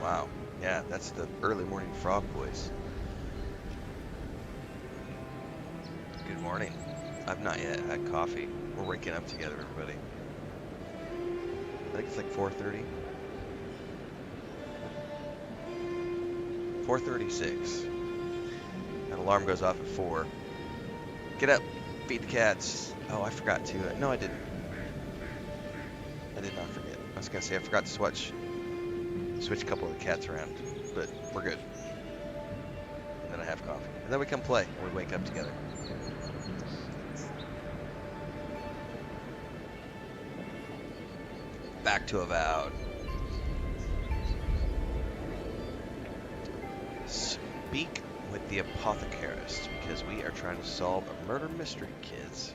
Wow. Yeah, that's the early morning frog voice. Good morning. I've not yet had coffee. We're waking up together, everybody. I think it's like 4:30. 4:36. That alarm goes off at 4. Get up. Feed the cats. Oh, I forgot to. No, I didn't. I did not forget. I was going to say I forgot to switch a couple of the cats around, but we're good. And then I have coffee. And then we come play when we wake up together. Back to Avowed. Speak with the apothecarist because we are trying to solve a murder mystery, kids.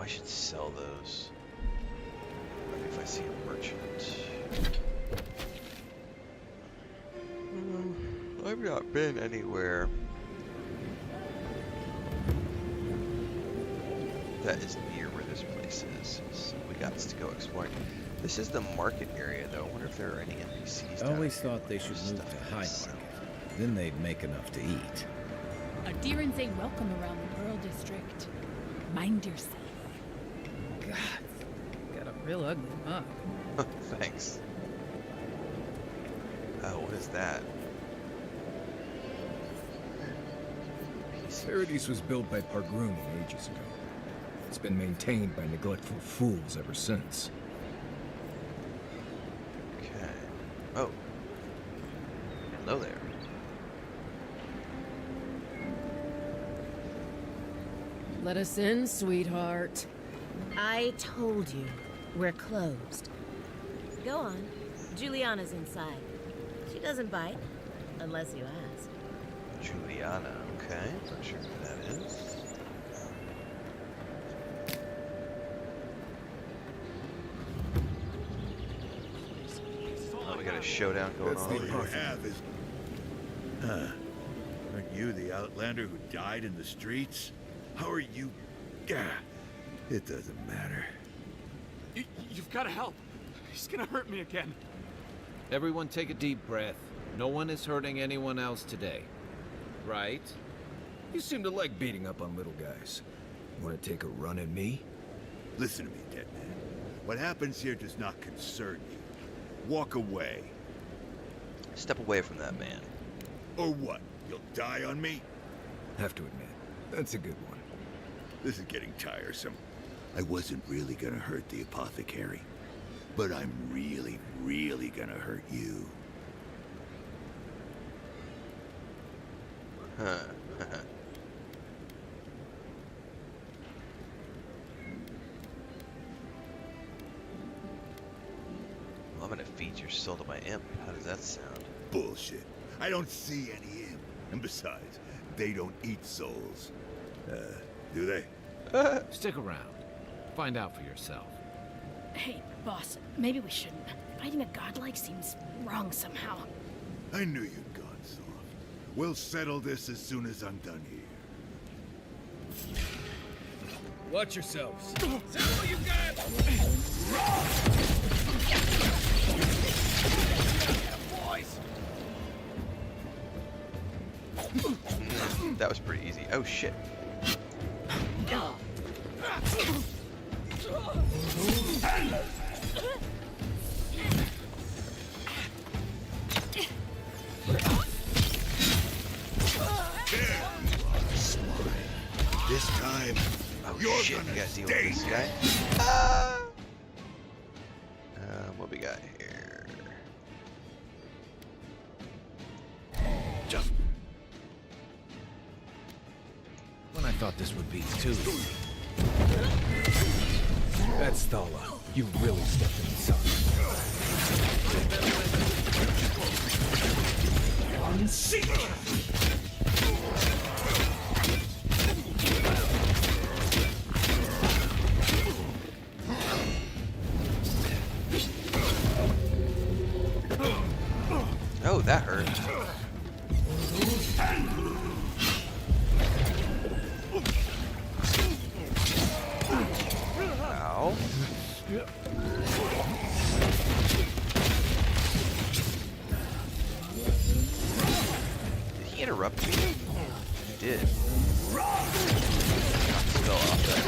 I should sell those. Maybe if I see a merchant. I've not been anywhere that is near where this place is, so we got to go exploring. This is the market area, though. I wonder if there are any NPCs. I always thought they should move to High Market. Then they'd make enough to eat. Adherents ain't welcome around the Pearl District. Mind yourself. God, got a real ugly mug. Thanks. Oh, what is that? Paradise was built by Pargruni ages ago. It's been maintained by neglectful fools ever since. Okay. Oh. Hello there. Let us in, sweetheart. I told you, we're closed. Go on. Juliana's inside. She doesn't bite, unless you ask. Juliana, okay. Not sure who that is. Oh, we got a showdown going on. All you have is... Huh. Aren't you the outlander who died in the streets? How are you... Gah. It doesn't matter. You've got to help. He's gonna hurt me again. Everyone take a deep breath. No one is hurting anyone else today. Right? You seem to like beating up on little guys. Want to take a run at me? Listen to me, dead man. What happens here does not concern you. Walk away. Step away from that man. Or what? You'll die on me? Have to admit, that's a good one. This is getting tiresome. I wasn't really gonna hurt the apothecary. But I'm really, really gonna hurt you. Huh. Well, I'm gonna feed your soul to my imp. How does that sound? Bullshit. I don't see any imp. And besides, they don't eat souls. Do they? Stick around. Find out for yourself. Hey, boss, maybe we shouldn't. Fighting a godlike seems wrong somehow. I knew you'd gone soft. We'll settle this as soon as I'm done here. Watch yourselves. Settle what you got! That was pretty easy. Oh shit. This time, Oh you're shit, gonna you gotta deal with stay this here. guy. Ah! What we got here? Just When I thought this would be too easy. That's Thala. You really stepped in the sun. Oh, that hurt. Ow. Did he interrupt me? He did. Still off that.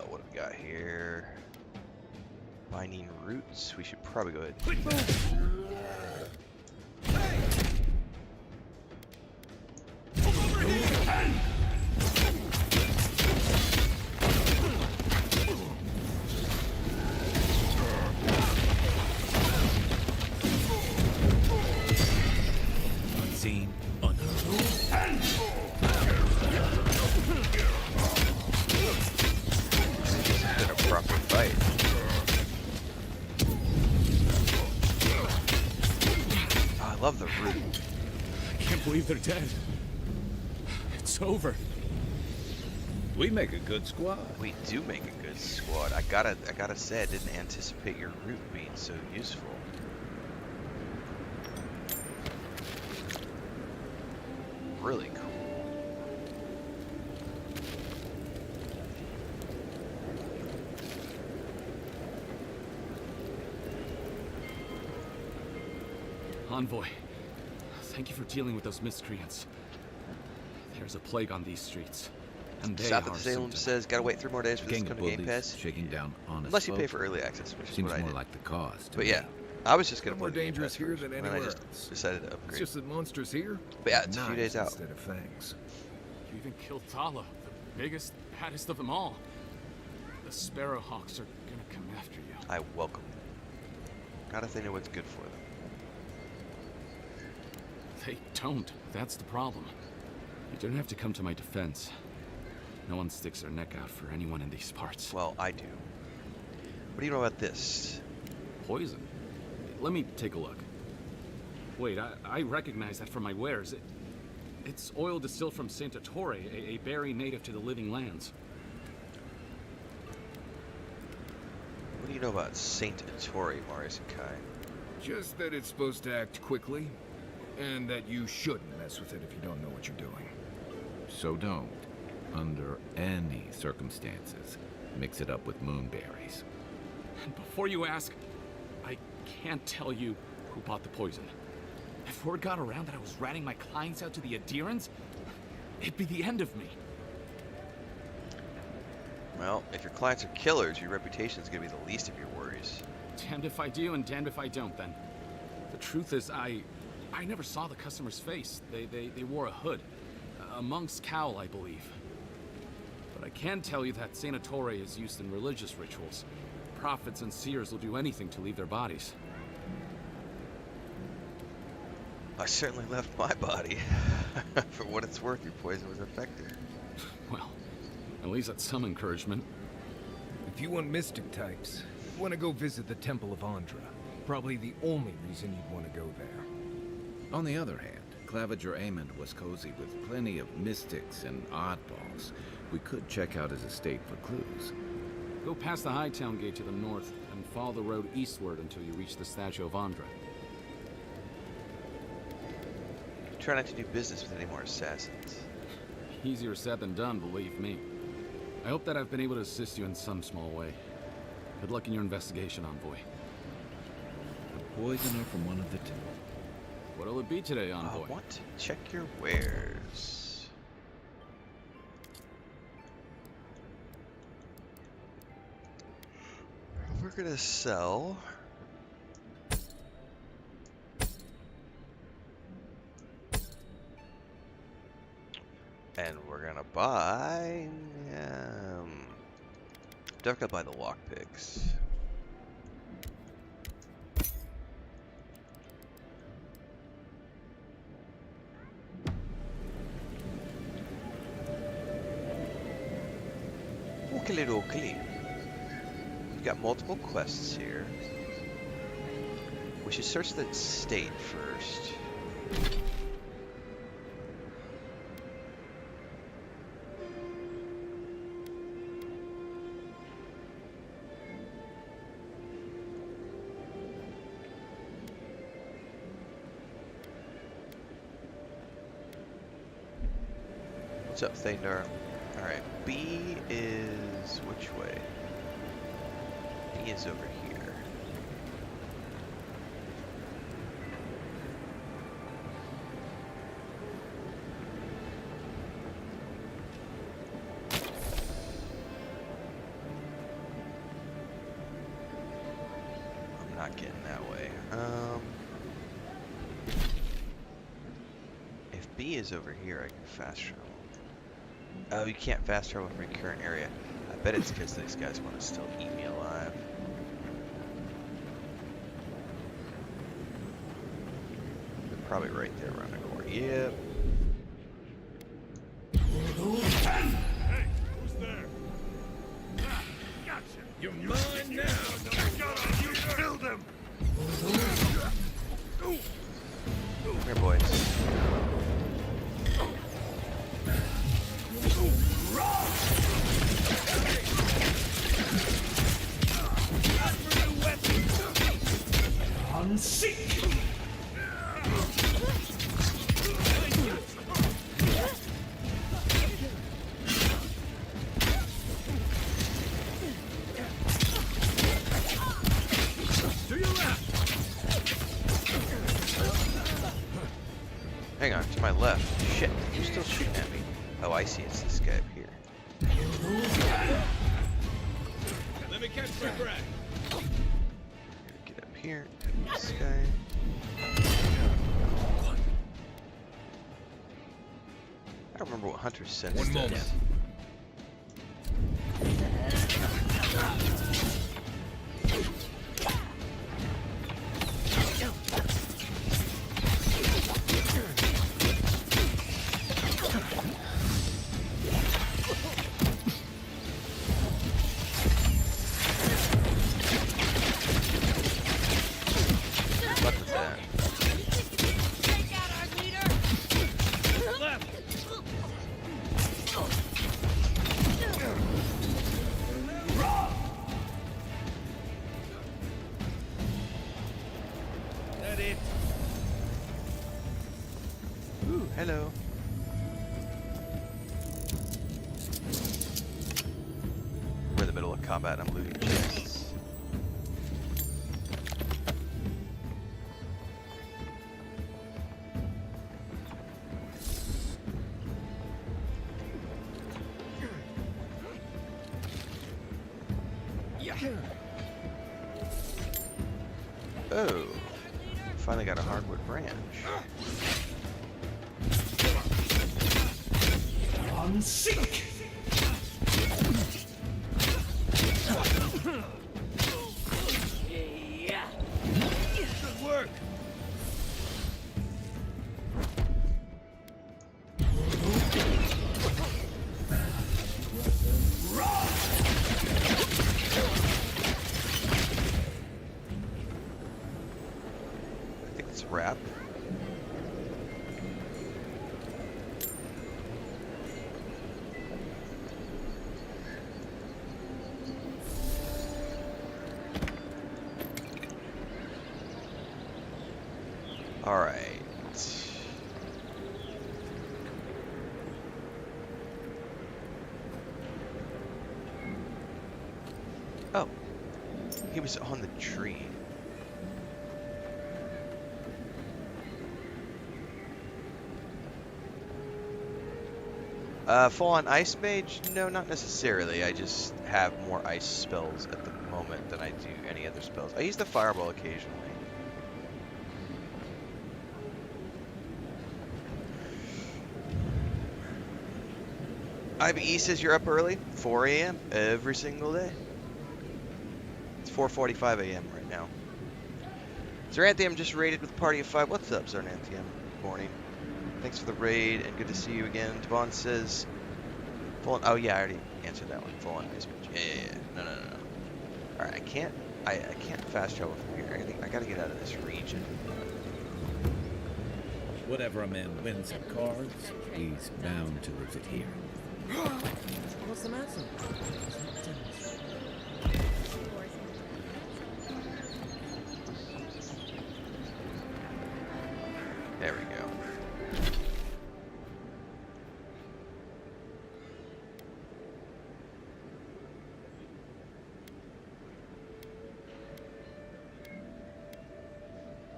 What do we got here? Binding roots. We should probably go ahead. Unseen, unheard. This has been a proper fight. Oh, I love the root. I can't believe they're dead. It's over. We make a good squad. We do make a good squad. I gotta say, I didn't anticipate your root being so useful. Really cool. Envoy, thank you for dealing with those miscreants. There's a plague on these streets, and they South are of Salem symptom. says gotta wait 3 more days for this Gang to of come to Game bullies Pass. shaking down honest Unless you pay folk. for early access, which is Seems what I more did. like the cost. to But me. yeah, I was just gonna No more play the Game dangerous Pass here first, than and then I anywhere just else. decided to It's upgrade. just that monsters here. But yeah, it's a few knives days out. instead of fangs. You even killed Tala, the biggest, baddest of them all. The Sparrowhawks are gonna come after you. I welcome them. Gotta think of what's good for them. They don't. That's the problem. You don't have to come to my defense. No one sticks their neck out for anyone in these parts. Well, I do. What do you know about this? Poison? Let me take a look. Wait, I recognize that from my wares. It's oil distilled from Saint Ettore, a berry native to the Living Lands. What do you know about Saint Ettore, Marius and Kai? Just that it's supposed to act quickly, and that you shouldn't mess with it if you don't know what you're doing. So don't, under any circumstances, mix it up with moonberries. And before you ask, I can't tell you who bought the poison. If word got around that I was ratting my clients out to the adherents, it'd be the end of me. Well, if your clients are killers, your reputation is gonna be the least of your worries. Damned if I do and damned if I don't, then. The truth is, I never saw the customer's face. They wore a hood. A monk's cowl, I believe. But I can tell you that Saint Ettore is used in religious rituals. Prophets and seers will do anything to leave their bodies. I certainly left my body. For what it's worth, your poison was effective. Well, at least that's some encouragement. If you want mystic types, you want to go visit the Temple of Andra. Probably the only reason you'd want to go there. On the other hand, Claviger Amond was cozy with plenty of mystics and oddballs. We could check out his estate for clues. Go past the Hightown Gate to the north and follow the road eastward until you reach the statue of Andra. Try not to do business with any more assassins. Easier said than done, believe me. I hope that I've been able to assist you in some small way. Good luck in your investigation, Envoy. A poisoner from one of the two. What'll it be today, I Envoy? want to check your wares. We're gonna sell. And we're gonna buy. Definitely buy the lockpicks. Oakley. got multiple quests here. We should search the state first. What's up, Thandar? Alright, B is which way? B is over here. I'm not getting that way. If B is over here, I can fast travel. Oh, you can't fast travel from your current area. I bet it's because these guys want to still eat me alive. They're probably right there around the corner. Yep. Hey, who's there? Gotcha. You're mine now. You killed him. Come here, boys. Hang on, to my left. Shit, you're still shooting at me. Oh, I see. It's this guy up here. Let me catch my breath. Get up here. This guy. I don't remember what Hunter's sense One does. moment. Fuck with that. That it? Ooh, hello. We're in the middle of combat. I'm looting chests. Oh, finally got a hardwood branch. Good work. I think it's a wrap. All right. Oh, he was on the tree. Full on ice mage? No, not necessarily. I just have more ice spells at the moment than I do any other spells. I use the fireball occasionally. IBE says you're up early, 4 a.m. every single day. It's 4:45 a.m. right now. Zaranthium just raided with a party of 5. What's up, Zaranthium? Morning. Thanks for the raid and good to see you again. Devon says, full on, oh yeah, I already answered that one. Full on ice mage. Yeah. No. All right, I can't fast travel from here. I gotta get out of this region. Whatever a man wins at cards, he's bound to lose it here. What's the matter? There we go.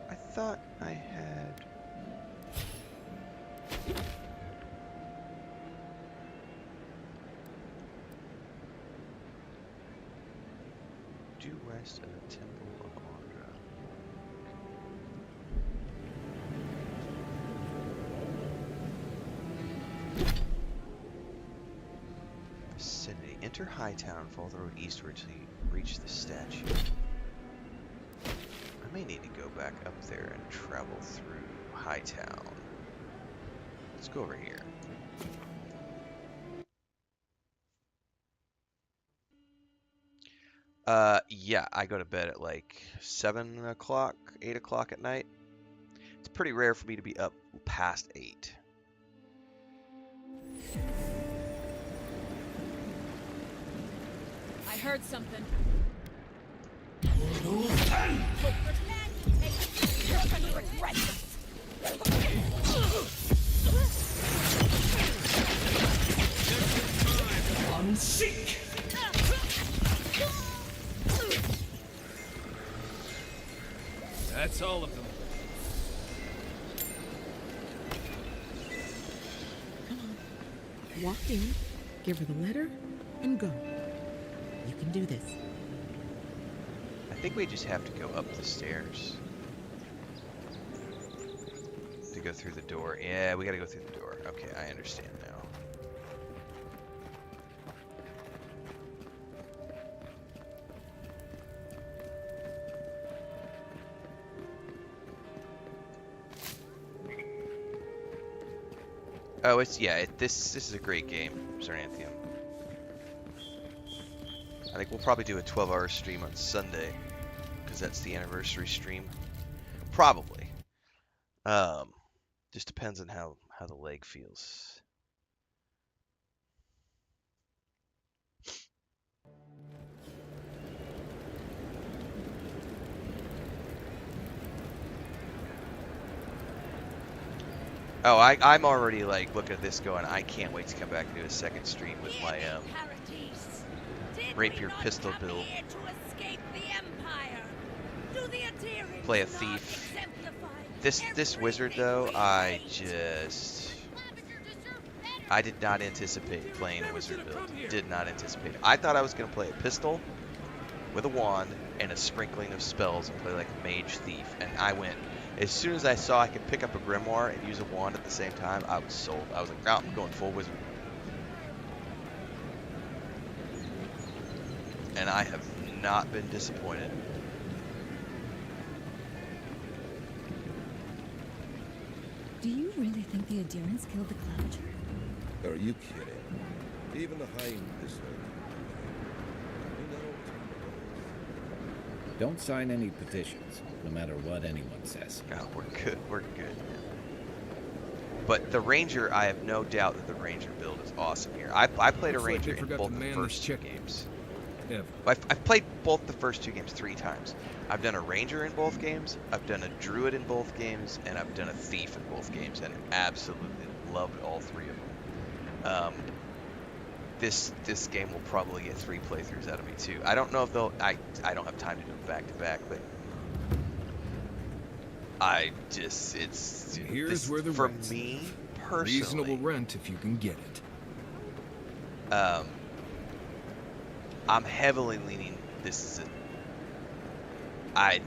I thought I had... Due west of the Temple of Andra. Vicinity. Enter Hightown, follow the road eastward till you reach the statue. I may need to go back up there and travel through Hightown. Let's go over here. Yeah, I go to bed at like 7 o'clock, 8 o'clock at night. It's pretty rare for me to be up past 8. I heard something. You're gonna regret this. Unseek! That's all of them. Come on. Walk in, give her the letter, and go. You can do this. I think we just have to go up the stairs to go through the door. Yeah, we gotta go through the door. Okay, I understand now. Oh, it's yeah. This is a great game, Zernanthium. I think we'll probably do a 12-hour stream on Sunday because that's the anniversary stream. Probably. Just depends on how the leg feels. Oh, I'm already like looking at this going, I can't wait to come back and do a second stream with my rapier pistol build. Play a thief. This wizard though, I did not anticipate playing a wizard build. Did not anticipate it. I thought I was gonna play a pistol with a wand and a sprinkling of spells and play like a mage thief, and I went. As soon as I saw I could pick up a grimoire and use a wand at the same time, I was sold. I was like, oh, I'm going full wizard. And I have not been disappointed. Do you really think the adherents killed the Clavager? Are you kidding? Even the high Inquisitor. Don't sign any petitions, no matter what anyone says. No, we're good. We're good. But the Ranger, I have no doubt that the Ranger build is awesome here. I played a Ranger in both the first two games. Yeah. I've played both the first two games 3 times. I've done a Ranger in both games, I've done a Druid in both games, and I've done a Thief in both games, and absolutely loved all 3 of them. This game will probably get 3 playthroughs out of me too. I don't know if they'll. I don't have time to do them back to back, but Here's where the for rent's me personally. Reasonable rent if you can get it. I'm heavily leaning. This is I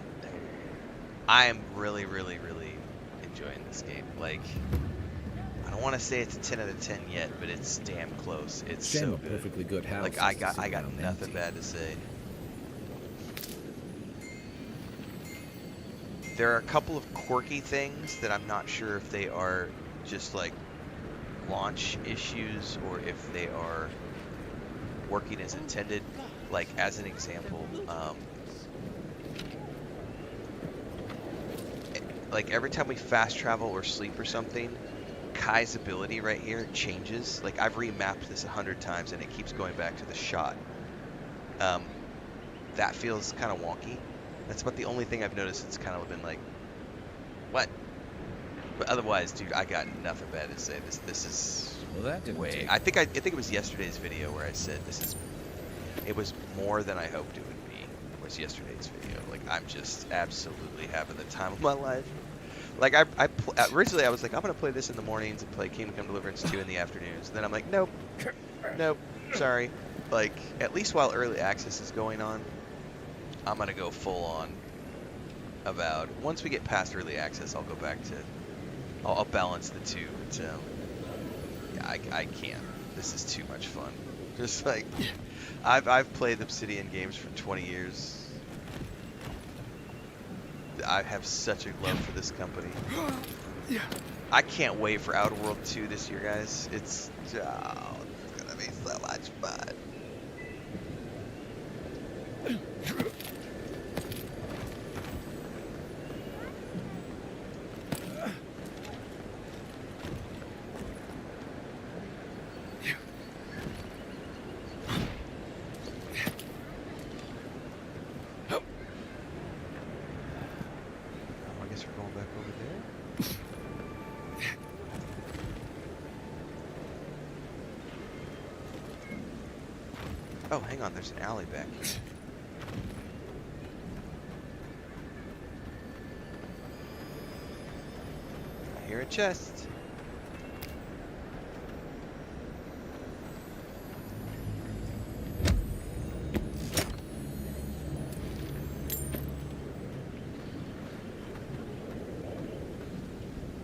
am really enjoying this game. Like, I don't want to say it's a 10 out of 10 yet, but it's damn close. It's so good. Perfectly good house. Like I got nothing bad to say. There are a couple of quirky things that I'm not sure if they are just like launch issues or if they are working as intended. Like, as an example, like every time we fast travel or sleep or something, Kai's ability right here changes. Like, I've remapped this 100 times and it keeps going back to the shot. That feels kind of wonky. That's about the only thing I've noticed. It's kind of been like, what? But otherwise, dude, I got nothing bad to say. This is Well, that didn't way. take I think it was yesterday's video where I said it was more than I hoped it would be. Was yesterday's video. Like, I'm just absolutely having the time of my life. Like, originally I was like, I'm gonna play this in the mornings and play Kingdom Come Deliverance 2 in the afternoons. And then I'm like, nope, sorry. Like, at least while early access is going on, I'm gonna go full on Avowed. Once we get past early access, I'll go back to, I'll balance the two. But yeah, I can't. This is too much fun. Just like, I've played Obsidian games for 20 years. I have such a love for this company. I can't wait for Outer World 2 this year, guys. It's gonna be so much fun. Oh, hang on, there's an alley back here. I hear a chest.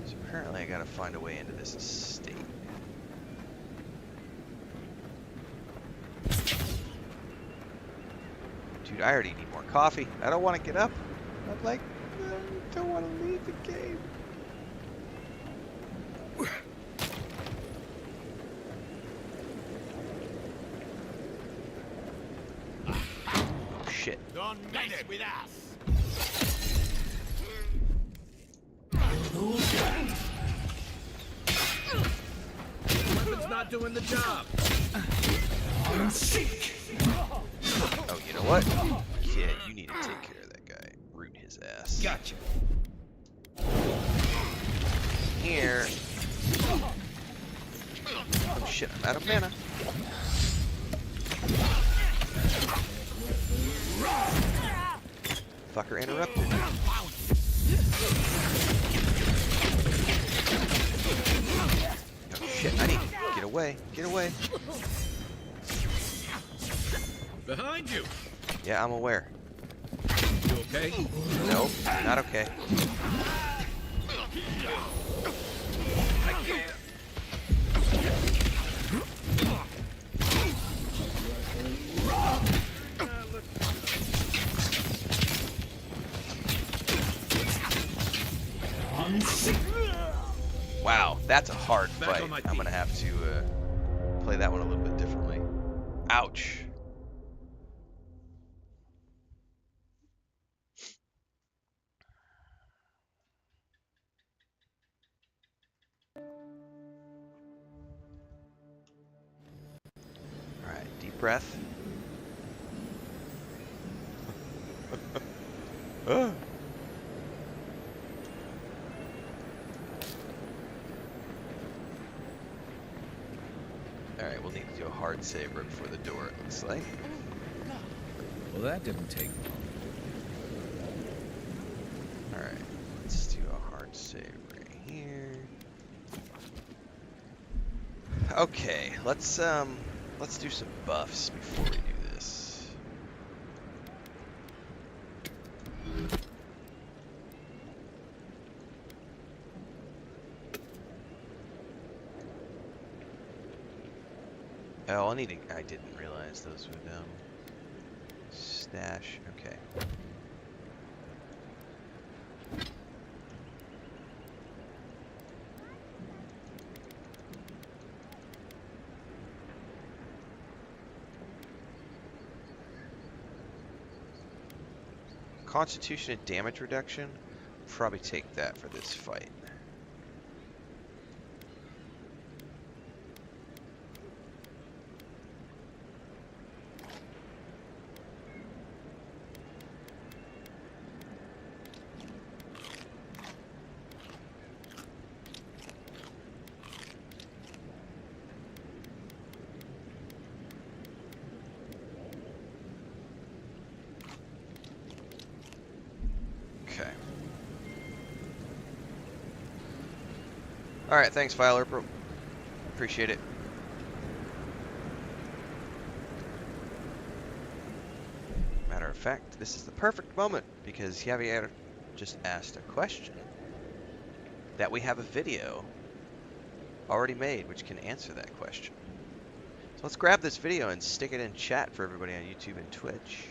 So apparently I gotta find a way into this estate. Dude, I already need more coffee. I don't want to get up. I'm like, I don't want to leave the game. Oh, shit. Don't mess with us. Weapon's not doing the job. I'm sick. Oh, you know what? Yeah, you need to take care of that guy. Root his ass. Gotcha. Here. Oh shit, I'm out of mana. Fucker interrupted. Oh shit, I need to get away. Get away. Behind you. Yeah, I'm aware. You okay? Nope, not okay. I can't. Wow, that's a hard Back fight. on my I'm gonna have to play that one a little bit differently. Ouch. Alright, deep breath. Ah. Alright, we'll need to do a hard save right before the door, it looks like. Well, that didn't take long. Alright, let's do a hard save right here. Okay, let's do some buffs before we do this. Oh, I didn't realize those would stash. Okay. Constitution and damage reduction. Probably take that for this fight. Okay. Alright, thanks, Filer. Appreciate it. Matter of fact, this is the perfect moment because Javier just asked a question that we have a video already made which can answer that question. So let's grab this video and stick it in chat for everybody on YouTube and Twitch.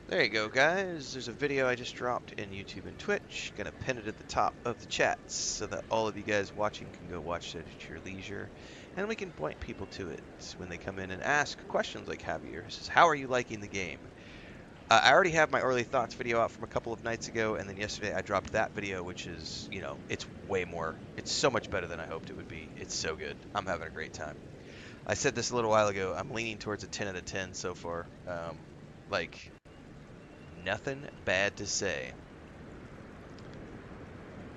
There you go, guys. There's a video I just dropped in YouTube and Twitch. Gonna pin it at the top of the chats so that all of you guys watching can go watch it at your leisure. And we can point people to it when they come in and ask questions like Javier. He says, how are you liking the game? I already have my early thoughts video out from a couple of nights ago, and then yesterday I dropped that video, which is, you know, it's way more, it's so much better than I hoped it would be. It's so good. I'm having a great time. I said this a little while ago, I'm leaning towards a 10 out of 10 so far. Like, nothing bad to say.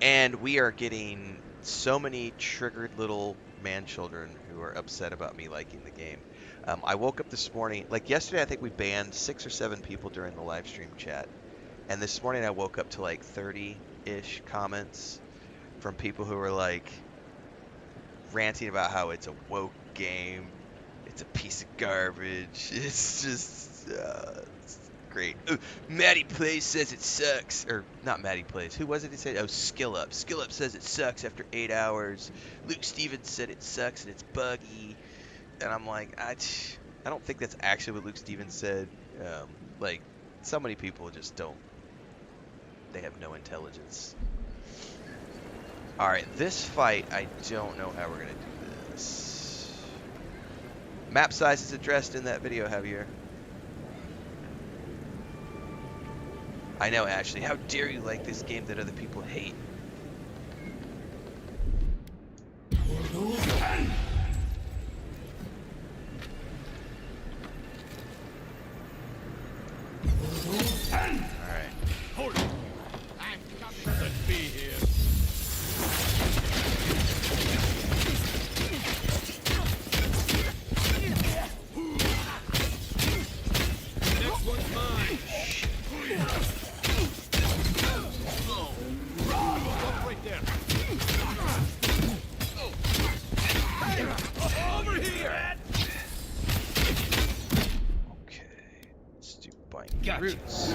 And we are getting so many triggered little man-children who are upset about me liking the game. I woke up this morning, like yesterday I think we banned 6 or 7 people during the live stream chat. And this morning I woke up to like 30-ish comments from people who were like ranting about how it's a woke game, it's a piece of garbage, it's just it's great. Oh, Maddie Plays says it sucks, or not Maddie Plays, who was it he said? Oh, Skill Up says it sucks after 8 hours. Luke Stevens said it sucks and it's buggy. And I'm like, I don't think that's actually what Luke Stevens said. Like, so many people just don't, they have no intelligence. Alright, this fight, I don't know how we're going to do this. Map size is addressed in that video, Javier. I know, Ashley. How dare you like this game that other people hate? Alright. Hold it. Let's be here. Next one's mine. Up right there. Over here. Okay. Let's do bite roots.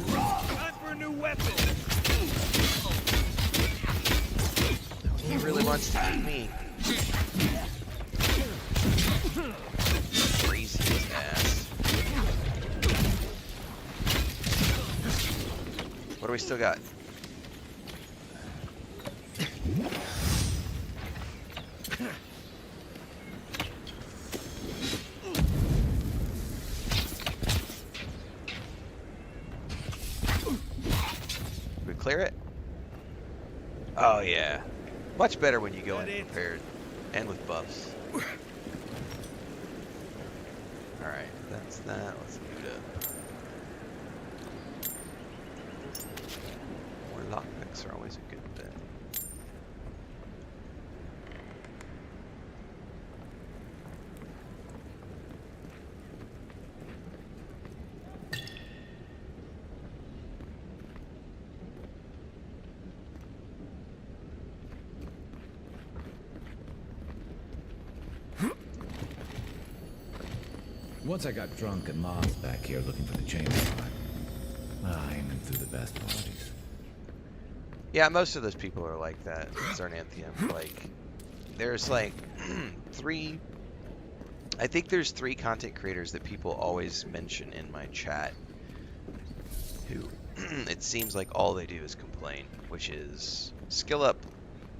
Time for a new weapon. He really wants to eat me. Crazy his ass. What do we still got? Did we clear it? Oh yeah. Much better when you go in prepared and with buffs. Alright, that's that. Let's loot up. More lockpicks are always a good thing. Once I got drunk and lost back here looking for the chainsaw, aiming through the best parties. Yeah, most of those people are like that. Zarnanthium. Like, there's like three. I think there's 3 content creators that people always mention in my chat who it seems like all they do is complain, which is SkillUp,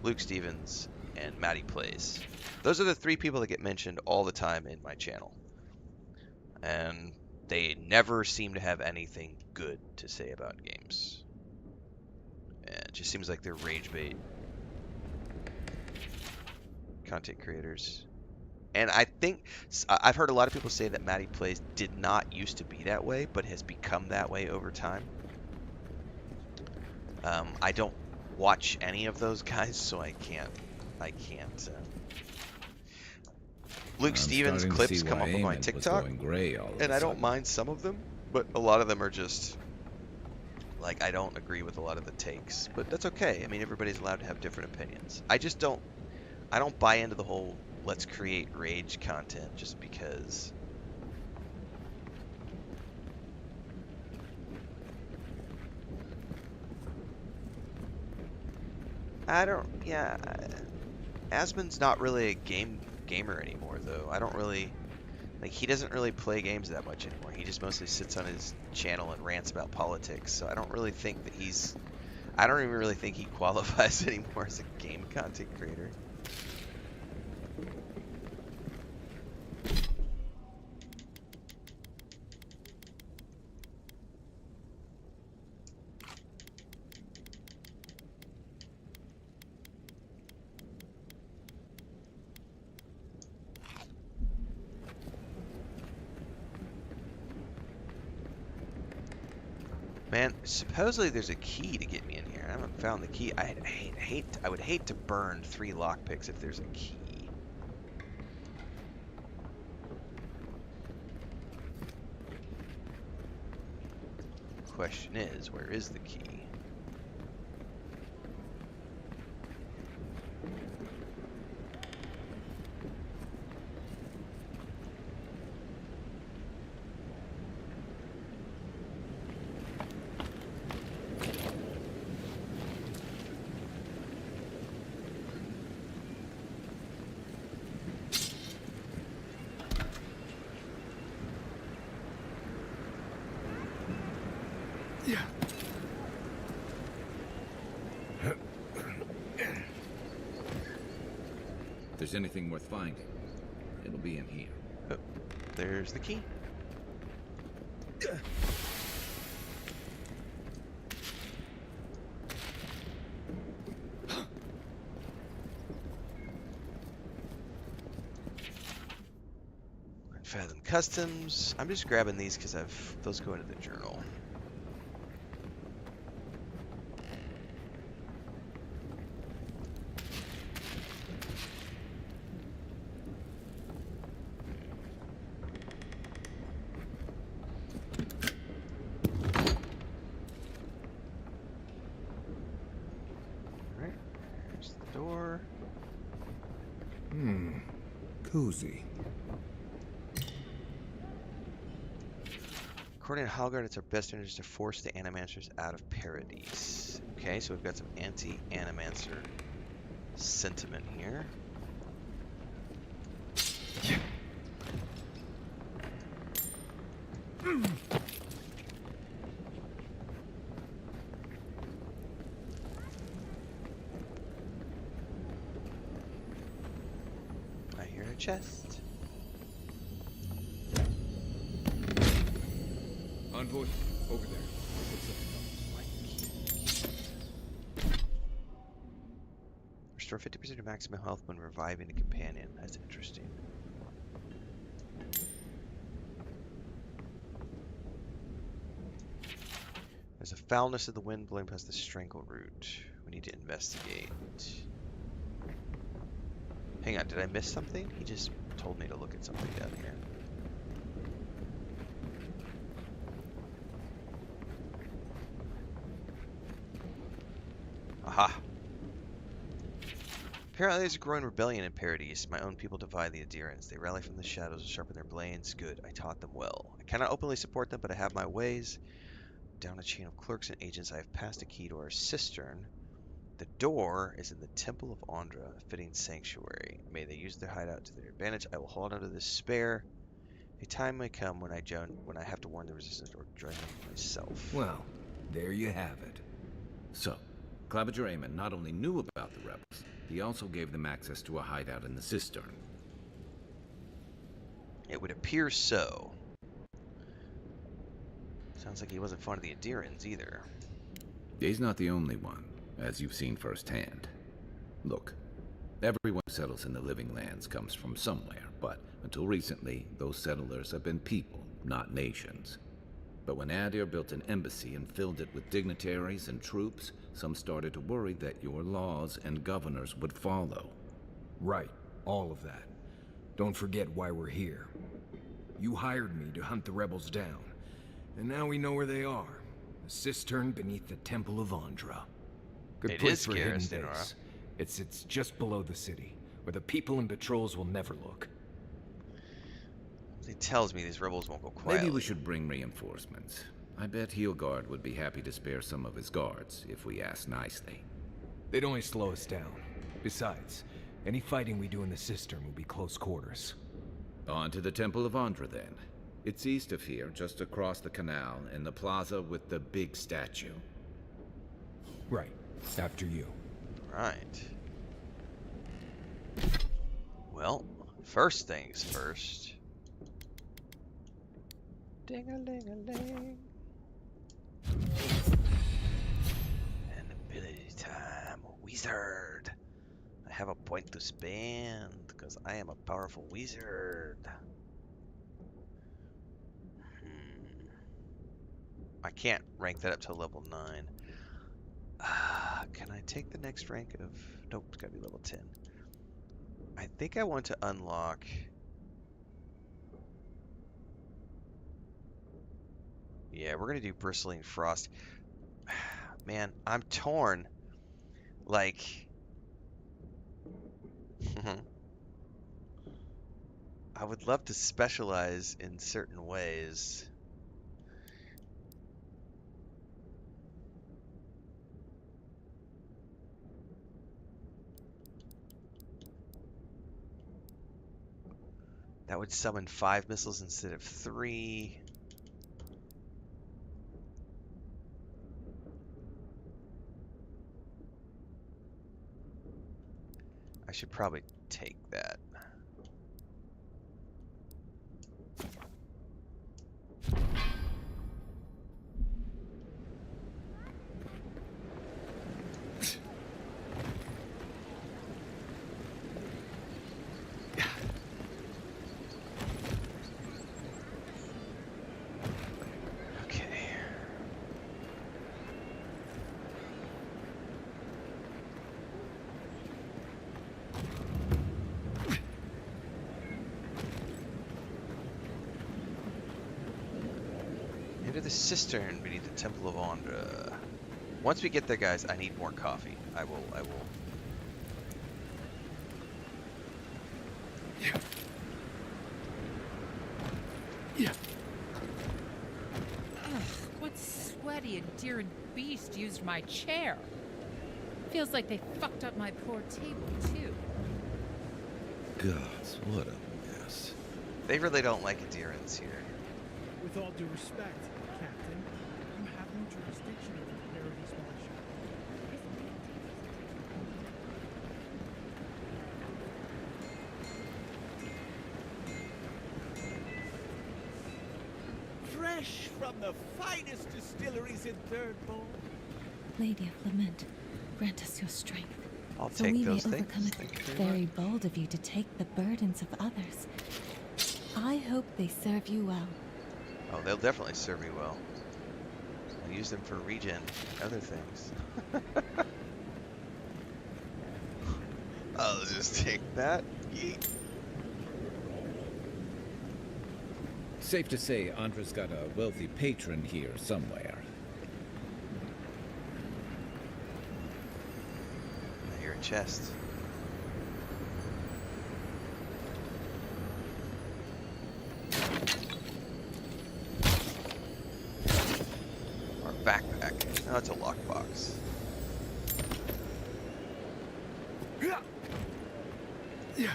Luke Stevens, and Maddie Plays. Those are the 3 people that get mentioned all the time in my channel. And they never seem to have anything good to say about games. And it just seems like they're rage bait content creators. And I think I've heard a lot of people say that Maddie Plays did not used to be that way, but has become that way over time. I don't watch any of those guys, so I can't. Luke Stevens clips come up on my TikTok, and I don't mind some of them, but a lot of them are just like, I don't agree with a lot of the takes, but that's okay. I mean, everybody's allowed to have different opinions. I don't buy into the whole let's create rage content just because. Asmon's not really a gamer anymore, though. I don't really, like, he doesn't really play games that much anymore. He just mostly sits on his channel and rants about politics, so I don't really think that I don't even really think he qualifies anymore as a game content creator. Man, supposedly there's a key to get me in here. I haven't found the key. I would hate to burn 3 lockpicks if there's a key. Question is, where is the key? If there's anything worth finding, it'll be in here. Oh, there's the key. Fathom Customs. I'm just grabbing these because those go into the journal. Cozy. According to Halgard, it's our best interest to force the Animancers out of Paradise. Okay, so we've got some anti-Animancer sentiment here. I hear a chest. Envoy, over there. Restore 50% of maximum health when reviving a companion. That's interesting. There's a foulness of the wind blowing past the strangle root. We need to investigate. Hang on, did I miss something? He just told me to look at something down here. Aha! Apparently there's a growing rebellion in Paradise. My own people divide the adherents. They rally from the shadows and sharpen their blades. Good, I taught them well. I cannot openly support them, but I have my ways. Down a chain of clerks and agents, I have passed a key to our cistern. The door is in the Temple of Andra, a fitting sanctuary. May they use their hideout to their advantage. I will hold on to this spare. A time may come when I have to warn the resistance or join them myself. Well, there you have it. So, Claviger Amon not only knew about the rebels, he also gave them access to a hideout in the cistern. It would appear so. Sounds like he wasn't fond of the adherents either. He's not the only one, as you've seen firsthand. Look, everyone who settles in the Living Lands comes from somewhere, but until recently, those settlers have been people, not nations. But when Adir built an embassy and filled it with dignitaries and troops, some started to worry that your laws and governors would follow. Right, all of that. Don't forget why we're here. You hired me to hunt the rebels down, and now we know where they are. The cistern beneath the Temple of Andra. Good place for a hidden base. It's just below the city, where the people and patrols will never look. He tells me these rebels won't go quietly. Maybe we should bring reinforcements. I bet Heelguard would be happy to spare some of his guards, if we ask nicely. They'd only slow us down. Besides, any fighting we do in the cistern will be close quarters. On to the Temple of Andra, then. It's east of here, just across the canal, in the plaza with the big statue. Right. After you. Right. Well, first things first. Ding-a-ling-a-ling. And ability time. Wizard. I have a point to spend, because I am a powerful wizard. I can't rank that up to level 9. Can I take the next rank of... Nope, it's gotta be level 10. I think I want to unlock... Yeah, we're gonna do Bristling Frost. Man, I'm torn. Like... I would love to specialize in certain ways. That would summon 5 missiles instead of 3. I should probably take that. The cistern beneath the Temple of Andra. Once we get there, guys, I need more coffee. I will. Yeah. Ugh, what sweaty adherent beast used my chair? Feels like they fucked up my poor table, too. Gods, what a mess. They really don't like adherents here. With all due respect, Captain, you have no jurisdiction over the Paradise militia. Fresh from the finest distilleries in Third Bowl. Lady of Lament, grant us your strength. I'll so take we those may things. overcome it. Thank you very Very much. bold of you to take the burdens of others. I hope they serve you well. Oh, they'll definitely serve me well. I'll use them for regen and other things. I'll just take that. Yeet. Safe to say, Andra's got a wealthy patron here somewhere. I hear a chest. lockbox. Yeah.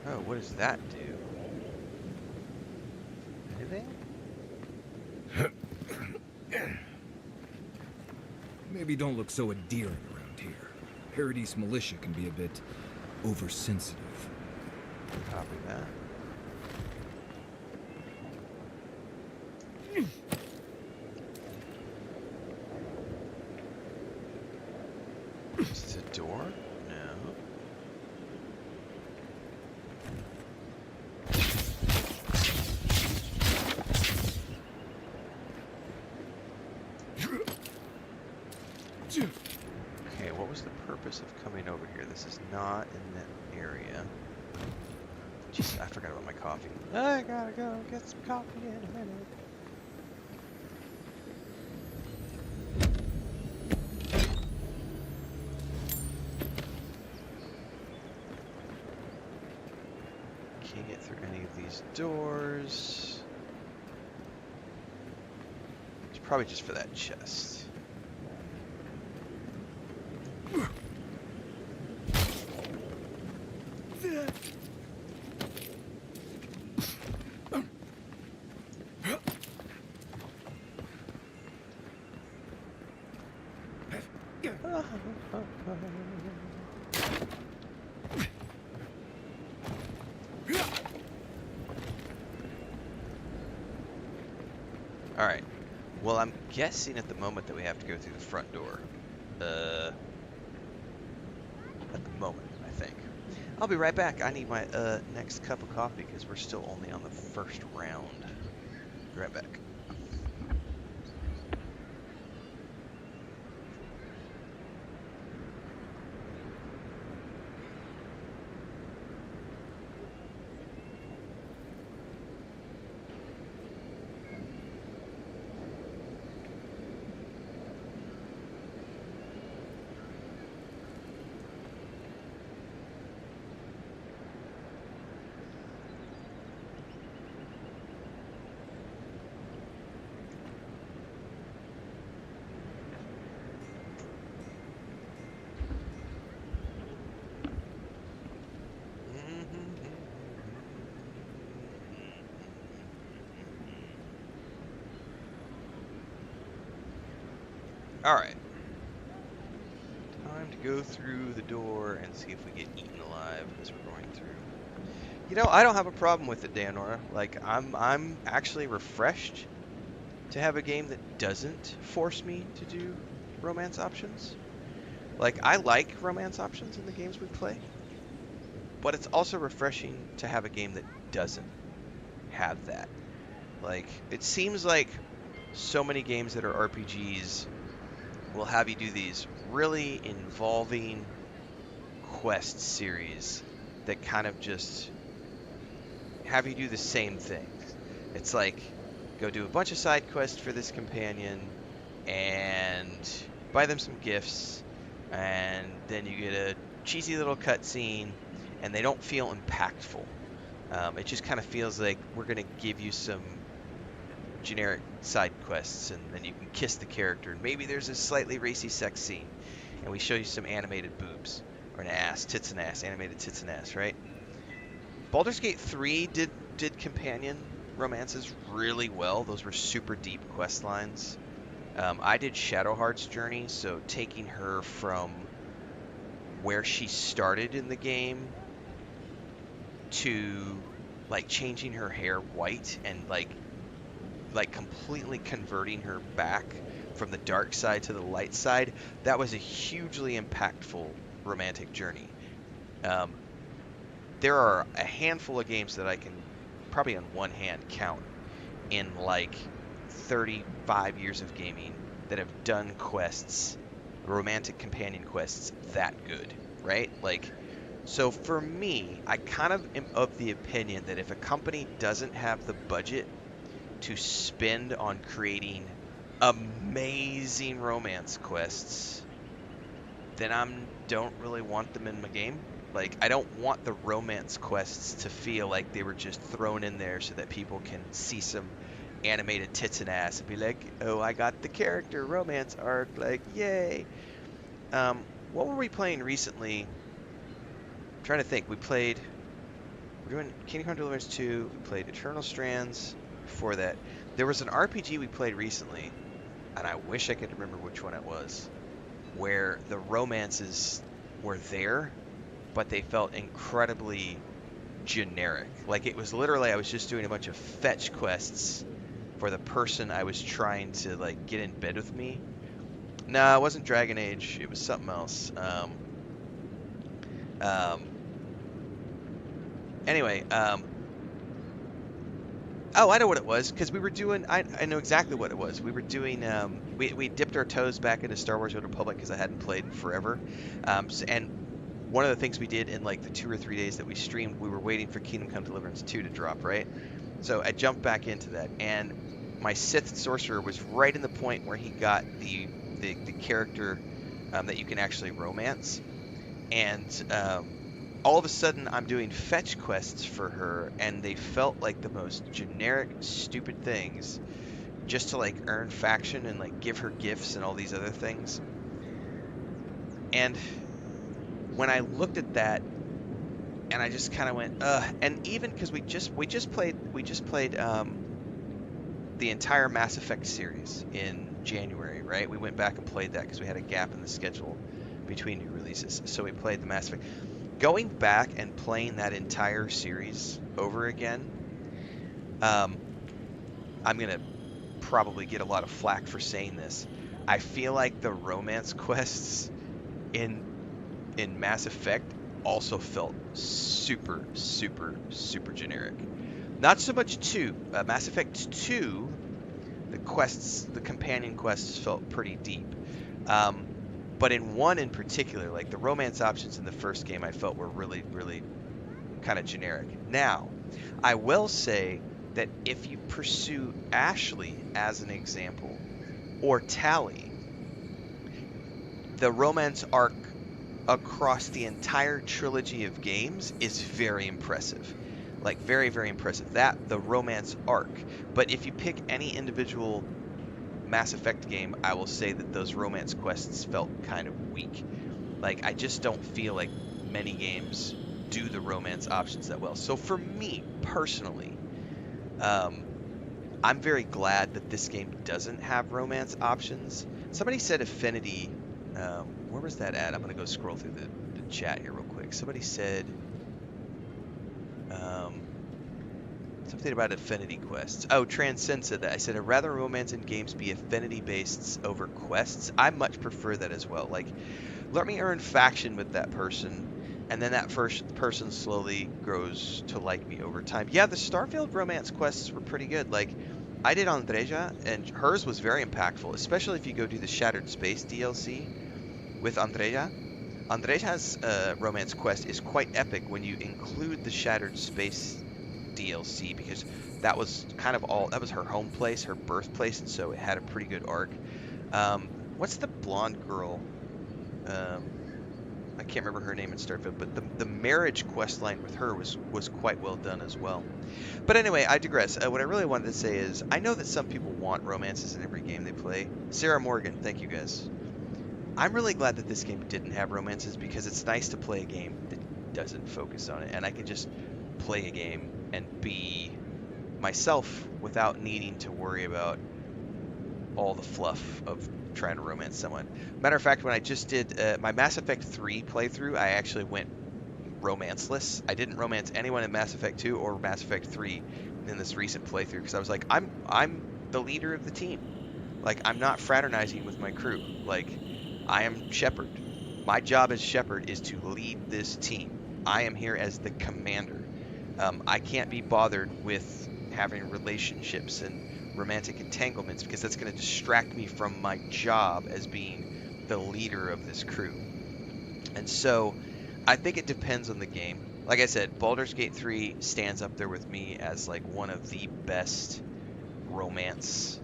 Oh, what does that do? Anything? Maybe don't look so endearing around here. Paradise militia can be a bit oversensitive. Copy that. Is this a door? No. Okay, what was the purpose of coming over here? This is not in that area. Jeez, I forgot about my coffee. I gotta go get some coffee in a minute. Can't get through any of these doors. It's probably just for that chest. Alright. Well, I'm guessing at the moment that we have to go through the front door. At the moment, I think. I'll be right back. I need my next cup of coffee because we're still only on the first round. Be right back. Alright. Time to go through the door and see if we get eaten alive as we're going through. You know, I don't have a problem with it, Danora. Like, I'm actually refreshed to have a game that doesn't force me to do romance options. Like, I like romance options in the games we play, but it's also refreshing to have a game that doesn't have that. Like, it seems like so many games that are RPGs will have you do these really involving quest series that kind of just have you do the same thing. It's like, go do a bunch of side quests for this companion and buy them some gifts, and then you get a cheesy little cutscene, and they don't feel impactful. It just kind of feels like we're going to give you some generic side quests, and then you can kiss the character, and maybe there's a slightly racy sex scene, and we show you some animated boobs, or an ass, tits and ass, animated tits and ass, right? Baldur's Gate 3 did companion romances really well. Those were super deep quest lines. I did Shadowheart's journey, so taking her from where she started in the game to like changing her hair white and like completely converting her back from the dark side to the light side. That was a hugely impactful romantic journey. There are a handful of games that I can probably on one hand count in like 35 years of gaming that have done quests, romantic companion quests, that good, right? Like, so for me, I kind of am of the opinion that if a company doesn't have the budget to spend on creating amazing romance quests, then I don't really want them in my game. Like, I don't want the romance quests to feel like they were just thrown in there so that people can see some animated tits and ass and be like, oh, I got the character romance arc, like, yay. What were we playing recently? I'm trying to think. We're doing Kingdom Come Deliverance 2, we played Eternal Strands. Before that, there was an RPG we played recently, and I wish I could remember which one it was, where the romances were there, but they felt incredibly generic. Like, it was literally, I was just doing a bunch of fetch quests for the person I was trying to, like, get in bed with me. No, it wasn't Dragon Age, it was something else. Anyway, oh, I know what it was, because we were doing, I know exactly what it was. We were doing, we dipped our toes back into Star Wars: Old Republic because I hadn't played in forever. And one of the things we did in like the 2 or 3 days that we streamed, we were waiting for Kingdom Come Deliverance 2 to drop, right? So I jumped back into that, and my Sith sorcerer was right in the point where he got the character that you can actually romance. And all of a sudden, I'm doing fetch quests for her, and they felt like the most generic, stupid things, just to like earn faction and like give her gifts and all these other things. And when I looked at that, and I just kind of went, ugh. And even because we just played the entire Mass Effect series in January, right? We went back and played that because we had a gap in the schedule between new releases. So we played the Mass Effect. Going back and playing that entire series over again, I'm gonna probably get a lot of flack for saying this. I feel like the romance quests in Mass Effect also felt super, super, super generic. Not so much 2. Mass Effect 2, the companion quests felt pretty deep. But in 1 in particular, like the romance options in the first game, I felt were really, really kind of generic. Now, I will say that if you pursue Ashley as an example, or Tally, the romance arc across the entire trilogy of games is very impressive. Like, very, very impressive. The romance arc. But if you pick any individual Mass Effect game, I will say that those romance quests felt kind of weak. Like, I just don't feel like many games do the romance options that well. So for me, personally, I'm very glad that this game doesn't have romance options. Somebody said Affinity, where was that at? I'm going to go scroll through the chat here real quick. Somebody said something about affinity quests. Oh, Transcend said that. I said, I'd rather romance in games be affinity-based over quests. I much prefer that as well. Like, let me earn faction with that person, and then that first person slowly grows to like me over time. Yeah, the Starfield romance quests were pretty good. Like, I did Andreja, and hers was very impactful, especially if you go do the Shattered Space DLC with Andreja. Andreja's romance quest is quite epic when you include the Shattered Space DLC, because that was kind of that was her home place, her birthplace, and so it had a pretty good arc. What's the blonde girl? I can't remember her name in Starfield, but the marriage quest line with her was quite well done as well. But anyway, I digress. What I really wanted to say is, I know that some people want romances in every game they play. Sarah Morgan, thank you guys. I'm really glad that this game didn't have romances, because it's nice to play a game that doesn't focus on it, and I can just play a game and be myself without needing to worry about all the fluff of trying to romance someone. Matter of fact, when I just did my Mass Effect 3 playthrough, I actually went romanceless. I didn't romance anyone in Mass Effect 2 or Mass Effect 3 in this recent playthrough, because I was like, I'm the leader of the team. Like, I'm not fraternizing with my crew. Like, I am Shepard. My job as Shepard is to lead this team. I am here as the commander. I can't be bothered with having relationships and romantic entanglements, because that's going to distract me from my job as being the leader of this crew. And so I think it depends on the game. Like I said, Baldur's Gate 3 stands up there with me as like one of the best romance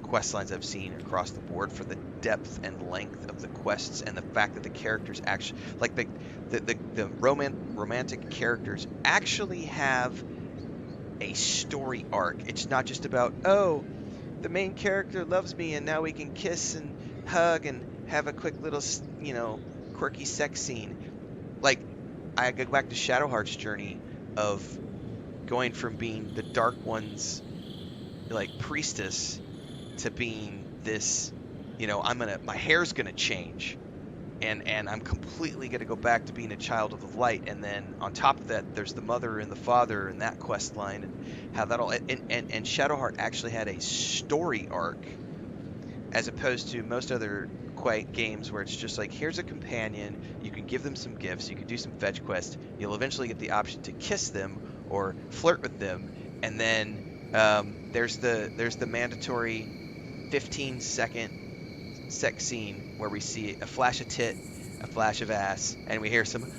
quest lines I've seen across the board for the depth and length of the quests, and the fact that the characters actually, like the romantic characters actually have a story arc. It's not just about, oh, the main character loves me and now we can kiss and hug and have a quick little, you know, quirky sex scene. Like, I go back to Shadowheart's journey of going from being the Dark One's, like, priestess to being this, you know, my hair's gonna change, and I'm completely gonna go back to being a child of the light. And then on top of that, there's the mother and the father and that quest line, and how that all, and Shadowheart actually had a story arc, as opposed to most other games where it's just like, here's a companion, you can give them some gifts, you can do some fetch quests, you'll eventually get the option to kiss them or flirt with them, and then there's the mandatory 15-second sex scene where we see a flash of tit, a flash of ass, and we hear some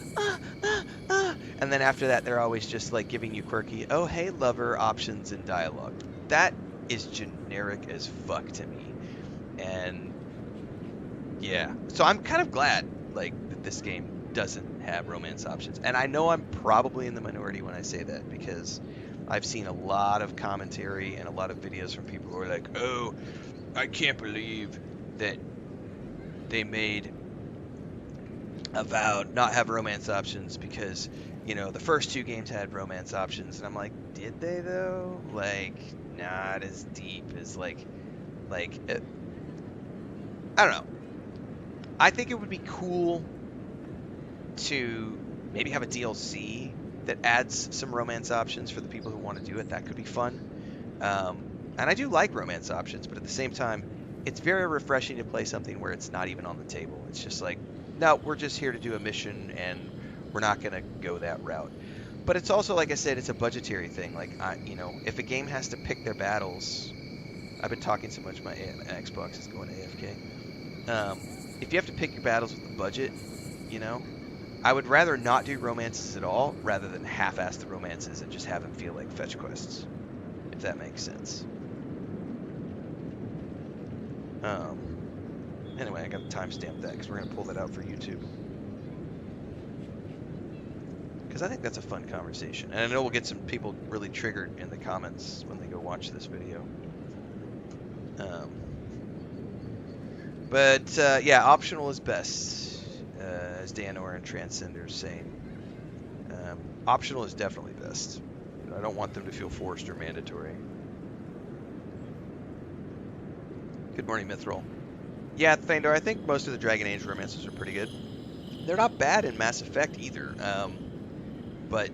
and then after that they're always just like giving you quirky, oh hey lover options and dialogue. That is generic as fuck to me. And yeah, so I'm kind of glad, like, that this game doesn't have romance options. And I know I'm probably in the minority when I say that, because I've seen a lot of commentary and a lot of videos from people who are like, oh, I can't believe that they made Avowed not have romance options, because, you know, the first two games had romance options. And I'm like, did they though? Like, not as deep as I don't know. I think it would be cool to maybe have a DLC that adds some romance options for the people who want to do it. That could be fun. And I do like romance options, but at the same time, it's very refreshing to play something where it's not even on the table. It's just like, no, we're just here to do a mission, and we're not going to go that route. But it's also, like I said, it's a budgetary thing. Like, you know, if a game has to pick their battles, I've been talking so much, my Xbox is going AFK. If you have to pick your battles with the budget, you know, I would rather not do romances at all, rather than half-ass the romances and just have them feel like fetch quests, if that makes sense. Anyway, I got to timestamp that because we're going to pull that out for YouTube. Because I think that's a fun conversation. And I know we'll get some people really triggered in the comments when they go watch this video. But yeah, optional is best, as Danor and Transcender's saying. Optional is definitely best. I don't want them to feel forced or mandatory. Good morning, Mithril. Yeah, Thandor, I think most of the Dragon Age romances are pretty good. They're not bad in Mass Effect either. But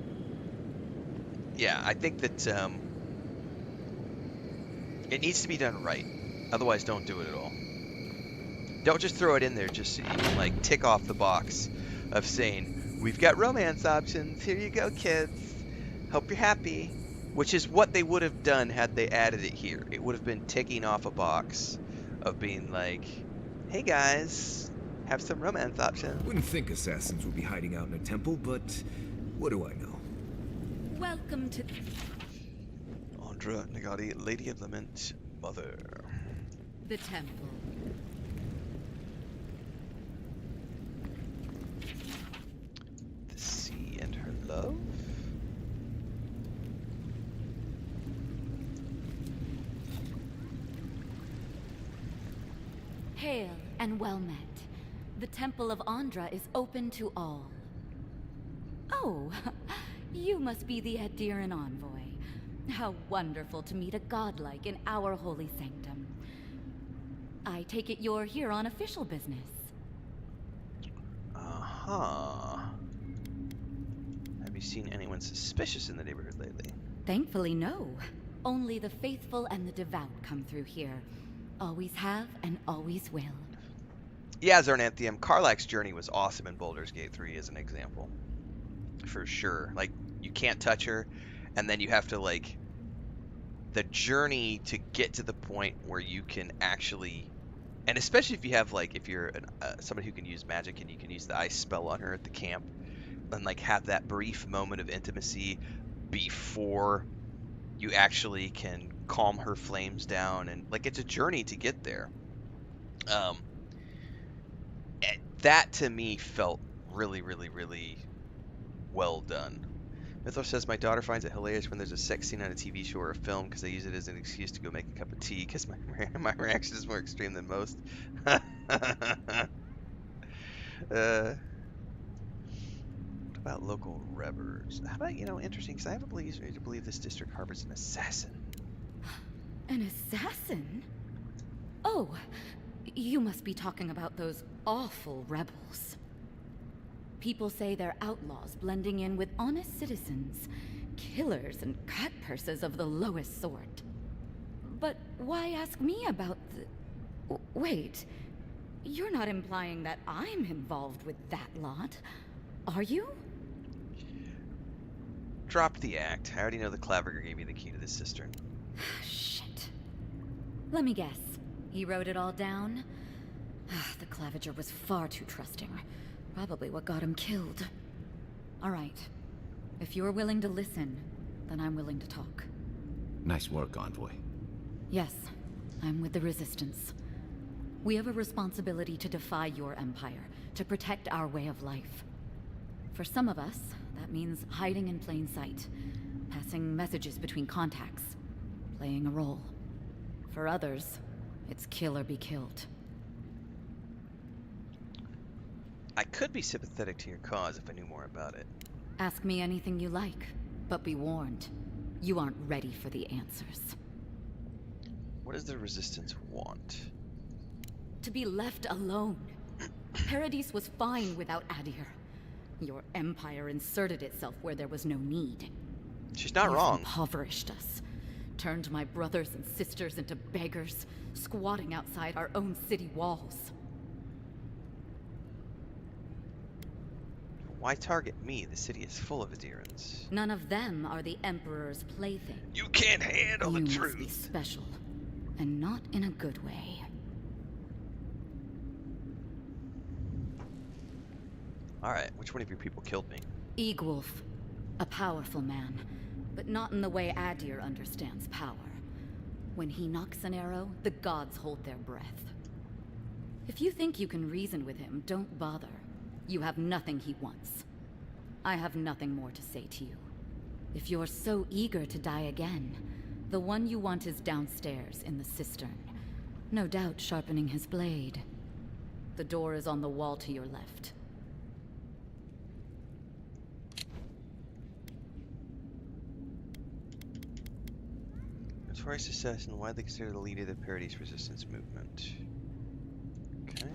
yeah, I think that it needs to be done right. Otherwise, don't do it at all. Don't just throw it in there just so you can, like, tick off the box of saying, we've got romance options, here you go, kids. Hope you're happy. Which is what they would have done had they added it here. It would have been ticking off a box of being like, hey guys, have some romance options. Wouldn't think assassins would be hiding out in a temple, but what do I know? Welcome to... Andra Nagati, Lady of Lament, Mother. The temple. The sea and her love? Hail and well met. The Temple of Andra is open to all. Oh, you must be the Adiran envoy. How wonderful to meet a godlike in our holy sanctum. I take it you're here on official business. Uh-huh. Have you seen anyone suspicious in the neighborhood lately? Thankfully, no. Only the faithful and the devout come through here. Always have and always will. Yeah, Zarnanthium, Karlach's journey was awesome in Baldur's Gate 3 as an example. For sure. Like, you can't touch her, and then you have to, like, the journey to get to the point where you can actually, and especially if you have, like, if you're somebody who can use magic and you can use the ice spell on her at the camp, and, like, have that brief moment of intimacy before you actually can calm her flames down, and like it's a journey to get there. That to me felt really, really, really well done. Mythos says, my daughter finds it hilarious when there's a sex scene on a TV show or a film because they use it as an excuse to go make a cup of tea because my reaction is more extreme than most. What about local rebbers? How about, interesting, because I have a reason to believe this district harbors an assassin. An assassin? Oh, you must be talking about those awful rebels. People say they're outlaws blending in with honest citizens, killers and cutpurses of the lowest sort. But why ask me about the... Wait, you're not implying that I'm involved with that lot, are you? Dropped the act. I already know the Claviger gave you the key to the cistern. Shit. Let me guess. He wrote it all down? The Claviger was far too trusting. Probably what got him killed. All right. If you're willing to listen, then I'm willing to talk. Nice work, Envoy. Yes, I'm with the Resistance. We have a responsibility to defy your empire, to protect our way of life. For some of us, that means hiding in plain sight, passing messages between contacts, playing a role. For others, it's kill or be killed. I could be sympathetic to your cause if I knew more about it. Ask me anything you like, but be warned. You aren't ready for the answers. What does the Resistance want? To be left alone. Paradis was fine without Adir. Your empire inserted itself where there was no need. She's not wrong. Impoverished us. Turned my brothers and sisters into beggars, squatting outside our own city walls. Why target me? The city is full of Adirans. None of them are the Emperor's plaything. You can't handle the truth. You must be special, and not in a good way. Alright, which one of your people killed me? Egwulf. A powerful man, but not in the way Adir understands power. When he knocks an arrow, the gods hold their breath. If you think you can reason with him, don't bother. You have nothing he wants. I have nothing more to say to you. If you're so eager to die again, the one you want is downstairs in the cistern. No doubt sharpening his blade. The door is on the wall to your left. Notorious assassin, widely considered the leader of the Paradis resistance movement. Okay.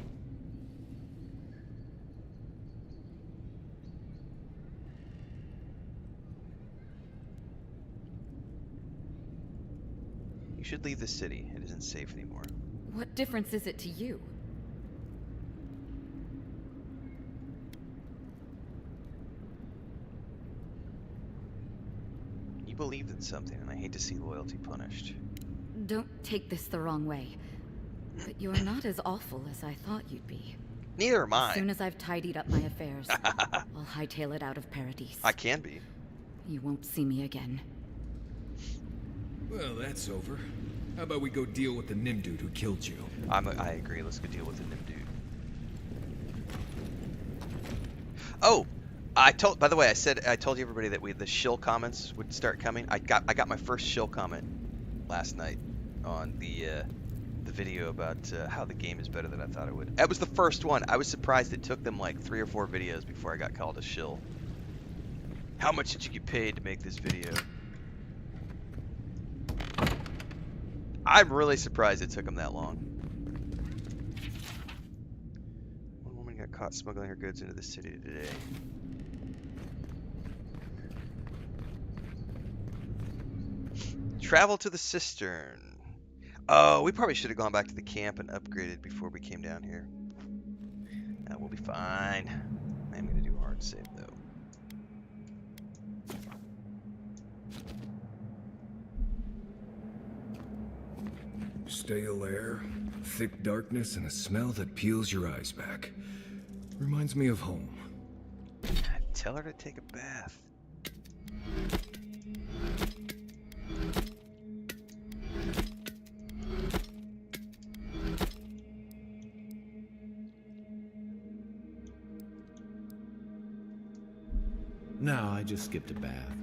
You should leave the city. It isn't safe anymore. What difference is it to you? You believed in something, and I hate to see loyalty punished. Don't take this the wrong way, but you're not as awful as I thought you'd be. Neither am I. As soon as I've tidied up my affairs, I'll hightail it out of Paradis. I can be. You won't see me again. Well, that's over. How about we go deal with the Nim dude who killed you? I agree. Let's go deal with the Nim dude. Oh, by the way, I told you everybody that the shill comments would start coming. I got my first shill comment last night on the video about how the game is better than I thought it would. That was the first one. I was surprised it took them like 3 or 4 videos before I got called a shill. How much did you get paid to make this video? I'm really surprised it took them that long. One woman got caught smuggling her goods into the city today. Travel to the cistern. Oh, we probably should have gone back to the camp and upgraded before we came down here. We'll be fine. I'm going to do a hard save, though. Stale air, thick darkness, and a smell that peels your eyes back. Reminds me of home. Tell her to take a bath. No, I just skipped a bath.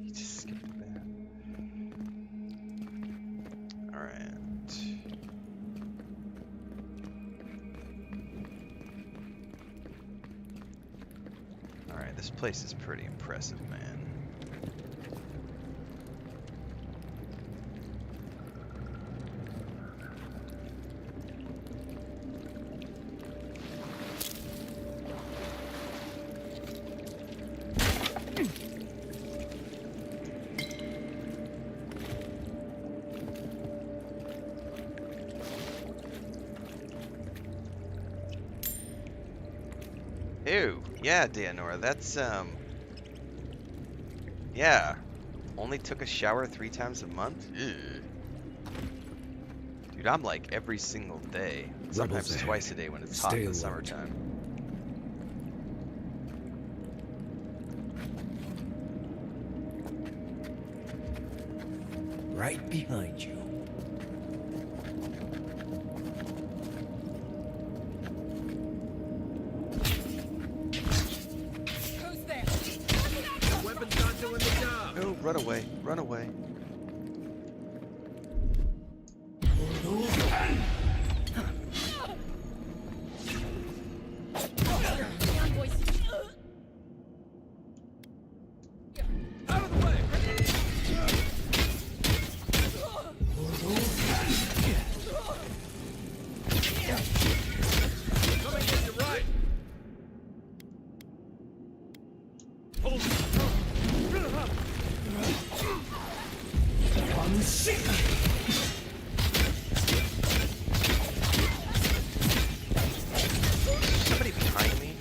You just skipped a bath. Alright. Alright, this place is pretty impressive, man. Ew, yeah, Deanora, that's, yeah. Only took a shower 3 times a month? Ew. Dude, I'm like every single day. Sometimes twice a day when it's hot in the summertime. Right behind you. Oh, run away, run away. Somebody behind me?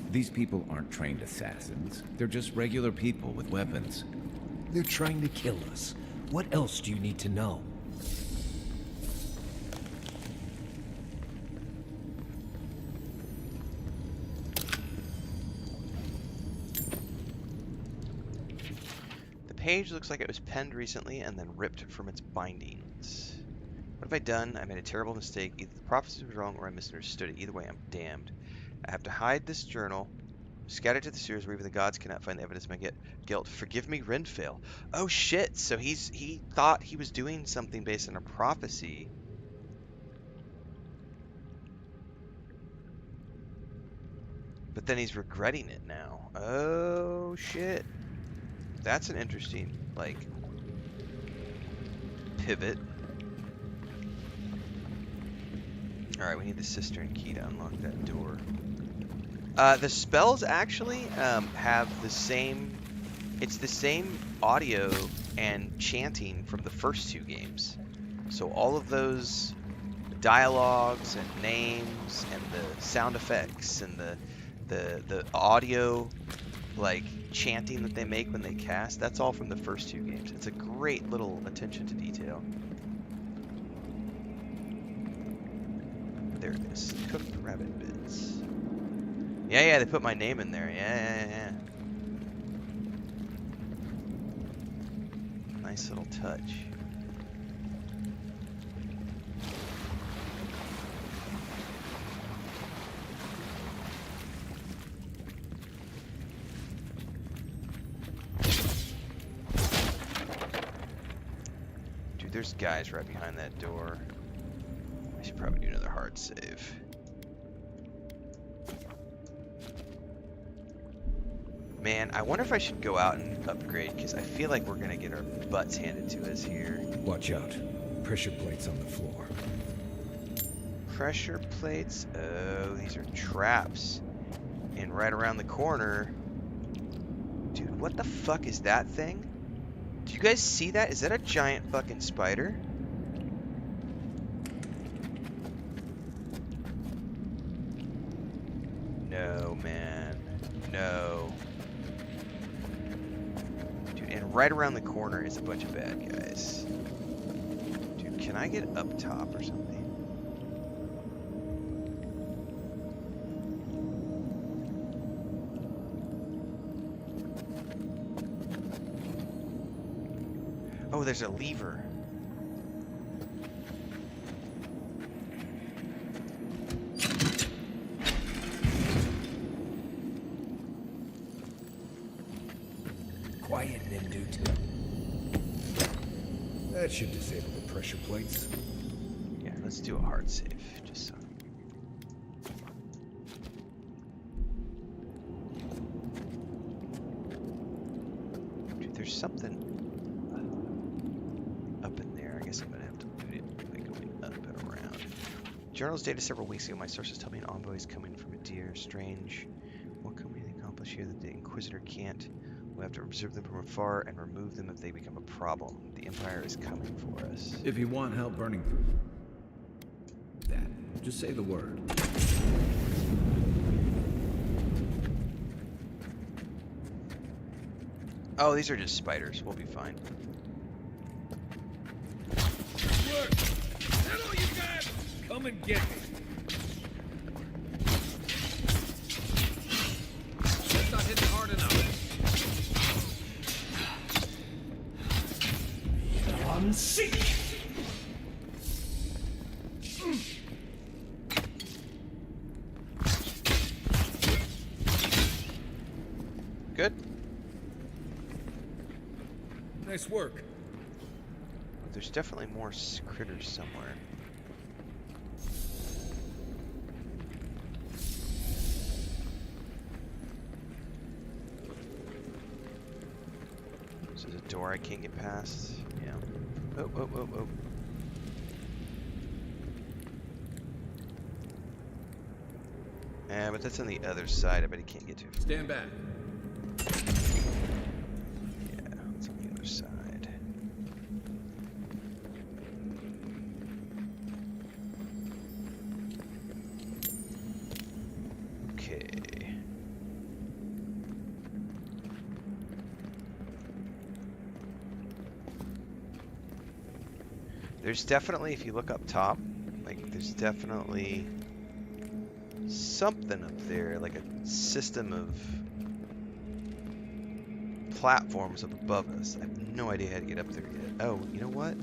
These people aren't trained assassins. They're just regular people with weapons. They're trying to kill us. What else do you need to know? The page looks like it was penned recently and then ripped from its bindings. What have I done? I made a terrible mistake. Either the prophecy was wrong or I misunderstood it. Either way, I'm damned. I have to hide this journal, scatter to the sewers where even the gods cannot find the evidence of my guilt. Forgive me, Renfail. Oh shit! So he thought he was doing something based on a prophecy. But then he's regretting it now. Oh shit. That's an interesting, like, pivot. Alright, we need the cistern key to unlock that door. The spells actually have the same... It's the same audio and chanting from the first 2 games. So all of those dialogues and names and the sound effects and the audio, like, chanting that they make when they cast, that's all from the first 2 games. It's a great little attention to detail. There it is. Cooked rabbit bits. Yeah, they put my name in there. Yeah. Nice little touch. Dude, there's guys right behind that door. I should probably do another hard save. Man, I wonder if I should go out and upgrade, because I feel like we're going to get our butts handed to us here. Watch out. Pressure plates on the floor. Pressure plates? Oh, these are traps. And right around the corner... Dude, what the fuck is that thing? Do you guys see that? Is that a giant fucking spider? No, man. No. Dude, and right around the corner is a bunch of bad guys. Can I get up top or something? Oh, there's a lever. Quiet, Nimdude. That should disable the pressure plates. Yeah, let's do a hard save, just so. Dude, there's something up in there. I guess I'm gonna have to loot it by going up and around. Journals dated several weeks ago. My sources tell me an envoy is coming from a deer. Strange. What can we accomplish here that the Inquisitor can't? We have to observe them from afar and remove them if they become a problem. The Empire is coming for us. If you want help burning through that, just say the word. Oh, these are just spiders. We'll be fine. Work! Is that all you got? Come and get me. That's not hitting hard enough. On seek. Good. Nice work. There's definitely more critters somewhere. So there's a door I can't get past. Yeah. Oh, oh, oh, oh. But that's on the other side. I bet he can't get to it. Stand back. Yeah, it's on the other side. Okay. There's definitely, if you look up top, like there's definitely something up there, like a system of platforms up above us. I have no idea how to get up there yet. Oh, you know what?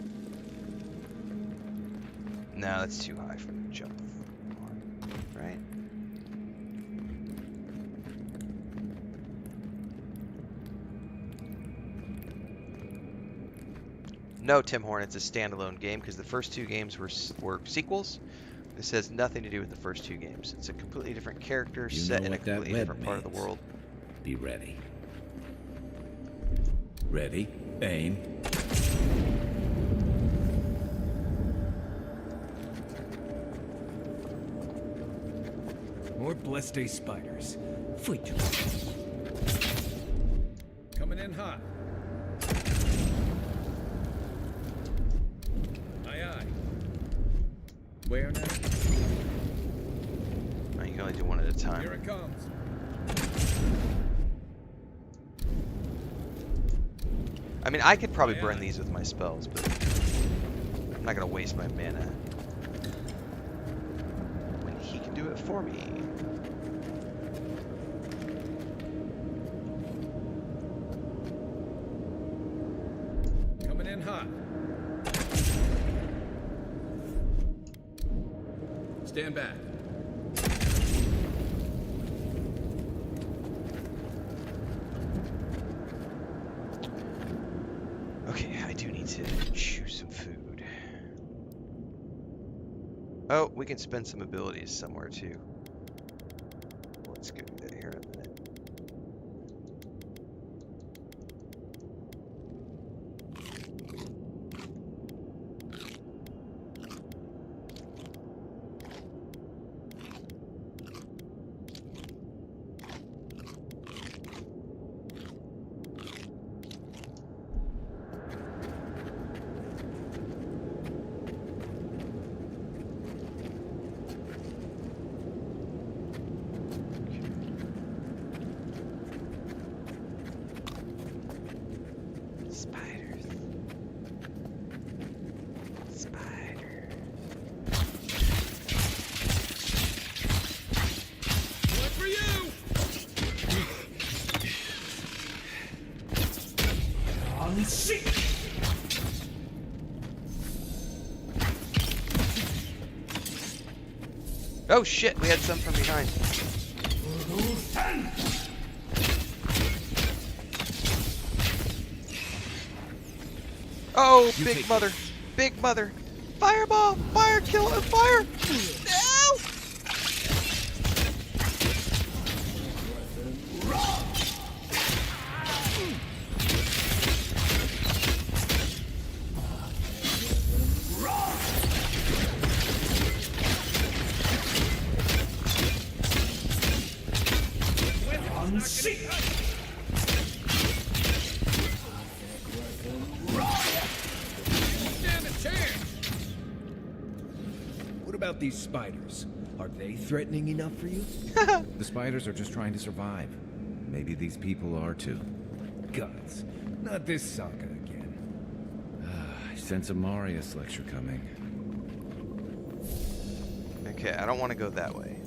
No, that's too high for me to jump on, right? No, Tim Horn, it's a standalone game because the first two games were sequels. This has nothing to do with the first two games. It's a completely different character set in a completely different part of the world. Be ready. Ready, aim. More blessed day spiders. Fight. Coming in hot. Aye, aye. Where now? Oh, you can only do one at a time. Here it comes. I mean, I could probably burn these with my spells, but I'm not gonna waste my mana when he can do it for me. Coming in hot. Stand back. Okay, I do need to chew some food. Oh, we can spend some abilities somewhere too. Let's go do that here in a minute. Oh shit, we had some from behind. Oh, big mother. Big mother. Fireball! Fire! Kill him! Fire! No! What about these spiders? Are they threatening enough for you? The spiders are just trying to survive. Maybe these people are too. Guts. Not this saga again. I sense a Marius lecture coming. Okay, I don't want to go that way.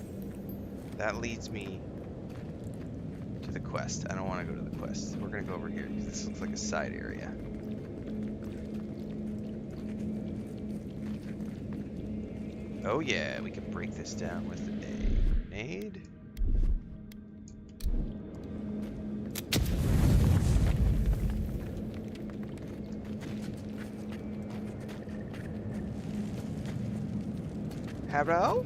That leads me to the quest. I don't want to go to the quest. We're going to go over here because this looks like a side area. Oh yeah, we can break this down with a grenade. Hello?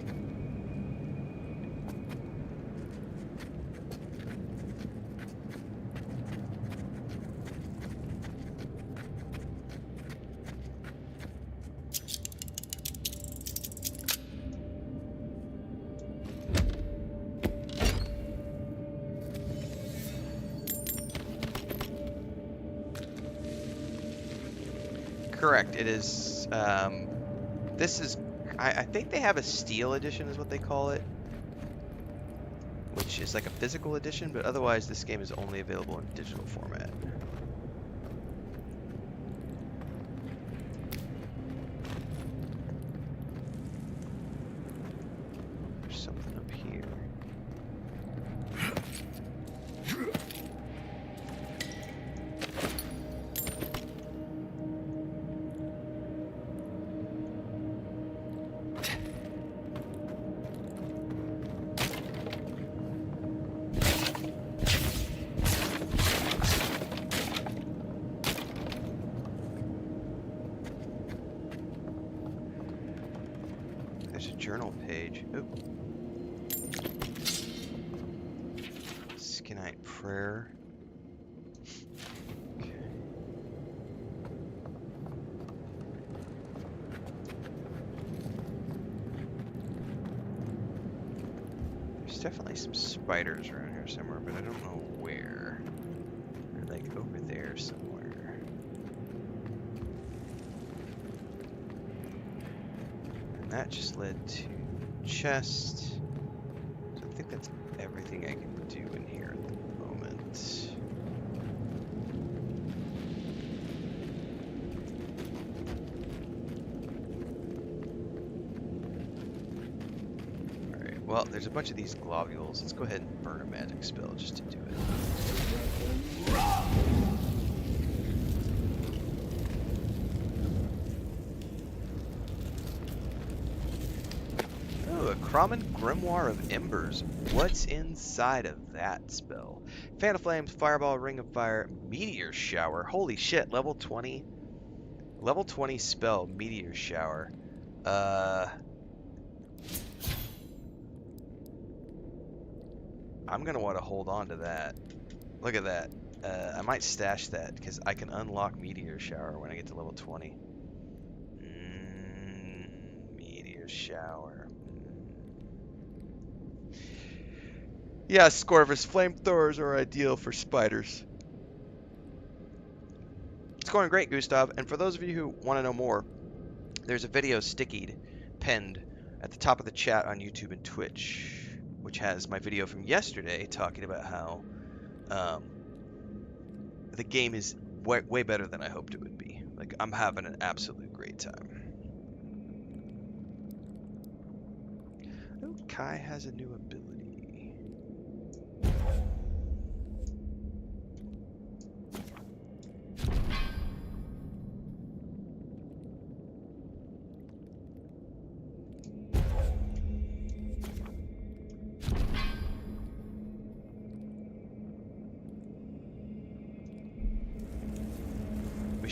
Correct. It is. This is. I think they have a steel edition, is what they call it, which is like a physical edition. But otherwise, this game is only available in digital format. There's something up here. Journal page. Oh. Skinite prayer. Okay. There's definitely some spiders around here somewhere, but I don't know where. They're like over there somewhere. That just led to chest. So I think that's everything I can do in here at the moment. Alright, well, there's a bunch of these globules. Let's go ahead and burn a magic spell just to do it. Common Grimoire of Embers. What's inside of that spell? Fan of Flames, Fireball, Ring of Fire, Meteor Shower. Holy shit, level 20. Level 20 spell, Meteor Shower. I'm gonna want to hold on to that. Look at that. I might stash that because I can unlock Meteor Shower when I get to level 20. Meteor Shower. Yeah, Scorvus, flamethrowers are ideal for spiders. It's going great, Gustav. And for those of you who want to know more, there's a video stickied, pinned at the top of the chat on YouTube and Twitch, which has my video from yesterday talking about how the game is way better than I hoped it would be. Like, I'm having an absolute great time. Oh, Kai has a new ability.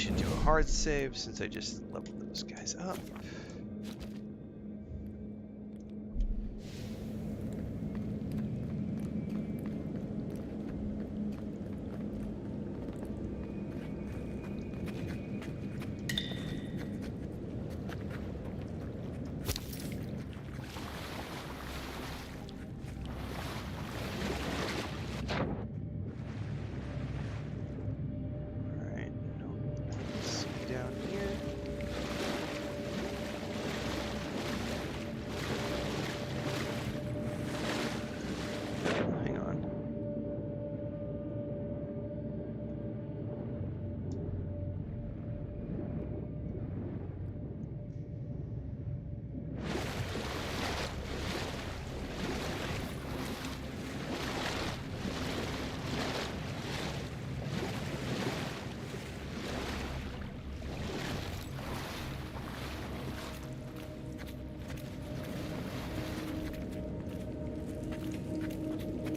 should do a hard save since I just leveled those guys up.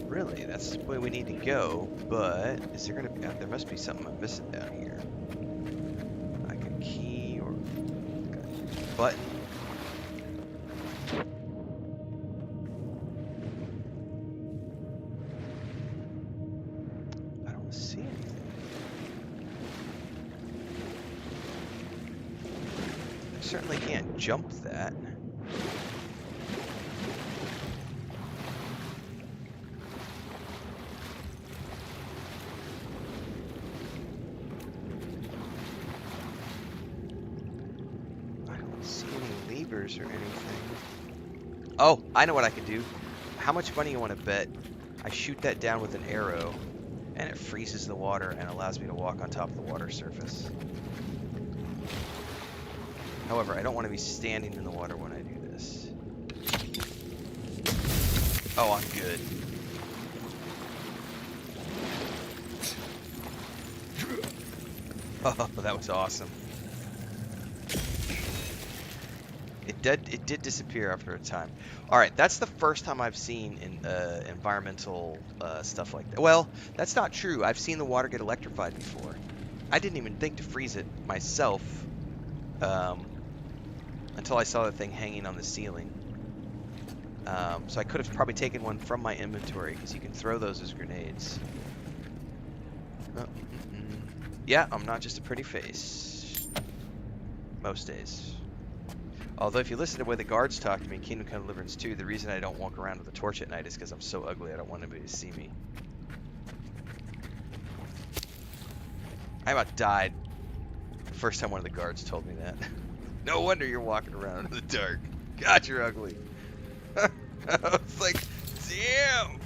Really, that's the way we need to go, but is there gonna be, there must be something I'm missing down here. Like a key or a button. I don't see anything. I certainly can't jump that. Or anything. Oh, I know what I can do. How much money you want to bet? I shoot that down with an arrow and it freezes the water and allows me to walk on top of the water surface. However, I don't want to be standing in the water when I do this. Oh, I'm good. Oh, that was awesome. It did disappear after a time. All right, that's the first time I've seen environmental stuff like that. Well, that's not true. I've seen the water get electrified before. I didn't even think to freeze it myself until I saw the thing hanging on the ceiling. So I could have probably taken one from my inventory because you can throw those as grenades. Oh, yeah, I'm not just a pretty face. Most days. Although if you listen to the way the guards talk to me in Kingdom Come Deliverance 2, the reason I don't walk around with a torch at night is because I'm so ugly I don't want anybody to see me. I about died the first time one of the guards told me that. No wonder you're walking around in the dark. God, you're ugly. I was like, damn!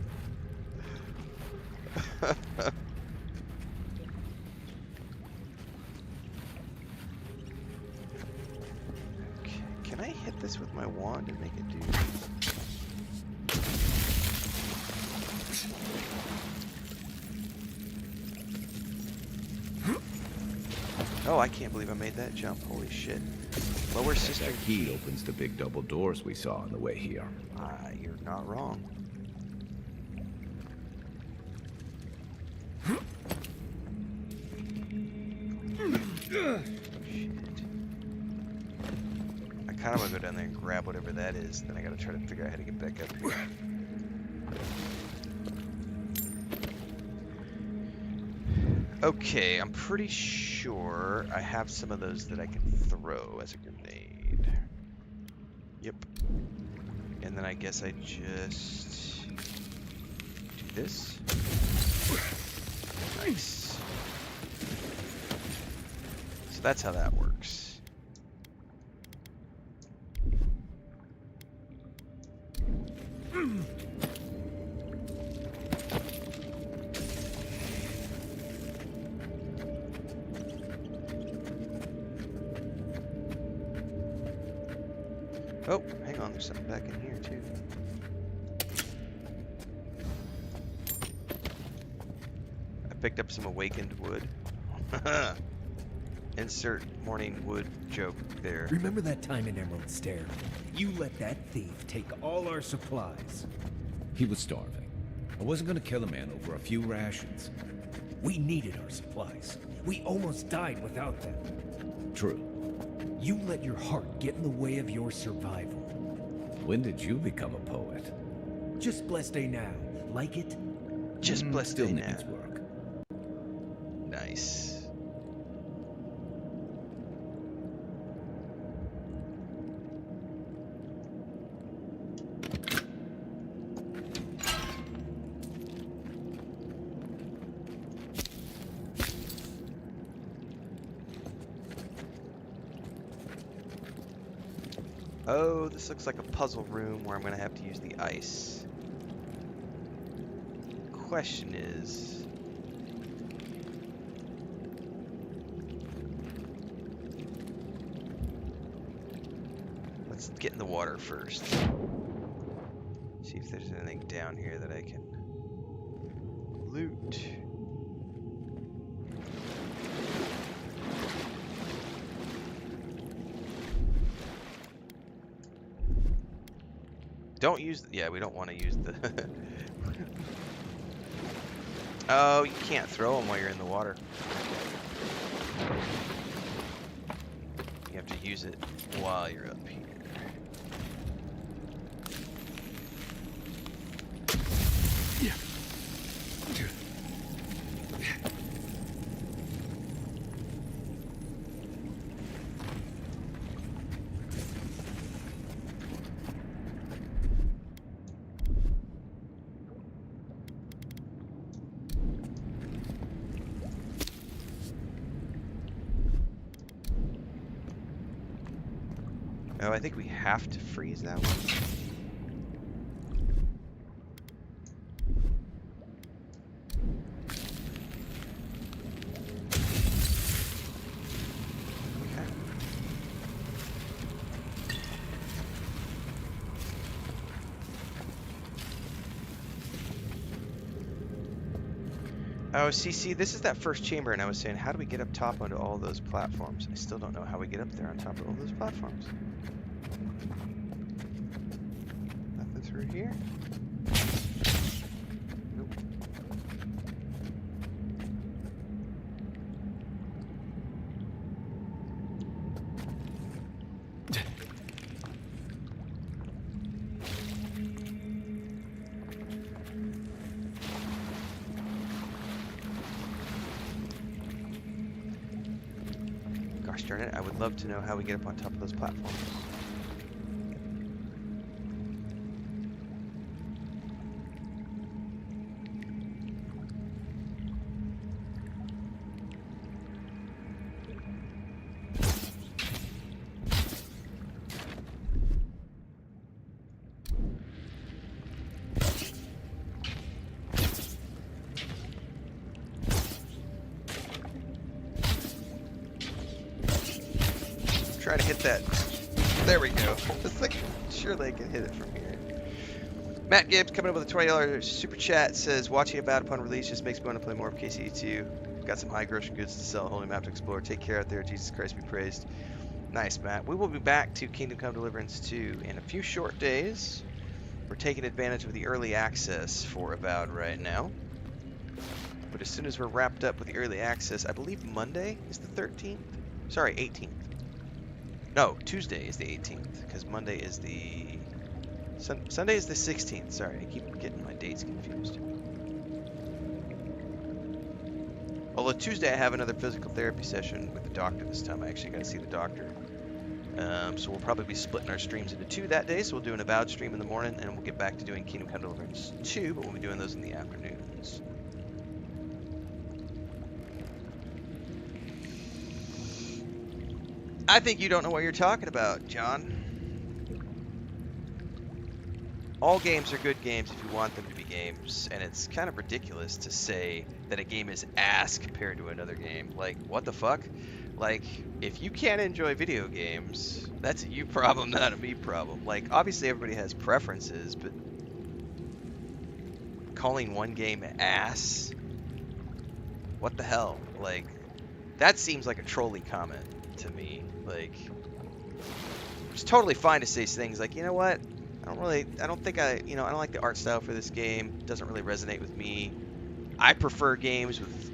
Can I hit this with my wand and make it do? Oh, I can't believe I made that jump. Holy shit. Lower cistern That key opens the big double doors we saw on the way here. You're not wrong. I kind of want to go down there and grab whatever that is. Then I got to try to figure out how to get back up here. Okay, I'm pretty sure I have some of those that I can throw as a grenade. Yep. And then I guess I just do this. Nice. So that's how that works. Oh, hang on, there's something back in here too. I picked up some awakened wood. Insert morning wood joke there. Remember that time in Emerald Stair? You let that thief take all our supplies. He was starving. I wasn't gonna kill a man over a few rations. We needed our supplies. We almost died without them. True. You let your heart get in the way of your survival. When did you become a poet? Just blessed day now. Like it? Just blessed Still day needs now. work. Nice. Oh, this looks like a puzzle room where I'm going to have to use the ice. Question is... let's get in the water first. See if there's anything down here that I can loot. Don't use... yeah, we don't want to use the... oh, you can't throw them while you're in the water. You have to use it while you're up here. Yeah. Oh, I think we have to freeze that one. Okay. Oh, see, this is that first chamber, and I was saying, how do we get up top onto all those platforms? I still don't know how we get up there on top of all those platforms. Nothing through here? Nope. Gosh darn it, I would love to know how we get up on top of those platforms. Try to hit that. There we go. It's like, surely I can hit it from here. Matt Gibbs coming up with a $20 super chat says, watching Avowed upon release just makes me want to play more of KCE2. Got some high grocery goods to sell, holy map to explore. Take care out there. Jesus Christ be praised. Nice, Matt. We will be back to Kingdom Come Deliverance 2 in a few short days. We're taking advantage of the early access for Avowed right now. But as soon as we're wrapped up with the early access, I believe Monday is the 13th? Sorry, 18th. No, Tuesday is the 18th, because Monday is the... Sunday is the 16th. Sorry, I keep getting my dates confused. Although Tuesday I have another physical therapy session with the doctor this time. I actually got to see the doctor. So we'll probably be splitting our streams into two that day. So we'll do an Avowed stream in the morning, and we'll get back to doing Kingdom Come Deliverance 2, but we'll be doing those in the afternoons. I think you don't know what you're talking about, John. All games are good games if you want them to be games, and it's kind of ridiculous to say that a game is ass compared to another game. Like, what the fuck? Like, if you can't enjoy video games, that's a you problem, not a me problem. Like, obviously everybody has preferences, but calling one game ass? What the hell? Like, that seems like a trolling comment to me. Like, it's totally fine to say things like, you know what? I don't like the art style for this game. It doesn't really resonate with me. I prefer games with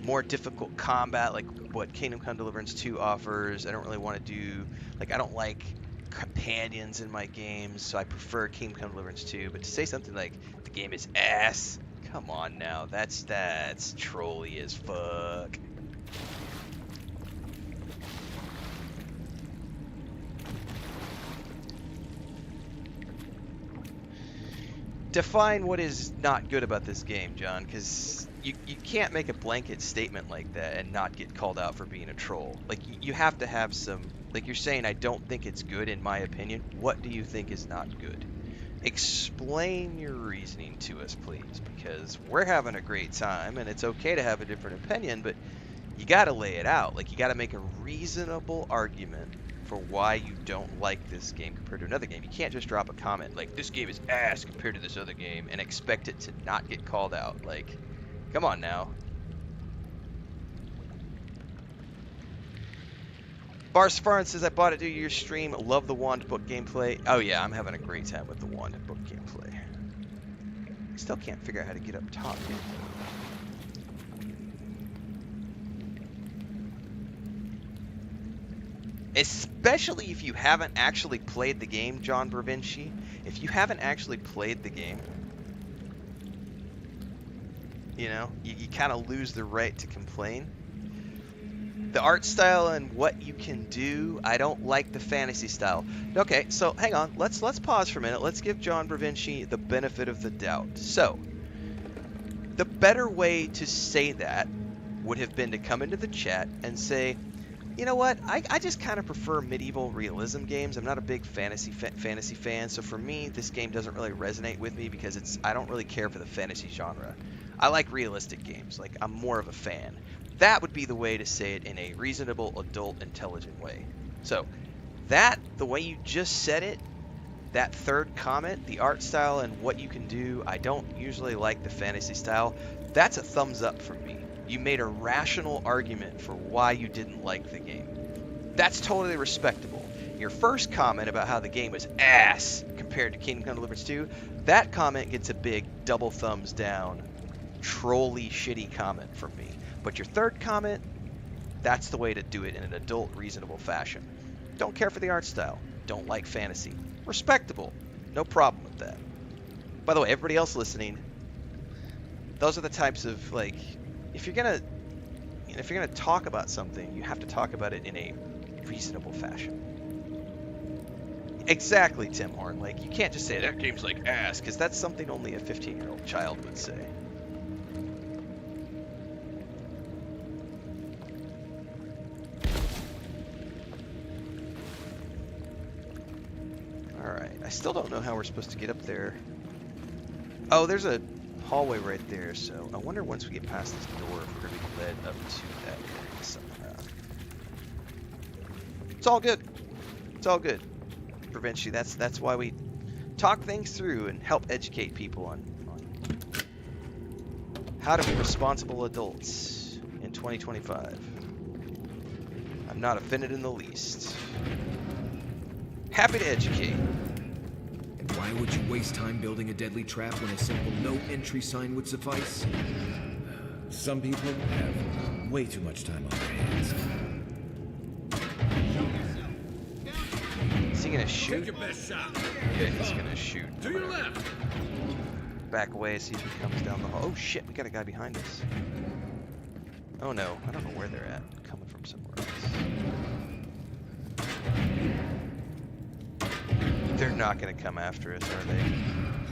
more difficult combat like what Kingdom Come Deliverance 2 offers. I don't really want to do, like, I don't like companions in my games, so I prefer Kingdom Come Deliverance 2. But to say something like the game is ass, come on now, that's trolly as fuck. Define what is not good about this game, John, because you can't make a blanket statement like that and not get called out for being a troll. Like, you have to have some, like, you're saying I don't think it's good in my opinion. What do you think is not good? Explain your reasoning to us, please, because we're having a great time and it's okay to have a different opinion, but you got to lay it out. Like, you got to make a reasonable argument for why you don't like this game compared to another game. You can't just drop a comment like, this game is ass compared to this other game, and expect it to not get called out. Like, come on now. Barsfarin says, I bought it due to your stream. Love the wand book gameplay. Oh yeah, I'm having a great time with the wand book gameplay. I still can't figure out how to get up top yet. Especially if you haven't actually played the game, John Bravinci. If you haven't actually played the game, you know, you kind of lose the right to complain. The art style and what you can do, I don't like the fantasy style. Okay, so hang on. Let's pause for a minute. Let's give John Bravinci the benefit of the doubt. So, the better way to say that would have been to come into the chat and say, you know what? I just kind of prefer medieval realism games. I'm not a big fantasy fan, so for me, this game doesn't really resonate with me because I don't really care for the fantasy genre. I like realistic games. Like, I'm more of a fan. That would be the way to say it in a reasonable, adult, intelligent way. So, the way you just said it, that third comment, the art style and what you can do, I don't usually like the fantasy style. That's a thumbs up from me. You made a rational argument for why you didn't like the game. That's totally respectable. Your first comment about how the game was ass compared to Kingdom Come Deliverance 2, that comment gets a big double thumbs down, trolly shitty comment from me. But your third comment, that's the way to do it in an adult, reasonable fashion. Don't care for the art style. Don't like fantasy. Respectable. No problem with that. By the way, everybody else listening, those are the types of, like, if you're gonna talk about something, you have to talk about it in a reasonable fashion. Exactly, Tim Horn. Like, you can't just say that game's like ass, because that's something only a 15-year-old child would say. Alright, I still don't know how we're supposed to get up there. Oh, there's a hallway right there, so I wonder once we get past this door if we're going to be led up to that area somehow. It's all good. It's all good. Prevention. That's why we talk things through and help educate people on how to be responsible adults in 2025. I'm not offended in the least. Happy to educate. Why would you waste time building a deadly trap when a simple no entry sign would suffice? Some people have way too much time on their hands. Is he gonna shoot? Take your best shot. Yeah, he's gonna shoot. To your left. Back away, see if he comes down the hall. Oh shit, we got a guy behind us. Oh no, I don't know where they're at. Coming from somewhere else. They're not going to come after us, are they?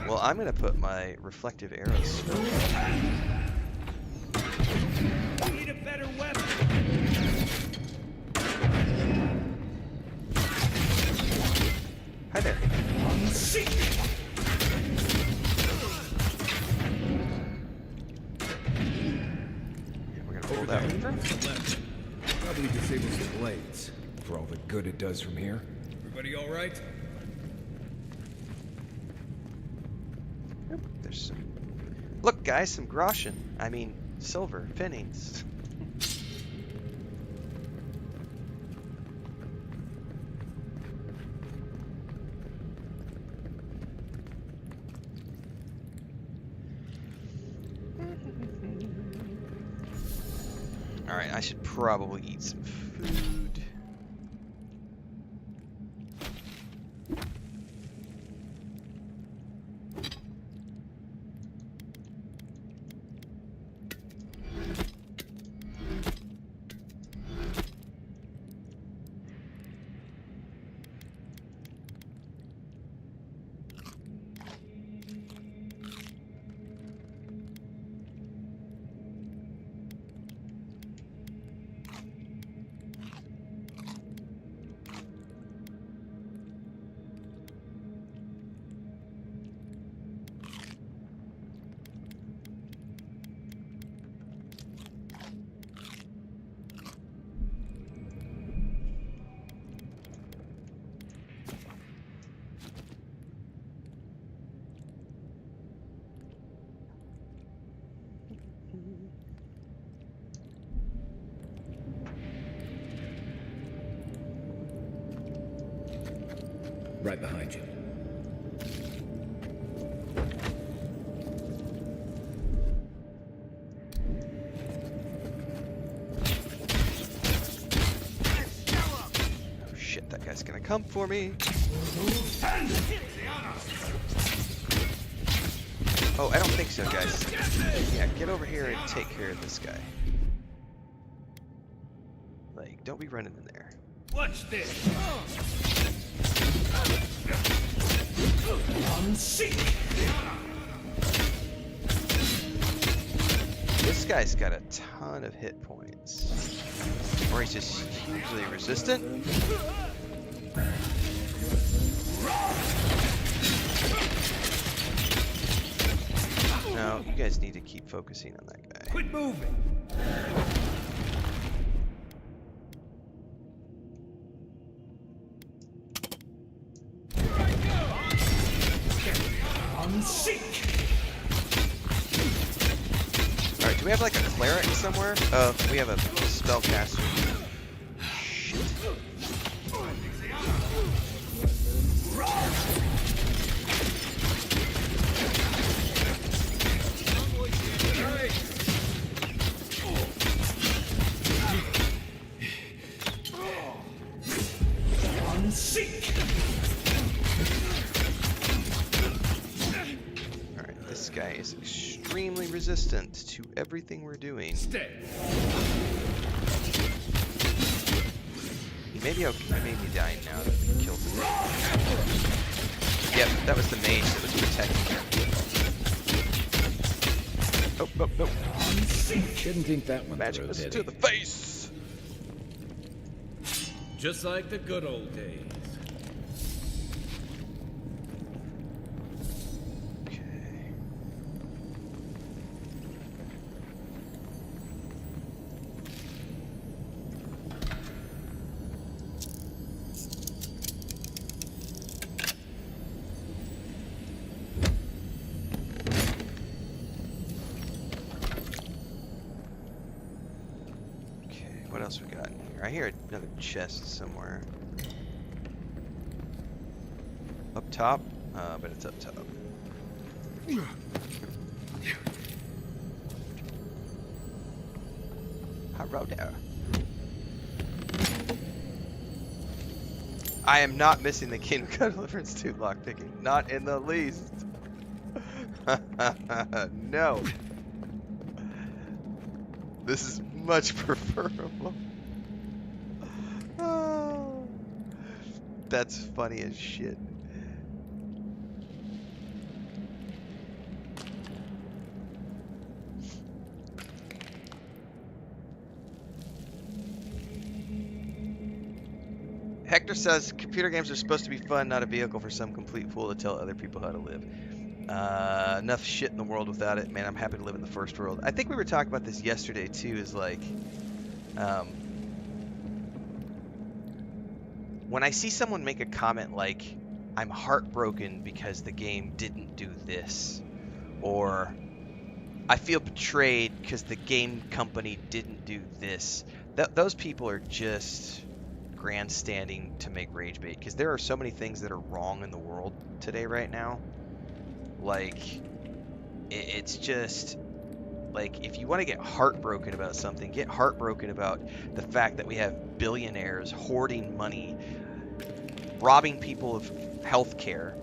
Well, I'm going to put my reflective arrows. We need a better weapon. Hi there. Yeah, we're going to pull that lever. Probably disables the blades, for all the good it does from here. Everybody all right? There's some... Look, guys, some groschen. I mean, silver pennies. Alright, I should probably eat some food. Right behind you. Oh shit, that guy's gonna come for me. Oh, I don't think so, guys. Yeah, get over here and take care of this guy. Like, don't be running in there. Watch this. This guy's got a ton of hit points. Or he's just hugely resistant. No, you guys need to keep focusing on that guy. Quit moving. Alright, do we have like a cleric somewhere? Oh, we have a spellcaster. Shit. Alright, this guy is extremely resistant to everything we're doing. He may be okay. He may be dying now that we killed him. Yep, that was the mage that was protecting him. Oh, oh, oh. Shouldn't think that one Magic through, missile did to he? the face! Just like the good old days. What else we got in here? I hear another chest somewhere. Up top? But it's up top. Hello there. I am not missing the Kingdom Come Deliverance 2 lockpicking. Not in the least. No. This is much preferable. Oh, that's funny as shit. Hector says computer games are supposed to be fun, not a vehicle for some complete fool to tell other people how to live. Enough shit in the world without it, man. I'm happy to live in the first world. I think we were talking about this yesterday too, is like when I see someone make a comment like, I'm heartbroken because the game didn't do this, or I feel betrayed because the game company didn't do this, those people are just grandstanding to make rage bait, because there are so many things that are wrong in the world today right now. Like, it's just, Like, if you want to get heartbroken about something, get heartbroken about the fact that we have billionaires hoarding money, robbing people of health care,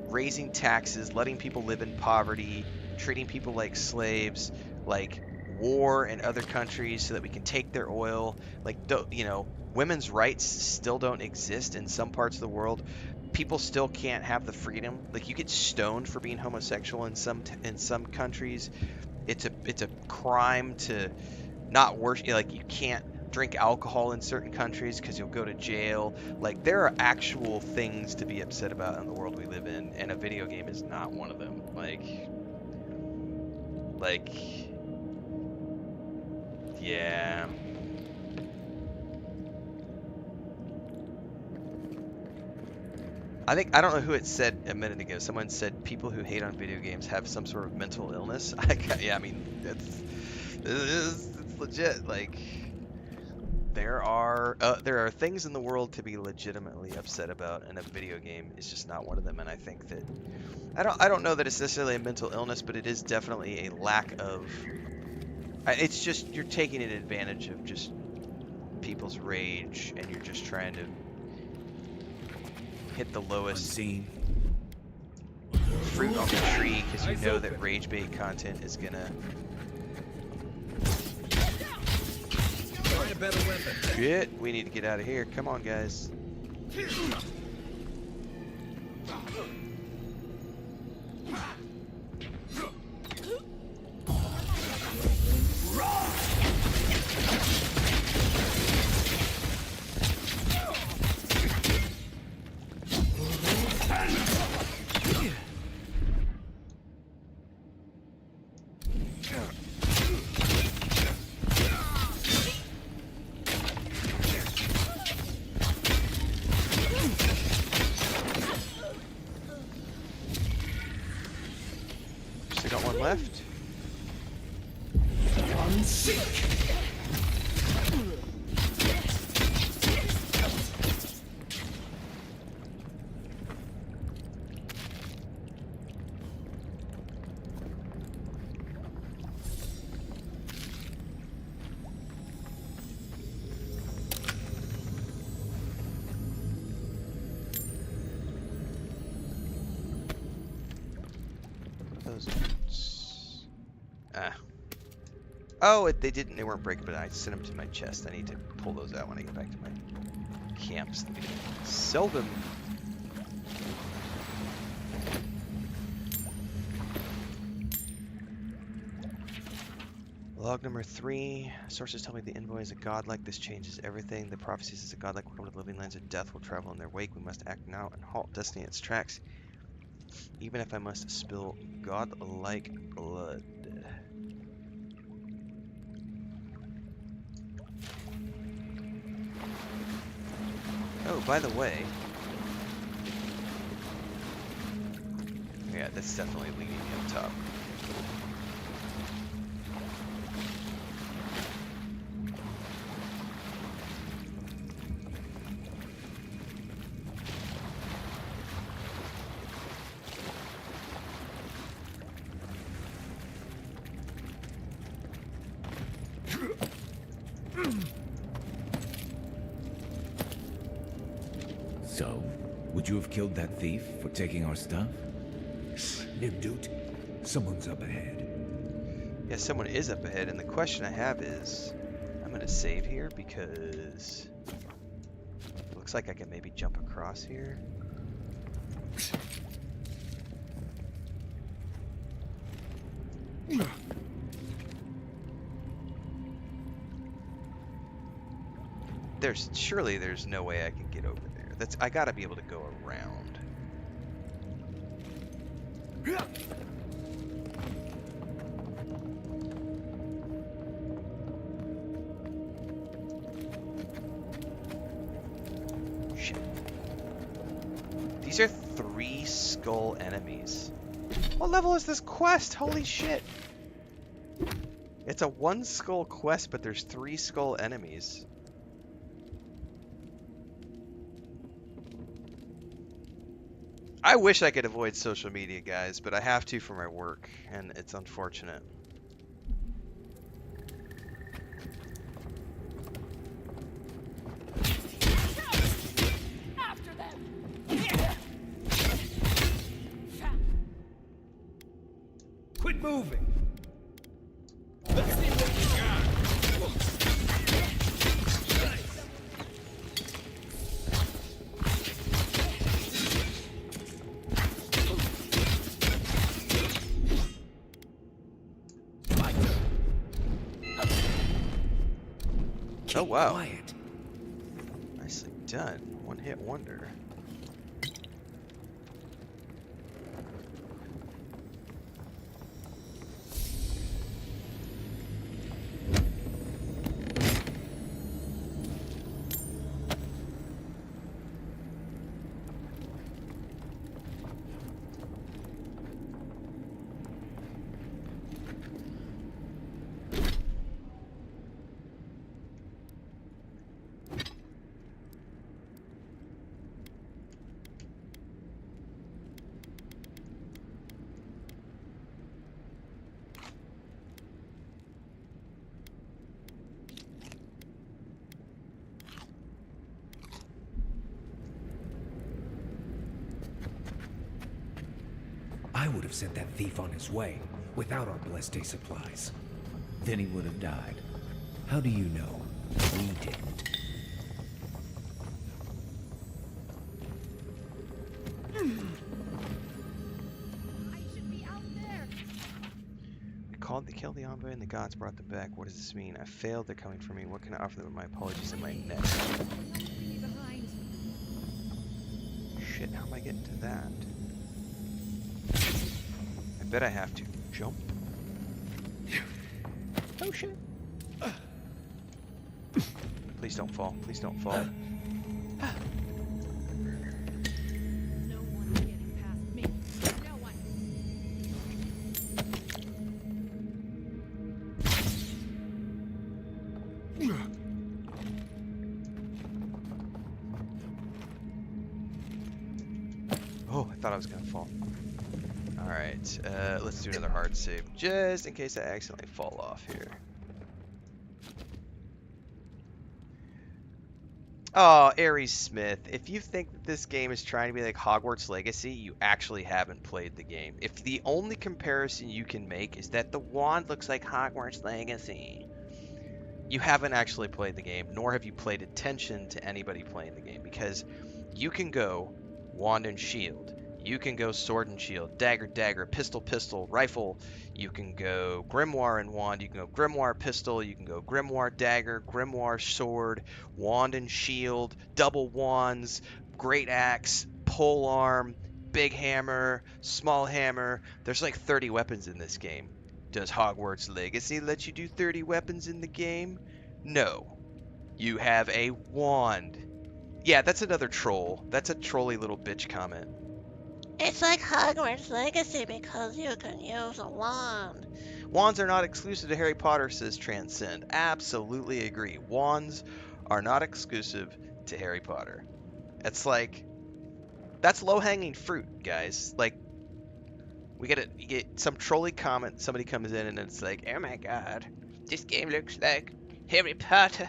raising taxes, letting people live in poverty, treating people like slaves, like war in other countries so that we can take their oil. Like, you know, women's rights still don't exist in some parts of the world. People still can't have the freedom. Like, you get stoned for being homosexual in some countries. It's a crime to not worship. Like, you can't drink alcohol in certain countries because you'll go to jail. Like, there are actual things to be upset about in the world we live in, and a video game is not one of them. Like, yeah. I don't know who it said a minute ago. Someone said people who hate on video games have some sort of mental illness. Yeah, I mean, it's legit. Like, there are things in the world to be legitimately upset about, and a video game is just not one of them. And I think that I don't know that it's necessarily a mental illness, but it is definitely a lack of. It's just you're taking an advantage of just people's rage, and you're just trying to hit the lowest fruit on the tree because you know that rage bait content is gonna. Find a better weapon. Shit, we need to get out of here. Come on, guys. Still got one left. Oh, they weren't breakable. I sent them to my chest. I need to pull those out when I get back to my camps. Sell them. Log number 3. Sources tell me the envoy is a godlike. This changes everything. The prophecies is a godlike will come to the living lands of death will travel in their wake. We must act now and halt destiny in its tracks. Even if I must spill godlike blood. Oh, by the way. Yeah, that's definitely leading me up top. So, would you have killed that thief for taking our stuff? Nimdut, someone's up ahead. Yeah, someone is up ahead, and the question I have is, I'm gonna save here because it looks like I can maybe jump across here. Surely there's no way I can get over there. I gotta be able to go around. Shit. These are 3 skull enemies. What level is this quest? Holy shit. It's a 1 skull quest, but there's 3 skull enemies. I wish I could avoid social media, guys, but I have to for my work, and it's unfortunate. Quit moving. Let's see what you got. Oh wow. Quiet. Nicely done. One hit wonder. I would have sent that thief on his way without our blessed day supplies. Then he would have died. How do you know? We didn't. Called to kill the envoy and the gods brought them back. What does this mean? I failed. They're coming for me. What can I offer them with my apologies and my neck? Shit, how am I getting to that? I bet I have to jump. Oh shit. Please don't fall. Please don't fall. Oh, I thought I was gonna fall. Alright, let's do another hard save, just in case I accidentally fall off here. Oh, Aries Smith, if you think that this game is trying to be like Hogwarts Legacy, you actually haven't played the game. If the only comparison you can make is that the wand looks like Hogwarts Legacy, you haven't actually played the game, nor have you paid attention to anybody playing the game, because you can go wand and shield. You can go sword and shield, dagger, dagger, pistol, pistol, rifle. You can go grimoire and wand. You can go grimoire, pistol. You can go grimoire, dagger, grimoire, sword, wand and shield, double wands, great axe, pole arm, big hammer, small hammer. There's like 30 weapons in this game. Does Hogwarts Legacy let you do 30 weapons in the game? No. You have a wand. Yeah, that's another troll. That's a trolly little bitch comment. It's like Hogwarts Legacy because you can use a wand. Wands are not exclusive to Harry Potter, says Transcend. Absolutely agree. Wands are not exclusive to Harry Potter. It's like, that's low-hanging fruit, guys. Like, you get some trolly comment, somebody comes in and it's like, oh my god, this game looks like Harry Potter.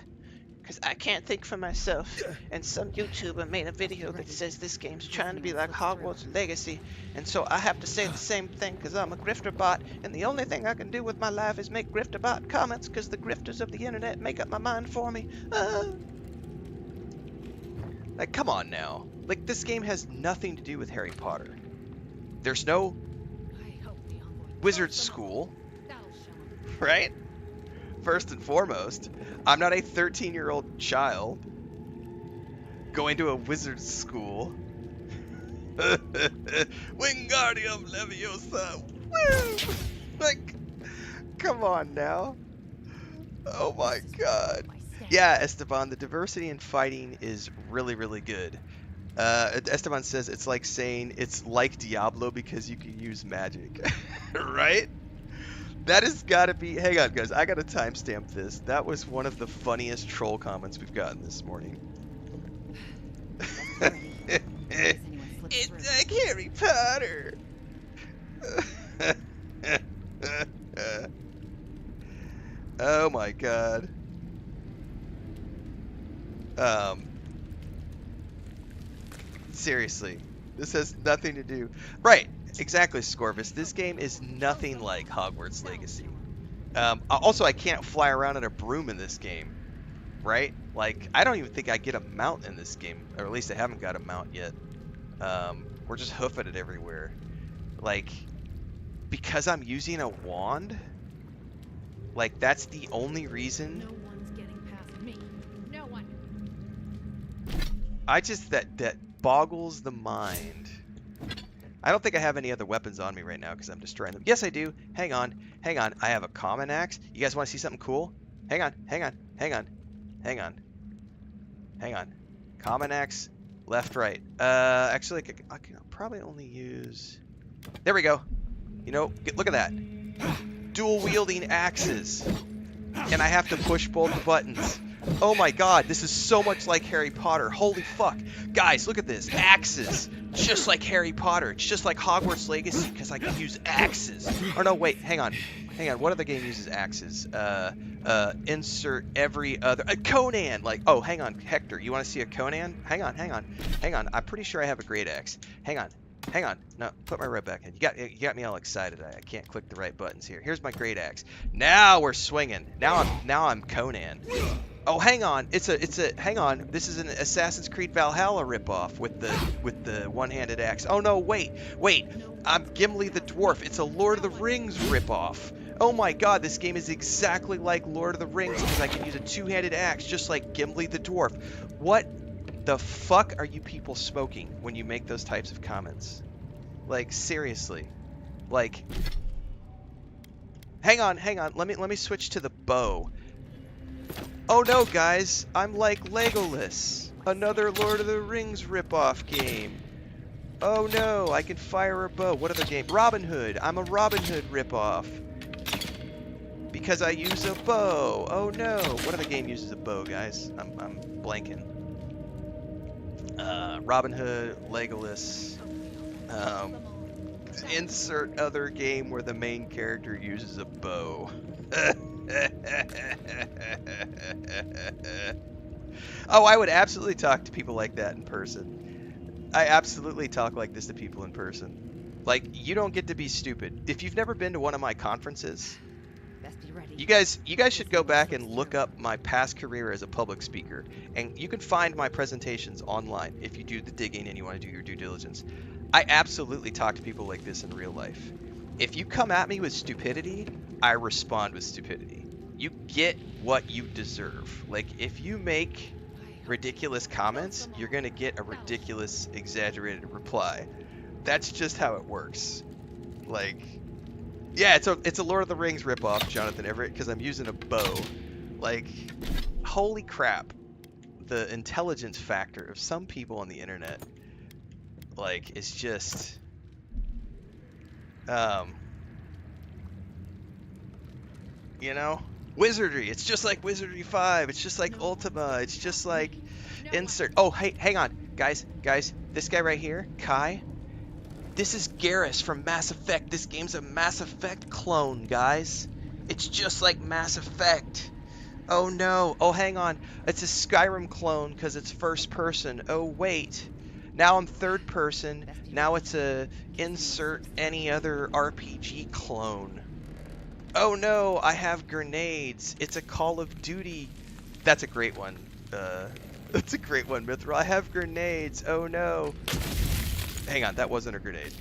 Because I can't think for myself, and some YouTuber made a video that says this game's trying to be like Hogwarts Legacy, and so I have to say the same thing because I'm a grifter bot, and the only thing I can do with my life is make grifter bot comments because the grifters of the internet make up my mind for me. Like, come on now. Like, this game has nothing to do with Harry Potter. There's no wizard school, right? First and foremost, I'm not a 13-year-old child going to a wizard school. Wingardium Leviosa! Woo! Like, come on now. Oh my god. Yeah, Esteban, the diversity in fighting is really, really good. Esteban says it's like saying it's like Diablo because you can use magic. Right? That has got to be... Hang on, guys. I got to timestamp this. That was one of the funniest troll comments we've gotten this morning. It's like Harry Potter. Oh my god. Seriously. This has nothing to do... Right. exactly, Scorvus. This game is nothing like Hogwarts Legacy. Also, I can't fly around in a broom in this game, right? Like, I don't even think I get a mount in this game, or at least I haven't got a mount yet. We're just hoofing it everywhere. Like, because I'm using a wand, like, that's the only reason. No one's getting past me. No one. I just, that boggles the mind. I don't think I have any other weapons on me right now because I'm destroying them. Yes, I do. Hang on. I have a common axe. You guys want to see something cool? Hang on. Common axe, left, right. Actually, I can probably only use... There we go. You know, look at that. Dual wielding axes. And I have to push both the buttons. Oh my god, this is so much like Harry Potter. Holy fuck. Guys, look at this. Axes. Just like Harry Potter. It's just like Hogwarts Legacy because I can use axes. Or no, wait, hang on. What other game uses axes? Insert every other... Conan! Like, oh, hang on. Hector, you want to see a Conan? Hang on. I'm pretty sure I have a great axe. Hang on. No, put my red back in. You got me all excited. I can't click the right buttons here. Here's my great axe. Now we're swinging. Now I'm Conan. Oh, hang on. Hang on. This is an Assassin's Creed Valhalla ripoff with the one-handed axe. Oh no, wait. I'm Gimli the Dwarf. It's a Lord of the Rings ripoff. Oh my god, this game is exactly like Lord of the Rings because I can use a two-handed axe just like Gimli the Dwarf. What the fuck are you people smoking when you make those types of comments? Like, seriously. Like, hang on. Let me switch to the bow. Oh no, guys, I'm like Legolas. Another Lord of the Rings ripoff game. Oh no, I can fire a bow. What other game? Robin Hood. I'm a Robin Hood ripoff. Because I use a bow. Oh no. What other game uses a bow, guys? I'm blanking. Robin Hood, Legolas. Insert other game where the main character uses a bow. Oh, I would absolutely talk to people like that in person. I absolutely talk like this to people in person. Like, you don't get to be stupid. If you've never been to one of my conferences, you guys should go back and look up my past career as a public speaker. And you can find my presentations online if you do the digging and you want to do your due diligence. I absolutely talk to people like this in real life. If you come at me with stupidity, I respond with stupidity. You get what you deserve. Like, if you make ridiculous comments, you're gonna get a ridiculous, exaggerated reply. That's just how it works. Like, yeah, it's a Lord of the Rings ripoff, Jonathan Everett, because I'm using a bow. Like, holy crap. The intelligence factor of some people on the internet, like, is just... you know? Wizardry. It's just like Wizardry 5. It's just like Ultima. It's just like Insert. Oh, hey, hang on. Guys. This guy right here, Kai. This is Garrus from Mass Effect. This game's a Mass Effect clone, guys. It's just like Mass Effect. Oh, no. Oh, hang on. It's a Skyrim clone because it's first person. Oh, wait. Now I'm third person. Now it's a insert any other RPG clone. Oh no, I have grenades. It's a Call of Duty. That's a great one. That's a great one, Mithril. I have grenades. Oh no. Hang on, that wasn't a grenade.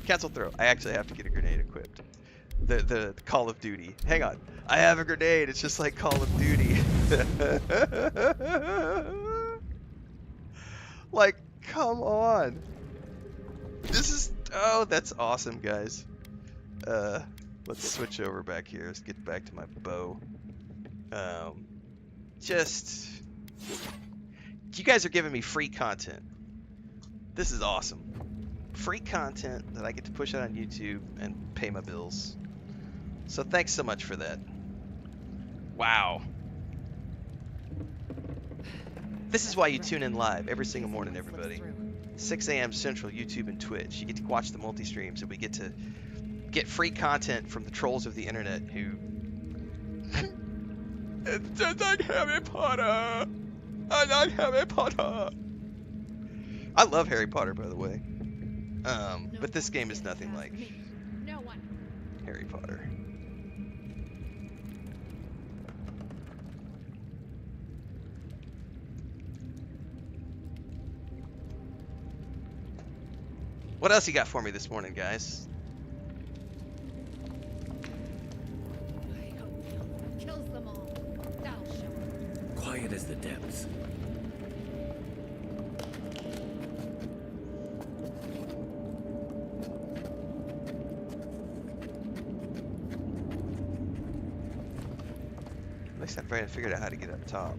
Cancel throw. I actually have to get a grenade equipped. The Call of Duty. Hang on. I have a grenade. It's just like Call of Duty. Like, come on. This is... Oh, that's awesome, guys. Let's switch over back here. Let's get back to my bow. You guys are giving me free content. This is awesome. Free content that I get to push out on YouTube and pay my bills. So thanks so much for that. Wow. This is why you tune in live every single morning, everybody. 6 a.m. Central, YouTube and Twitch. You get to watch the multi-streams, and we get to get free content from the trolls of the internet who... It's just like Harry Potter! I like Harry Potter! I love Harry Potter, by the way. But this game is nothing like No one. Harry Potter. What else you got for me this morning, guys? Kills them all. That'll show 'em. Quiet as the depths. At least I figured out how to get up top.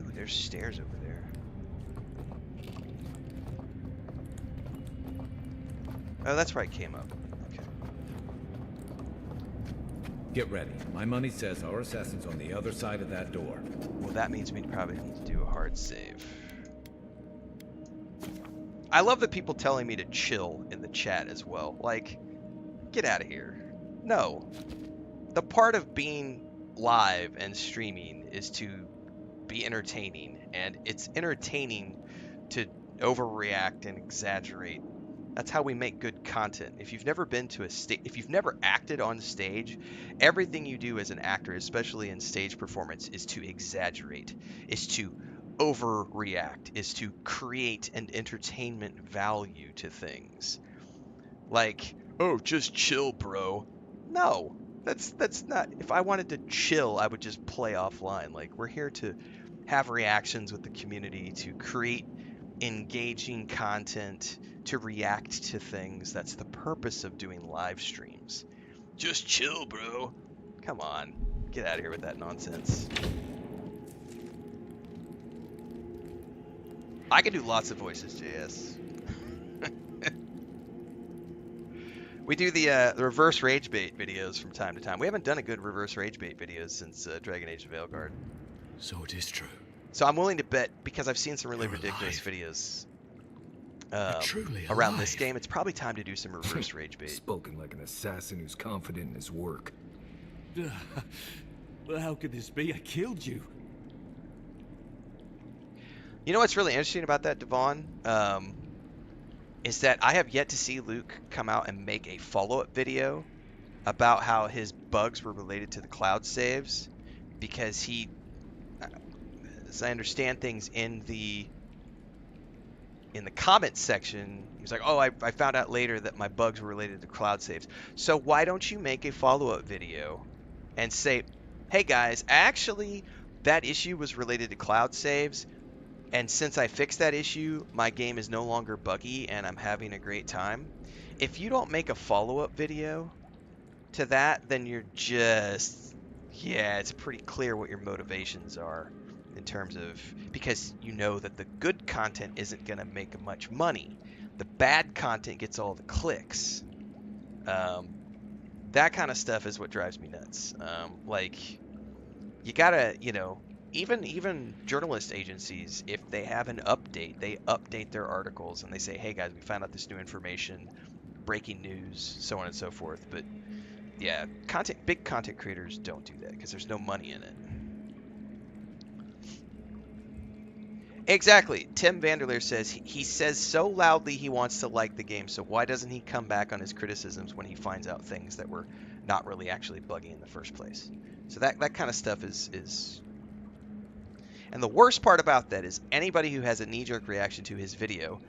Ooh, there's stairs over there. Oh, that's where I came up. Okay. Get ready. My money says our assassin's on the other side of that door. Well, that means we probably need to do a hard save. I love the people telling me to chill in the chat as well. Like, get out of here. No. The part of being live and streaming is to be entertaining, and it's entertaining to overreact and exaggerate. That's how we make good content. If you've never been to a stage, if you've never acted on stage, everything you do as an actor, especially in stage performance, is to exaggerate, is to overreact, is to create an entertainment value to things. Like, oh, just chill, bro. No, that's not. If I wanted to chill, I would just play offline. Like, we're here to have reactions with the community, to create engaging content, to react to things. That's the purpose of doing live streams. Just chill, bro. Come on, get out of here with that nonsense. I can do lots of voices, JS. We do the reverse rage bait videos from time to time. We haven't done a good reverse rage bait videos since Dragon Age of Veilguard. So it is true. So I'm willing to bet, because I've seen some really ridiculous videos around this game, it's probably time to do some reverse rage bait. Spoken like an assassin who's confident in his work. Well, how could this be? I killed you. You know what's really interesting about that, Devon? Is that I have yet to see Luke come out and make a follow-up video about how his bugs were related to the cloud saves, because he, as I understand things, in the comments section, he was like, oh, I found out later that my bugs were related to cloud saves. So why don't you make a follow-up video and say, hey guys, actually that issue was related to cloud saves, and since I fixed that issue, my game is no longer buggy and I'm having a great time. If you don't make a follow-up video to that, then you're just, yeah, it's pretty clear what your motivations are in terms of, because you know that the good content isn't going to make much money. The bad content gets all the clicks. That kind of stuff is what drives me nuts. Like, you gotta, you know, even journalist agencies, if they have an update, they update their articles and they say, hey guys, we found out this new information, breaking news, so on and so forth. But yeah, big content creators don't do that because there's no money in it. Exactly. Tim Vanderleer says he says so loudly he wants to like the game, so why doesn't he come back on his criticisms when he finds out things that were not really actually buggy in the first place? So that kind of stuff is... And the worst part about that is anybody who has a knee-jerk reaction to his video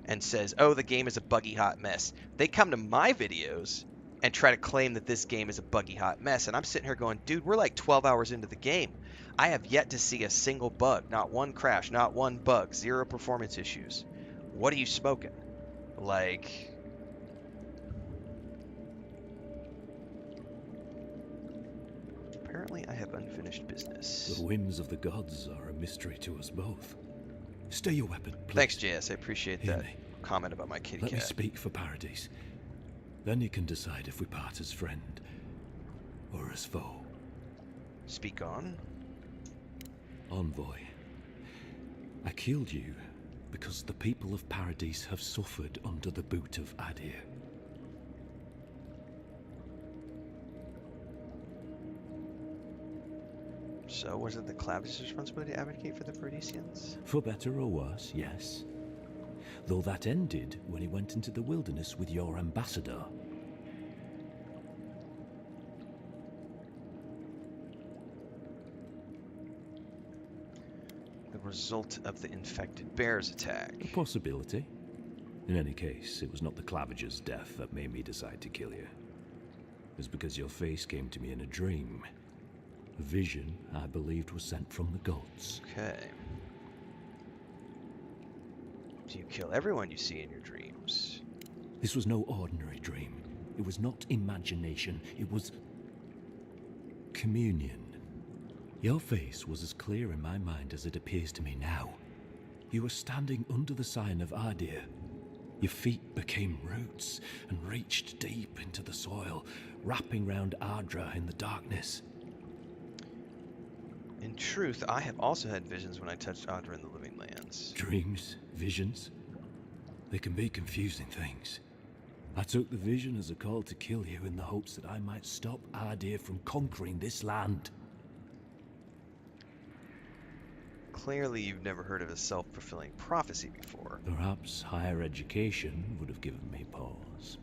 and says, oh, the game is a buggy hot mess, they come to my videos and try to claim that this game is a buggy hot mess, and I'm sitting here going, dude, we're like 12 hours into the game. I have yet to see a single bug, not one crash, not one bug, 0 performance issues. What are you smoking? Like... Apparently I have unfinished business. The whims of the gods are a mystery to us both. Stay your weapon, please. Thanks, JS. I appreciate that comment about my kitty cat. Let me speak for Paradise. Then you can decide if we part as friend or as foe. Speak on. Envoy, I killed you because the people of Paradise have suffered under the boot of Adir. So, was it the Clavis' responsibility to advocate for the Paradisians? For better or worse, yes. though that ended when he went into the wilderness with your ambassador. The result of the infected bear's attack. A possibility. In any case, it was not the Clavager's death that made me decide to kill you. It was because your face came to me in a dream. A vision I believed was sent from the gods. Okay. Do you kill everyone you see in your dreams? This was no ordinary dream. It was not imagination. It was communion. Your face was as clear in my mind as it appears to me now. You were standing under the sign of Ardir. Your feet became roots and reached deep into the soil, wrapping round Ardra in the darkness. In truth, I have also had visions when I touched Ardra in the Living Lands. Dreams, visions, they can be confusing things. I took the vision as a call to kill you in the hopes that I might stop Ardir from conquering this land. Clearly, you've never heard of a self-fulfilling prophecy before. Perhaps higher education would have given me pause.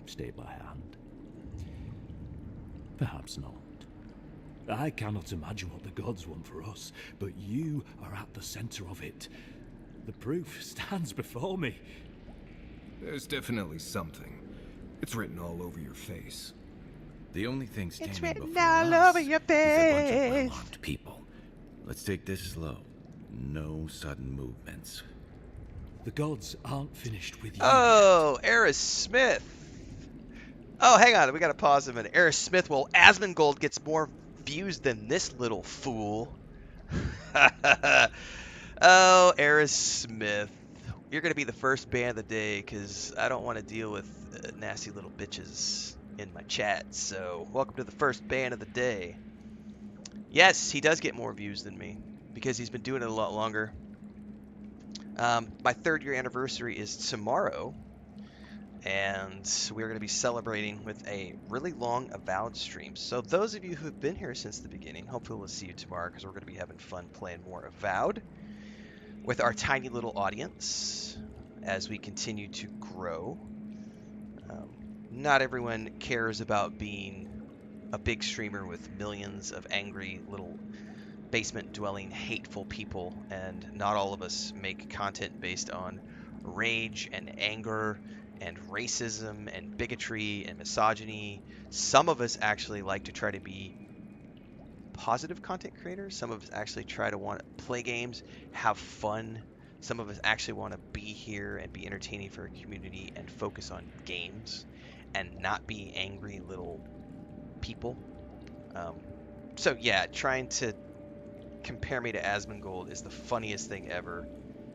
Stay by hand. Perhaps not. I cannot imagine what the gods want for us, but you are at the center of it. The proof stands before me. There's definitely something. It's written all over your face. The only thing standing written before all us over your is a bunch of face. well-armed people. Let's take this slow. No sudden movements. The gods aren't finished with you. Oh, Eris Smith. Oh, hang on. We got to pause a minute. Eris Smith, well, Asmongold gets more views than this little fool. Oh, Eris Smith. You're going to be the first ban of the day because I don't want to deal with nasty little bitches in my chat. So, welcome to the first ban of the day. Yes, he does get more views than me because he's been doing it a lot longer. My 3rd year anniversary is tomorrow, and we're going to be celebrating with a really long Avowed stream. So those of you who have been here since the beginning, hopefully we'll see you tomorrow because we're going to be having fun playing more Avowed with our tiny little audience as we continue to grow. Not everyone cares about being a big streamer with millions of angry little basement-dwelling, hateful people, and not all of us make content based on rage and anger and racism and bigotry and misogyny. Some of us actually like to try to be positive content creators. Some of us actually try to want to play games, have fun. Some of us actually want to be here and be entertaining for our community and focus on games and not be angry little people. So yeah, trying to compare me to Asmongold is the funniest thing ever.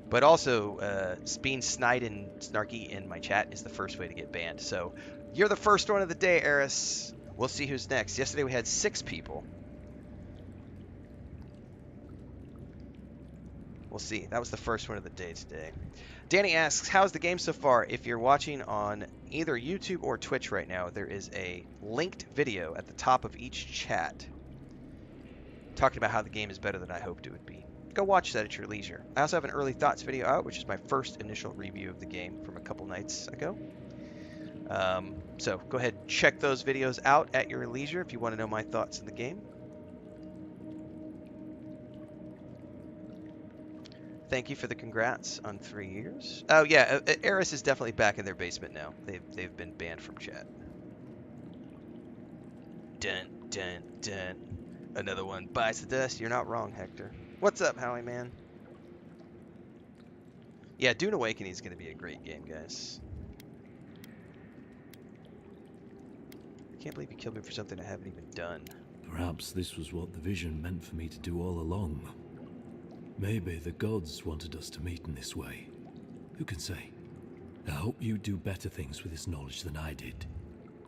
But also, being snide and snarky in my chat is the first way to get banned. So you're the first one of the day, Eris. We'll see who's next. Yesterday we had 6 people. We'll see. That was the first one of the day today. Danny asks, how's the game so far? If you're watching on either YouTube or Twitch right now, there is a linked video at the top of each chat talking about how the game is better than I hoped it would be. Go watch that at your leisure. I also have an early thoughts video out, which is my first initial review of the game from a couple nights ago. So go ahead and check those videos out at your leisure if you want to know my thoughts in the game. Thank you for the congrats on 3 years. Oh yeah, Eris is definitely back in their basement now. They've been banned from chat. Dun dun dun. Another one bites the dust. You're not wrong, Hector. What's up, Howie man? Yeah, Dune Awakening is going to be a great game, guys. I can't believe you killed me for something I haven't even done. Perhaps this was what the vision meant for me to do all along. Maybe the gods wanted us to meet in this way. Who can say? I hope you do better things with this knowledge than I did.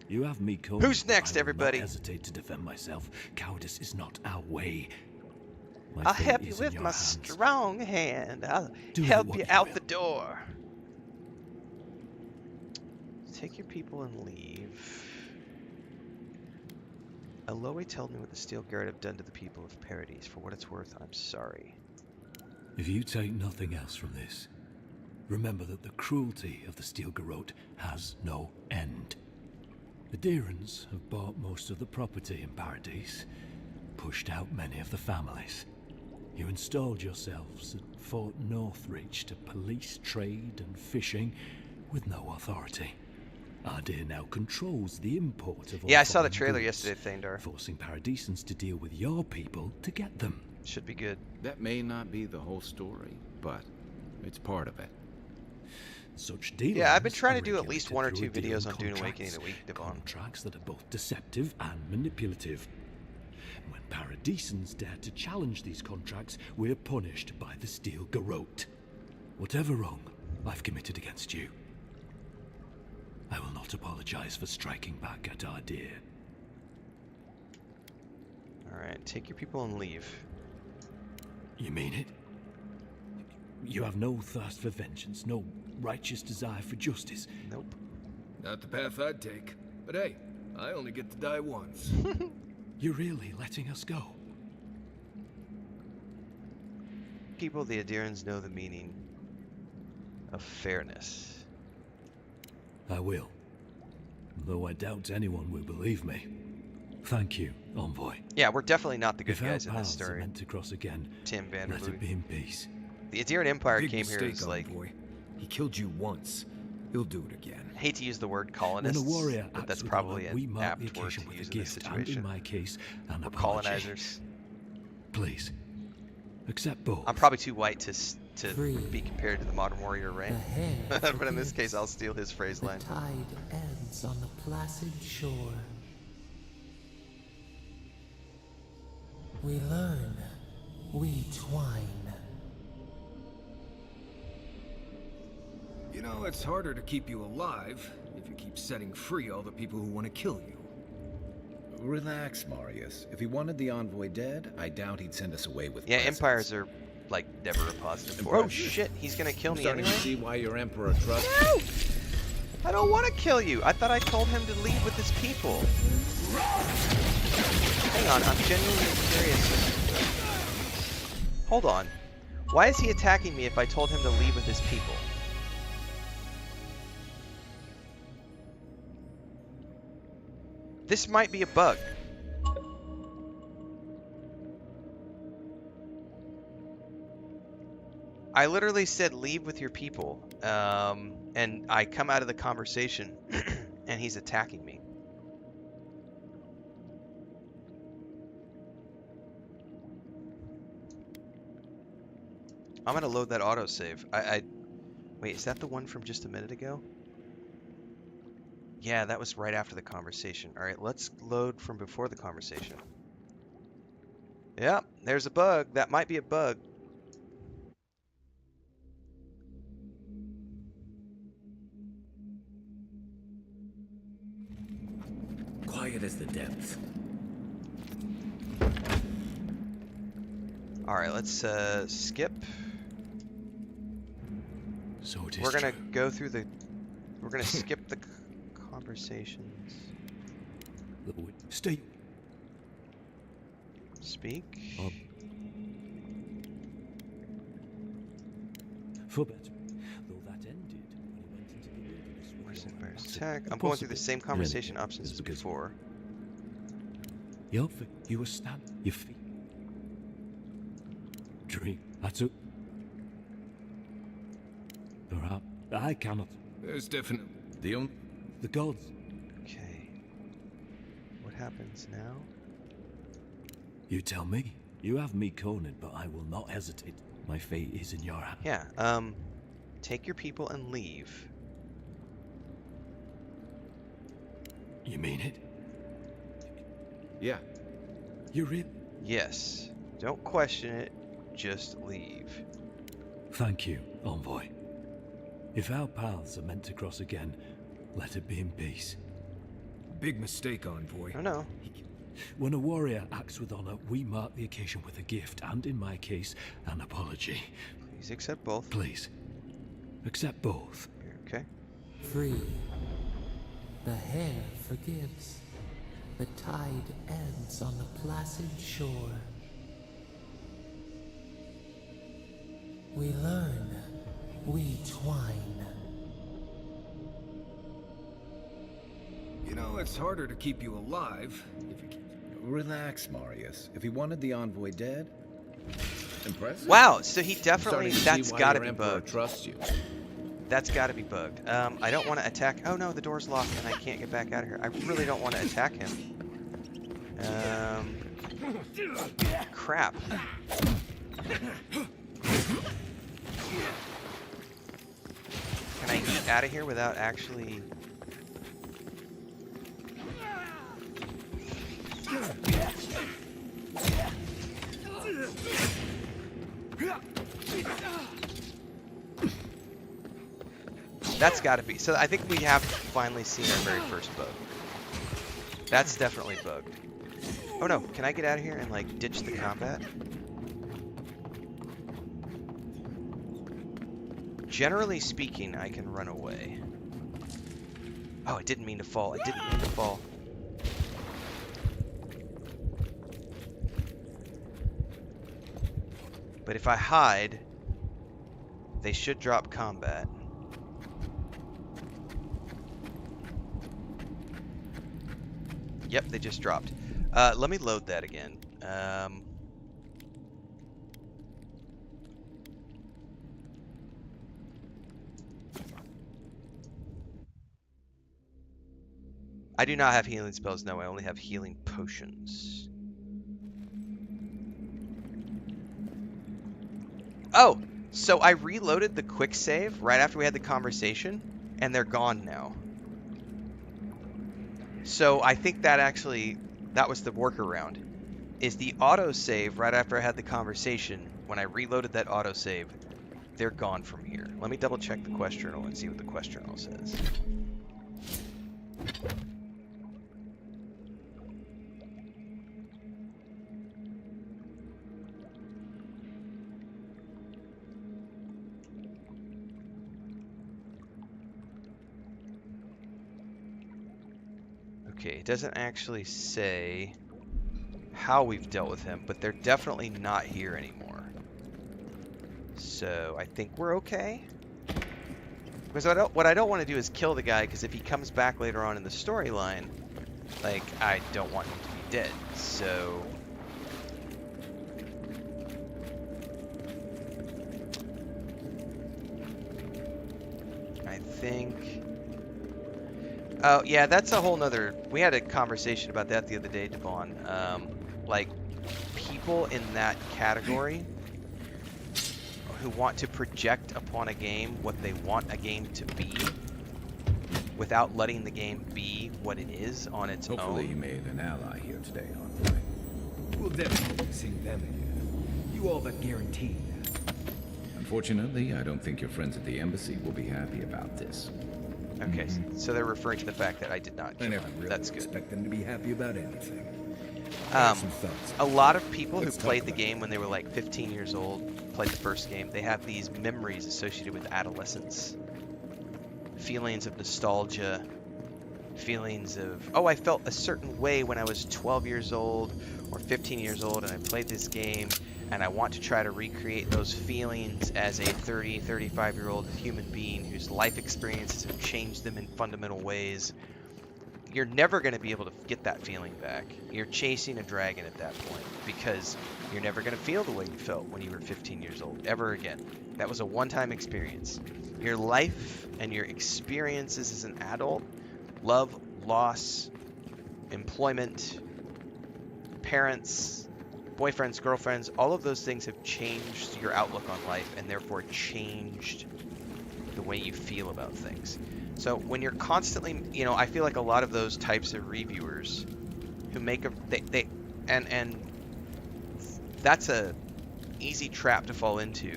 You have me cornered. Who's next, everybody? I will not hesitate to defend myself. Cowardice is not our way. I'll help you with my strong hand. I'll help you out the door. Take your people and leave. Aloe told me what the Steel Guard have done to the people of Paradise. For what it's worth, I'm sorry. If you take nothing else from this, remember that the cruelty of the Steel Garrote has no end. The Deerans have bought most of the property in Paradise, pushed out many of the families. You installed yourselves at Fort Northreach to police trade and fishing with no authority. Ardea now controls the import of all Yeah, I saw the foreign trailer goods, yesterday, Thandar. forcing Paradisans to deal with your people to get them. Should be good. That may not be the whole story, but it's part of it. Such dealings Yeah, I've been trying are to do at least one or two regulated videos through on Dune contracts, Awakening a week, Devon. Contracts that are both deceptive and manipulative. When Paradisans dare to challenge these contracts, we're punished by the Steel Garrote. Whatever wrong I've committed against you, I will not apologize for striking back at Ardea. Alright, take your people and leave. You mean it? You have no thirst for vengeance, no righteous desire for justice? Nope. Not the path I'd take. But hey, I only get to die once. You're really letting us go? People, the Adirans know the meaning of fairness. I will. Though I doubt anyone will believe me. Thank you, Envoy. Yeah, we're definitely not the good If our guys in this paths are story. meant to cross again, Tim let it Vanderloot. be in peace. The Adiran Empire Big came here mistake, as like, Envoy. He killed you once. He'll do it again. I hate to use the word When colonists, a warrior but acts that's with probably honor, we an mark the apt word occasion to with a use in this gift, and in situation. my case, an We're apology. colonizers. Please, accept both. I'm probably too white to be compared to the modern warrior, right? But in this case, I'll steal his phrase line. The tide ends on the placid shore. We learn, we twine. You know, it's harder to keep you alive if you keep setting free all the people who want to kill you. Relax, Marius. If he wanted the envoy dead, I doubt he'd send us away with Yeah, presents. empires are like never a positive for. Oh shit, he's gonna kill I'm me starting anyway. to see why your emperor trusts. No! I don't want to kill you. I thought I told him to leave with his people. Hang on, I'm genuinely curious. Hold on. Why is he attacking me if I told him to leave with his people? This might be a bug. I literally said leave with your people, and I come out of the conversation and he's attacking me. I'm gonna load that autosave. Wait, is that the one from just a minute ago? Yeah, that was right after the conversation. Alright, let's load from before the conversation. Yep, there's a bug. That might be a bug. Quiet as the depths. Alright, let's skip. So it is We're gonna true. go through the... We're gonna skip the conversations. Stay. Speak. For better. Though that ended when he went into the wilderness with Where's your embarrassed master. attack? I'm going through the same Possible. conversation Really, options it's as because before. You were your feet. Dream. That's it. Perhaps I cannot. There's definitely the gods. Okay. What happens now? You tell me. You have me cornered, but I will not hesitate. My fate is in your hands. Yeah, take your people and leave. You mean it? Yeah. You really? Yes. Don't question it. Just leave. Thank you, Envoy. If our paths are meant to cross again, let it be in peace. Big mistake, Envoy. Oh no. When a warrior acts with honor, we mark the occasion with a gift, and in my case, an apology. Please accept both. Please. Accept both. Okay. Free. The hair forgives. The tide ends on the placid shore. We learn. we twine. You know, it's harder to keep you alive if you keep... Relax, Marius. If he wanted the envoy dead, impressive. Wow, so he definitely, that's got gotta to be bugged. Trusts you. That's gotta be bugged. I don't want to attack, oh no, the door's locked and I can't get back out of here. I really don't want to attack him. Crap. Can I eat out of here without actually... That's gotta be. So I think we have finally seen our very first bug. That's definitely bugged. Oh no, can I get out of here and like ditch the combat? Generally speaking, I can run away. Oh, I didn't mean to fall. I didn't mean to fall. But if I hide, they should drop combat. Yep, they just dropped. Let me load that again. I do not have healing spells. No, I only have healing potions. Oh, so I reloaded the quick save right after we had the conversation, and they're gone now. So I think that actually, that was the workaround, is the autosave right after I had the conversation. When I reloaded that autosave, they're gone from here. Let me double check the quest journal and see what the quest journal says. Okay, it doesn't actually say how we've dealt with him, but they're definitely not here anymore. So I think we're okay. Because what I don't want to do is kill the guy, because if he comes back later on in the storyline, like, I don't want him to be dead. So I think... Oh, yeah, that's a whole nother... We had a conversation about that the other day, Devon. Like, people in that category who want to project upon a game what they want a game to be without letting the game be what it is on its own. Hopefully you made an ally here today, Envoy. We'll definitely see them again. You all but guaranteed that. Unfortunately, I don't think your friends at the embassy will be happy about this. Okay, so they're referring to the fact that I did not kill I never him. really That's good. expect them to be happy about anything. A lot of people who played the game when they were like 15 years old, played the first game, they have these memories associated with adolescence. Feelings of nostalgia, feelings of, oh, I felt a certain way when I was 12 years old or 15 years old and I played this game, and I want to try to recreate those feelings as a 30, 35-year-old human being whose life experiences have changed them in fundamental ways. You're never going to be able to get that feeling back. You're chasing a dragon at that point, because you're never going to feel the way you felt when you were 15 years old, ever again. That was a one-time experience. Your life and your experiences as an adult, love, loss, employment, parents, boyfriends, girlfriends, all of those things have changed your outlook on life, and therefore changed the way you feel about things. So when you're constantly, you know, I feel like a lot of those types of reviewers who make a, and that's a easy trap to fall into,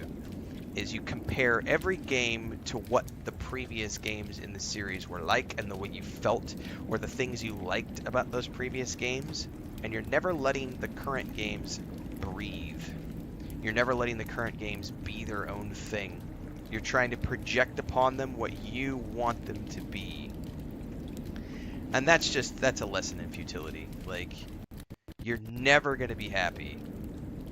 is you compare every game to what the previous games in the series were like and the way you felt or the things you liked about those previous games, and you're never letting the current games breathe. You're never letting the current games be their own thing. You're trying to project upon them what you want them to be. And that's a lesson in futility. Like, you're never going to be happy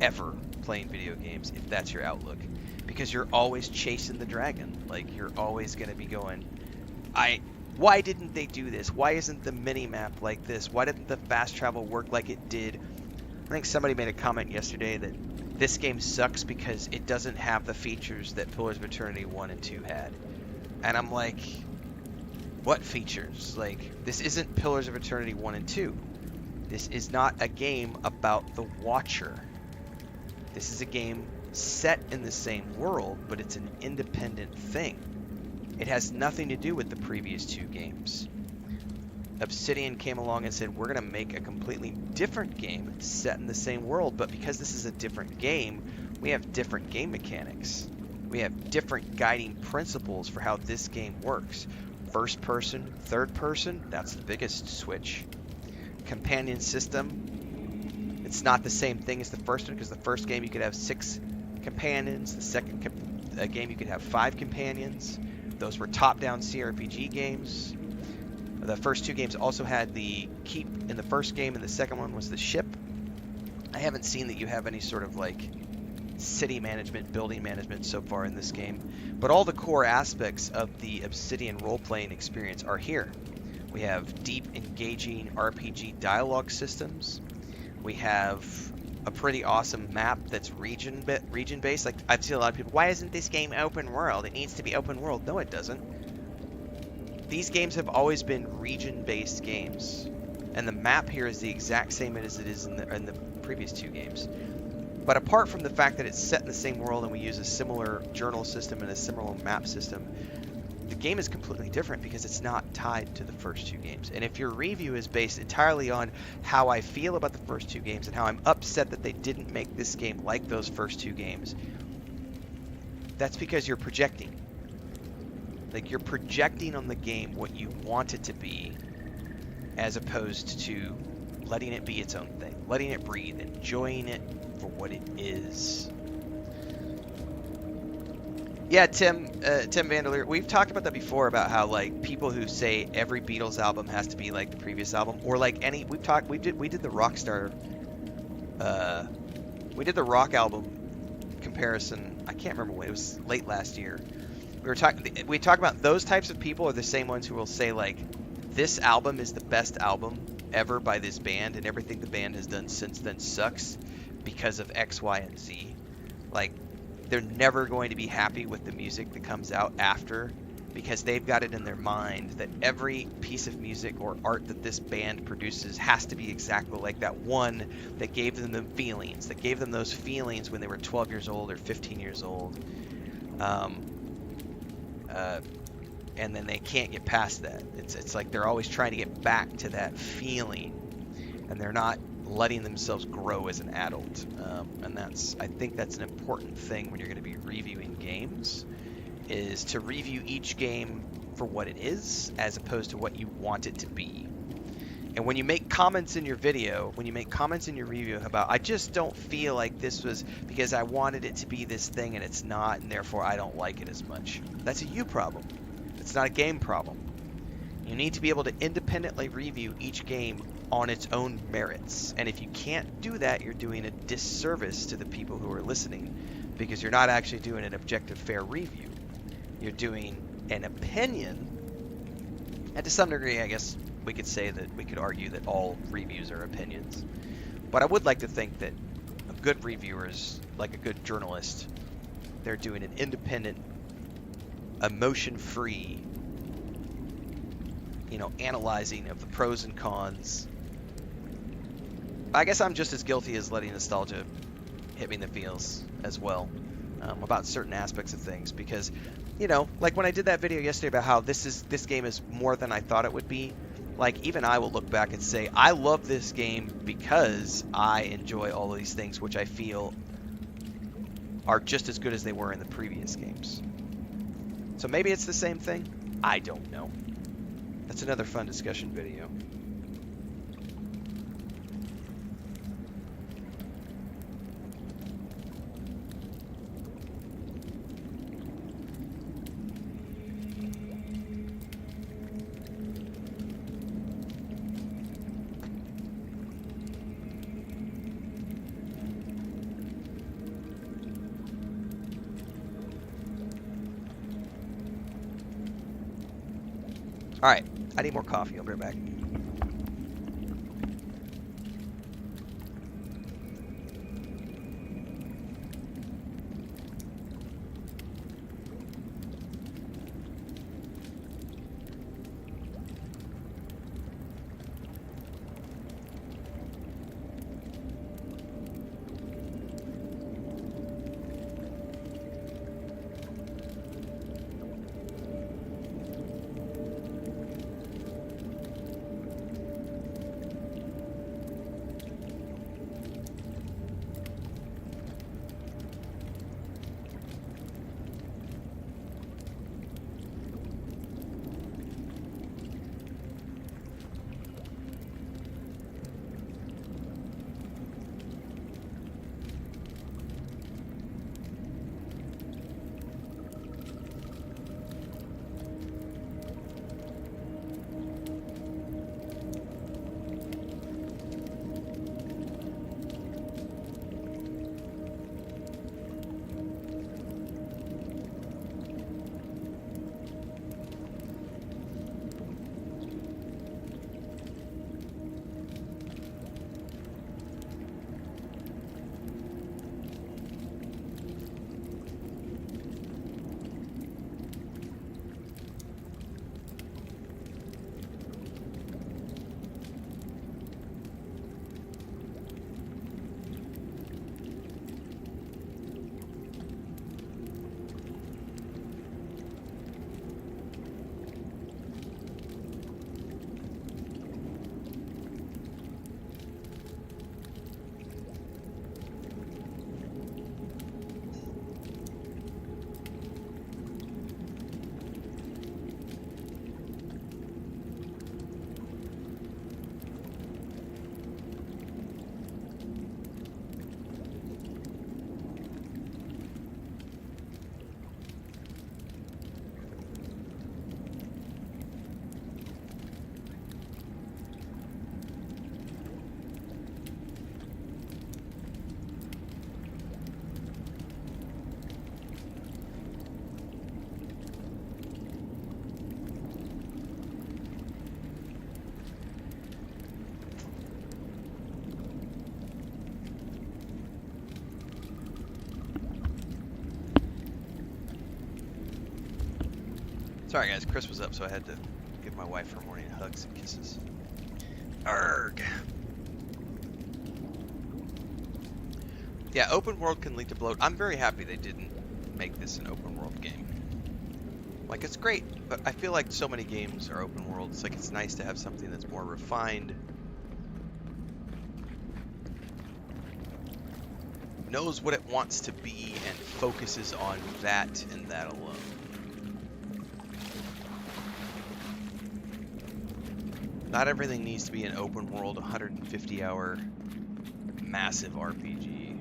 ever playing video games if that's your outlook, because you're always chasing the dragon. Like, you're always going to be going, why didn't they do this? Why isn't the mini-map like this? Why didn't the fast travel work like it did? I think somebody made a comment yesterday that this game sucks because it doesn't have the features that Pillars of Eternity 1 and 2 had. And I'm like, what features? Like, this isn't Pillars of Eternity 1 and 2. This is not a game about the Watcher. This is a game set in the same world, but it's an independent thing. It has nothing to do with the previous two games. Obsidian came along and said, we're going to make a completely different game set in the same world, but because this is a different game, we have different game mechanics. We have different guiding principles for how this game works. First person, third person, that's the biggest switch. Companion system, it's not the same thing as the first one, because the first game you could have 6 companions, the second game you could have 5 companions. Those were top-down CRPG games. The first 2 games also had the keep in the first game, and the second one was the ship. I haven't seen that you have any sort of like city management, building management so far in this game, but all the core aspects of the Obsidian role-playing experience are here. We have deep, engaging RPG dialogue systems. We have a pretty awesome map that's region-based. Like, I've seen a lot of people, why isn't this game open world? It needs to be open world. No, it doesn't. These games have always been region-based games, and the map here is the exact same as it is in the previous 2 games. But apart from the fact that it's set in the same world and we use a similar journal system and a similar map system, the game is completely different because it's not tied to the first 2 games. And if your review is based entirely on how I feel about the first 2 games and how I'm upset that they didn't make this game like those first 2 games, that's because you're projecting. Like, you're projecting on the game what you want it to be, as opposed to letting it be its own thing, letting it breathe, enjoying it for what it is. Yeah, Tim Vanderleer, we've talked about that before, about how, like, people who say every Beatles album has to be like the previous album, or like any, we did the Rockstar, we did the rock album comparison. I can't remember when, it was late last year. We talk about those types of people are the same ones who will say, like, this album is the best album ever by this band, and everything the band has done since then sucks because of X, Y, and Z. Like, they're never going to be happy with the music that comes out after, because they've got it in their mind that every piece of music or art that this band produces has to be exactly like that one that gave them the feelings, that gave them those feelings when they were 12 years old or 15 years old. And then they can't get past that. It's like they're always trying to get back to that feeling, and they're not letting themselves grow as an adult. And I think that's an important thing when you're going to be reviewing games, is to review each game for what it is, as opposed to what you want it to be. And when you make comments in your video, when you make comments in your review about, I just don't feel like this was because I wanted it to be this thing and it's not, and therefore I don't like it as much, that's a you problem. It's not a game problem. You need to be able to independently review each game on its own merits. And if you can't do that, you're doing a disservice to the people who are listening, because you're not actually doing an objective, fair review. You're doing an opinion. And to some degree, I guess we could argue that all reviews are opinions. But I would like to think that a good reviewer is like a good journalist. They're doing an independent, emotion-free, analyzing of the pros and cons. I guess I'm just as guilty as letting nostalgia hit me in the feels as well, about certain aspects of things, because, like when I did that video yesterday about how this game is more than I thought it would be, like, even I will look back and say, I love this game because I enjoy all of these things, which I feel are just as good as they were in the previous games. So maybe it's the same thing? I don't know. That's another fun discussion video. Alright, I need more coffee. I'll be right back. Sorry guys, Chris was up, so I had to give my wife her morning hugs and kisses. Arrgh. Yeah, open world can lead to bloat. I'm very happy they didn't make this an open world game. Like, it's great, but I feel like so many games are open world. It's like, it's nice to have something that's more refined, knows what it wants to be, and focuses on that and that alone. Not everything needs to be an open world, 150-hour, massive RPG.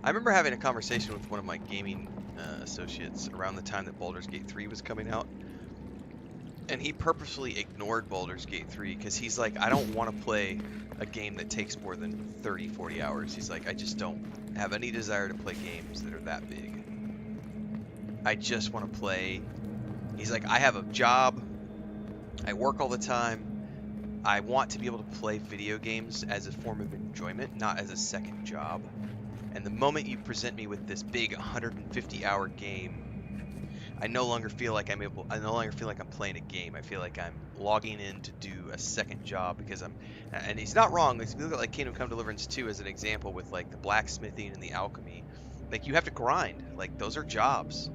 I remember having a conversation with one of my gaming associates around the time that Baldur's Gate 3 was coming out. And he purposefully ignored Baldur's Gate 3 because he's like, I don't want to play a game that takes more than 30, 40 hours. He's like, I just don't have any desire to play games that are that big. I just want to play... He's like, I have a job, I work all the time, I want to be able to play video games as a form of enjoyment, not as a second job. And the moment you present me with this big 150-hour game, I no longer feel like I'm playing a game. I feel like I'm logging in to do a second job because and he's not wrong. If you look at like Kingdom Come Deliverance 2 as an example with like the blacksmithing and the alchemy, like you have to grind. Like those are jobs.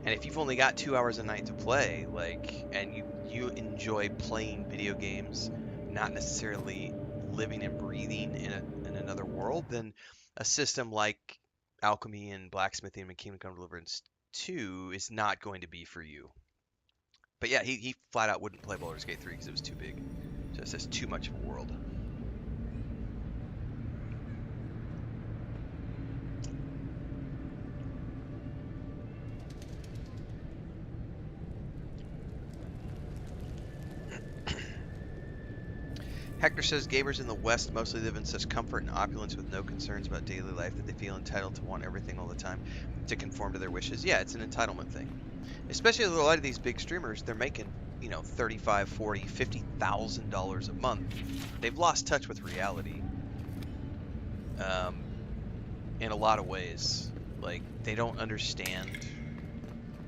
And if you've only got 2 hours a night to play, like, and you enjoy playing video games, not necessarily living and breathing in another world, then a system like alchemy and blacksmithing and Kingdom Come Deliverance 2 is not going to be for you. But yeah, he flat out wouldn't play Baldur's Gate 3 because it was too big. So it's just too much of a world. Hector says gamers in the West mostly live in such comfort and opulence with no concerns about daily life that they feel entitled to want everything all the time to conform to their wishes. Yeah, it's an entitlement thing. Especially with a lot of these big streamers, they're making, you know, $35,000, $40,000, $50,000 a month. They've lost touch with reality. In a lot of ways. Like, they don't understand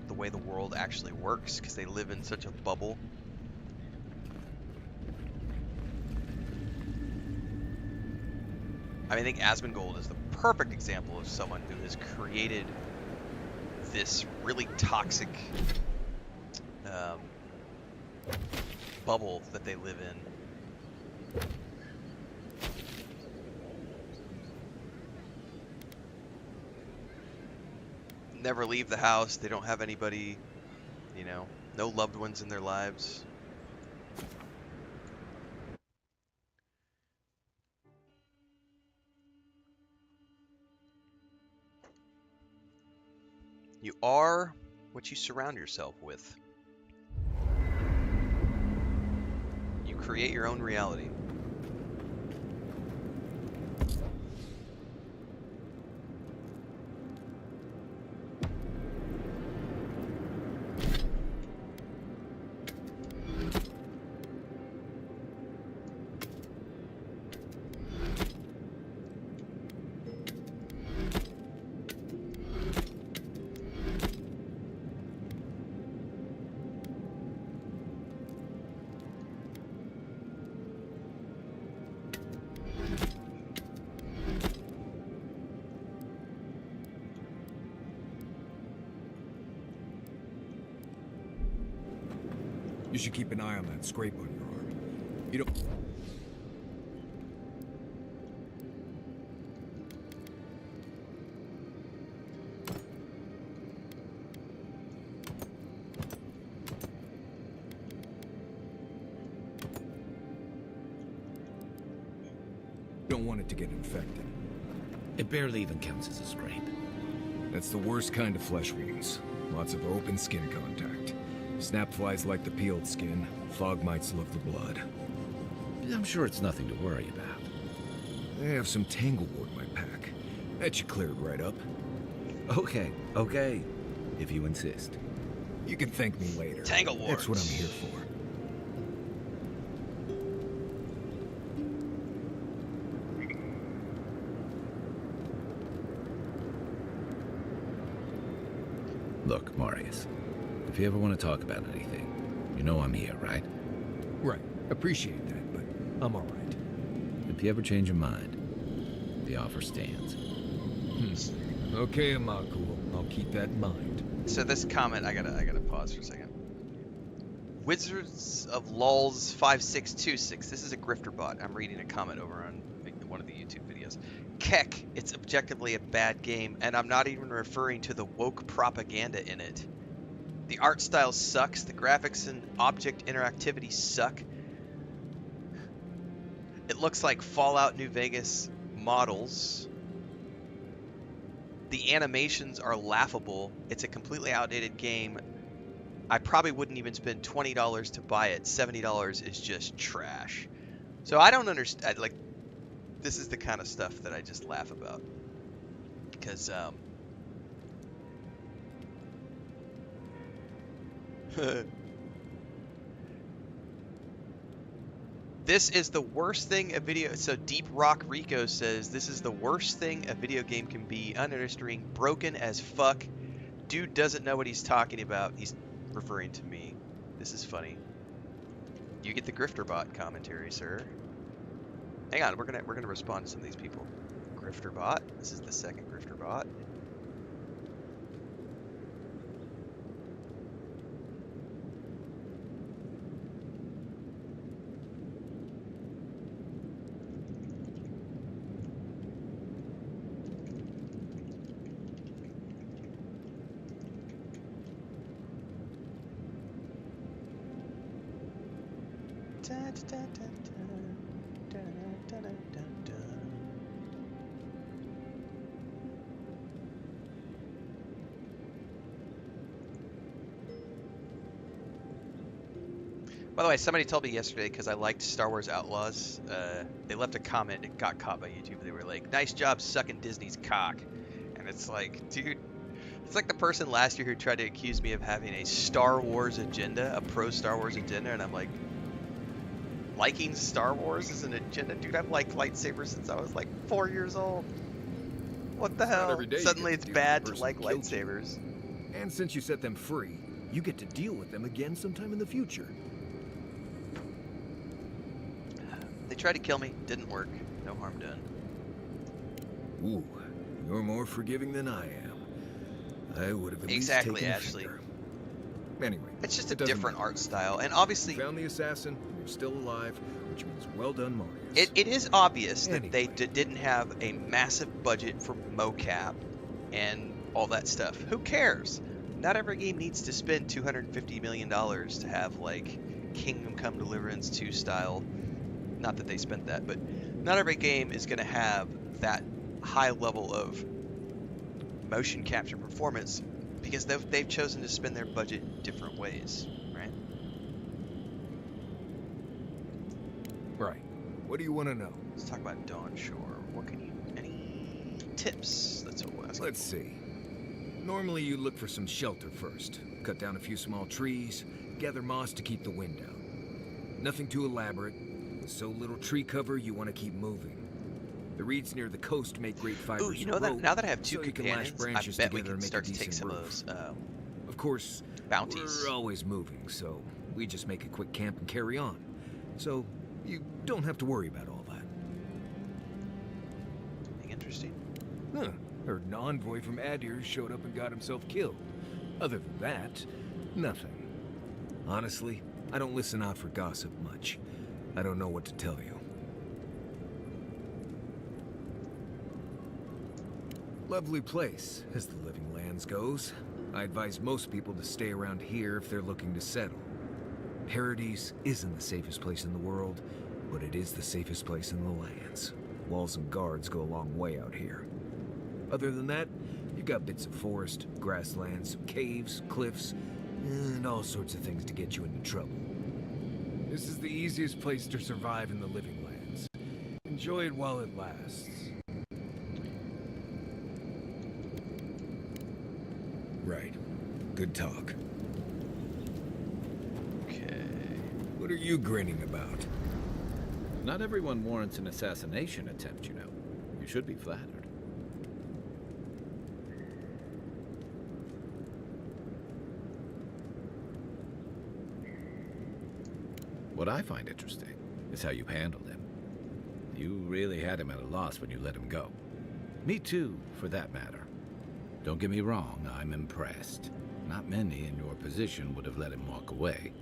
the way the world actually works because they live in such a bubble. I mean, I think Asmongold is the perfect example of someone who has created this really toxic bubble that they live in. Never leave the house. They don't have anybody, you know, no loved ones in their lives. You are what you surround yourself with. You create your own reality. You should keep an eye on that scrape on your arm. You don't want it to get infected. It barely even counts as a scrape. That's the worst kind of flesh wounds. Lots of open skin contact. Snapflies like the peeled skin. Fog mites love the blood. I'm sure it's nothing to worry about. I have some tanglewood in my pack. That should clear it right up. Okay. If you insist. You can thank me later. Tanglewood. That's what I'm here for. Look, Marius, if you ever want to talk about anything, you know I'm here, right? Right. Appreciate that, but I'm all right. If you ever change your mind, the offer stands. Okay, Amaku. I'll keep that in mind. So this comment, I gotta pause for a second. Wizards of Lulz 5626. This is a grifter bot. I'm reading a comment over on one of the YouTube videos. Keck, it's objectively a bad game, and I'm not even referring to the woke propaganda in it. The art style sucks, the graphics and object interactivity suck. It looks like Fallout New Vegas models. The animations are laughable. It's a completely outdated game. I probably wouldn't even spend $20 to buy it. $70 is just trash. So I don't understand, like, this is the kind of stuff that I just laugh about. Because, this is the worst thing a video... So Deep Rock Rico says, this is the worst thing a video game can be. Uninteresting, broken as fuck. Dude doesn't know what he's talking about. He's referring to me. This is funny. You get the grifter bot commentary, sir. Hang on, we're gonna respond to some of these people. Grifter bot. This is the second grifter bot. By the way, somebody told me yesterday, because I liked Star Wars Outlaws, they left a comment, it got caught by YouTube, they were like, nice job sucking Disney's cock. And it's like, dude, it's like the person last year who tried to accuse me of having a Star Wars agenda, a pro-Star Wars agenda, and I'm like, liking Star Wars is an agenda? Dude, I've liked lightsabers since I was like 4 years old. What the hell? Suddenly it's bad to like lightsabers. And since you set them free, you get to deal with them again sometime in the future. They tried to kill me, didn't work. No harm done. Ooh, you're more forgiving than I am. I would have at least Exactly, taken a Ashley. finger. Anyway, It's just a it doesn't different matter. art style, and obviously You found the assassin, and you're still alive, which means well done, Marius. it is obvious that they didn't have a massive budget for mocap and all that stuff. Who cares? Not every game needs to spend $250 million to have like Kingdom Come Deliverance 2 style. Not that they spent that, but not every game is going to have that high level of motion capture performance because they've chosen to spend their budget different ways, right? Right. What do you want to know? Let's talk about Dawn Shore. What can you... Any tips? That's what we're asking. Let's see. Normally you look for some shelter first. Cut down a few small trees, gather moss to keep the wind out. Nothing too elaborate. With so little tree cover, you want to keep moving. The reeds near the coast make great fibers. Ooh, you know that rope, now that I have two so you can lash companions, I branches bet we together can and make a start to take decent some of roof. those Of course, bounties. we're always moving, so we just make a quick camp and carry on. So you don't have to worry about all that. Anything interesting? Huh. Heard an envoy from Adir showed up and got himself killed. Other than that, nothing. Honestly, I don't listen out for gossip much. I don't know what to tell you. Lovely place, as the Living Lands goes. I advise most people to stay around here if they're looking to settle. Paradise isn't the safest place in the world, but it is the safest place in the lands. Walls and guards go a long way out here. Other than that, you've got bits of forest, grasslands, caves, cliffs, and all sorts of things to get you into trouble. This is the easiest place to survive in the Living Lands. Enjoy it while it lasts. Right. Good talk. Okay. What are you grinning about? Not everyone warrants an assassination attempt, you know. You should be flattered. What I find interesting is how you handled him. You really had him at a loss when you let him go. Me too, for that matter. Don't get me wrong, I'm impressed. Not many in your position would have let him walk away.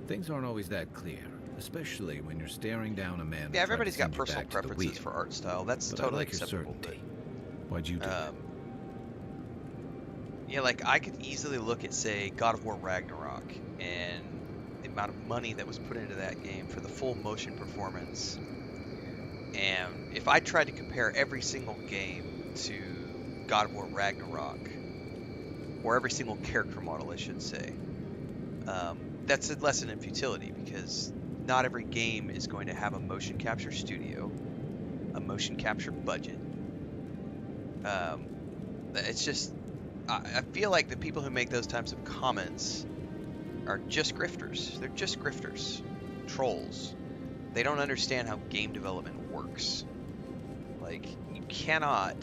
Things aren't always that clear, especially when you're staring down a man. Yeah, everybody's got personal preferences for art style. That's But I totally like your acceptable. certainty. Why'd you do that? Yeah, like I could easily look at, say, God of War Ragnarok and the amount of money that was put into that game for the full motion performance. And if I tried to compare every single game to God of War Ragnarok, or every single character model, I should say, that's a lesson in futility because not every game is going to have a motion capture studio, a motion capture budget. It's just, I feel like the people who make those types of comments are just grifters. They're just grifters, trolls. They don't understand how game development works. Like, you cannot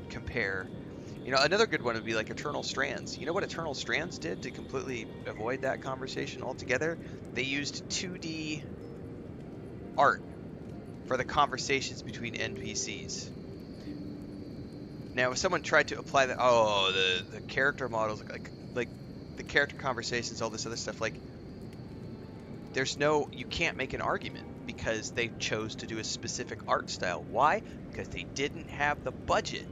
compare. You know, another good one would be like Eternal Strands. You know what Eternal Strands did to completely avoid that conversation altogether? They used 2D art for the conversations between NPCs. Now, if someone tried to apply that, the character models, like the character conversations, all this other stuff, like, you can't make an argument because they chose to do a specific art style. Why? Because they didn't have the budget.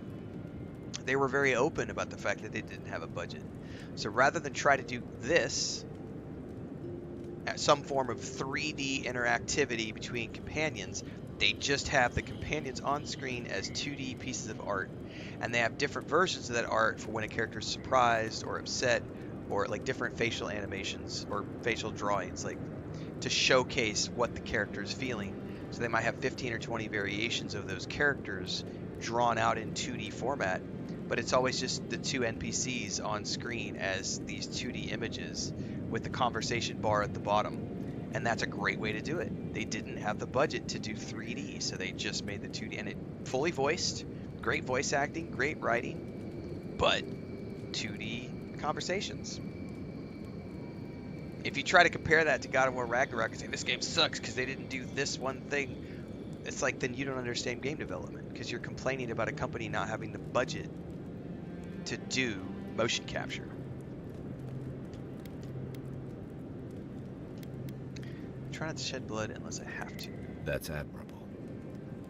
They were very open about the fact that they didn't have a budget. So rather than try to do this, some form of 3D interactivity between companions, They just have the companions on screen as 2D pieces of art, and they have different versions of that art for when a character is surprised or upset, or like different facial animations or facial drawings, like to showcase what the character is feeling. So they might have 15 or 20 variations of those characters drawn out in 2D format, but it's always just the two NPCs on screen as these 2D images with the conversation bar at the bottom. And that's a great way to do it. They didn't have the budget to do 3D, so they just made the 2D, and it fully voiced, great voice acting, great writing, but 2D conversations. If you try to compare that to God of War Ragnarok and say this game sucks because they didn't do this one thing, it's like then you don't understand game development, because you're complaining about a company not having the budget to do motion capture. Try not to shed blood unless I have to. That's admirable.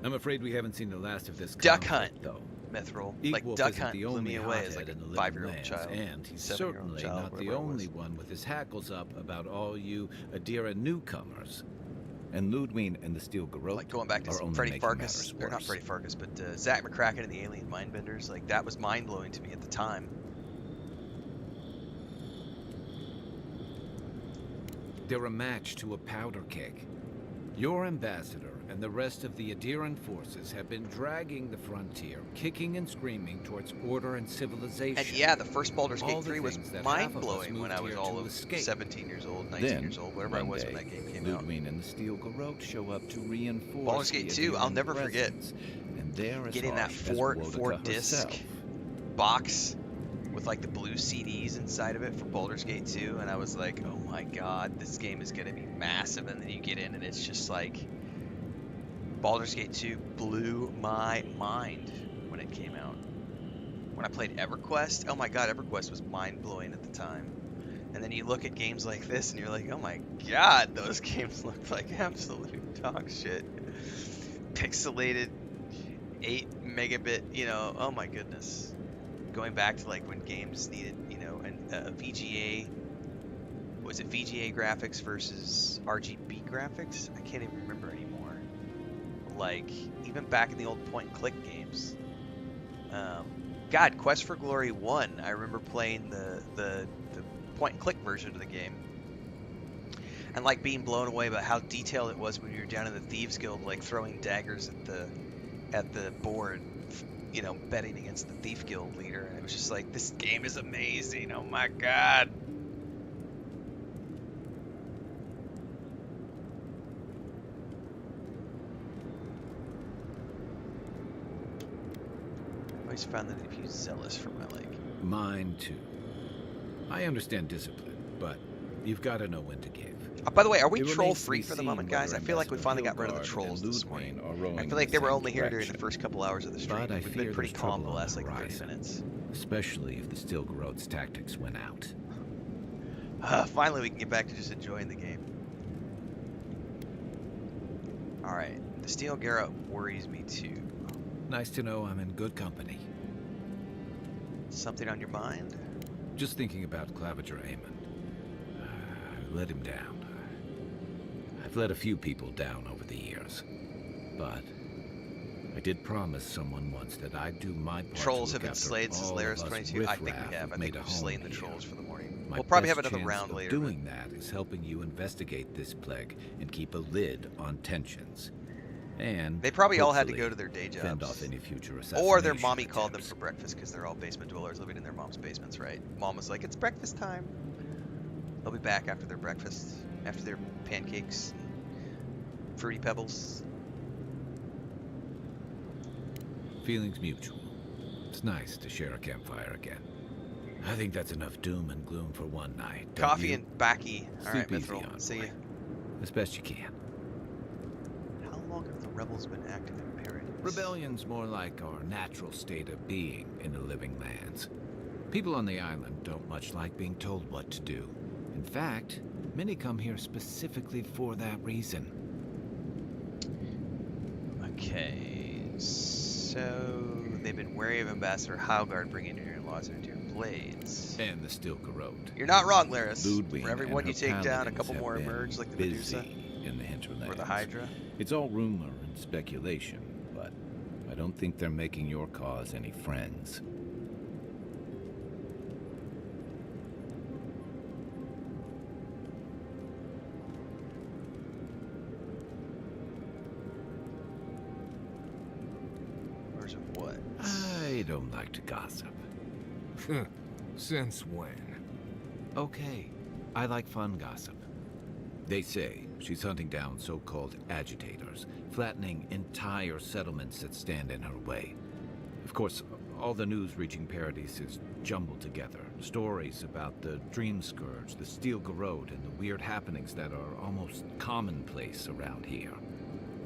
I'm afraid we haven't seen the last of this Duck conflict, Hunt, though. Mithril. Equal Like Duck isn't Hunt the blew only me away as like hothead a in the living 5-year-old lands, child. and he's 7-year-old certainly child, not the whatever it only was. one with his hackles up about all you Adira newcomers. And Ludwig and the Steel Garrote Like going back to are only Freddy making Farkas, matters or not worse. Freddy Farkas, but Zach McCracken and the Alien Mindbenders, like that was mind-blowing to me at the time. They're a match to a powder keg. Your ambassador and the rest of the Adiran forces have been dragging the frontier, kicking and screaming towards order and civilization. And yeah, the first Baldur's All Gate the 3 was things that half of us mind-blowing when I was moved all here to of escape. 17 years old, 19 Then, years old, whatever I one was when day, that game came out. Ludwig and the Steel Garrote show up to reinforce Baldur's Gate the 2, I'll Adiran never forget presence, and they're as getting that harsh as four Wodaka disc herself. box with like the blue CDs inside of it for Baldur's Gate 2, and I was like, oh my god, this game is gonna be massive. And then you get in and it's just like, Baldur's Gate 2 blew my mind when it came out. When I played EverQuest, oh my god, EverQuest was mind-blowing at the time. And then you look at games like this and you're like, oh my god, those games look like absolute dog shit. Pixelated 8 megabit, you know, oh my goodness. Going back to like when games needed, you know, a VGA, was it VGA graphics versus RGB graphics? I can't even remember anymore. Like, even back in the old point-and-click games. God, Quest for Glory 1, I remember playing the point-and-click version of the game. And like being blown away by how detailed it was when you were down in the Thieves Guild, like throwing daggers at the board, you know, betting against the Thief Guild leader. And it was just like, this game is amazing, oh my god. I always found that if you zealous for my like. Mine too. I understand discipline, but you've got to know when to give. By the way, are we It troll remains to free be for the seen moment, guys? I whether feel like we Ambassador finally got rid of the Hildegard trolls and this Ludwig morning. are rowing I in feel like the they were same only here during the direction. first couple hours of the stream. But I We've fear been pretty there's calm the trouble on last like 30 horizon, minutes. especially if the Steel Garrote's tactics win out. Finally, we can get back to just enjoying the game. Alright, the Steel Garrote worries me too. Nice to know I'm in good company. Something on your mind? Just thinking about Claviger Amon. I let him down. I've let a few people down over the years. But I did promise someone once that I'd do my part Trolls to have look been after slayed since all Lair's of us 22. I think we riffraff have. I who've made think a we've slain home the here. trolls for the morning. My We'll probably have best another chance round of later. doing that is helping you investigate this plague and keep a lid on tensions. And They probably all had to hopefully go to their day fend jobs. off any future Or their assassination mommy called them attempts. for breakfast because they're all basement dwellers living in their mom's basements, right? Mom was like, it's breakfast time. They'll be back after their breakfast, after their pancakes, and fruity pebbles. Feelings mutual. It's nice to share a campfire again. I think that's enough doom and gloom for one night. don't Coffee you? and backy. All right, Sleep easy, Mithril. Envoy. See ya. As best you can. How long have the rebels been active in Paradise? Rebellion's more like our natural state of being in the living lands. People on the island don't much like being told what to do. In fact, many come here specifically for that reason. Okay, so they've been wary of Ambassador Hildegard bringing in your in-laws into your blades. And the Steel Garrote. You're not wrong, Laris. Ludwig For everyone and you her take down, a paladins couple have more been emerge, like the busy Medusa in the hinterlands. or the Hydra. It's all rumor and speculation, but I don't think they're making your cause any friends. Where's it what? I don't like to gossip. Since when? Okay, I like fun gossip. They say she's hunting down so-called agitators, flattening entire settlements that stand in her way. Of course, all the news reaching Paradise is jumbled together. Stories about the Dream Scourge, the Steel Garrote, and the weird happenings that are almost commonplace around here.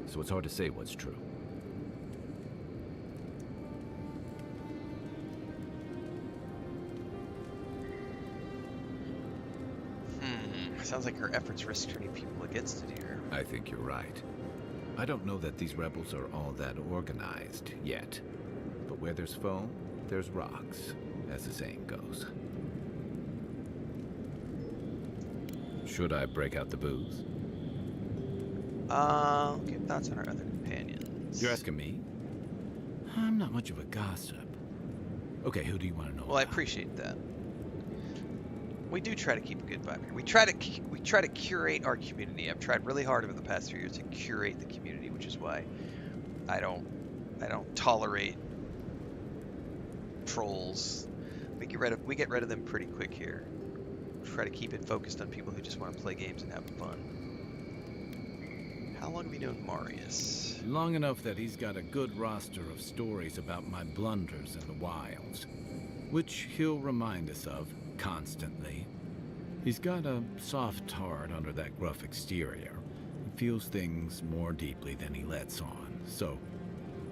So it's hard to say what's true. Sounds like her efforts risk turning people against it here. I think you're right. I don't know that these rebels are all that organized yet. But where there's foam, there's rocks, as the saying goes. Should I break out the booze? Okay, thoughts on our other companions. You're asking me? I'm not much of a gossip. Okay, who do you want to know Well, I about? appreciate that. We do try to keep a good vibe here. We try to curate our community. I've tried really hard over the past few years to curate the community, which is why I don't tolerate trolls. We get rid of them pretty quick here. Try to keep it focused on people who just want to play games and have fun. How long have you known Marius? Long enough that he's got a good roster of stories about my blunders in the wilds, which he'll remind us of constantly. He's got a soft heart under that gruff exterior. He feels things more deeply than he lets on. So,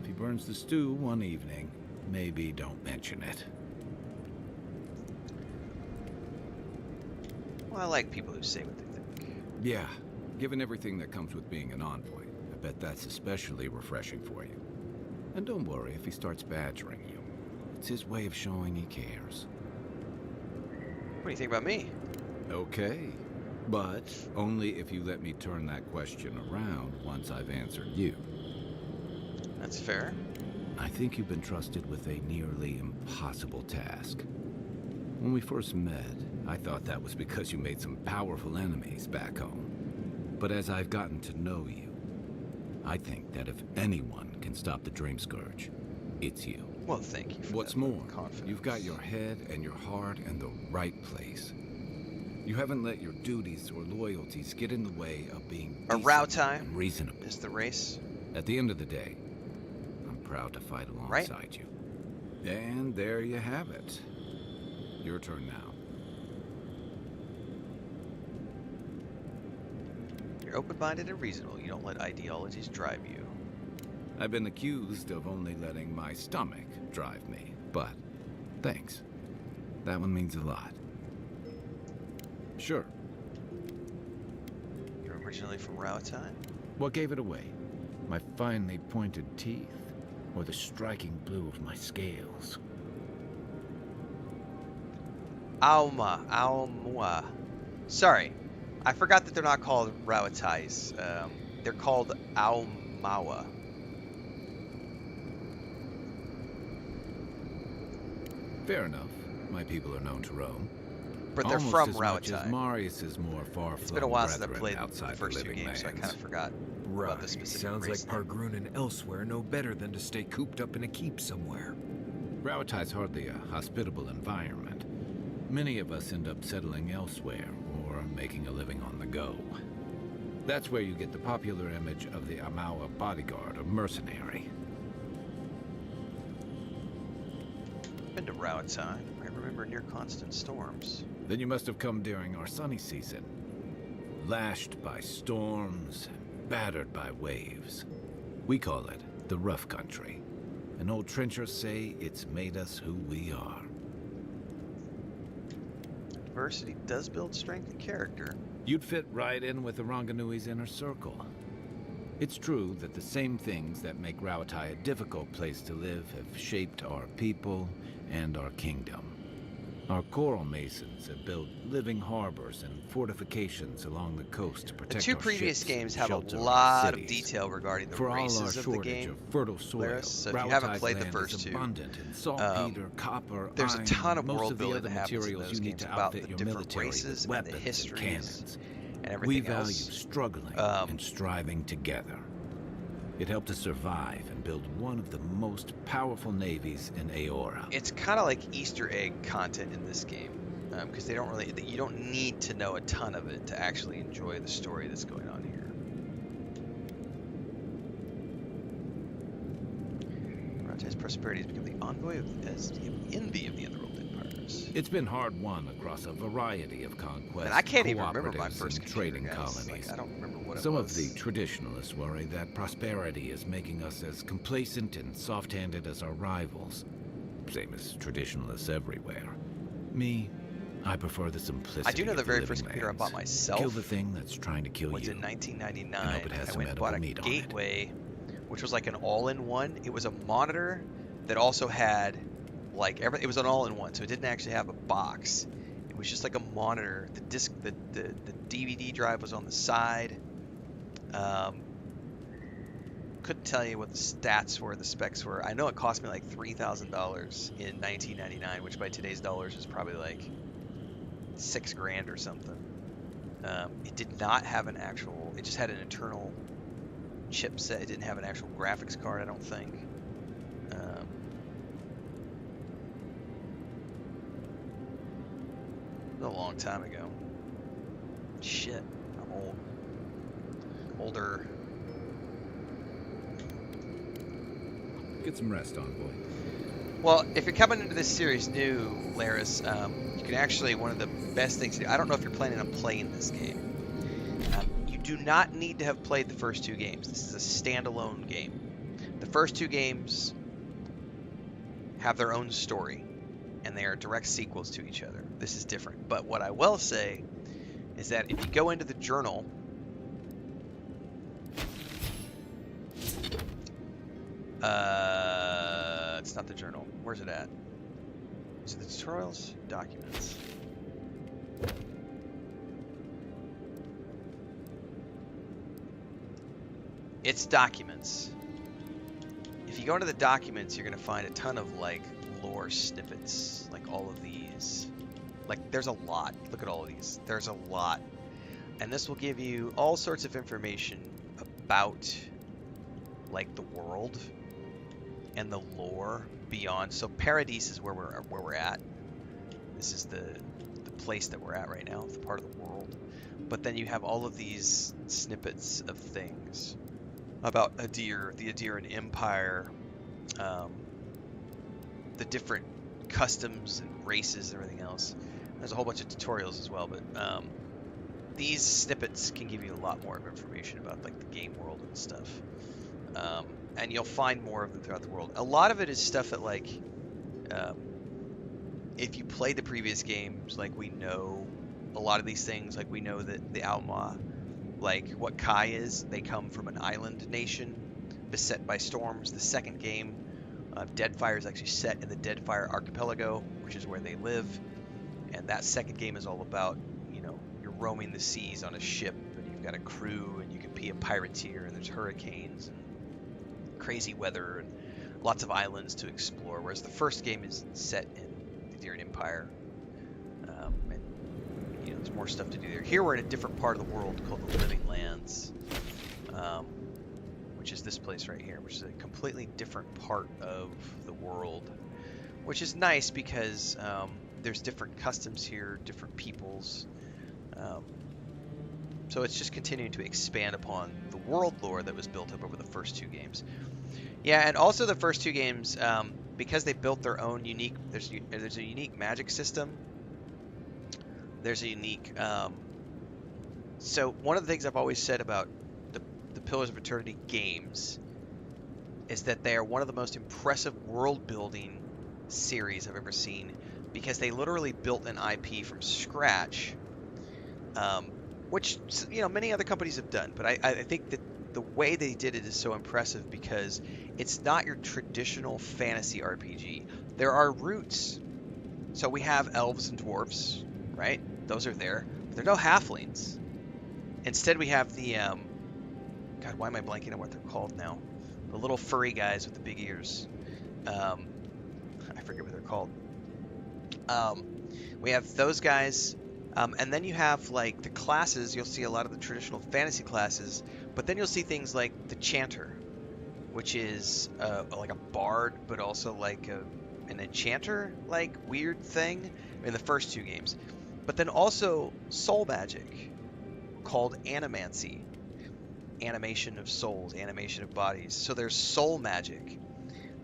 if he burns the stew one evening, maybe don't mention it. Well, I like people who say what they think. Yeah, given everything that comes with being an envoy, I bet that's especially refreshing for you. And don't worry if he starts badgering you. It's his way of showing he cares. What do you think about me? Okay, but only if you let me turn that question around once I've answered you. That's fair. I think you've been trusted with a nearly impossible task. When we first met, I thought that was because you made some powerful enemies back home. But as I've gotten to know you, I think that if anyone can stop the Dream Scourge, it's you. Well, thank you for What's that more, confidence. you've got your head and your heart in the right place. You haven't let your duties or loyalties get in the way of being A row time and reasonable. is the race. At the end of the day, I'm proud to fight alongside you. And there you have it. Your turn now. You're open-minded and reasonable. You don't let ideologies drive you. I've been accused of only letting my stomach drive me, but thanks. That one means a lot. Sure. You're originally from Rauatine? What gave it away? My finely pointed teeth, or the striking blue of my scales? Aumua. Sorry, I forgot that they're not called Rauatais. They're called Aumawa. Fair enough. My people are known to roam. But they're Almost from as much as Rauatai. Marius's more far-flung It's been a while since I brethren played outside the first two living games, so I kind lands. of forgot about the specific Sounds race like Pargrun and elsewhere know better than to stay cooped up in a keep somewhere. Rauatai's hardly a hospitable environment. Many of us end up settling elsewhere or making a living on the go. That's where you get the popular image of the Amawa bodyguard or mercenary. Been to Rauatine. I remember near constant storms. Then you must have come during our sunny season. Lashed by storms and battered by waves. We call it the rough country. And old trenchers say it's made us who we are. Adversity does build strength and character. You'd fit right in with the Ranganui's inner circle. It's true that the same things that make Rauatai a difficult place to live have shaped our people and our kingdom. Our coral masons have built living harbors and fortifications along the coast to protect The two our previous ships games and have a shelter our lot of cities. detail regarding the For all our races of the shortage game, of fertile soil, Laris. So if you haven't played the land first is two, abundant in saltpeter, copper, there's a iron, ton of and most world of the building other that happens in materials those you need games to about outfit the your different military races with and the weapons and histories cannons. and everything We value else. struggling and striving together. It helped us survive and build one of the most powerful navies in Aora. It's kind of like Easter egg content in this game, because you don't need to know a ton of it to actually enjoy the story that's going on here. Rate's prosperity has become the envoy as the envy of the Underworld empires. It's been hard won across a variety of conquests. And I can't even remember my cooperatives, first and computer, trading guys. colonies. Like, I don't remember what it Some was. of the traditionalists worry that prosperity is making us as complacent and soft-handed as our rivals. Same as traditionalists everywhere. Me, I prefer the simplicity. I do know the of very living first computer I lands. bought myself Kill the thing that's trying to kill was you. in 1999. I hope it has I some went and bought a edible meat on it. Gateway, which was like an all-in-one. It was a monitor that also had like it was an all-in-one, so it didn't actually have a box. It was just like a monitor. The disc, the DVD drive was on the side. Couldn't tell you what the stats were, the specs were. I know it cost me like $3,000 in 1999, which by today's dollars is probably like $6,000 or something. It did not have an actual. It just had an internal chipset. It didn't have an actual graphics card, I don't think. It was a long time ago. Shit, I'm old. Older. Get some rest, Envoy. Well, if you're coming into this series new, Laris, you can actually, one of the best things to do, I don't know if you're planning on playing this game. You do not need to have played the first two games. This is a standalone game. The first two games have their own story, and they are direct sequels to each other. This is different. But what I will say is that if you go into the journal, it's not the journal. Where's it at? Is it the tutorials? Documents. It's documents. If you go into the documents, you're going to find a ton of like lore snippets, like all of these. Like there's a lot. Look at all of these. There's a lot. And this will give you all sorts of information about like the world and the lore beyond. So Paradise is where we're at. This is the place that we're at right now, the part of the world. But then you have all of these snippets of things about Adir, the Adiran Empire, the different customs and races and everything else. There's a whole bunch of tutorials as well, but these snippets can give you a lot more of information about like the game world and stuff. And you'll find more of them throughout the world. A lot of it is stuff that like, if you played the previous games, like we know a lot of these things, like we know that the Alma, like what Kai is, they come from an island nation beset by storms. The second game, Deadfire, is actually set in the Deadfire archipelago, which is where they live. And that second game is all about, you know, you're roaming the seas on a ship and you've got a crew and you can be a pirateer and there's hurricanes and crazy weather and lots of islands to explore. Whereas the first game is set in the Adiran Empire. And, you know, there's more stuff to do there. Here we're in a different part of the world called the Living Lands, which is this place right here, which is a completely different part of the world, which is nice because there's different customs here, different peoples. So it's just continuing to expand upon the world lore that was built up over the first two games. Yeah, and also the first two games, because they built their own unique, there's a unique magic system. There's a unique, so one of the things I've always said about the Pillars of Eternity games is that they are one of the most impressive world building series I've ever seen, because they literally built an IP from scratch, which, you know, many other companies have done, but I think that the way they did it is so impressive because it's not your traditional fantasy RPG. There are roots So we have elves and dwarves, right? Those are there. But there are no halflings. Instead, we have the God, why am I blanking on what they're called now? The little furry guys with the big ears. I forget what they're called. We have those guys, and then you have like the classes. You'll see a lot of the traditional fantasy classes, but then you'll see things like the chanter, which is like a bard, but also like an enchanter, like weird thing in the first 2 games. But then also soul magic, called animancy, animation of souls, animation of bodies. So there's soul magic.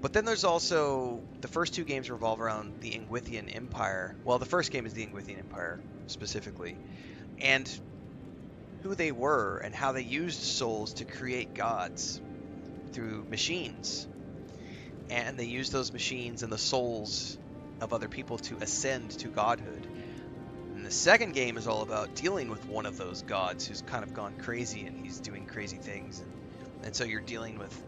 But then there's also, the first 2 games revolve around the Ingwithian Empire. Well, the first game is the Ingwithian Empire, specifically. And who they were and how they used souls to create gods through machines. And they used those machines and the souls of other people to ascend to godhood. And the second game is all about dealing with one of those gods who's kind of gone crazy and he's doing crazy things. And so you're dealing with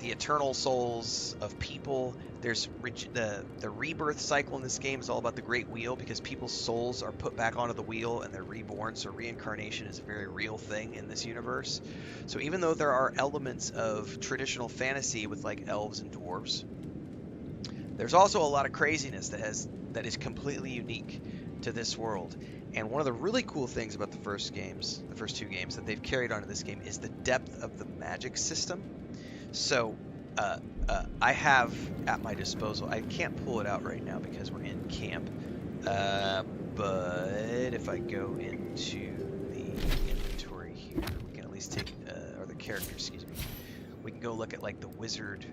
the eternal souls of people. There's the rebirth cycle in this game is all about the Great Wheel, because people's souls are put back onto the wheel and they're reborn. So reincarnation is a very real thing in this universe. So even though there are elements of traditional fantasy with like elves and dwarves, there's also a lot of craziness that is completely unique to this world. And one of the really cool things about the first 2 games that they've carried on in this game is the depth of the magic system. So I have at my disposal, I can't pull it out right now because we're in camp, but if I go into the inventory here, we can at least take, or the character, excuse me, we can go look at like the wizard.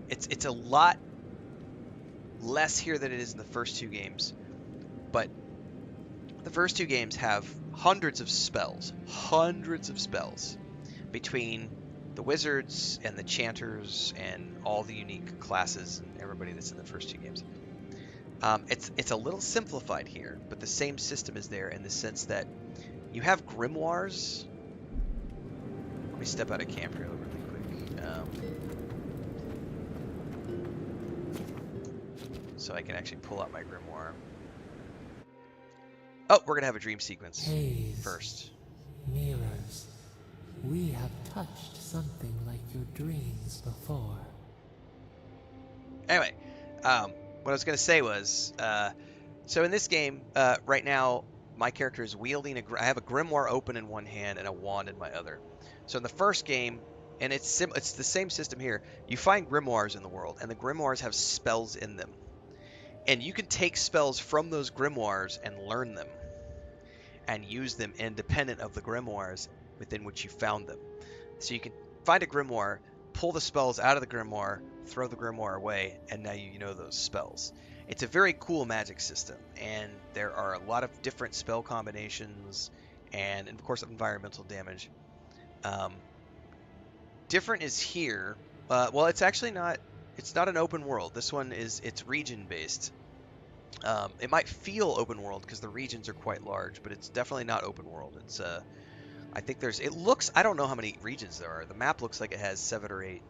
It's a lot less here than it is in the first 2 games, but the first 2 games have hundreds of spells between the wizards and the chanters and all the unique classes and everybody that's in the first 2 games. It's a little simplified here, but the same system is there in the sense that you have grimoires. Let me step out of camp here really quick. So I can actually pull out my grimoire. Oh, we're going to have a dream sequence first. Mirrors. We have touched something like your dreams before. Anyway, what I was going to say was, so in this game, right now, my character is wielding I have a grimoire open in one hand and a wand in my other. So in the first game, and it's the same system here, you find grimoires in the world, and the grimoires have spells in them. And you can take spells from those grimoires and learn them, and use them independent of the grimoires within which you found them. So you can find a grimoire, pull the spells out of the grimoire, throw the grimoire away, and now you know those spells. It's a very cool magic system, and there are a lot of different spell combinations, and of course environmental damage. Different is here. Well, it's actually not. It's not an open world. This one it's region based. It might feel open world because the regions are quite large, but it's definitely not open world. It's I think it looks, I don't know how many regions there are. The map looks like it has 7 or 8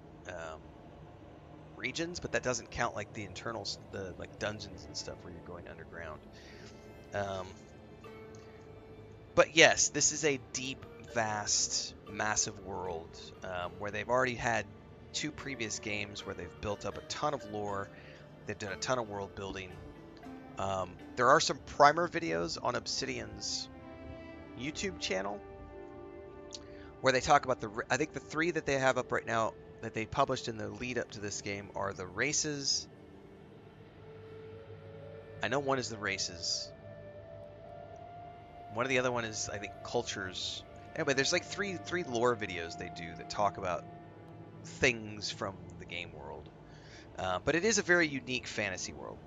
regions, but that doesn't count like the internals, the like dungeons and stuff where you're going underground. But yes, this is a deep, vast, massive world where they've already had 2 previous games where they've built up a ton of lore. They've done a ton of world building. There are some primer videos on Obsidian's YouTube channel where they talk about I think the 3 that they have up right now that they published in the lead up to this game are the races. I know one is the races. One of the other one is, I think, cultures. Anyway, there's like three lore videos they do that talk about things from the game world. But it is a very unique fantasy world.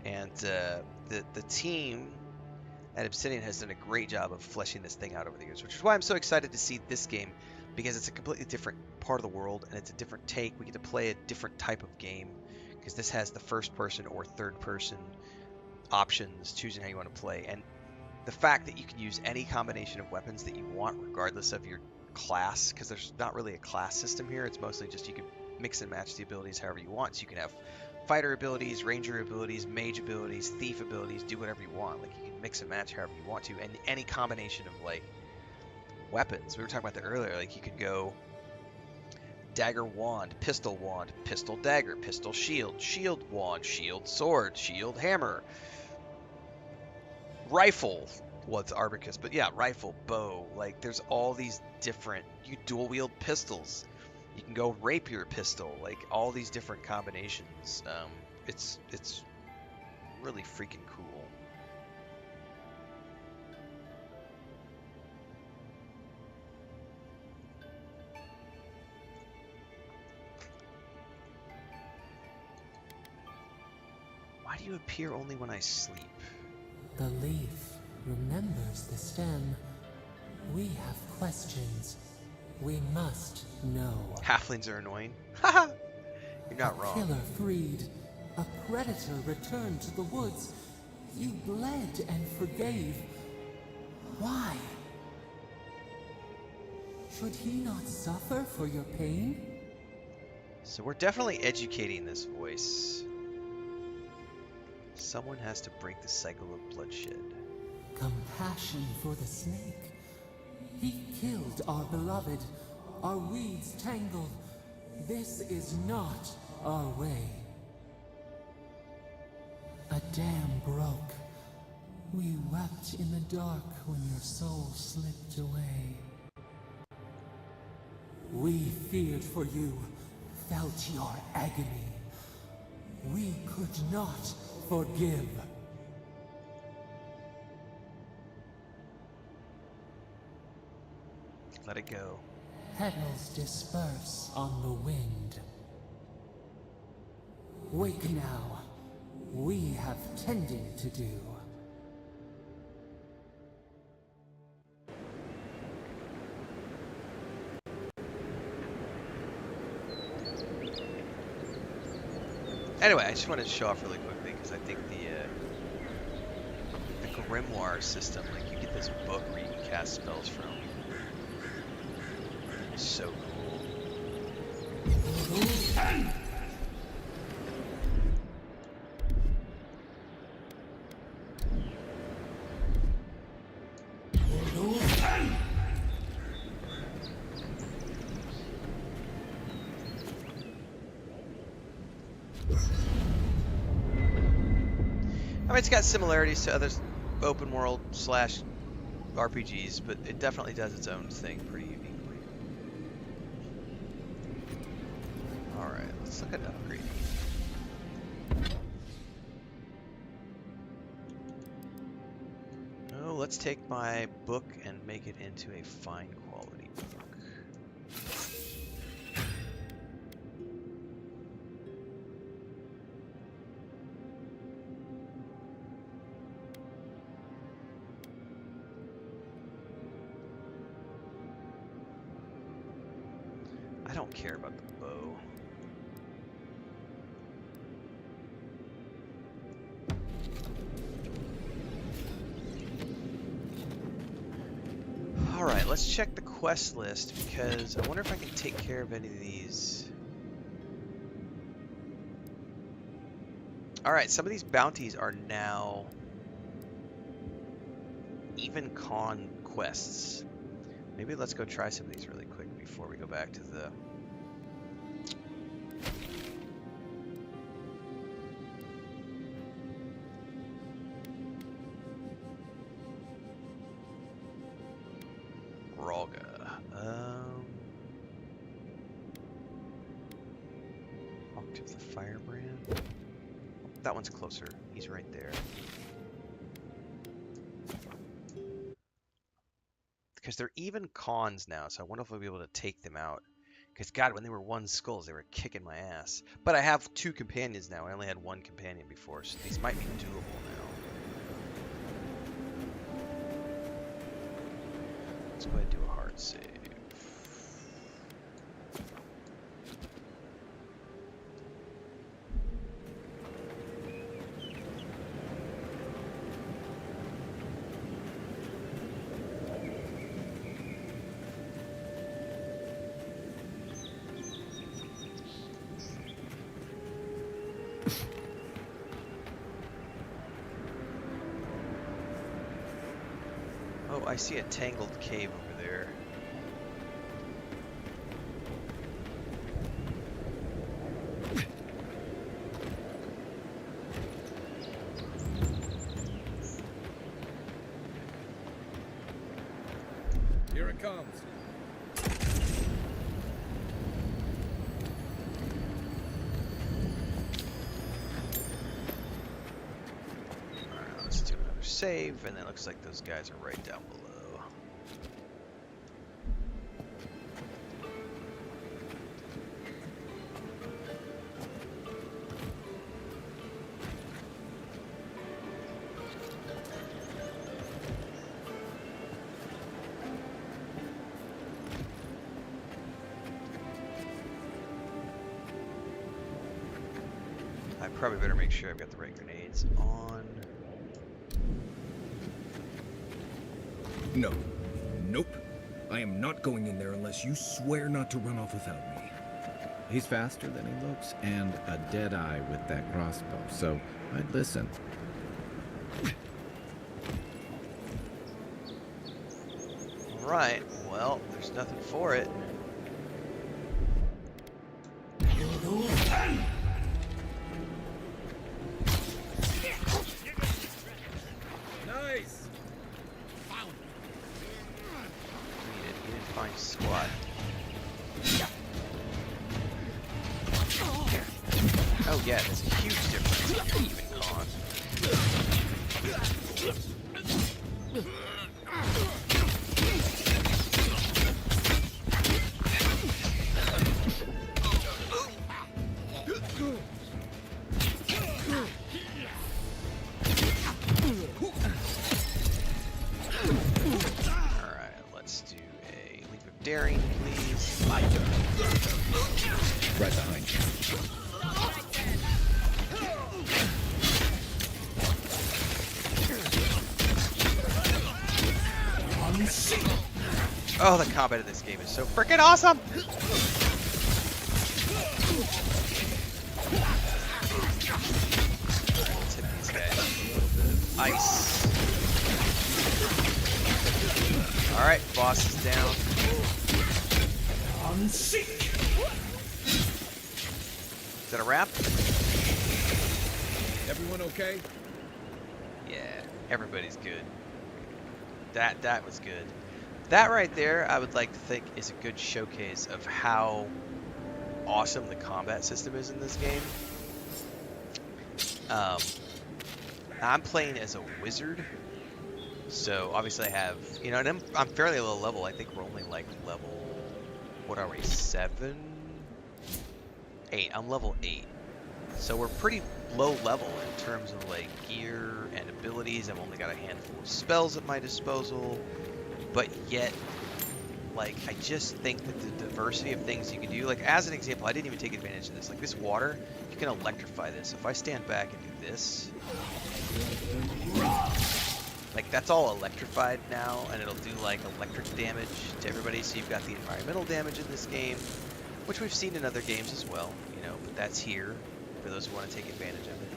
And the team at Obsidian has done a great job of fleshing this thing out over the years, which is why I'm so excited to see this game, because it's a completely different part of the world and it's a different take. We get to play a different type of game because this has the first person or third person options, choosing how you want to play, and the fact that you can use any combination of weapons that you want regardless of your class, because there's not really a class system here. It's mostly just you can mix and match the abilities however you want. So you can have fighter abilities, ranger abilities, mage abilities, thief abilities, do whatever you want. Like, you can mix and match however you want to, and any combination of, like, weapons. We were talking about that earlier. Like, you could go dagger wand, pistol dagger, pistol shield, shield wand, shield sword, shield hammer, rifle. Well, it's arquebus, but yeah, rifle, bow. Like, there's all these different. You dual wield pistols. You can go rapier pistol. Like, all these different combinations. It's really freaking cool. Why do you appear only when I sleep? The leaf remembers the stem. We have questions. We must know. Halflings are annoying. Haha! You're not wrong. A killer freed. A predator returned to the woods. You bled and forgave. Why? Should he not suffer for your pain? So we're definitely educating this voice. Someone has to break the cycle of bloodshed. Compassion for the snake. He killed our beloved. Our weeds tangled. This is not our way. A dam broke. We wept in the dark when your soul slipped away. We feared for you, felt your agony. We could not forgive. Let it go. Petals disperse on the wind. Wake now. We have tending to do. Anyway, I just wanted to show off really quickly because I think the grimoire system, like, you get this book where you can cast spells from. It's so cool. I mean, it's got similarities to other open world / RPGs, but it definitely does its own thing pretty uniquely. Alright, let's look at upgrading. Oh, let's take my book and make it into a fine quality book. I don't care about the bow. Alright, let's check the quest list because I wonder if I can take care of any of these. Alright, some of these bounties are now even conquests. Maybe let's go try some of these really quick before we go back to the... Ralga. Walk to the Firebrand. That one's closer. He's right there. Because they're even cons now, so I wonder if I'll be able to take them out. Because, God, when they were one skulls, they were kicking my ass. But I have 2 companions now. I only had 1 companion before, so these might be doable now. Let's go ahead and do a hard save. Oh, I see a tangled cave over there. Here it comes. Alright, let's do another save, and then it looks like those guys are right down below. I probably better make sure I've got the right grenades on. No. Nope. I am not going in there unless you swear not to run off without me. He's faster than he looks and a dead eye with that crossbow, so I'd listen. Alright, well, there's nothing for it. Nice. He didn't find squat. Oh yeah, there's a huge difference in even con. Alright, let's do a leap of daring, please. My turn. Right behind you. Oh, the combat in this game is so freaking awesome! Let's hit these guys with a little bit of ice. Alright, boss is down. Is that a wrap? Everyone okay? Yeah, everybody's good. That was good. That right there, I would like to think, is a good showcase of how awesome the combat system is in this game. I'm playing as a wizard, so obviously I have, you know, and I'm fairly low level. I think we're only like level, what are we, 7? 8. I'm level 8. So we're pretty low level in terms of like gear and abilities. I've only got a handful of spells at my disposal. But yet, like, I just think that the diversity of things you can do, like, as an example, I didn't even take advantage of this. Like, this water, you can electrify this. If I stand back and do this, like, that's all electrified now, and it'll do, like, electric damage to everybody. So you've got the environmental damage in this game, which we've seen in other games as well, you know, but that's here for those who want to take advantage of it.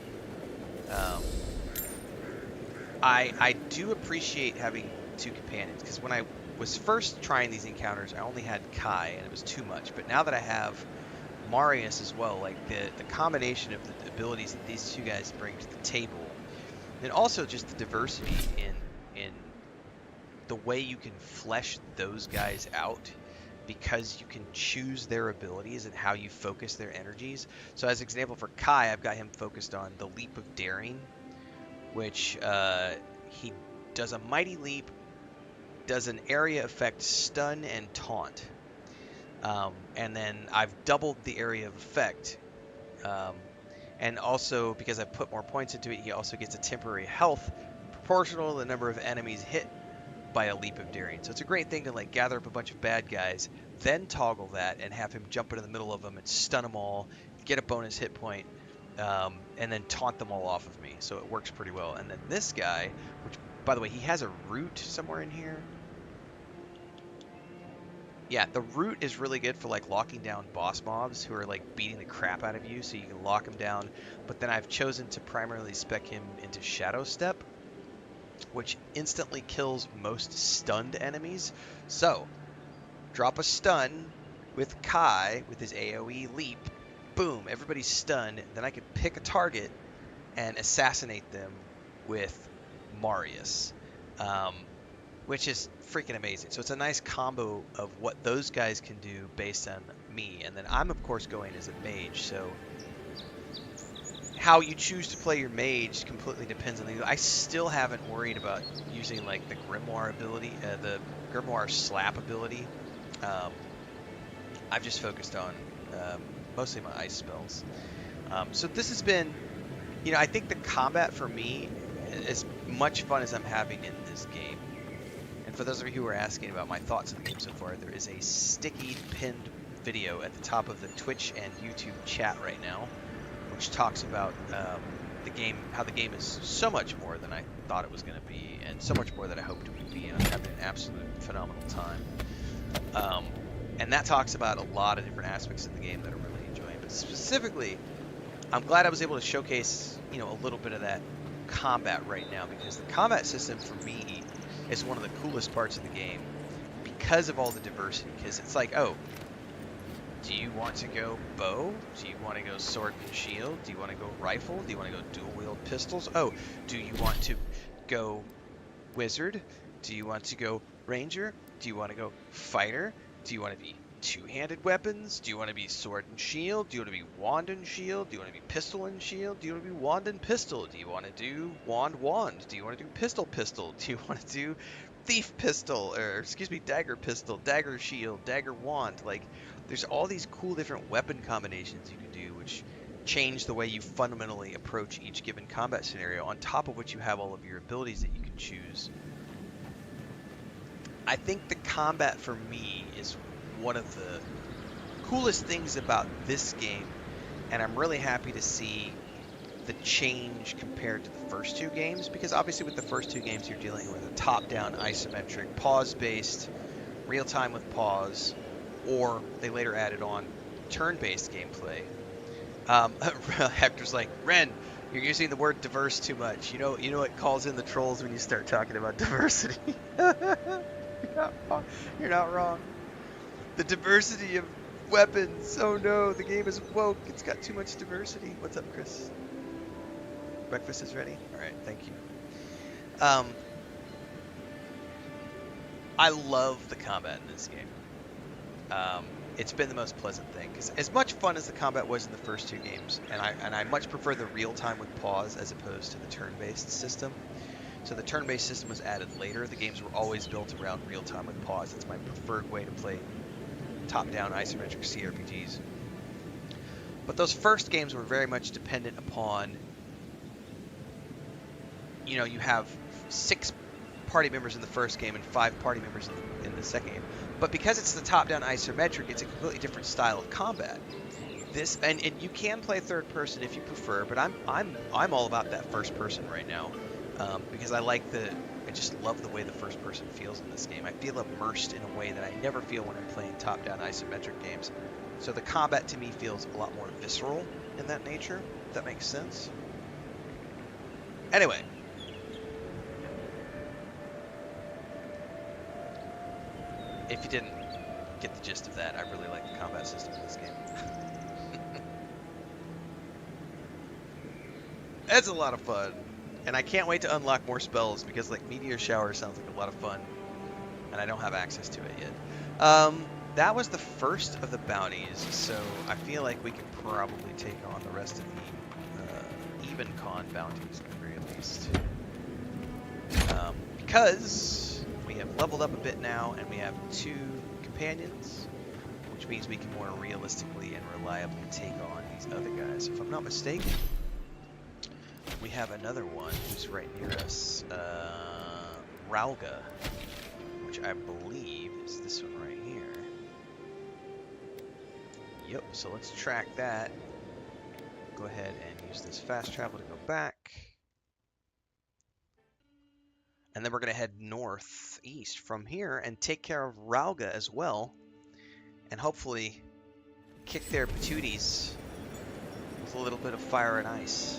I do appreciate having 2 companions, because when I was first trying these encounters, I only had Kai, and it was too much. But now that I have Marius as well, like the combination of the abilities that these 2 guys bring to the table, and also just the diversity in the way you can flesh those guys out, because you can choose their abilities and how you focus their energies. So as an example for Kai, I've got him focused on the Leap of Daring, which he does a mighty leap, does an area effect stun and taunt. And then I've doubled the area of effect. And also, because I put more points into it, he also gets a temporary health proportional to the number of enemies hit by a Leap of Daring. So it's a great thing to like gather up a bunch of bad guys, then toggle that and have him jump into the middle of them and stun them all, get a bonus hit point, and then taunt them all off of me. So it works pretty well. And then this guy, which, by the way, he has a root somewhere in here. Yeah, the route is really good for like locking down boss mobs who are like beating the crap out of you, so you can lock them down. But then I've chosen to primarily spec him into Shadow Step, which instantly kills most stunned enemies. So, drop a stun with Kai with his AoE leap. Boom, everybody's stunned. Then I can pick a target and assassinate them with Marius. Which is freaking amazing. So it's a nice combo of what those guys can do based on me. And then I'm, of course, going as a mage. So how you choose to play your mage completely depends on the... I still haven't worried about using, like, the Grimoire ability, the Grimoire slap ability. I've just focused on mostly my ice spells. So this has been... You know, I think the combat for me is as much fun as I'm having in this game. And for those of you who are asking about my thoughts on the game so far, there is a sticky pinned video at the top of the Twitch and YouTube chat right now, which talks about the game, how the game is so much more than I thought it was going to be, and so much more than I hoped it would be, and I'm having an absolute phenomenal time. And that talks about a lot of different aspects of the game that I'm really enjoying. But specifically, I'm glad I was able to showcase, you know, a little bit of that combat right now, because the combat system for me is one of the coolest parts of the game because of all the diversity. Because it's like, oh, do you want to go bow? Do you want to go sword and shield? Do you want to go rifle? Do you want to go dual wield pistols? Oh, do you want to go wizard? Do you want to go ranger? Do you want to go fighter? Do you want to be two-handed weapons? Do you want to be sword and shield? Do you want to be wand and shield? Do you want to be pistol and shield? Do you want to be wand and pistol? Do you want to do wand? Do you want to do pistol? Do you want to do thief pistol, or excuse me, dagger pistol, dagger shield, dagger wand? Like, there's all these cool different weapon combinations you can do, which change the way you fundamentally approach each given combat scenario, on top of which you have all of your abilities that you can choose. I think the combat for me is one of the coolest things about this game, and I'm really happy to see the change compared to the first two games, because obviously with the first two games you're dealing with a top-down isometric pause-based real-time with pause, or they later added on turn-based gameplay. Hector's like, Ren, you're using the word diverse too much. You know it calls in the trolls when you start talking about diversity. You're not wrong. The diversity of weapons. Oh no, the game is woke. It's got too much diversity. What's up, Chris? Breakfast is ready? Alright, thank you. I love the combat in this game. It's been the most pleasant thing, because as much fun as the combat was in the first two games, and I much prefer the real-time with pause as opposed to the turn-based system. So the turn-based system was added later. The games were always built around real-time with pause. That's my preferred way to play top-down isometric CRPGs. But those first games were very much dependent upon, you know, you have 6 party members in the first game and 5 party members in the second game. But because it's the top-down isometric, it's a completely different style of combat. This and you can play third person if you prefer, but I'm all about that first person right now, because I just love the way the first person feels in this game. I feel immersed in a way that I never feel when I'm playing top-down isometric games. So the combat to me feels a lot more visceral in that nature, if that makes sense. Anyway. If you didn't get the gist of that, I really like the combat system in this game. It's a lot of fun. And I can't wait to unlock more spells, because like Meteor Shower sounds like a lot of fun, and I don't have access to it yet. That was the first of the bounties, so I feel like we can probably take on the rest of the even con bounties at the very least. Because we have leveled up a bit now, and we have 2 companions, which means we can more realistically and reliably take on these other guys. If I'm not mistaken, we have another one who's right near us, Ralga, which I believe is this one right here. Yep, so let's track that. Go ahead and use this fast travel to go back. And then we're going to head northeast from here and take care of Ralga as well. and hopefully kick their patooties with a little bit of fire and ice.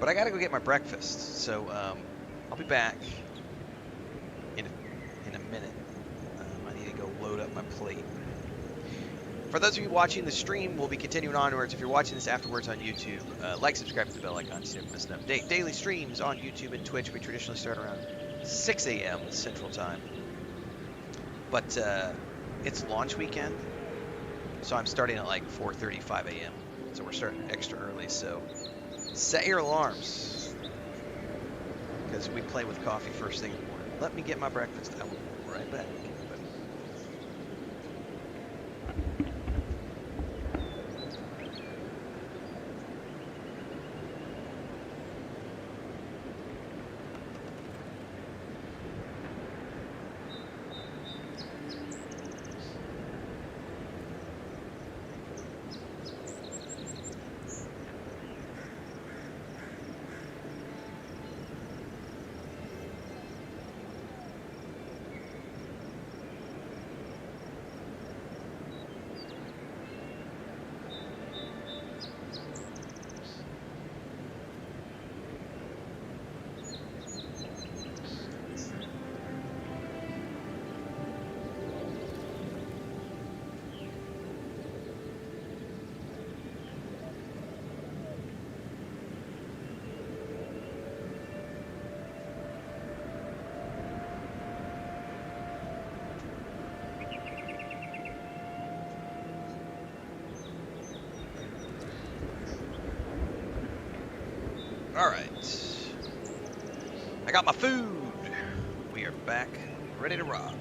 But I gotta go get my breakfast, so I'll be back in a minute. I need to go load up my plate. For those of you watching the stream, we'll be continuing onwards. If you're watching this afterwards on YouTube, like, subscribe, hit the bell icon so you don't miss an update. Daily streams on YouTube and Twitch. We traditionally start around 6 a.m. Central Time. But it's launch weekend, so I'm starting at like 4:35 a.m. So we're starting extra early, so set your alarms, because we play with coffee first thing in the morning. Let me get my breakfast. I will be right back. Alright. I got my food. We are back, ready to rock.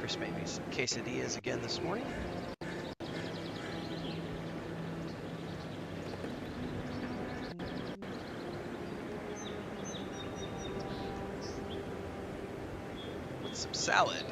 Chris made me some quesadillas again this morning. With some salad.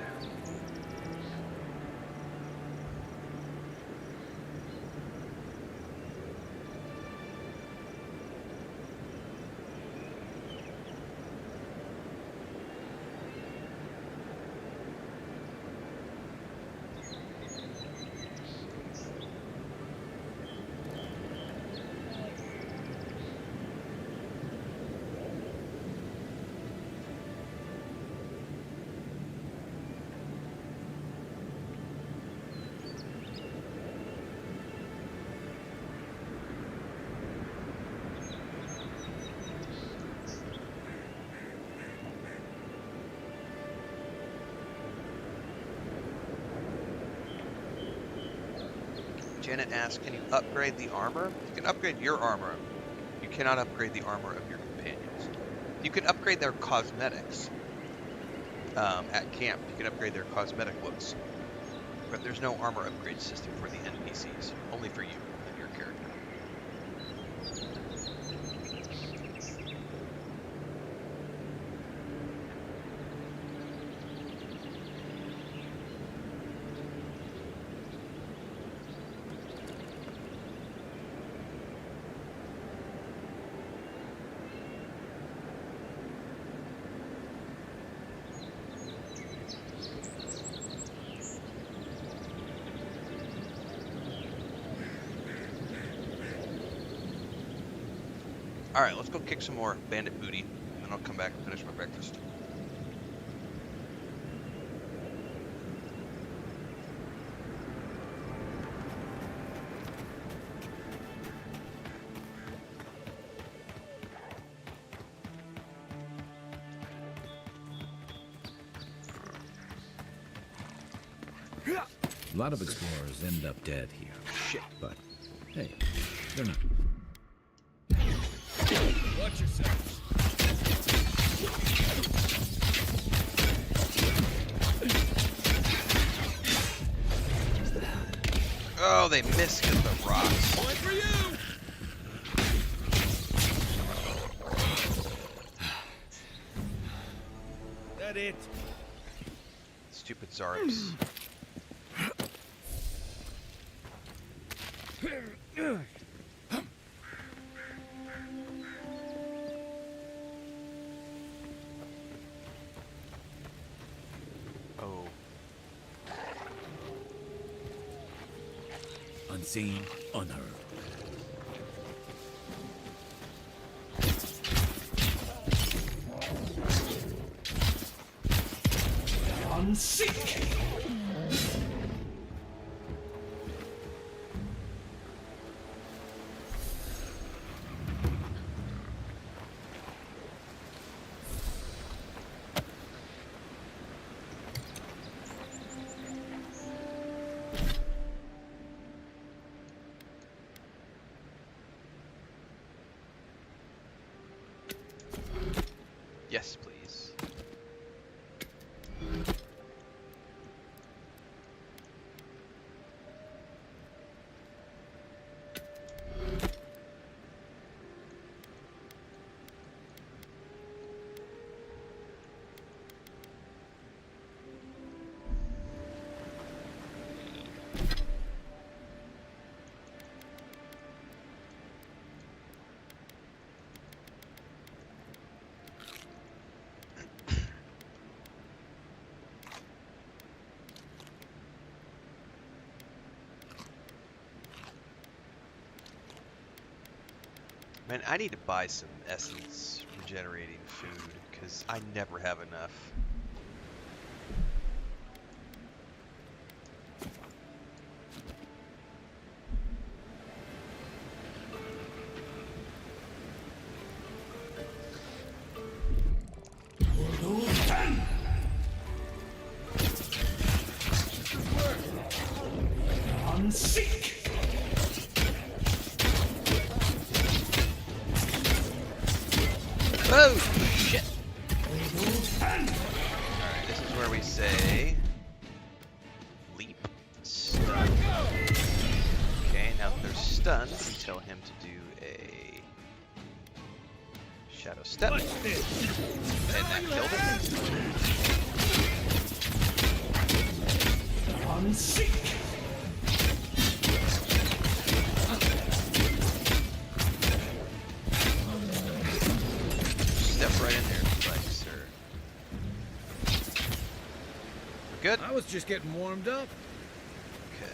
Janet asks, can you upgrade the armor? You can upgrade your armor. You cannot upgrade the armor of your companions. You can upgrade their cosmetics. At camp, you can upgrade their cosmetic looks. But there's no armor upgrade system for the NPCs. Only for you and your character. Alright, let's go kick some more bandit booty, and then I'll come back and finish my breakfast. A lot of explorers end up dead here. Shit. But, hey, they're not. Watch yourself. Oh, they missed because of the rocks. Point for you! That it? Stupid Zarps. Unseen, unheard. Unseek! Yes, please. Man, I need to buy some essence regenerating food, because I never have enough. Unseek! Oh, shit! Alright, this is where we say... leap. Stun. Okay, now that they're stunned, we tell him to do a... shadow step. And that killed him. Unseek! Step right in there, like, sir. We're good? I was just getting warmed up. Okay.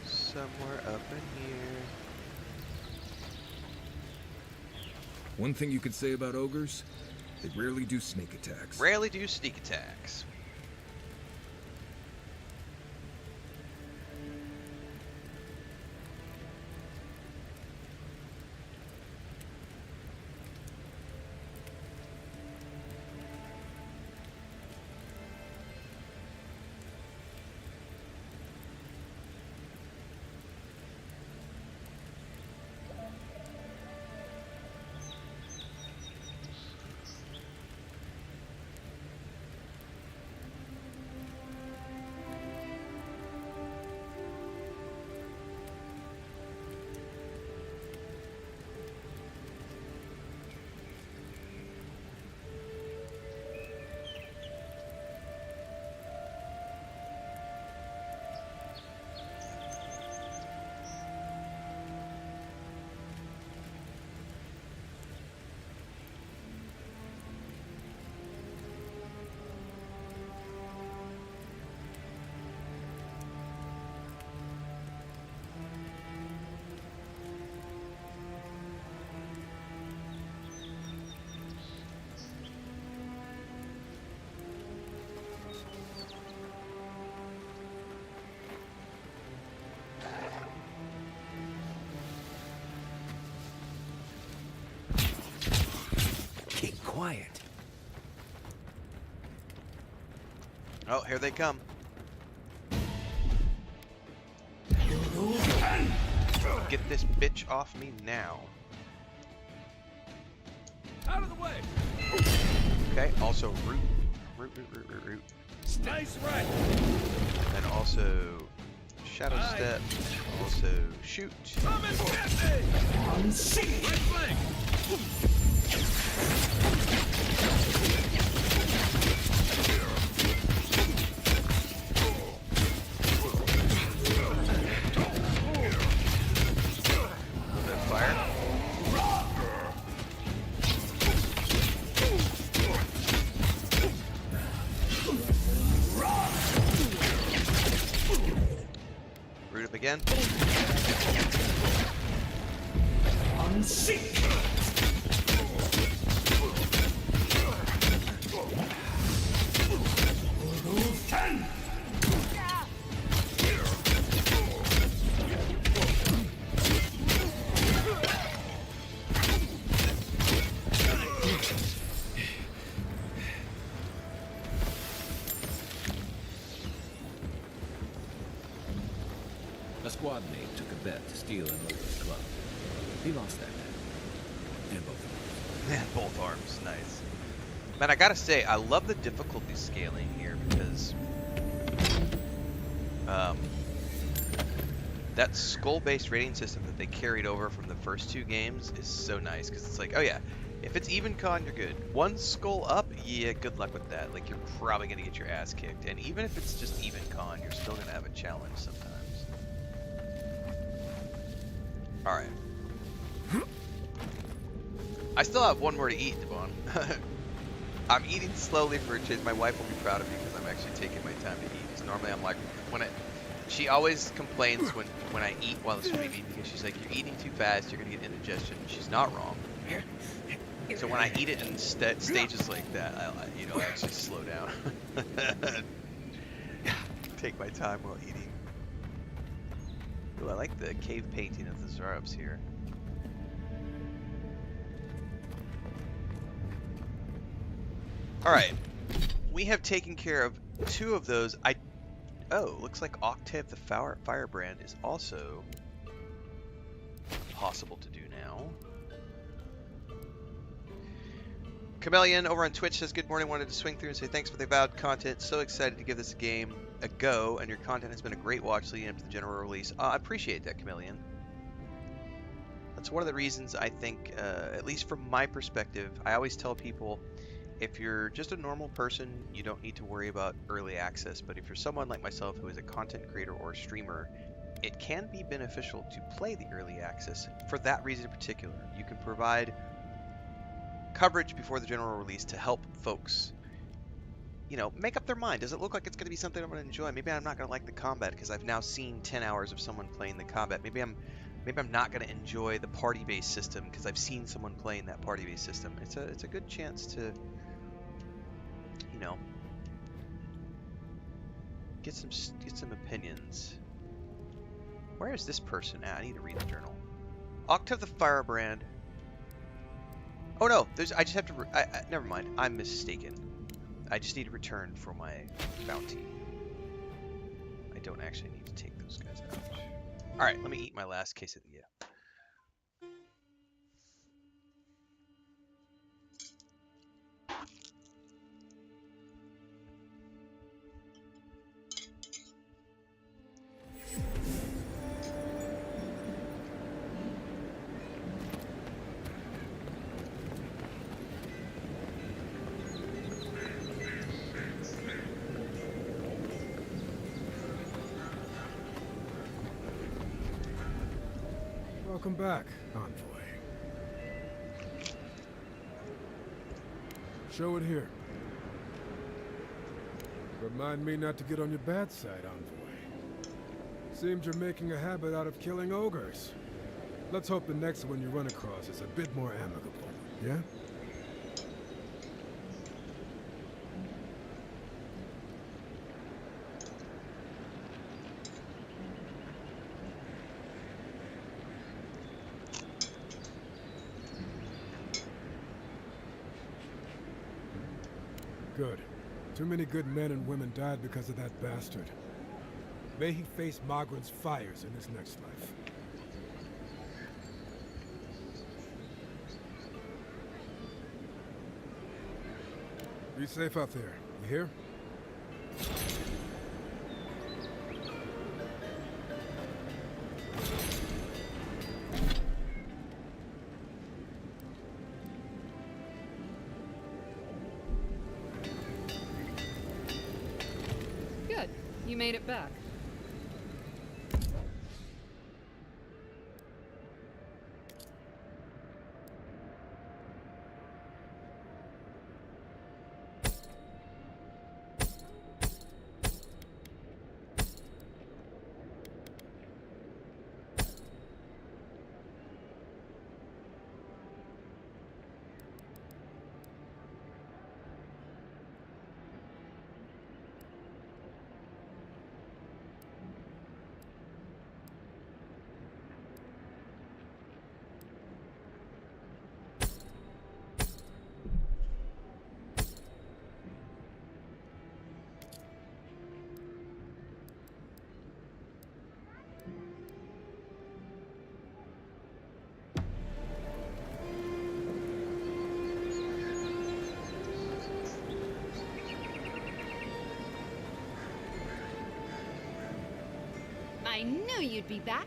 Somewhere up in here. One thing you could say about ogres, they rarely do sneak attacks. Rarely do sneak attacks. Quiet. Oh, here they come. Get this bitch off me now. Out of the way. Okay, also root. Nice right. And also shadow step. Also shoot. Come and get me. Right flank. Again. A squad mate took a bet to steal an ogre's club. He lost that bet. And both arms. Man, both arms. Nice. Man, I gotta say, I love the difficulty scaling here because that skull-based rating system that they carried over from the first 2 games is so nice because it's like, oh yeah, if it's even con, you're good. 1 skull up, yeah, good luck with that. Like, you're probably gonna get your ass kicked. And even if it's just even con, you're still gonna have a challenge sometimes. Alright. I still have 1 more to eat, Devon. I'm eating slowly for a change. My wife will be proud of me because I'm actually taking my time to eat. Because normally I'm like, she always complains when I eat while streaming because she's like, you're eating too fast, you're gonna get indigestion. She's not wrong. So when I eat it in stages like that, I actually slow down. Take my time while eating. Ooh, I like the cave painting of the Zarups here. Alright. We have taken care of 2 of those. Oh, looks like Octave the Firebrand is also possible to do now. Chameleon over on Twitch says, good morning, wanted to swing through and say thanks for the Avowed content. So excited to give this game a go, and your content has been a great watch leading up to the general release. I appreciate that, Chameleon. That's one of the reasons I think, at least from my perspective, I always tell people, if you're just a normal person, you don't need to worry about early access. But if you're someone like myself who is a content creator or a streamer, it can be beneficial to play the early access for that reason in particular. You can provide coverage before the general release to help folks, make up their mind. Does it look like it's going to be something I'm going to enjoy? Maybe I'm not going to like the combat because I've now seen 10 hours of someone playing the combat. Maybe I'm not going to enjoy the party-based system because I've seen someone playing that party-based system. It's a good chance to, get some opinions. Where is this person at? I need to read the journal. Octave the Firebrand. Oh no, I just have to. Never mind. I'm mistaken. I just need to return for my bounty. I don't actually need to take those guys out. All right, let me eat my last quesadilla. Welcome back, Envoy. Show it here. Remind me not to get on your bad side, Envoy. Seems you're making a habit out of killing ogres. Let's hope the next one you run across is a bit more amicable, yeah? Good. Too many good men and women died because of that bastard. May he face Magran's fires in his next life. Be safe out there. You hear? Good. You made it back. I knew you'd be back.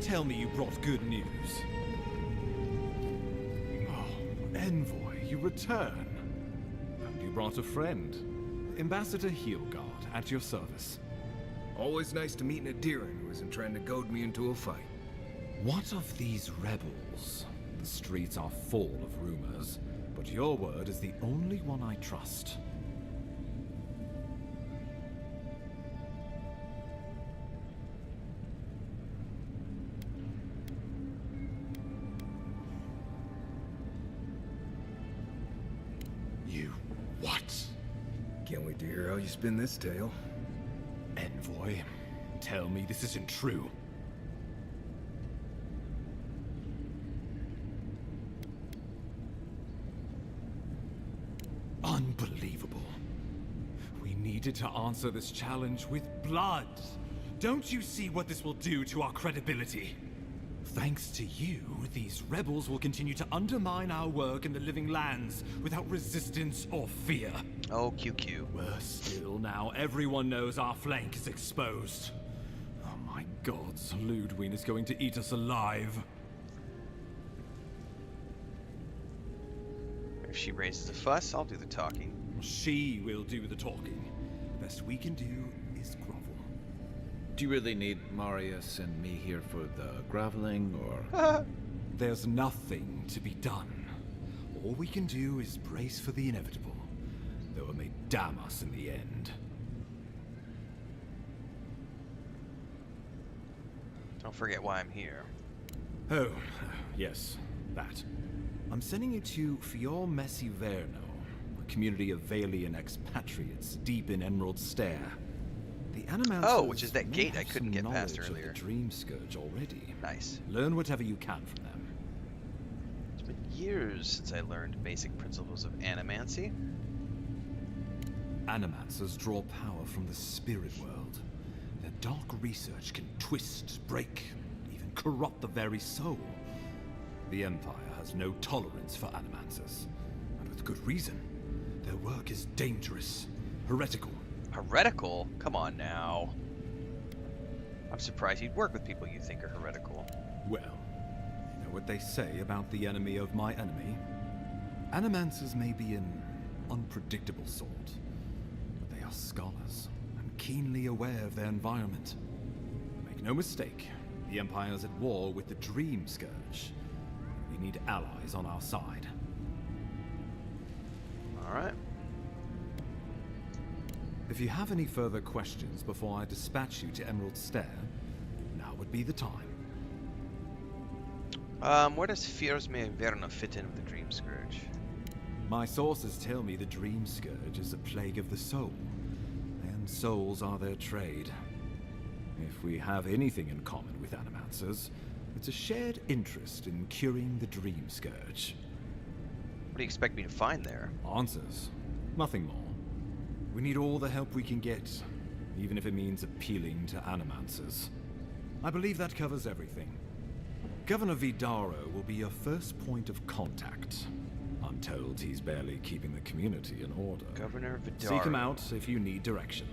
Tell me you brought good news. Oh, Envoy, you return. And you brought a friend. Ambassador Heelguard, at your service. Always nice to meet an Adiran who isn't trying to goad me into a fight. What of these rebels? The streets are full of rumors, but your word is the only one I trust. Can't wait to hear how you spin this tale. Envoy, tell me this isn't true. Unbelievable. We needed to answer this challenge with blood. Don't you see what this will do to our credibility? Thanks to you, these rebels will continue to undermine our work in the Living Lands without resistance or fear. Oh, QQ. Worse still, now everyone knows our flank is exposed. Oh my gods, Ludwig is going to eat us alive. If she raises a fuss, I'll do the talking. She will do the talking. The best we can do is grovel. Do you really need Marius and me here for the groveling, or...? There's nothing to be done. All we can do is brace for the inevitable, though it may damn us in the end. Don't forget why I'm here. Oh, yes, that. I'm sending you to Fior Messiverno, a community of Valian expatriates deep in Emerald Stair. The Animancers, oh, which is that gate I couldn't get past earlier. The Dream Scourge already. Nice. Learn whatever you can from them. It's been years since I learned basic principles of animancy. Animancers draw power from the spirit world. Their dark research can twist, break, even corrupt the very soul. The Empire has no tolerance for Animancers, and with good reason. Their work is dangerous, heretical. Heretical? Come on now. I'm surprised you'd work with people you think are heretical. Well, you know what they say about the enemy of my enemy? Animancers may be an unpredictable sort, but they are scholars and keenly aware of their environment. Make Make no mistake, the Empire's at war with the Dream Scourge. We need allies on our side. Alright. If you have any further questions before I dispatch you to Emerald Stair, now would be the time. Where does Fiersme Inverno fit in with the Dream Scourge? My sources tell me the Dream Scourge is a plague of the soul, and souls are their trade. If we have anything in common with Animancers, it's a shared interest in curing the Dream Scourge. What do you expect me to find there? Answers. Nothing more. We need all the help we can get, even if it means appealing to Animancers. I believe that covers everything. Governor Vidaro will be your first point of contact. I'm told he's barely keeping the community in order. Governor Vidaro. Seek him out if you need direction.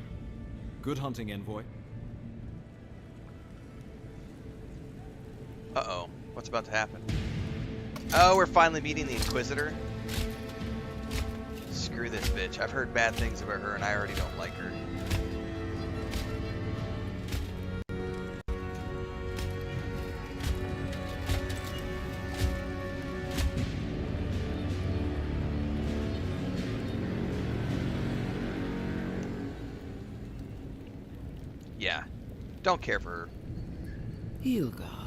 Good hunting, Envoy. Uh-oh. What's about to happen? Oh, we're finally meeting the Inquisitor? Screw this bitch. I've heard bad things about her and I already don't like her. Yeah. Don't care for her. Hilgard.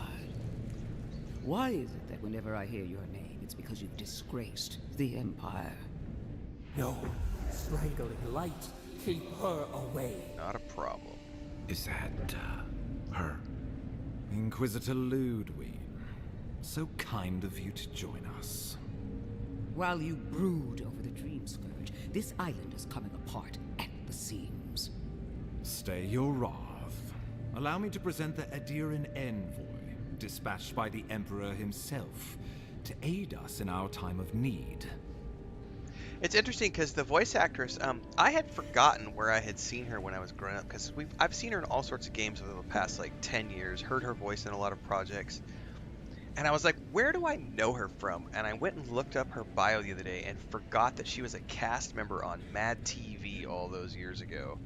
Why is it that whenever I hear your name, it's because you've disgraced the Empire? No. Strangling light. Keep her away. Not a problem. Is that, her? Inquisitor Ludwig. So kind of you to join us. While you brood over the Dream Scourge, this island is coming apart at the seams. Stay your wrath. Allow me to present the Adiran Envoy, dispatched by the Emperor himself, to aid us in our time of need. It's interesting because the voice actress, I had forgotten where I had seen her when I was growing up, because I've seen her in all sorts of games over the past like 10 years, heard her voice in a lot of projects, and I was like, where do I know her from? And I went and looked up her bio the other day and forgot that she was a cast member on Mad TV all those years ago.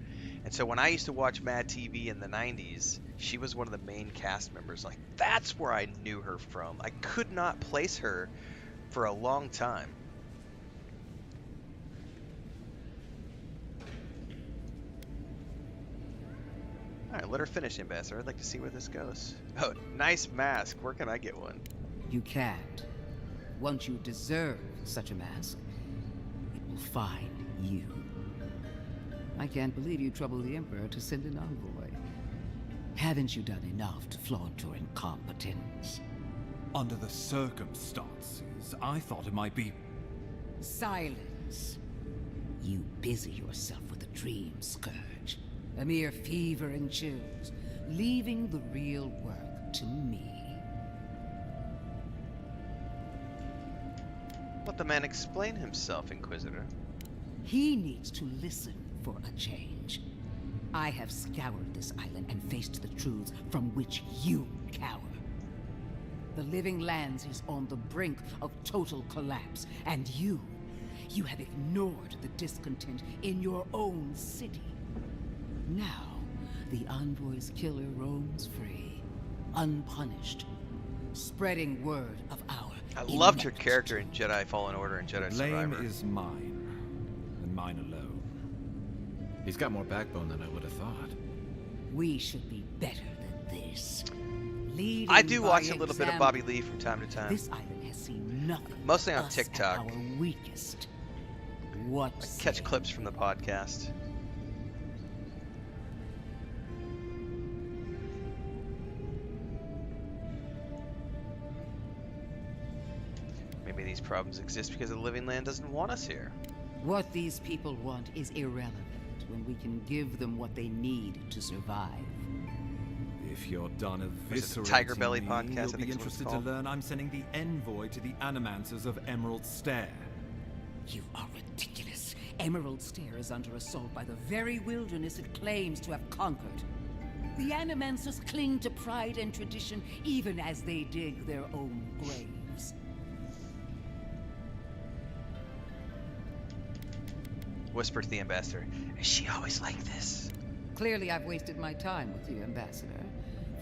And so when I used to watch Mad TV in the 90s, she was one of the main cast members. Like, that's where I knew her from. I could not place her for a long time. Alright, let her finish, Ambassador. I'd like to see where this goes. Oh, nice mask. Where can I get one? You can't. Once you deserve such a mask, it will find you. I can't believe you troubled the Emperor to send an envoy. Haven't you done enough to flaunt your incompetence? Under the circumstances, I thought it might be... Silence. You busy yourself with the Dream Scourge. A mere fever and chills, leaving the real work to me. Let the man explain himself, Inquisitor. He needs to listen for a change. I have scoured this island and faced the truths from which you cower. The Living Lands is on the brink of total collapse, and you have ignored the discontent in your own city. Now, the Envoy's killer roams free, unpunished, spreading word of our I loved her character in Jedi Fallen Order and Jedi Survivor. Blame is mine, and mine alone. He's got more backbone than I would have thought. We should be better than this. Leading I do watch by a little bit of example. Bobby Lee from time to time. This island has seen nothing. Mostly on us TikTok. At our weakest. What? I catch clips from the podcast. Maybe these problems exist because the Living Land doesn't want us here. What these people want is irrelevant when we can give them what they need to survive. If you're done Was it the eviscerating Tiger Belly me, podcast? I you'll think be it's what it's interested to called. learn I'm sending the envoy to the Animancers of Emerald Stair. You are ridiculous. Emerald Stair is under assault by the very wilderness it claims to have conquered. The Animancers cling to pride and tradition even as they dig their own graves. Whisper to the Ambassador, is she always like this? Clearly I've wasted my time with you, Ambassador.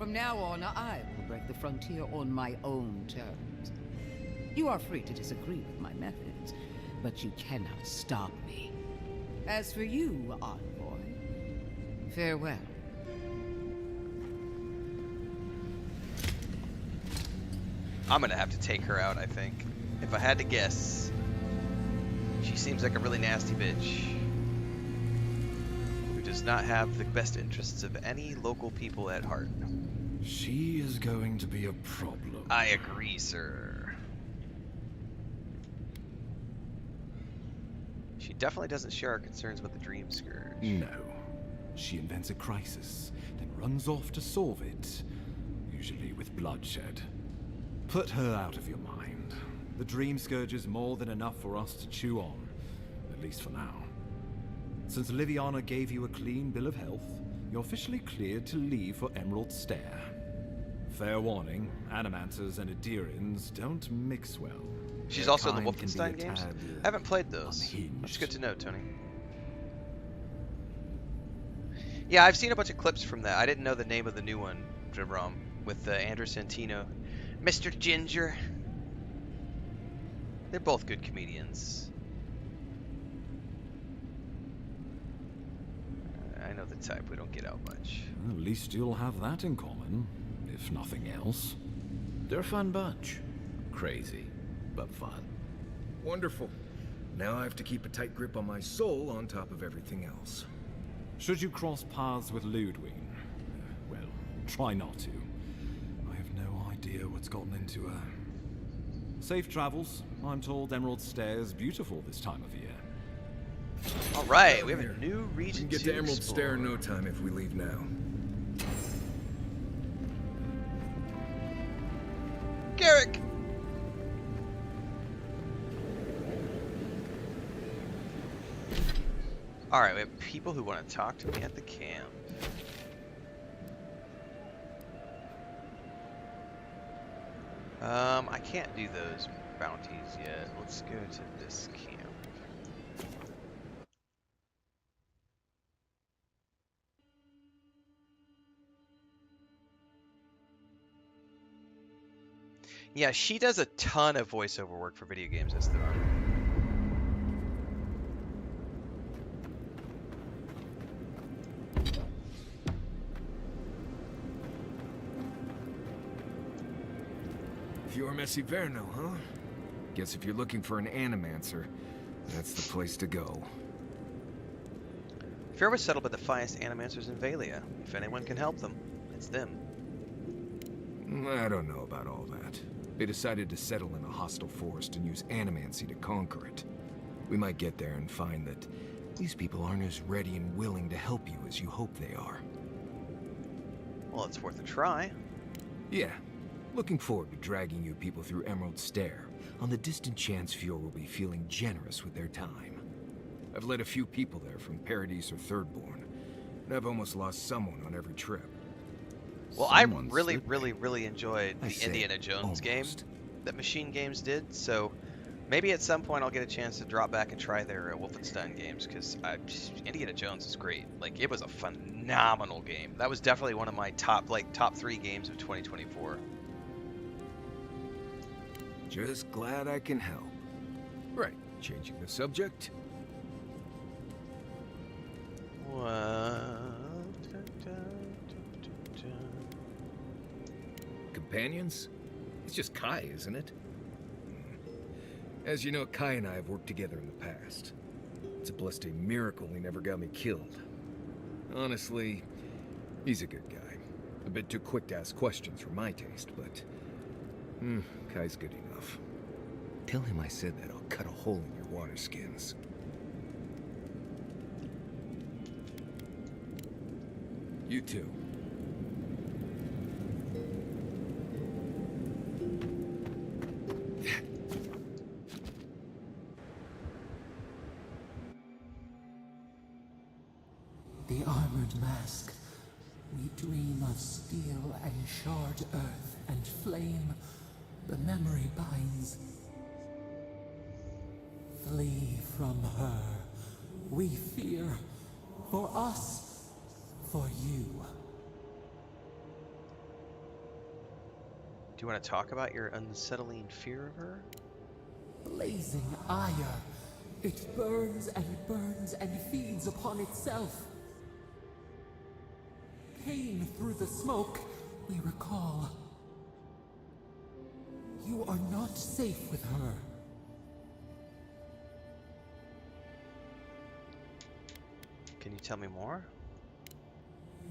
From now on, I will break the frontier on my own terms. You are free to disagree with my methods, but you cannot stop me. As for you, envoy, farewell. I'm gonna have to take her out, I think. If I had to guess. She seems like a really nasty bitch. Who does not have the best interests of any local people at heart. She is going to be a problem. I agree, sir. She definitely doesn't share our concerns about the Dream Scourge. No. She invents a crisis, then runs off to solve it. Usually with bloodshed. Put her out of your mind. The Dream Scourge is more than enough for us to chew on. At least for now. Since Liviana gave you a clean bill of health, you're officially cleared to leave for Emerald Stair. Fair warning, Animancers and Adirians don't mix well. She's Their also in the kind can be Wolfenstein a games? tad, I haven't played those. unhinged. Which is good to know, Tony. Yeah, I've seen a bunch of clips from that. I didn't know the name of the new one, Jibrom, with Andrew Santino. Mr. Ginger. They're both good comedians. I know the type. We don't get out much. At least you'll have that in common, if nothing else. They're a fun bunch. Crazy, but fun. Wonderful. Now I have to keep a tight grip on my soul on top of everything else. Should you cross paths with Ludwig, well, try not to. I have no idea what's gotten into her. Safe travels. I'm told Emerald Stair's beautiful this time of year. Alright, we have a new We region can get to Emerald Stair in no time if we leave now. Garrick! Alright, we have people who want to talk to me at the camp. I can't do those bounties yet. Let's go to this camp. Yeah, she does a ton of voiceover work for video games as the You're Messi Verno, huh? Guess if you're looking for an Animancer, that's the place to go. Fear was settled by the finest animancers in Valia. If anyone can help them, it's them. I don't know about all that. They decided to settle in a hostile forest and use animancy to conquer it. We might get there and find that these people aren't as ready and willing to help you as you hope they are. Well, it's worth a try. Yeah. Looking forward to dragging you people through Emerald Stair, on the distant chance Fjord will be feeling generous with their time. I've led a few people there from Paradise or Thirdborn, and I've almost lost someone on every trip. Well, I really enjoyed the Indiana Jones almost. game that Machine Games did, so maybe at some point I'll get a chance to drop back and try their Wolfenstein games, because Indiana Jones is great. Like, it was a phenomenal game. That was definitely one of my top 3 games of 2024. Just glad I can help. Right, changing the subject. Companions? It's just Kai, isn't it? As you know, Kai and I have worked together in the past. It's a blessed miracle he never got me killed. Honestly, he's a good guy. A bit too quick to ask questions for my taste, but... Kai's good enough. Tell him I said that I'll cut a hole in your water skins. You too. The armored mask. We dream of steel and shard earth and flame. The memory binds. Flee from her. We fear. For us. For you. you want to talk about your unsettling fear of her? Blazing ire. It burns and feeds upon itself. Pain through the smoke, we recall. You are not safe with her. Can you tell me more?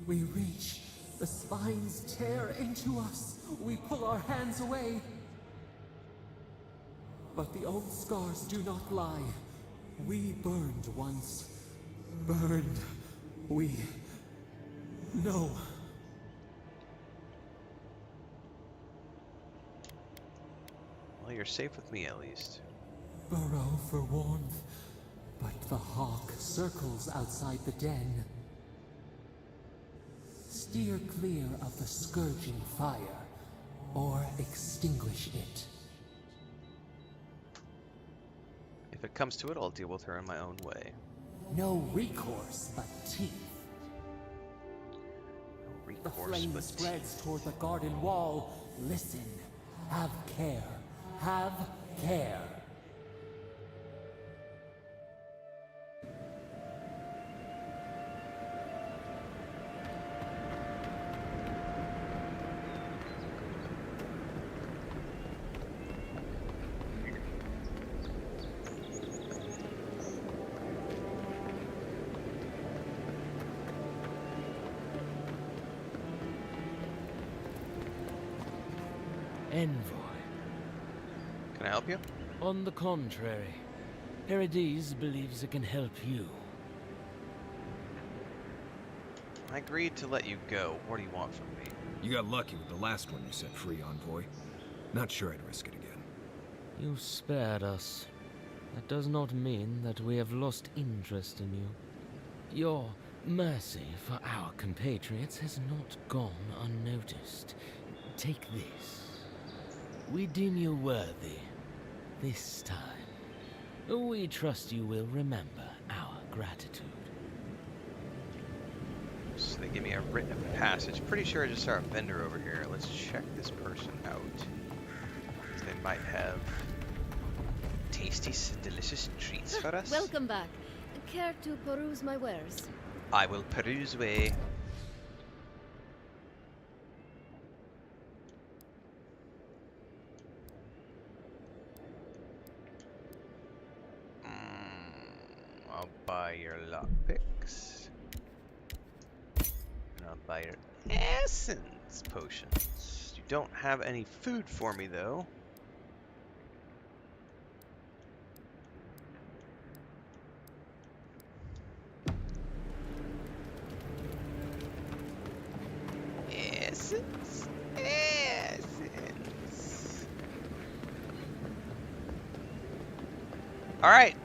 We reach. The spines tear into us. We pull our hands away. But the old scars do not lie. We burned once. Burned. We know. Well, you're safe with me at least. Burrow for warmth, but the hawk circles outside the den. Steer clear of the scourging fire, or extinguish it. If it comes to it, I'll deal with her in my own way. No recourse but teeth. No recourse the flame but spreads teeth. toward the garden wall. Listen. Have care. Have care. Envoy. Can I help you? On the contrary, Paradise believes it can help you. I agreed to let you go. What do you want from me? You got lucky with the last one you set free, Envoy. Not sure I'd risk it again. You spared us. That does not mean that we have lost interest in you. Your mercy for our compatriots has not gone unnoticed. Take this. We deem you worthy. This time. We trust you will remember our gratitude. So they give me a written passage. Pretty sure I just saw a vendor over here. Let's check this person out. They might have tasty, delicious treats for us. Welcome back. Care to peruse my wares? I will peruse away. I'll buy your lockpicks. And I'll buy your essence potions. You don't have any food for me though. Essence. Alright.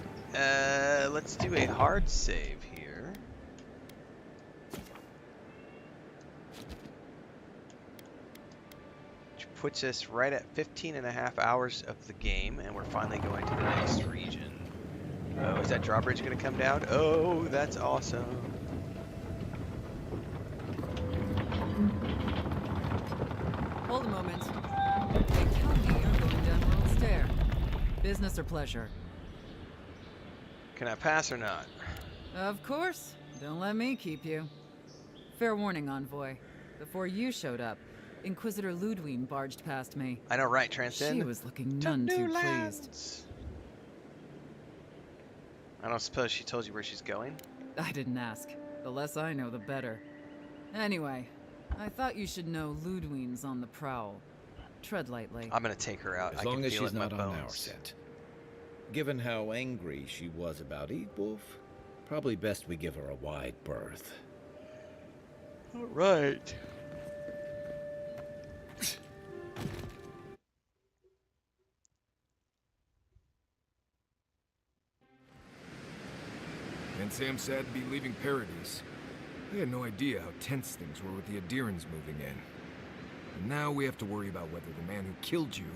Let's do a hard save here. Which puts us right at 15.5 hours of the game, and we're finally going to the next region. Oh, is that drawbridge going to come down? Oh, that's awesome. Hold a moment. They tell me you're going down World Stair. Business or pleasure? Can I pass or not? Of course. Don't let me keep you. Fair warning, Envoy. Before you showed up, Inquisitor Ludwig barged past me. I know, right, Transcend? She was looking none too pleased. I don't suppose she told you where she's going? I didn't ask. The less I know, the better. Anyway, I thought you should know Ludwig's on the prowl. Tread lightly. I'm gonna take her out. As long as she's not on our set. Given how angry she was about Wolf, probably best we give her a wide berth. All right. And Sam sad to be leaving Paradise. I had no idea how tense things were with the Adirans moving in. And now we have to worry about whether the man who killed you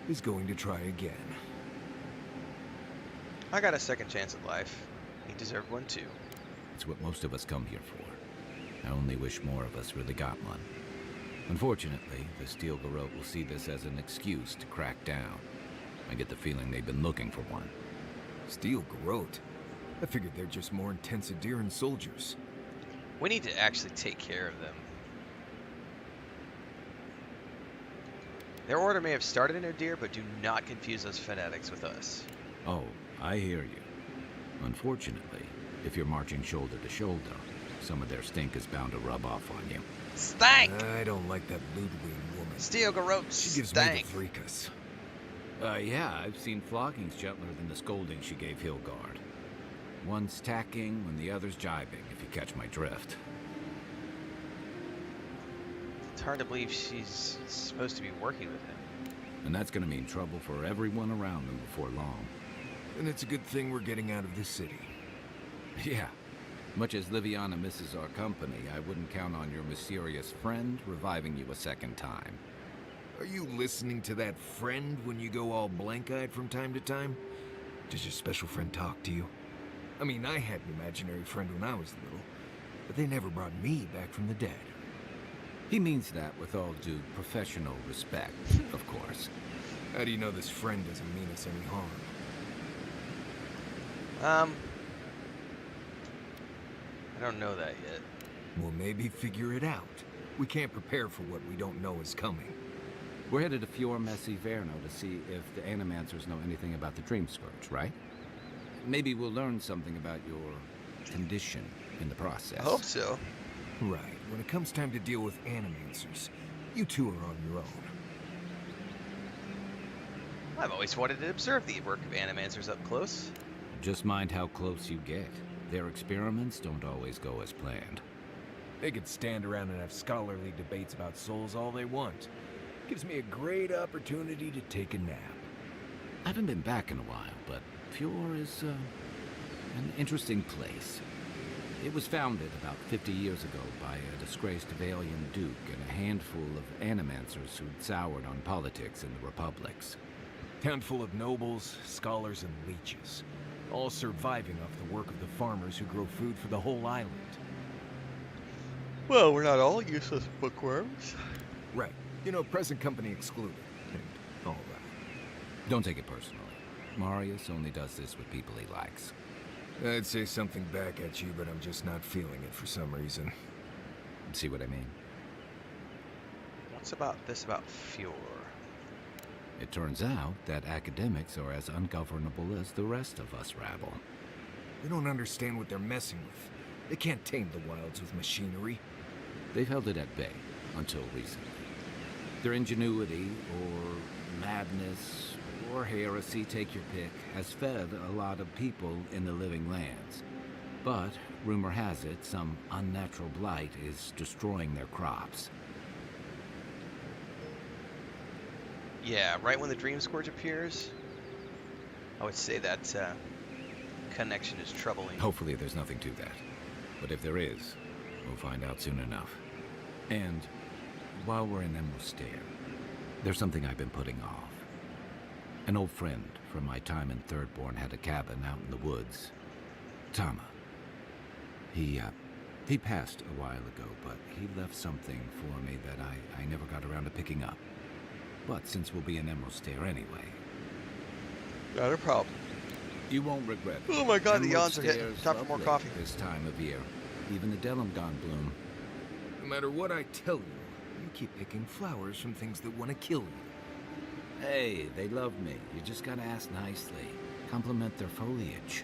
is going to try again. I got a second chance at life. He deserved one too. It's what most of us come here for. I only wish more of us really got one. Unfortunately, the Steel Garrote will see this as an excuse to crack down. I get the feeling they've been looking for one. Steel Garrote? I figured they're just more intense Adiran soldiers. We need to actually take care of them. Their order may have started in Odir, but do not confuse those fanatics with us. Oh, I hear you. Unfortunately, if you're marching shoulder to shoulder, some of their stink is bound to rub off on you. Stank! I don't like that Ludwig woman. Steel Garrote She gives stank. me the freakus. Yeah, I've seen floggings gentler than the scolding she gave Hillguard. One's tacking when the other's jibing, if you catch my drift. It's hard to believe she's supposed to be working with him. And that's gonna mean trouble for everyone around them before long. And it's a good thing we're getting out of this city. Yeah. Much as Liviana misses our company, I wouldn't count on your mysterious friend reviving you a second time. Are you listening to that friend when you go all blank-eyed from time to time? Does your special friend talk to you? I mean, I had an imaginary friend when I was little, but they never brought me back from the dead. He means that with all due professional respect, of course. How do you know this friend doesn't mean us any harm? I don't know that yet. Well, maybe figure it out. We can't prepare for what we don't know is coming. We're headed to Fior Messi Verno to see if the Animancers know anything about the Dream Scourge, right? Maybe we'll learn something about your condition in the process. I hope so. Right. When it comes time to deal with Animancers, you two are on your own. I've always wanted to observe the work of Animancers up close. Just mind how close you get. Their experiments don't always go as planned. They could stand around and have scholarly debates about souls all they want. Gives me a great opportunity to take a nap. I haven't been back in a while, but Fior is an interesting place. It was founded about 50 years ago by a disgraced Valian duke and a handful of Animancers who'd soured on politics in the republics. Town full of nobles, scholars, and leeches. All surviving off the work of the farmers who grow food for the whole island. Well, we're not all useless bookworms. Right. You know, present company excluded. And all that. Don't take it personally. Marius only does this with people he likes. I'd say something back at you, but I'm just not feeling it for some reason. See what I mean? What's about Fior? It turns out that academics are as ungovernable as the rest of us rabble. They don't understand what they're messing with. They can't tame the wilds with machinery. They've held it at bay until recently. Their ingenuity, or madness, or heresy, take your pick, has fed a lot of people in the living lands. But, rumor has it, some unnatural blight is destroying their crops. Yeah, right when the Dream Scourge appears, I would say that connection is troubling. Hopefully there's nothing to that. But if there is, we'll find out soon enough. And while we're in Emerald Stair, there's something I've been putting off. An old friend from my time in Thirdborn had a cabin out in the woods. Tama. He passed a while ago, but he left something for me that I never got around to picking up. But since we'll be in Emerald Stair anyway... Not a problem. You won't regret it. Oh my god, the Emerald yawns are hitting. Stair's Time for more lovely coffee. This time of year. Even the Delimgon bloom. No matter what I tell you, you keep picking flowers from things that want to kill you. Hey, they love me. You just gotta ask nicely. Compliment their foliage.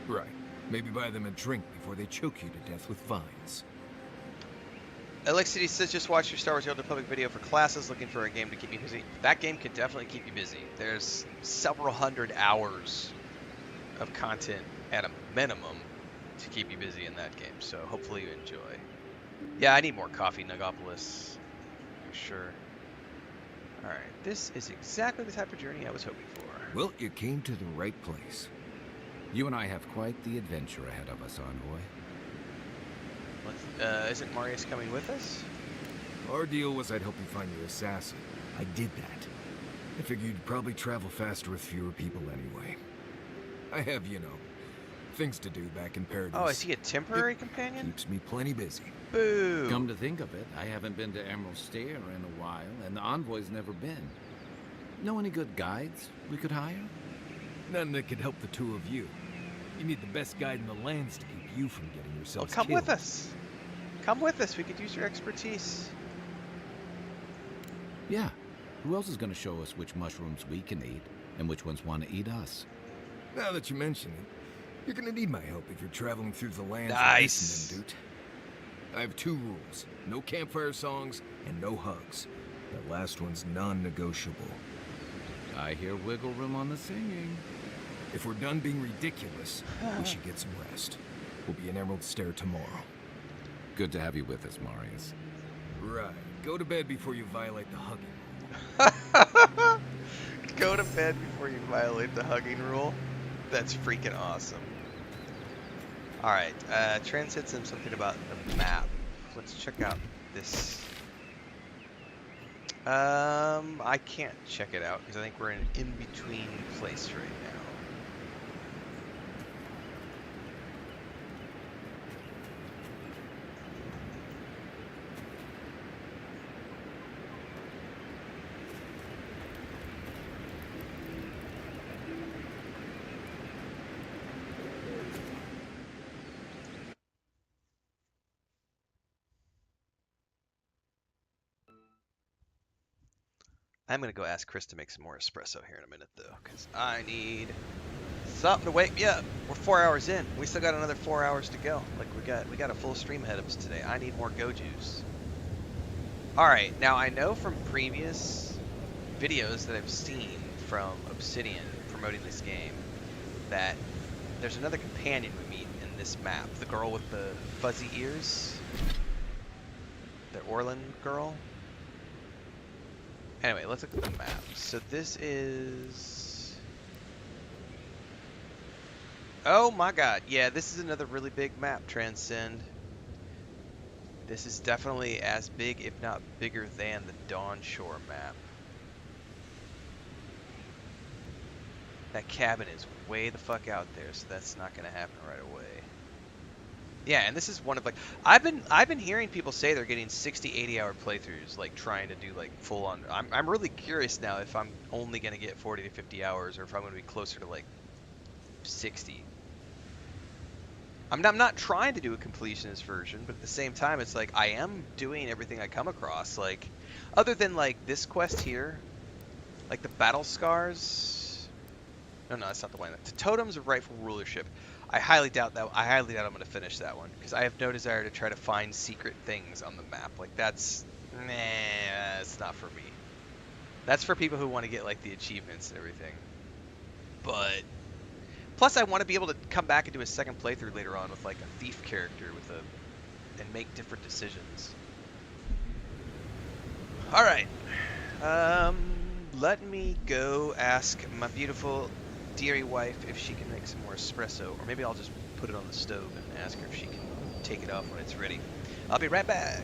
Right. Maybe buy them a drink before they choke you to death with vines. Alexity says just watch your Star Wars The Old Republic video for classes, looking for a game to keep you busy. That game can definitely keep you busy. There's several hundred hours of content at a minimum to keep you busy in that game, so hopefully you enjoy. Yeah, I need more coffee, Nugopolis, for sure. Alright, this is exactly the type of journey I was hoping for. Well, you came to the right place. You and I have quite the adventure ahead of us, Envoy. Isn't Marius coming with us? Our deal was I'd help you find your assassin. I did that. I figured you'd probably travel faster with fewer people anyway. I have, you know, things to do back in Paradise. Oh, is he a temporary companion? Keeps me plenty busy. Boo! Come to think of it, I haven't been to Emerald Stair in a while, and the Envoy's never been. Know any good guides we could hire? None that could help the two of you. You need the best guide in the lands to keep you from getting yourselves Come killed. with us. Come with us. We could use your expertise. Yeah. Who else is going to show us which mushrooms we can eat, and which ones want to eat us? Now that you mention it, you're gonna need my help if you're traveling through the lands. Nice. Dude. I have 2 rules: no campfire songs and no hugs. That last one's non-negotiable. I hear wiggle room on the singing. If we're done being ridiculous, we should get some rest. We'll be in Emerald Stair tomorrow. Good to have you with us, Marius. Right. Go to bed before you violate the hugging. Go to bed before you violate the hugging rule. That's freaking awesome. Alright, Trent said something about the map. Let's check out this. I can't check it out because I think we're in an in-between place right now. I'm gonna go ask Chris to make some more espresso here in a minute though, because I need something to wake me up. We're 4 hours in. We still got another 4 hours to go. Like we got a full stream ahead of us today. I need more go juice. Alright, now I know from previous videos that I've seen from Obsidian promoting this game that there's another companion we meet in this map. The girl with the fuzzy ears. The Orlin girl. Anyway, let's look at the map. So this is... Oh my god. Yeah, this is another really big map, Transcend. This is definitely as big, if not bigger, than the Dawn Shore map. That cabin is way the fuck out there, so that's not going to happen right away. Yeah, and this is one of like I've been hearing people say they're getting 60, 80 hour playthroughs, like trying to do like full on. I'm really curious now if I'm only gonna get 40 to 50 hours, or if I'm gonna be closer to like 60. I'm not trying to do a completionist version, but at the same time, it's like I am doing everything I come across. Like, other than like this quest here, like the battle scars. No, that's not the one. The totems of rightful rulership. I highly doubt that. I highly doubt I'm going to finish that one because I have no desire to try to find secret things on the map. Like that's not for me. That's for people who want to get like the achievements and everything. But plus, I want to be able to come back and do a second playthrough later on with like a thief character and make different decisions. All right. Let me go ask my beautiful dearie wife if she can make some more espresso, or maybe I'll just put it on the stove and ask her if she can take it off when it's ready. I'll be right back.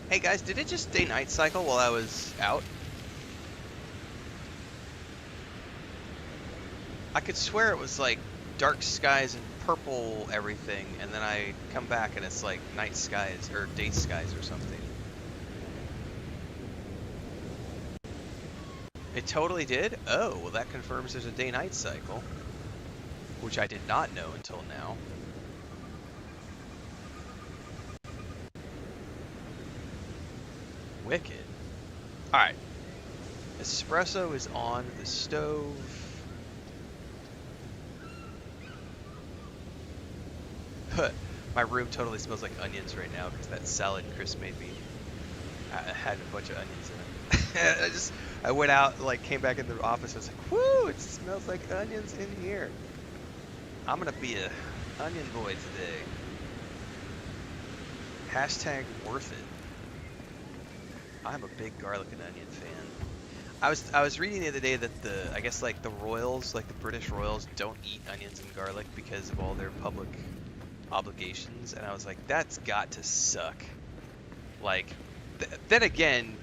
Hey guys, did it just day-night cycle while I was out? I could swear it was like dark skies and purple everything, and then I come back and it's like night skies or day skies or something. It totally did? Oh, well that confirms there's a day-night cycle, which I did not know until now. Wicked. Alright. Espresso is on the stove. My room totally smells like onions right now because that salad Chris made me had a bunch of onions in it. I went out, like, came back in the office. I was like, "Whoo! It smells like onions in here." I'm gonna be a onion boy today. Hashtag worth it. I'm a big garlic and onion fan. I was reading the other day that I guess like the royals, like the British royals, don't eat onions and garlic because of all their public obligations, and I was like, that's got to suck. Like, then again,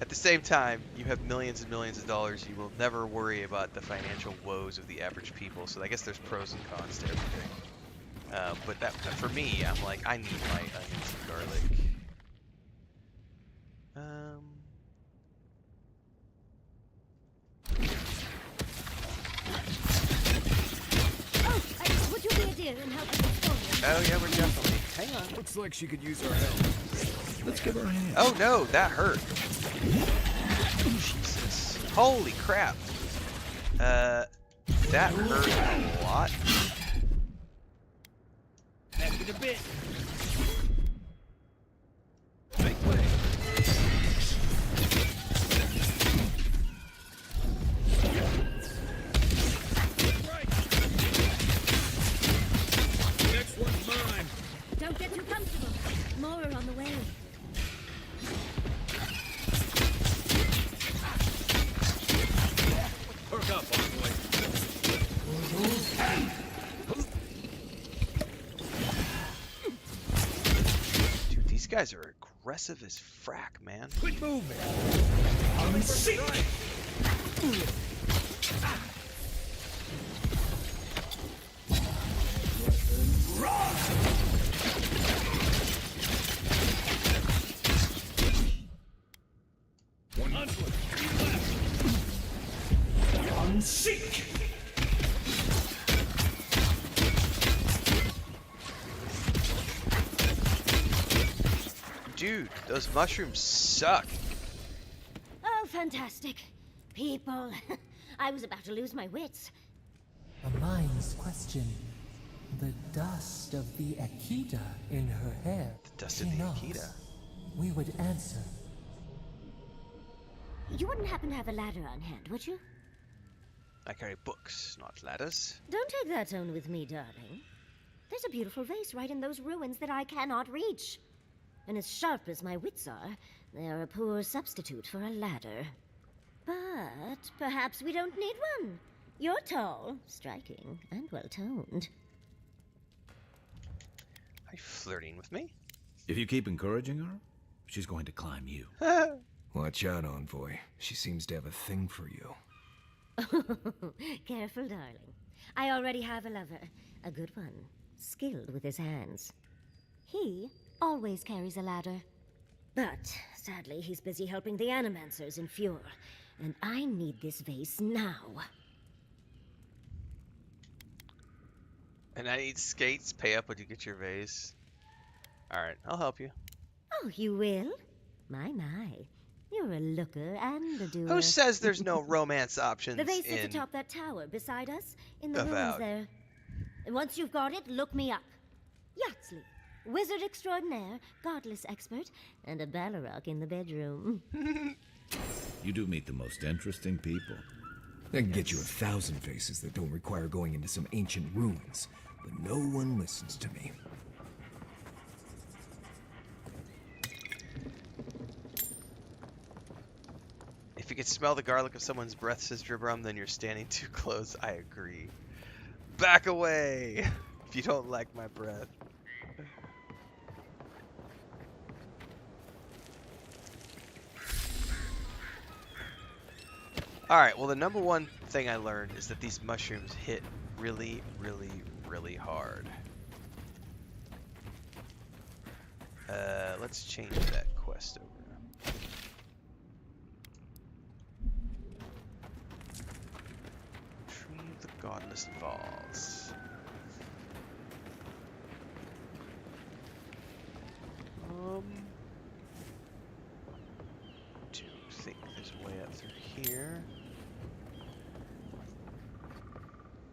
at the same time, you have millions and millions of dollars. You will never worry about the financial woes of the average people. So I guess there's pros and cons to everything. But that for me, I'm like, I need my onions and garlic. Would you be a dear and help us restore you? Oh yeah, we're definitely. Hang on. Looks like she could use our help. Let's give her a hand. Oh no, that hurt. Jesus. Holy crap. That hurt a lot. Back in a bit. Make way. Next one's mine. Don't get too comfortable. More are on the way. Perk up, boy. Dude, these guys are aggressive as frack, man. Quit moving. I'm sick. One onward. Left. I'm sick. Dude, those mushrooms suck. Oh, fantastic. People. I was about to lose my wits. A mind's question. The dust of the Akita in her hair. The dust of the Akita. We would answer. You wouldn't happen to have a ladder on hand, would you? I carry books, not ladders. Don't take that tone with me, darling. There's a beautiful vase right in those ruins that I cannot reach. And as sharp as my wits are, they are a poor substitute for a ladder. But perhaps we don't need one. You're tall, striking, and well-toned. Are you flirting with me? If you keep encouraging her, she's going to climb you. Watch out, Envoy. She seems to have a thing for you. Careful, darling. I already have a lover. A good one. Skilled with his hands. He always carries a ladder. But, sadly, he's busy helping the Animancers in Fjord. And I need this vase now. And I need skates. Pay up when you get your vase. Alright, I'll help you. Oh, you will? My. You're a looker and a doer. Who says there's no romance options The vase in is atop that tower beside us, in the ruins Avowed? there. And once you've got it, look me up. Yatsley, wizard extraordinaire, godless expert, and a Balrog in the bedroom. You do meet the most interesting people. I can get you 1,000 faces that don't require going into some ancient ruins, but no one listens to me. If you can smell the garlic of someone's breath, says Dribrum, then you're standing too close. I agree. Back away if you don't like my breath. Alright, well the number one thing I learned is that these mushrooms hit really, really, really hard. Let's change that quest over. Retrieve the Godless Vase. Do think there's a way up through here.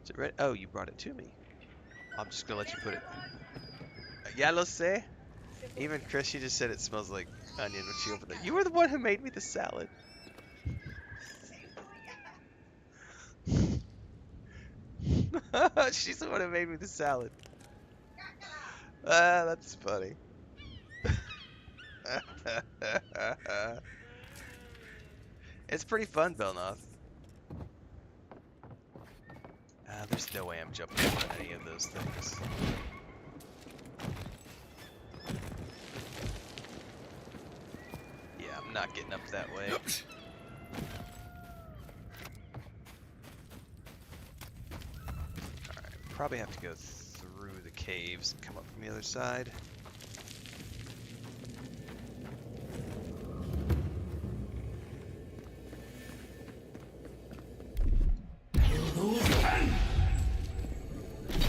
Is it ready? Oh, you brought it to me. I'm just gonna let you put it. Yeah, let's say. Even Chris, she just said it smells like onion when she opened it. You were the one who made me the salad. She's the one who made me the salad. Ah, that's funny. It's pretty fun, Belnoth. There's no way I'm jumping on any of those things. Yeah, I'm not getting up that way. Alright, probably have to go through the caves and come up from the other side.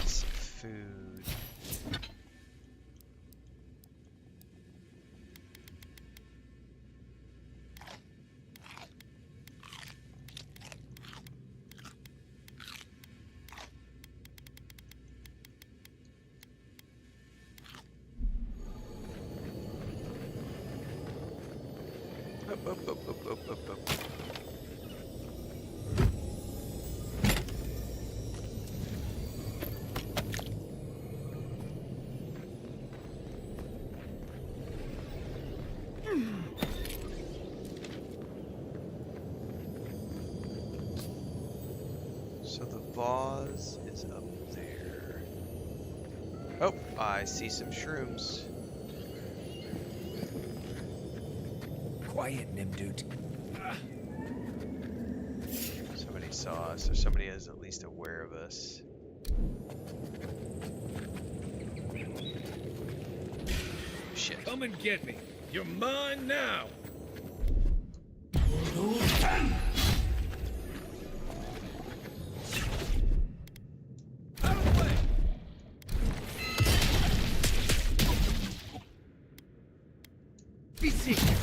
Some food. Up. So the vase is up there. Oh, I see some shrooms. Quiet, Nimdude. Somebody saw us, or somebody is at least aware of us. Shit. Come and get me. You're mine now. Out of the way. Be secret.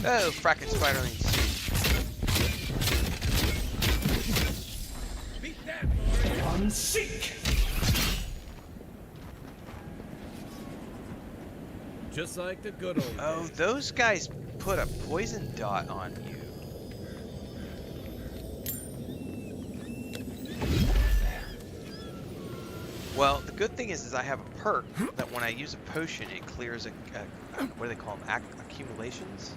Oh, fracking spiderlings. Beat that, warrior. Unseek! Just like the good old Oh, days. those guys put a poison dot on you. Well, the good thing is I have a perk that when I use a potion, it clears what do they call them? Accumulations.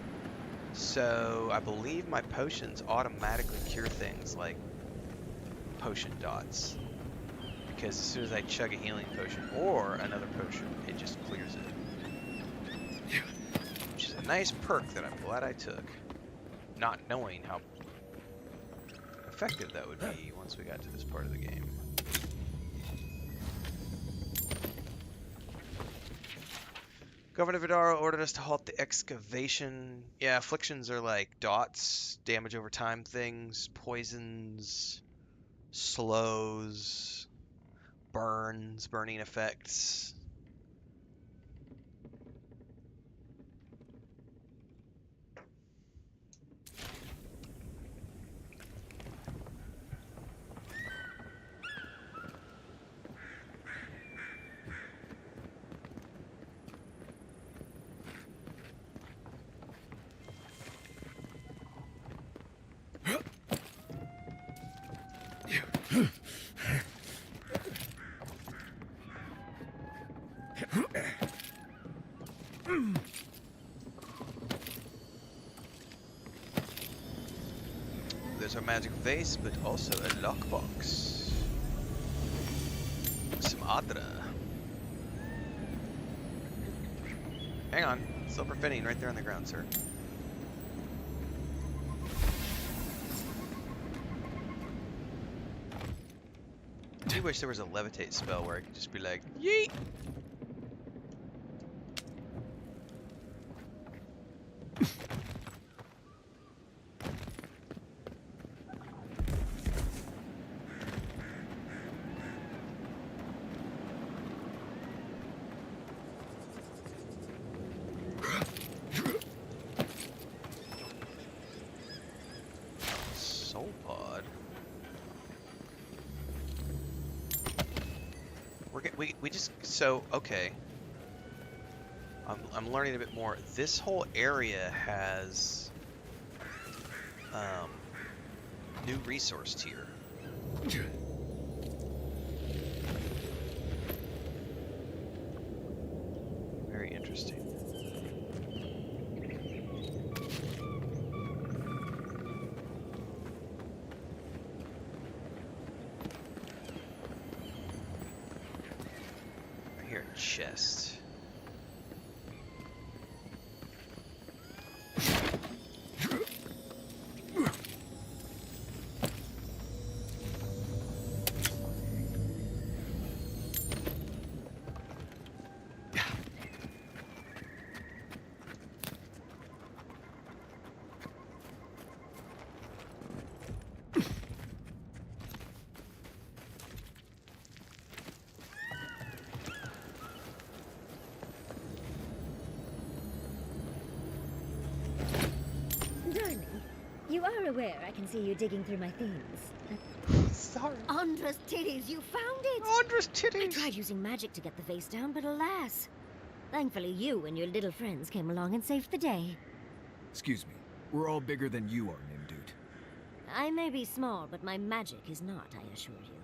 So I believe my potions automatically cure things like potion dots. Because as soon as I chug a healing potion or another potion, it just clears it. Which is a nice perk that I'm glad I took. Not knowing how effective that would be once we got to this part of the game. Governor Vidaro ordered us to halt the excavation. Yeah, afflictions are like dots, damage over time things, poisons, slows, burns, burning effects. So a magic vase, but also a lockbox. Some Adra. Hang on. Silver finning right there on the ground, sir. I do wish there was a levitate spell where I could just be like, yeet! Soul pod. We just so okay. I'm learning a bit more. This whole area has new resource tier. Very interesting. I hear a chest. Darling, you are aware I can see you digging through my things. Sorry. Andra's titties, you found it! Andra's titties! I tried using magic to get the vase down, but alas. Thankfully, you and your little friends came along and saved the day. Excuse me. We're all bigger than you are, Nim Dude. I may be small, but my magic is not, I assure you.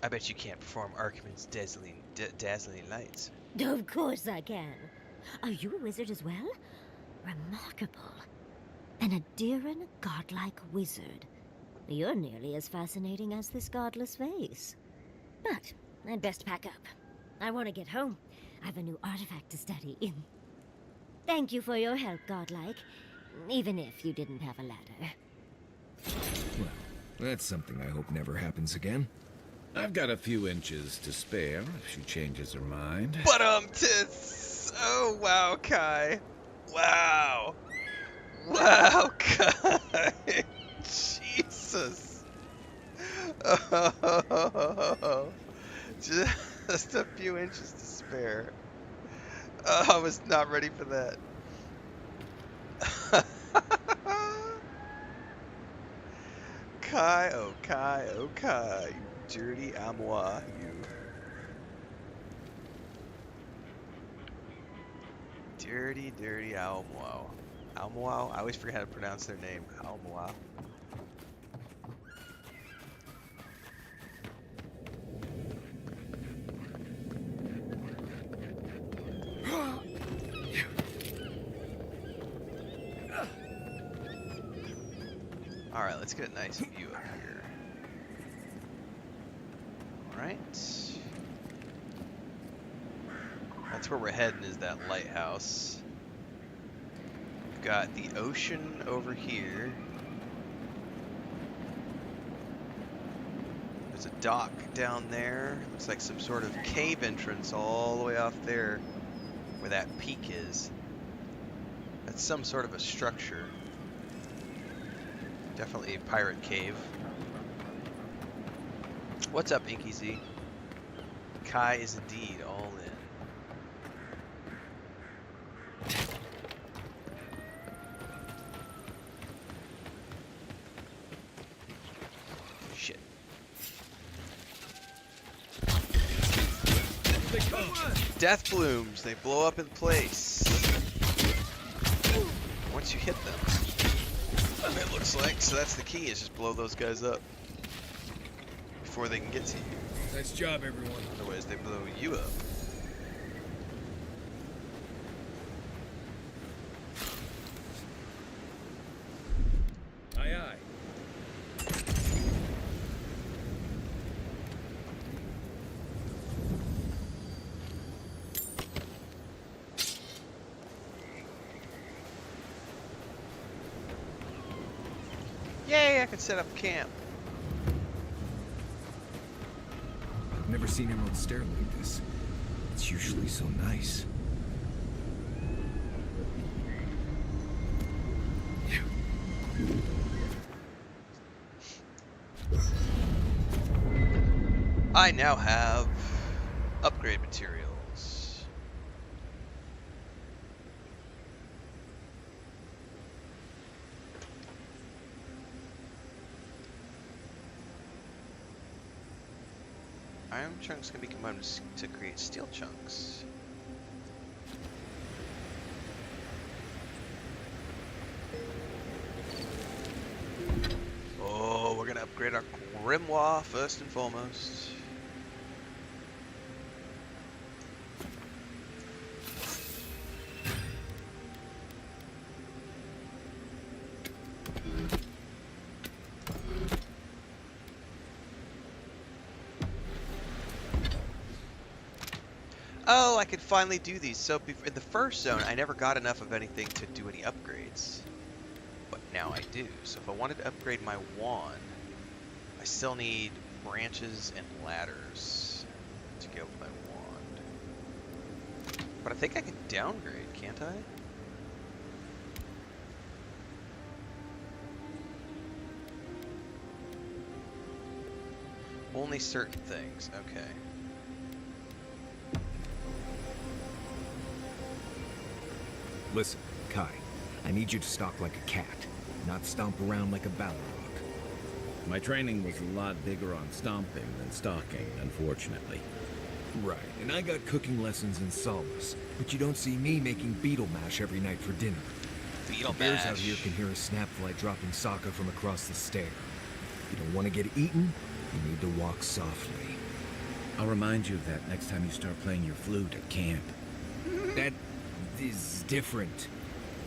I bet you can't perform Archimon's dazzling lights. Of course I can. Are you a wizard as well? Remarkable. An Adiran godlike wizard. You're nearly as fascinating as this godless vase. But I'd best pack up. I want to get home. I have a new artifact to study. Thank you for your help, godlike. Even if you didn't have a ladder. Well, that's something I hope never happens again. I've got a few inches to spare if she changes her mind. But tits! Oh wow, Kai. Wow. Wow, Kai. Jesus. Oh, just a few inches to spare. Oh, I was not ready for that. Kai, oh Kai, oh Kai, you dirty amois, you. Dirty, dirty Almois. Almois? I always forget how to pronounce their name. Almois. Alright, let's get a nice view up here. Alright. That's where we're heading, is that lighthouse. We've got the ocean over here. There's a dock down there. Looks like some sort of cave entrance all the way off there where that peak is. That's some sort of a structure. Definitely a pirate cave. What's up, Inky Z? Kai is indeed all in. Shit. Death blooms, they blow up in place. Once you hit them. It looks like, so that's the key, is just blow those guys up before they can get to you. Nice job, everyone. Otherwise, they blow you up. Yay, I can set up camp. I've never seen Emerald Stair like this. It's usually so nice. I now have upgrade materials. Iron chunks can be combined to create steel chunks. Oh, we're gonna upgrade our grimoire first and foremost. Oh, I could finally do these. So in the first zone, I never got enough of anything to do any upgrades. But now I do. So if I wanted to upgrade my wand, I still need branches and ladders to go with my wand. But I think I can downgrade, can't I? Only certain things. Okay. Listen, Kai, I need you to stalk like a cat, not stomp around like a Balrog. My training was a lot bigger on stomping than stalking, unfortunately. Right, and I got cooking lessons in Solace, but you don't see me making beetle mash every night for dinner. Beetle the bears mash. out here can hear a snapfly dropping Sokka from across the stair. You don't want to get eaten, you need to walk softly. I'll remind you of that next time you start playing your flute at camp. That is different.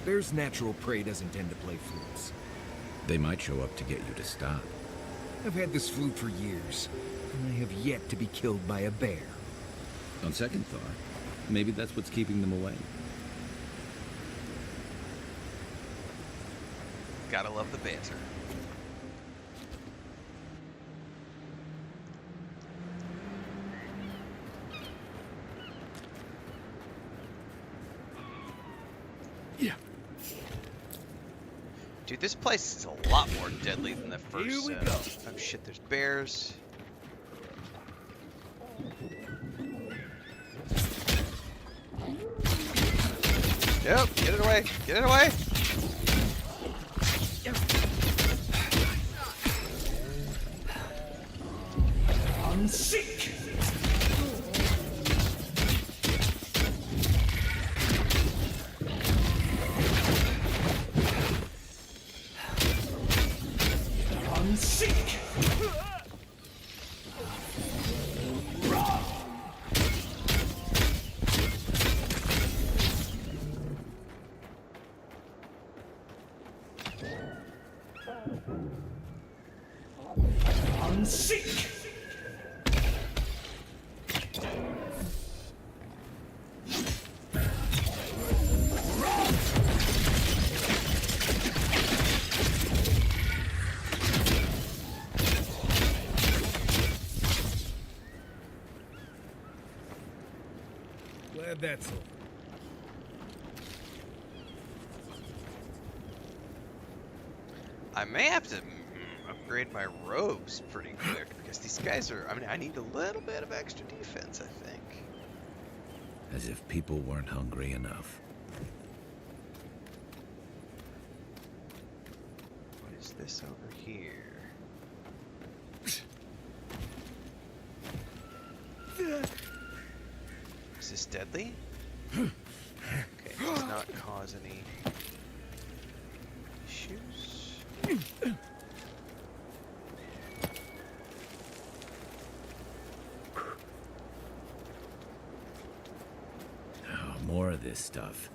Bear's natural prey doesn't tend to play flutes. They might show up to get you to stop. I've had this flute for years, and I have yet to be killed by a bear. On second thought, maybe that's what's keeping them away. Gotta love the banter. Yeah. Dude, this place is a lot more deadly than the first Here we zone. go. Oh shit, there's bears. Yep, get it away! Get it away! I'm sick. I'm sick. I'm sick. Glad that's over. I may have to upgrade my robes pretty quick because these guys are. I mean, I need a little bit of extra defense, I think. As if people weren't hungry enough. What is this over here? Is this deadly? Okay, does not cause any issues. Oh, more of this stuff.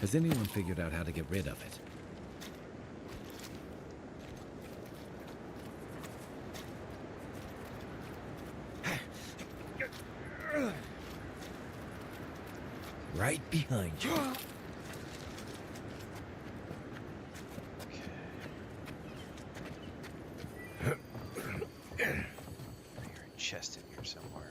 Has anyone figured out how to get rid of it? Right behind you. chest in here somewhere.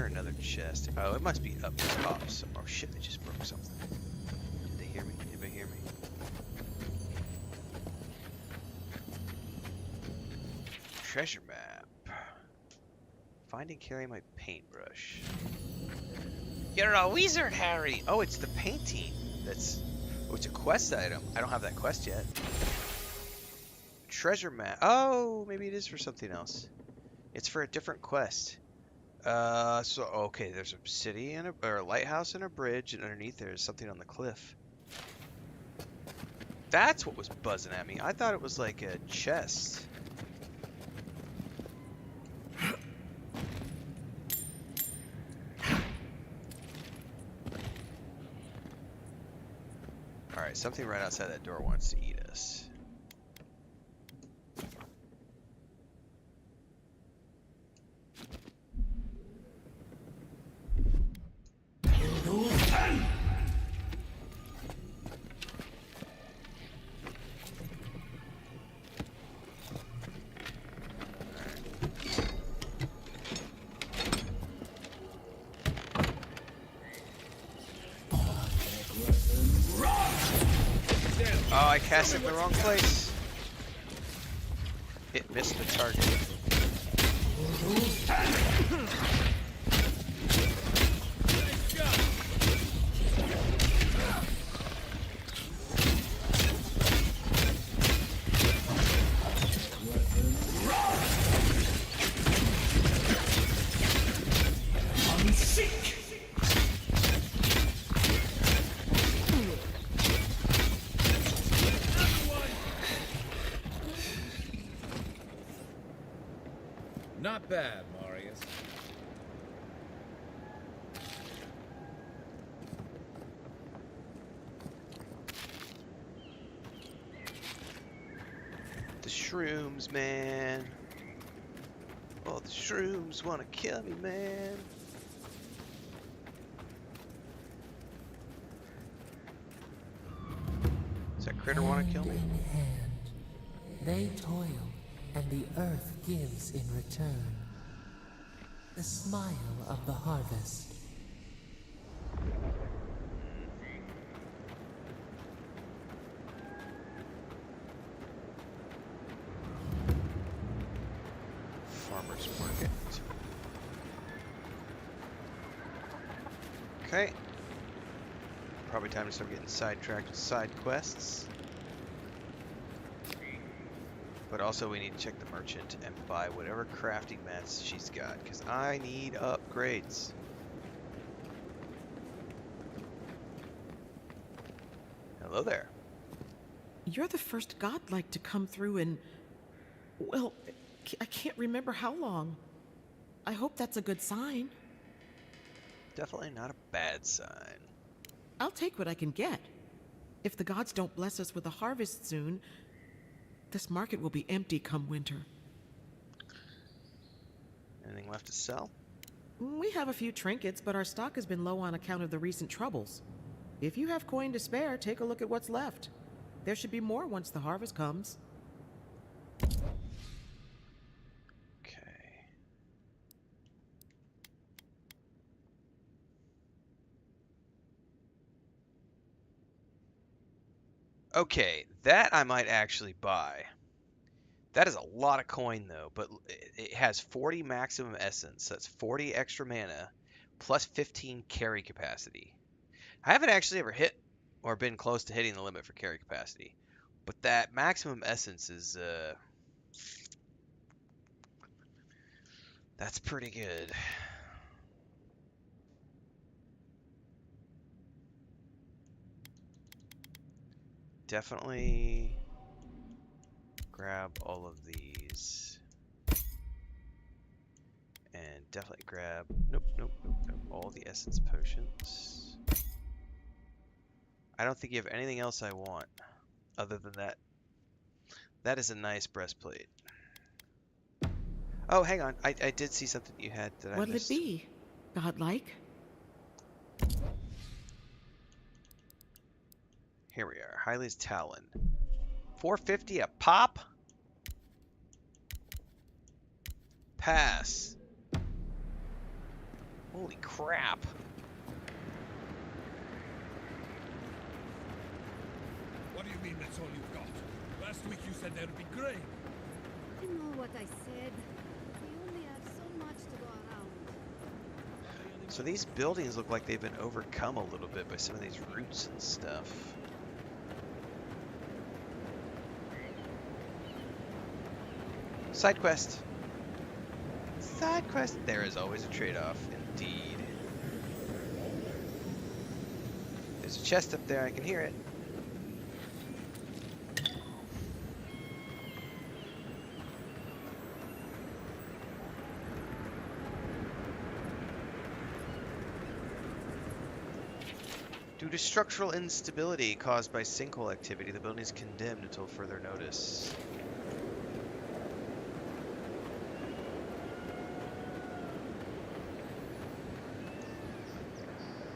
Another chest. Oh, it must be up top. So, oh shit, they just broke something. Did they hear me? Did they hear me? Treasure map. Find and carry my paintbrush. You're a wizard, Harry! Oh, it's the painting. That's... Oh, it's a quest item. I don't have that quest yet. Treasure map. Oh, maybe it is for something else. It's for a different quest. So okay, there's a city and or a lighthouse and a bridge, and underneath there's something on the cliff. That's what was buzzing at me. I thought it was like a chest. All right, something right outside that door wants to eat us. Oh, I cast it in the wrong place. It missed the target. Not bad, Marius. The shrooms, man. Oh, the shrooms want to kill me, man. Does that critter want to kill me? Hand in hand, they toil, and the earth gives in return. The smile of the harvest. Farmer's market. Okay. Probably time to start getting sidetracked with side quests. But also we need to check the merchant and buy whatever crafting mats she's got, because I need upgrades. Hello there. You're the first godlike to come through in... well, I can't remember how long. I hope that's a good sign. Definitely not a bad sign. I'll take what I can get. If the gods don't bless us with a harvest soon, this market will be empty come winter. Anything left to sell? We have a few trinkets, but our stock has been low on account of the recent troubles. If you have coin to spare, take a look at what's left. There should be more once the harvest comes. Okay, that I might actually buy. That is a lot of coin though, but it has 40 maximum essence. That's 40 extra mana, plus 15 carry capacity. I haven't actually ever hit or been close to hitting the limit for carry capacity, but that maximum essence is that's pretty good. Definitely grab all of these. And definitely grab. Nope, nope, nope, nope. All the essence potions. I don't think you have anything else I want other than that. That is a nice breastplate. Oh, hang on. I did see something you had that I What'll missed. it be? Godlike? Here we are. Hylia's Talon. 450 a pop? Pass. Holy crap. What do you mean that's all you've got? Last week you said there'd be grain. You know what I said. We only have so much to go around. So these buildings look like they've been overcome a little bit by some of these roots and stuff. Side quest. Side quest. There is always a trade-off, indeed. There's a chest up there. I can hear it. Due to structural instability caused by sinkhole activity, the building is condemned until further notice.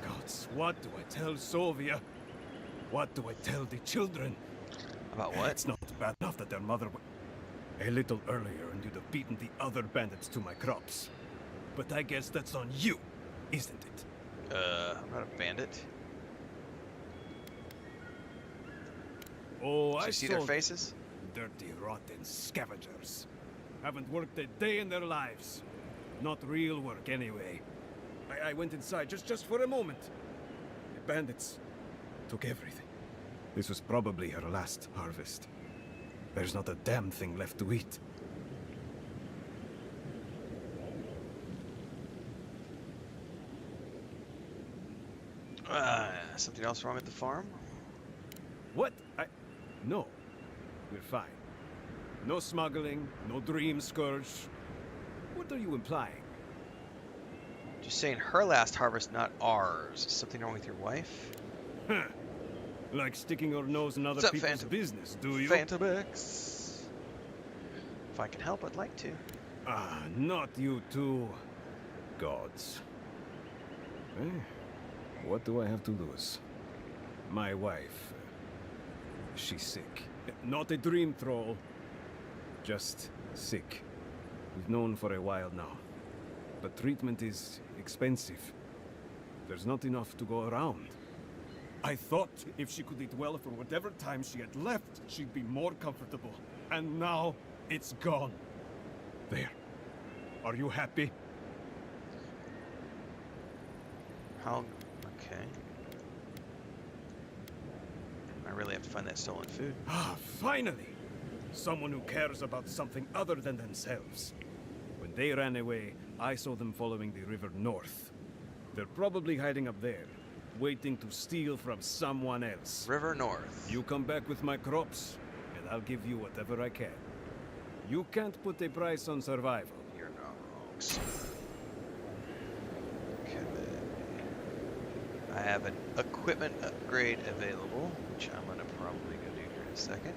Gods, what do I tell Sylvia? What do I tell the children? About what? It's not bad enough that their mother a little earlier and you'd have beaten the other bandits to my crops. But I guess that's on you, isn't it? I'm not a bandit. Oh, Did I you see their saw faces? Dirty, rotten scavengers. Haven't worked a day in their lives. Not real work, anyway. I went inside just for a moment. The bandits took everything. This was probably her last harvest. There's not a damn thing left to eat. Something else wrong at the farm? What? No. We're fine. No smuggling, no dream scourge. What are you implying? Just saying her last harvest, not ours. Is something wrong with your wife? Huh. Like sticking your nose in other people's Phantom? business, do you? Phantom X. If I can help, I'd like to. Ah, not you two. Gods. Eh? What do I have to lose? My wife. She's sick. Not a dream troll. Just sick. We've known for a while now. But treatment is expensive. There's not enough to go around. I thought if she could eat well for whatever time she had left, she'd be more comfortable. And now, it's gone. There. Are you happy? How? Okay. I really have to find that stolen food. Ah, finally! Someone who cares about something other than themselves. When they ran away, I saw them following the river north. They're probably hiding up there, waiting to steal from someone else. River north. You come back with my crops, and I'll give you whatever I can. You can't put a price on survival. You're not wrong, sir. Okay. I have an equipment upgrade available, which I'm gonna probably go do here in a second.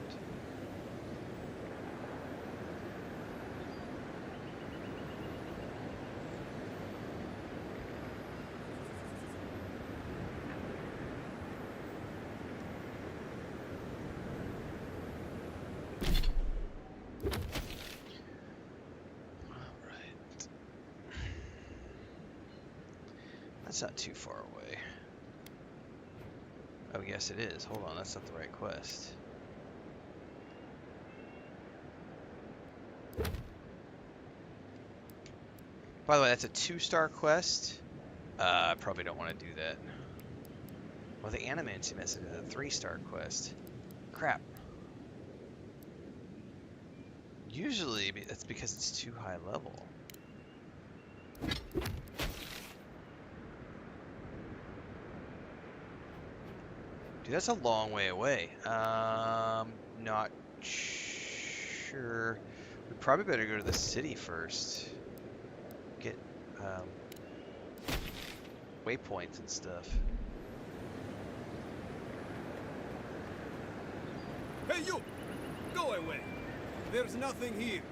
That's not too far away. Oh, yes it is. Hold on, that's not the right quest. By the way, that's a 2-star quest. I probably don't want to do that. Well, the animancy message is a 3-star quest. Crap. Usually, that's because it's too high level. Dude, that's a long way away. Not sure. We probably better go to the city first. Get waypoints and stuff. Hey, you! Go away! There's nothing here.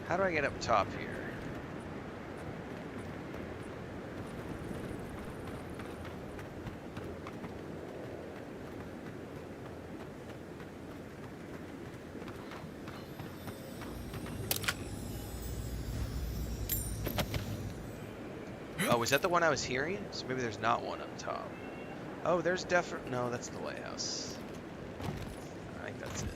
How do I get up top here? Oh, is that the one I was hearing? So maybe there's not one up top. Oh, there's definitely... No, that's the lighthouse. I think that's it.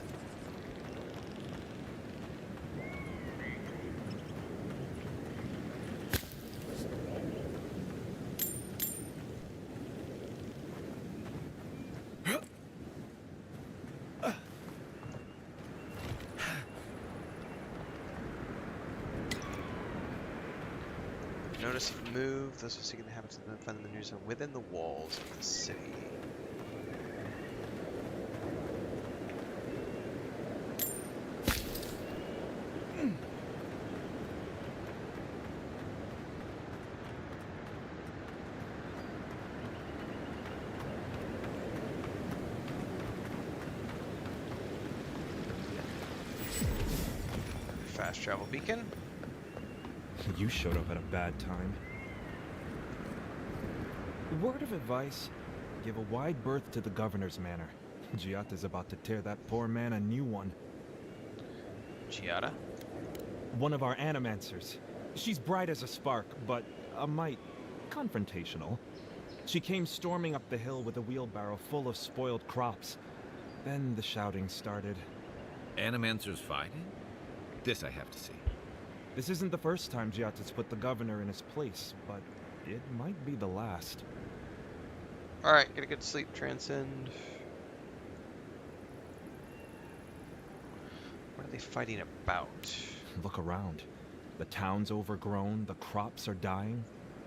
Notice if move, those who seek the habits of the find the news are within the walls of the city. Fast travel beacon. You showed up at a bad time. Word of advice, give a wide berth to the governor's manor. Giada's about to tear that poor man a new one. Giada? One of our animancers. She's bright as a spark, but a mite confrontational. She came storming up the hill with a wheelbarrow full of spoiled crops. Then the shouting started. Animancers fighting? This I have to see. This isn't the first time Giada's put the governor in his place, but it might be the last. Alright, get a good sleep, transcend. What are they fighting about? Look around. The town's overgrown, the crops are dying.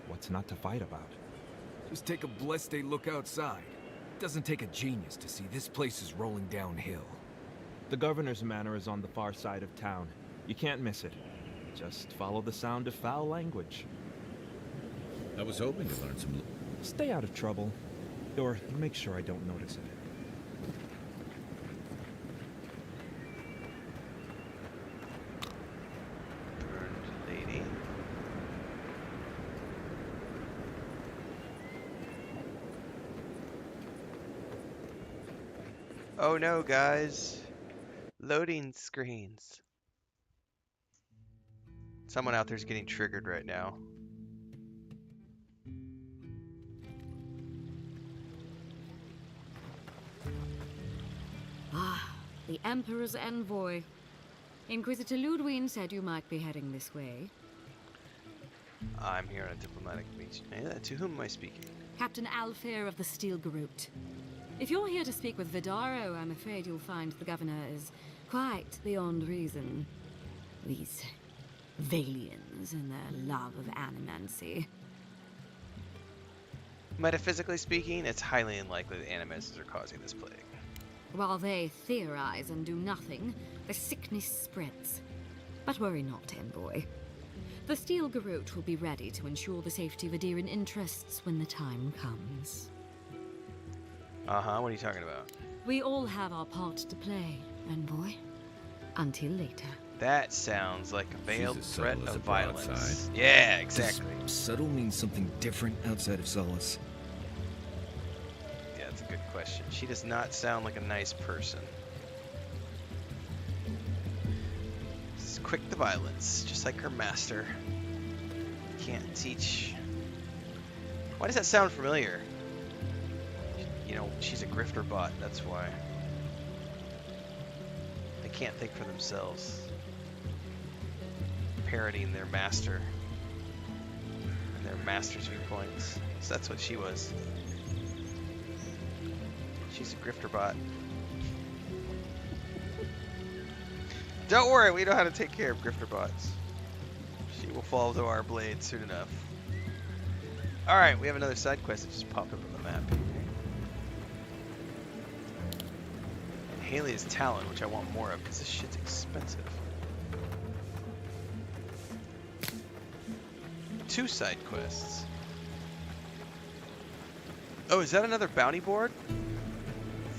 What's not to fight about? Just take a blessed day look outside. It doesn't take a genius to see this place is rolling downhill. The governor's manor is on the far side of town. You can't miss it. Just follow the sound of foul language. I was hoping to learn some... Stay out of trouble. Or make sure I don't notice it. Burned lady. Oh no, guys. Loading screens. Someone out there's getting triggered right now. Ah, the Emperor's envoy. Inquisitor Ludwig said you might be heading this way. I'm here on a diplomatic mission. To whom am I speaking? Captain Alfair of the Steel Garrote. If you're here to speak with Vidaro, I'm afraid you'll find the governor is quite beyond reason. These Valians and their love of animancy. Metaphysically speaking, it's highly unlikely that animancers are causing this plague. While they theorize and do nothing, the sickness spreads. But worry not, envoy. The Steel Garrote will be ready to ensure the safety of Adirian interests when the time comes. Uh-huh, what are you talking about? We all have our part to play, envoy. Until later. That sounds like a veiled threat of violence. Outside. Yeah, exactly. Does subtle mean something different outside of Solace? Yeah, that's a good question. She does not sound like a nice person. She's quick to violence, just like her master. Can't teach. Why does that sound familiar? You know, she's a grifter bot, that's why. They can't think for themselves. Parodying their master and their master's viewpoints. So that's what she was. She's a grifter bot. Don't worry, we know how to take care of grifter bots. She will fall to our blade soon enough. Alright, we have another side quest that just popped up on the map. And Haley's Talon, which I want more of because this shit's expensive. 2 side quests. Oh, is that another bounty board?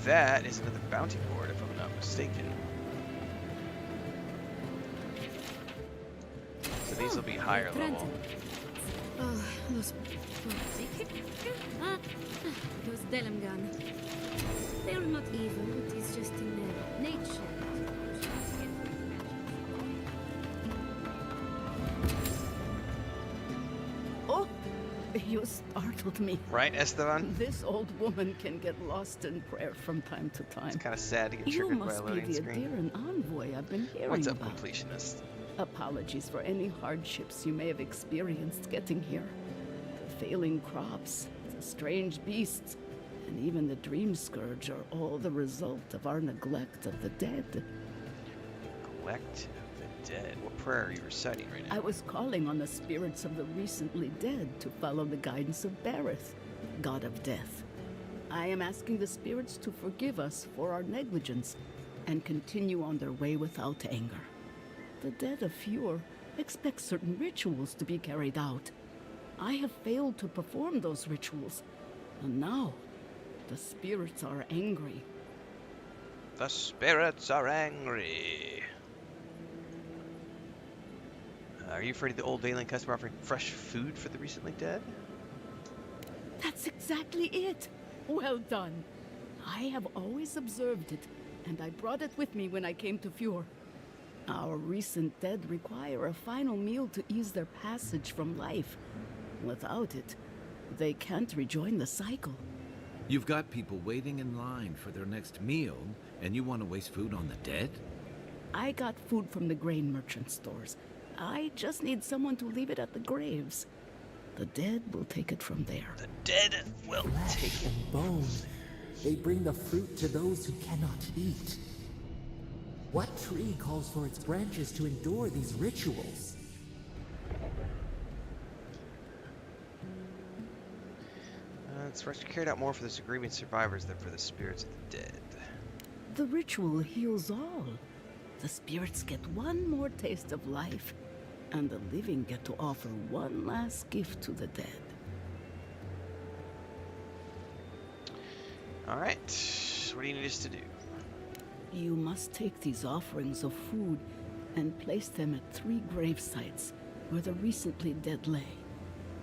That is another bounty board, if I'm not mistaken. So these will be higher level. Those Delimgan. They're not evil, it is just in their nature. Oh, you startled me. Right, Esteban? This old woman can get lost in prayer from time to time. It's kind of sad to get You triggered by a must be loading the screen. Adiran envoy I've been hearing What's up, about. completionist? Apologies for any hardships you may have experienced getting here. The failing crops, the strange beasts, and even the dream scourge are all the result of our neglect of the dead. Neglect of the dead. What prayer are you reciting right now? I was calling on the spirits of the recently dead to follow the guidance of Bareth, god of death. I am asking the spirits to forgive us for our negligence and continue on their way without anger. The dead of Fjord expect certain rituals to be carried out. I have failed to perform those rituals, and now the spirits are angry. The spirits are angry. Are you afraid of the old Valen customer offering fresh food for the recently dead? That's exactly it. Well done. I have always observed it, and I brought it with me when I came to Fjord. Our recent dead require a final meal to ease their passage from life. Without it, they can't rejoin the cycle. You've got people waiting in line for their next meal, and you want to waste food on the dead? I got food from the grain merchant stores. I just need someone to leave it at the graves. The dead will take it from there. The dead will take it. And bone. They bring the fruit to those who cannot eat. What tree calls for its branches to endure these rituals? It's rushed carried out more for the grieving survivors than for the spirits of the dead. The ritual heals all. The spirits get one more taste of life, and the living get to offer one last gift to the dead. Alright, what do you need us to do? You must take these offerings of food and place them at 3 grave sites where the recently dead lay.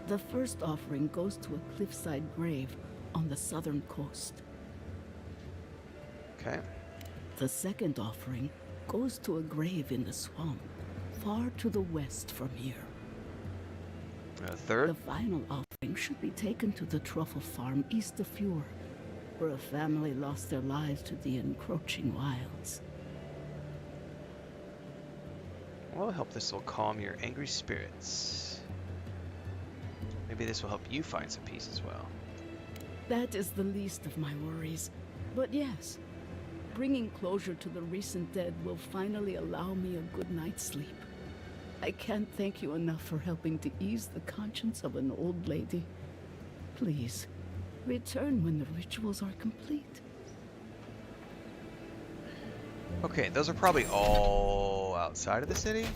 The first offering goes to a cliffside grave on the southern coast. Okay. The second offering goes to a grave in the swamp, far to the west from here. The third? The final offering should be taken to the truffle farm east of Fjord, where a family lost their lives to the encroaching wilds. Well, I hope this will calm your angry spirits. Maybe this will help you find some peace as well. That is the least of my worries. But yes, bringing closure to the recent dead will finally allow me a good night's sleep. I can't thank you enough for helping to ease the conscience of an old lady. Please, return when the rituals are complete. Okay, those are probably all outside of the city.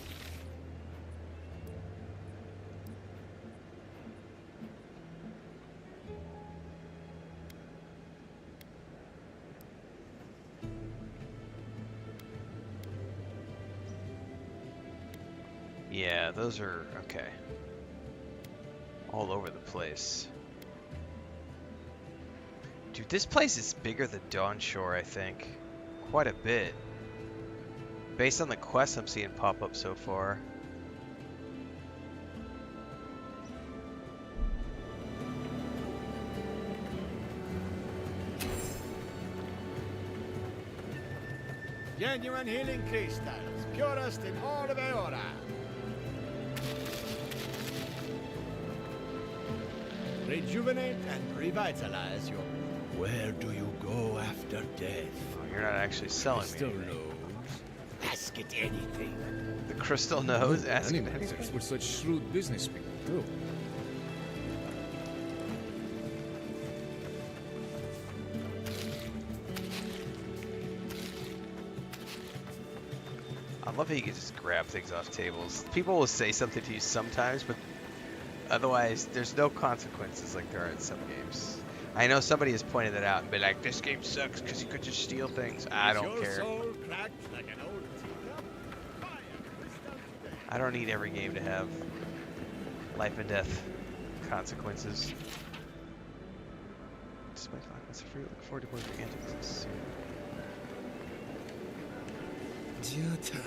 Yeah, those are okay. All over the place. Dude, this place is bigger than Dawn Shore, I think. Quite a bit. Based on the quests I'm seeing pop up so far. Genuine healing crystals, purest in all of Eora. Rejuvenate and revitalize your... Where do you go after death? Oh, you're not actually selling Crystal me. Nose. Ask it anything. The crystal nose? Ask it anything. Animators were such shrewd business people, too. I love how you can just grab things off tables. People will say something to you sometimes, but Otherwise, there's no consequences like there are in some games. I know somebody has pointed that out and been like, this game sucks because you could just steal things. I don't care. I don't need every game to have life and death consequences. Despite the lack of free, look forward to more of your antics soon. Jutta,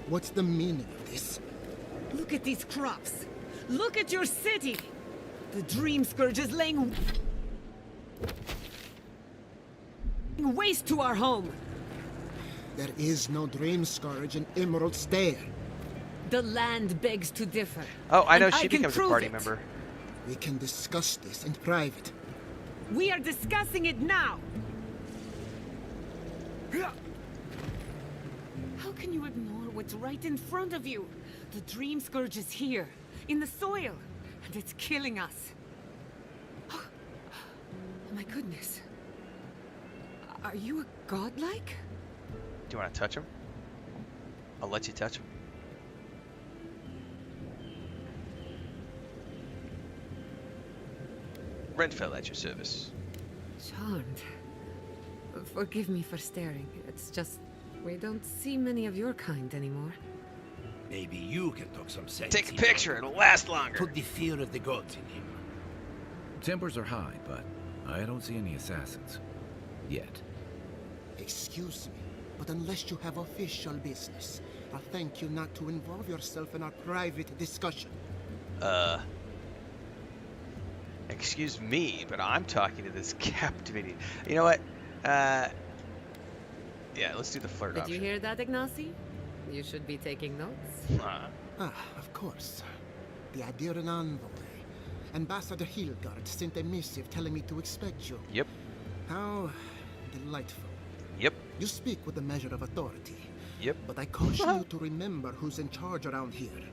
what's the meaning of this? Look at these crops. Look at your city. The Dream Scourge is laying waste to our home. There is no Dream Scourge in Emerald Stair. The land begs to differ. Oh, I know and she becomes a party member. We can discuss this in private. We are discussing it now. How can you ignore what's right in front of you? The Dream Scourge is here, in the soil, and it's killing us. Oh my goodness. Are you a godlike? Do you want to touch him? I'll let you touch him. Renfail at your service. Charmed. Forgive me for staring. It's just, we don't see many of your kind anymore. Maybe you can talk some sense. Take a picture, it'll last longer. Put the fear of the gods in him. Tempers are high, but I don't see any assassins. Yet. Excuse me, but unless you have official business, I'll thank you not to involve yourself in our private discussion. Excuse me, but I'm talking to this captivating... You know what? Yeah, let's do the flirt option. Did you hear that, Ignacy? You should be taking notes. Of course. The Adiran envoy. Ambassador Hilgard sent a missive telling me to expect you. Yep. How delightful. Yep. You speak with a measure of authority. Yep. But I caution you to remember who's in charge around here.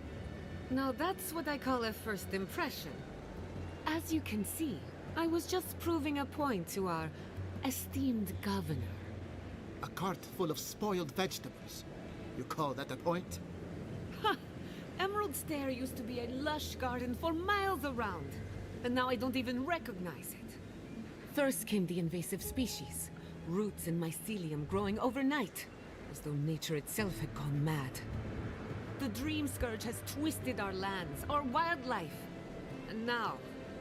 Now that's what I call a first impression. As you can see, I was just proving a point to our esteemed governor. A cart full of spoiled vegetables. You call that a point? Ha! Emerald Stair used to be a lush garden for miles around, and now I don't even recognize it. First came the invasive species, roots and mycelium growing overnight, as though nature itself had gone mad. The Dream Scourge has twisted our lands, our wildlife, and now,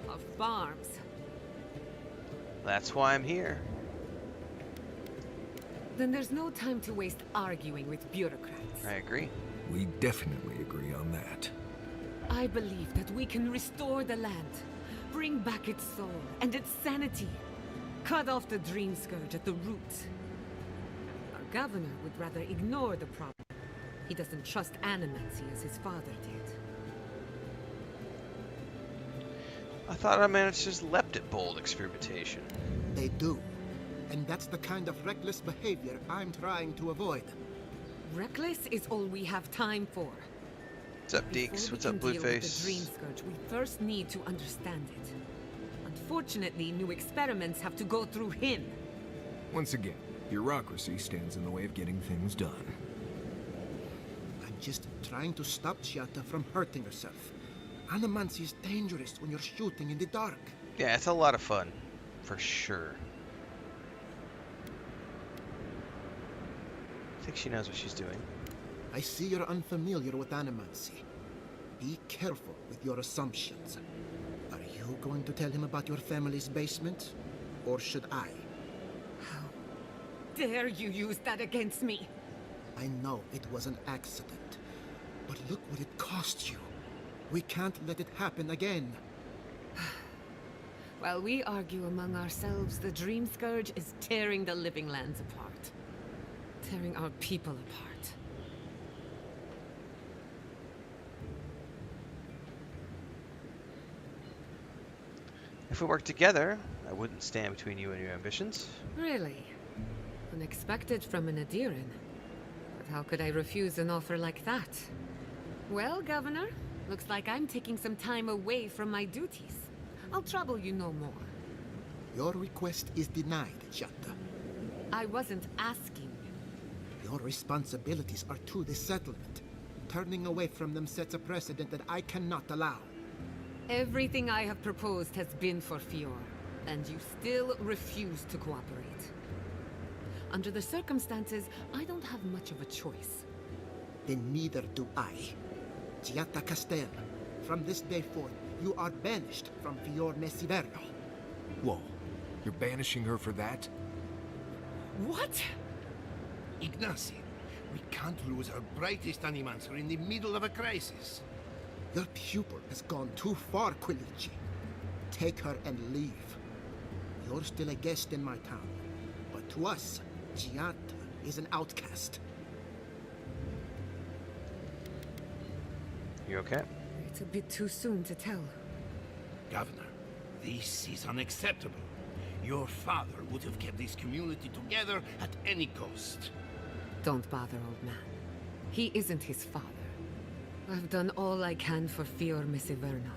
our farms. That's why I'm here. Then there's no time to waste arguing with bureaucrats. I agree. We definitely agree on that. I believe that we can restore the land, bring back its soul and its sanity, cut off the Dream Scourge at the roots. Our governor would rather ignore the problem. He doesn't trust animancy as his father did. I thought our managers leapt at bold experimentation. They do. And that's the kind of reckless behavior I'm trying to avoid. Reckless is all we have time for. What's up, Deeks? What's up, Blueface? With the Dream Scourge, we first need to understand it. Unfortunately, new experiments have to go through him. Once again, bureaucracy stands in the way of getting things done. I'm just trying to stop Chiata from hurting herself. Animancy is dangerous when you're shooting in the dark. Yeah, it's a lot of fun. For sure. I think she knows what she's doing. I see you're unfamiliar with animancy. Be careful with your assumptions. Are you going to tell him about your family's basement? Or should I? How dare you use that against me? I know it was an accident. But look what it cost you. We can't let it happen again. While we argue among ourselves, the Dream Scourge is tearing the living lands apart. Tearing our people apart. If we work together, I wouldn't stand between you and your ambitions. Really? Unexpected from an Adiran. But how could I refuse an offer like that? Well, Governor, looks like I'm taking some time away from my duties. I'll trouble you no more. Your request is denied, Chiata. I wasn't asking. Your responsibilities are to the settlement. Turning away from them sets a precedent that I cannot allow. Everything I have proposed has been for Fior, and you still refuse to cooperate. Under the circumstances, I don't have much of a choice. Then neither do I. Giatta Castel, from this day forth, you are banished from Fior Mesiverno. Whoa, you're banishing her for that? What? Ignacy, we can't lose our brightest animancer in the middle of a crisis. Your pupil has gone too far, Quilici. Take her and leave. You're still a guest in my town, but to us, Giatta is an outcast. You okay? It's a bit too soon to tell. Governor, this is unacceptable. Your father would have kept this community together at any cost. Don't bother, old man. He isn't his father. I've done all I can for Fior Mesiverno.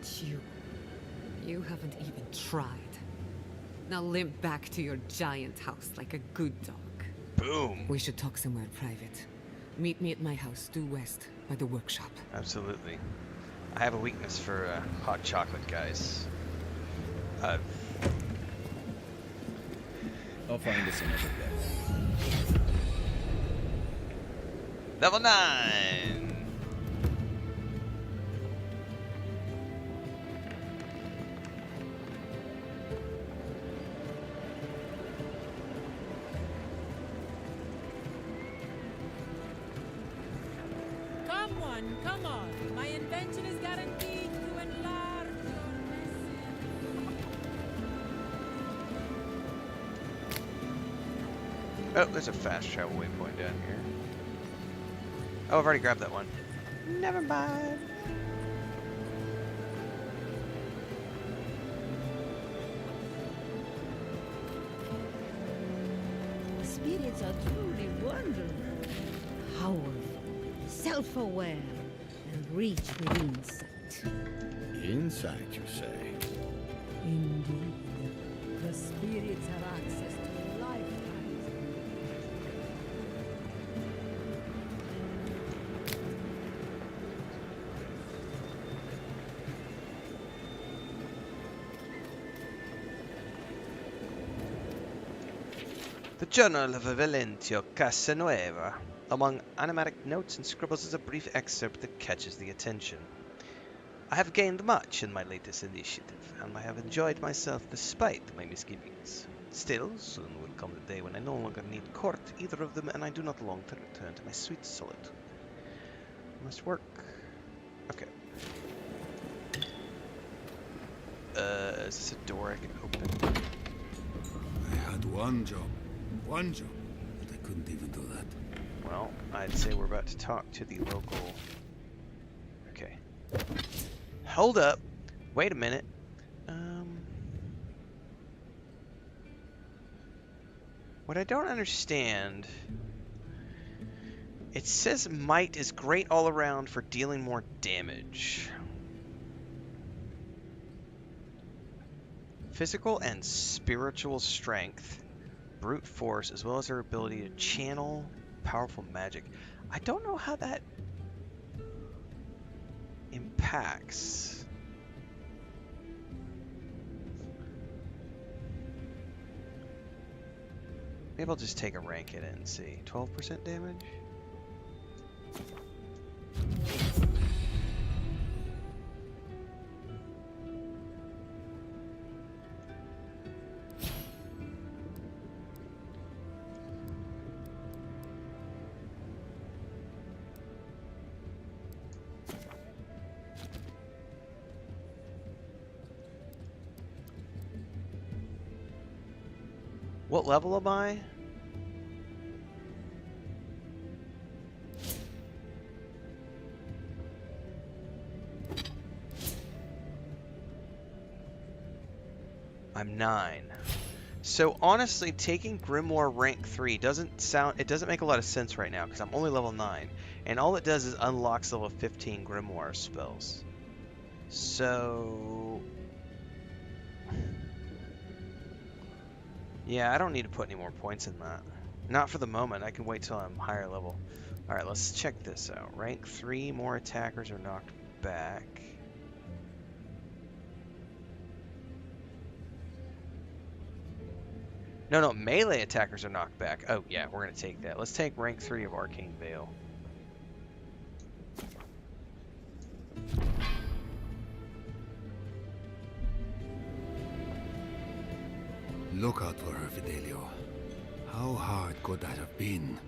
But you haven't even tried. Now limp back to your giant house like a good dog. Boom. We should talk somewhere private. Meet me at my house, due west, by the workshop. Absolutely. I have a weakness for hot chocolate, guys. I'll find us another day. Level 9! Come on. My invention is guaranteed to enlarge your message. Oh, there's a fast travel waypoint down here. Oh, I've already grabbed that one. Never mind. Spirits are truly wonderful, powerful, self-aware, and reach with insight. Insight, you say? Indeed. The spirits have access to lifetimes. The Journal of Valentio Casanueva. Among animatic notes and scribbles is a brief excerpt that catches the attention. I have gained much in my latest initiative, and I have enjoyed myself despite my misgivings. Still, soon will come the day when I no longer need court either of them, and I do not long to return to my sweet solitude. Must work. Okay. Is this a door I can open? I had one job, but I couldn't even do that. Well, I'd say we're about to talk to the local... Okay. Hold up. Wait a minute. What I don't understand... It says might is great all around for dealing more damage. Physical and spiritual strength, brute force, as well as their ability to channel powerful magic. I don't know how that impacts. Maybe I'll just take a rank hit and see. 12% damage? What level am I? I'm 9. So honestly, taking Grimoire rank 3 doesn't make a lot of sense right now because I'm only level 9, and all it does is unlocks level 15 Grimoire spells. So yeah, I don't need to put any more points in that. Not for the moment. I can wait till I'm higher level. Alright, let's check this out. Rank 3, more attackers are knocked back. No, melee attackers are knocked back. Oh, yeah, we're going to take that. Let's take rank 3 of Arcane Veil. Look out for her, Fidelio. How hard could that have been?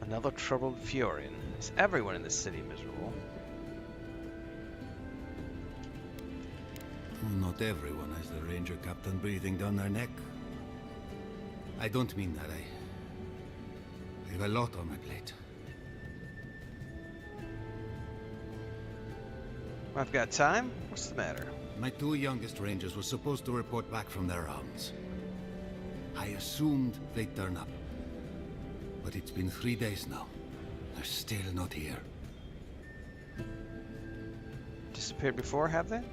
Another troubled Furion. Is everyone in this city miserable? Not everyone has the ranger captain breathing down their neck. I don't mean that. I have a lot on my plate. I've got time. What's the matter? My 2 youngest rangers were supposed to report back from their rounds. I assumed they'd turn up. But it's been 3 days now. They're still not here. Disappeared before, have they?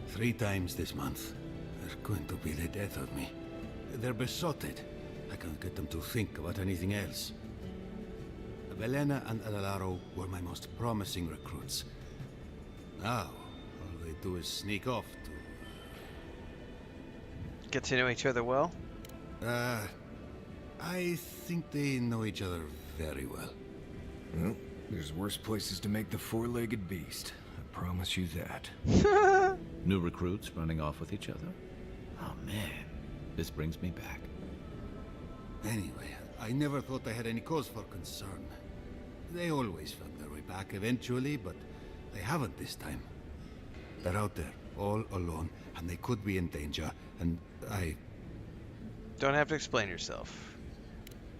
3 times this month. They're going to be the death of me. They're besotted. I can't get them to think about anything else. Velena and Adelaro were my most promising recruits. Now, all they do is sneak off to... Get to know each other well? I think they know each other very well. Well, there's worse places to make the 4-legged beast. I promise you that. New recruits running off with each other? Oh man, this brings me back. Anyway, I never thought I had any cause for concern. They always found their way back eventually, but they haven't this time. They're out there, all alone, and they could be in danger, and I... Don't have to explain yourself.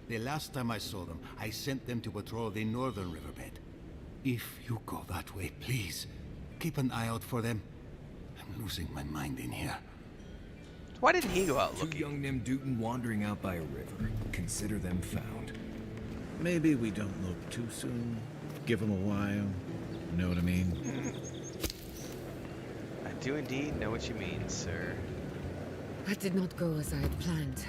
The last time I saw them, I sent them to patrol the northern riverbed. If you go that way, please, keep an eye out for them. I'm losing my mind in here. Why didn't he go out looking? 2 young Nemdutin wandering out by a river. Consider them found. Maybe we don't look too soon. Give them a while. You know what I mean? I do indeed know what you mean, sir. That did not go as I had planned.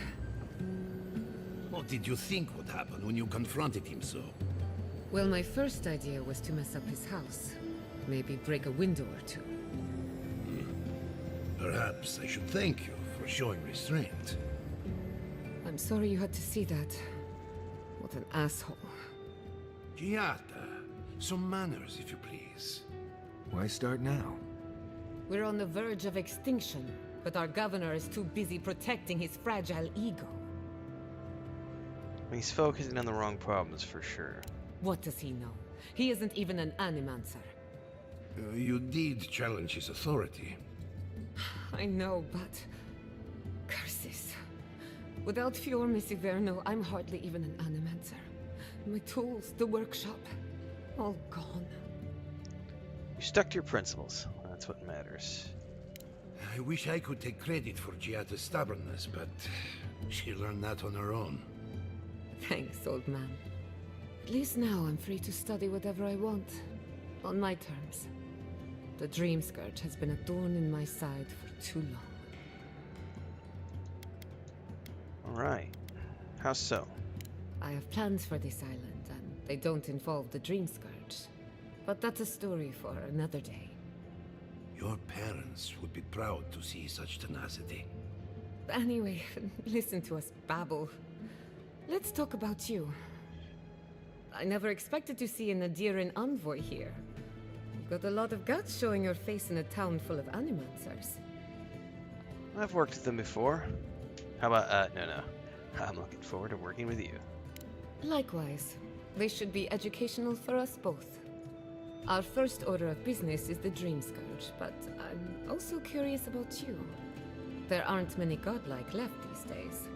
What did you think would happen when you confronted him so? Well, my first idea was to mess up his house. Maybe break a window or 2. Perhaps I should thank you for showing restraint. I'm sorry you had to see that. What an asshole. Giata, some manners, if you please. Why start now? We're on the verge of extinction, but our governor is too busy protecting his fragile ego. He's focusing on the wrong problems for sure. What does he know? He isn't even an animancer. You did challenge his authority. I know, but... curses. Without Fior Misiverno, I'm hardly even an animancer. My tools, the workshop, all gone. You stuck to your principles. That's what matters. I wish I could take credit for Giata's stubbornness, but she learned that on her own. Thanks, old man. At least now I'm free to study whatever I want. On my terms. The Dream Scourge has been a thorn in my side for too long. Alright. How so? I have plans for this island, and they don't involve the Dream Scourge. But that's a story for another day. Your parents would be proud to see such tenacity. Anyway, listen to us babble. Let's talk about you. I never expected to see an Adiran envoy here. You've got a lot of guts showing your face in a town full of animancers. I've worked with them before. How about, no. I'm looking forward to working with you. Likewise. They should be educational for us both. Our first order of business is the Dream Scourge, but I'm also curious about you. There aren't many godlike left these days.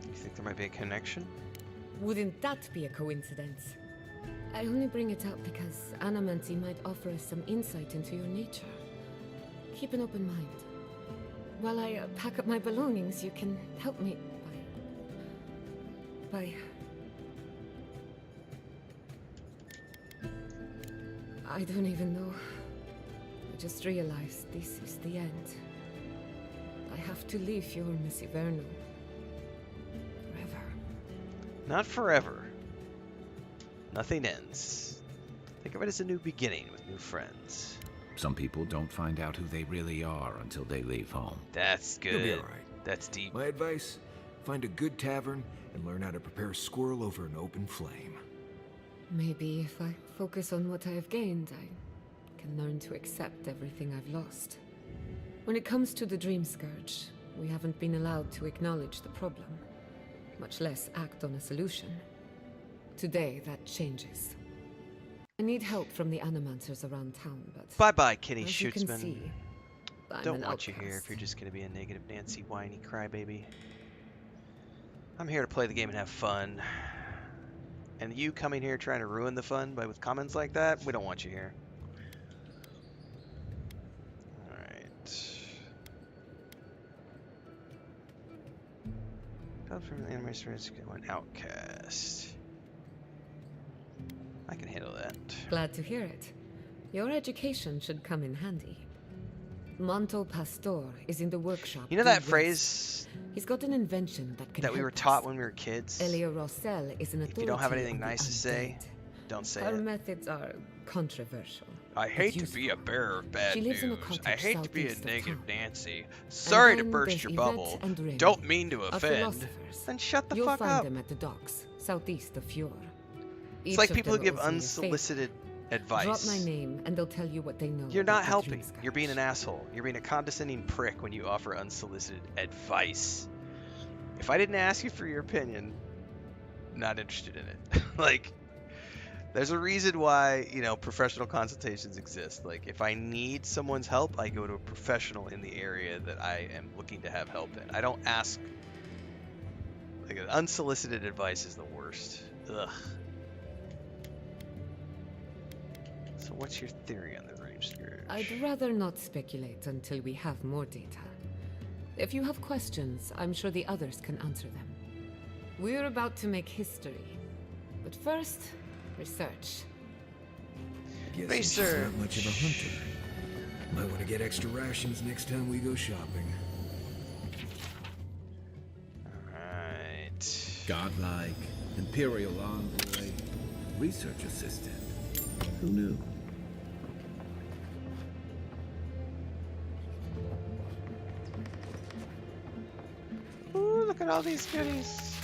You think there might be a connection? Wouldn't that be a coincidence? I only bring it up because Anamancy might offer us some insight into your nature. Keep an open mind. While I pack up my belongings, you can help me by... I don't even know. I just realized this is the end. I have to leave Fior Misiverno. Forever. Not forever. Nothing ends. I Think of it as a new beginning with new friends. Some people don't find out who they really are until they leave home. That's good. You'll be alright. That's deep. My advice, find a good tavern and learn how to prepare a squirrel over an open flame. Maybe if I focus on what I have gained, I can learn to accept everything I've lost. When it comes to the Dream Scourge, we haven't been allowed to acknowledge the problem, much less act on a solution. Today, that changes. I need help from the animancers around town, but... Bye-bye, Kenny as you can Shootsman. see, I'm Don't an want you here if you're just going to be a negative Nancy whiny crybaby. I'm here to play the game and have fun. And you coming here trying to ruin the fun with comments like that, we don't want you here. Alright. Come from the anime series, an outcast. I can handle that. Glad to hear it. Your education should come in handy. Monto Pastor is in the workshop. You know that phrase He's got an invention that can that we help were us. taught when we were kids? Elia Rossell is an authority. If you don't have anything on the nice to say, don't say Her it. methods are controversial. I hate to useful. be a bearer of bad She lives in a news. cottage I hate to be a southeast of negative town. Nancy. Sorry to then burst there's your Yvette bubble. and Remy, Don't mean to are offend. philosophers. Then shut the You'll fuck find up. them at the docks, southeast of Fjord. It's Each like of people who them give owes me a favor. unsolicited advice. Drop my name, and they'll tell you what they know. You're about not the helping. Dream Scourge. You're being an asshole. You're being a condescending prick when you offer unsolicited advice. If I didn't ask you for your opinion, not interested in it. Like, there's a reason why, you know, professional consultations exist. Like, if I need someone's help, I go to a professional in the area that I am looking to have help in. I don't ask. Like, unsolicited advice is the worst. Ugh. So what's your theory on the Dream Scourge? I'd rather not speculate until we have more data. If you have questions, I'm sure the others can answer them. We're about to make history. But first, research. Guess I'm just not much of a hunter. Might want to get extra rations next time we go shopping. Alright. Godlike, Imperial Envoy, Research Assistant. Who knew? Ooh, look at all these goodies.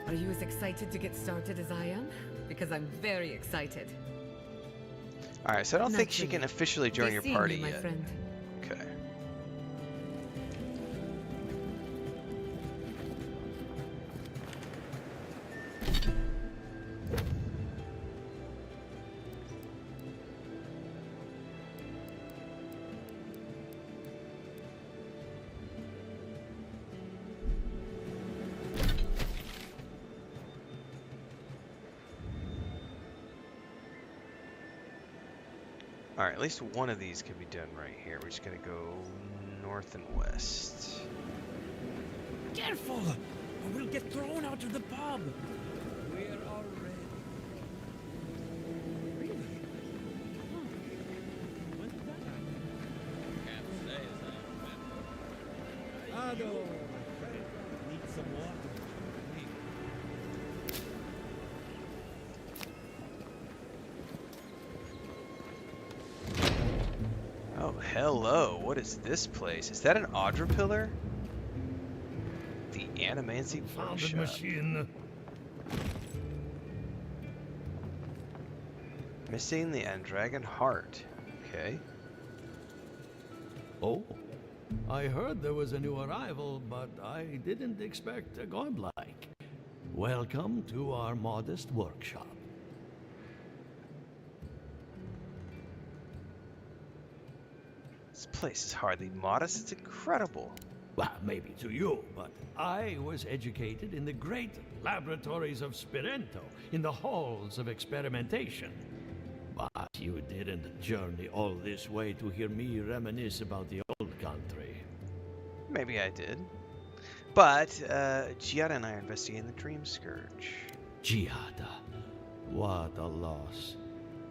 Are you as excited to get started as I am? Because I'm very excited. Alright, so I don't think she Naturally. can officially join Be your seeing party you, my yet. friend. Okay. Alright, at least one of these can be done right here. We're just gonna go north and west. Careful! Or we'll get thrown out of the pub! We're all ready. Really? What's that? Can't say as I remember. Ado, my friend. Need some water. Oh, hello. What is this place? Is that an Audra pillar? The Animancy Found the Workshop. machine. Missing the Andragon heart. Okay. Oh, I heard there was a new arrival, but I didn't expect a godlike. Welcome to our modest workshop. This place is hardly modest. It's incredible. Well, maybe to you, but I was educated in the great laboratories of Spirento, in the halls of experimentation. But you didn't journey all this way to hear me reminisce about the old country. Maybe I did. But, Giada and I are investigating the Dream Scourge. Giada, what a loss.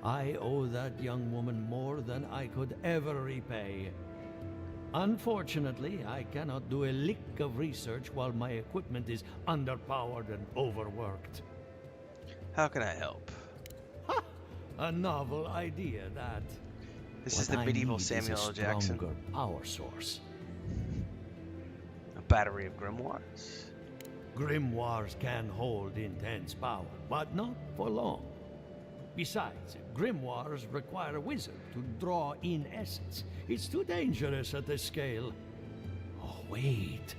I owe that young woman more than I could ever repay. Unfortunately, I cannot do a lick of research while my equipment is underpowered and overworked. How can I help? Ha! A novel idea, that. This is the medieval Samuel L. Jackson. Stronger power source. A battery of grimoires. Grimoires can hold intense power, but not for long. Besides, grimoires require a wizard to draw in essence. It's too dangerous at this scale. Oh, wait.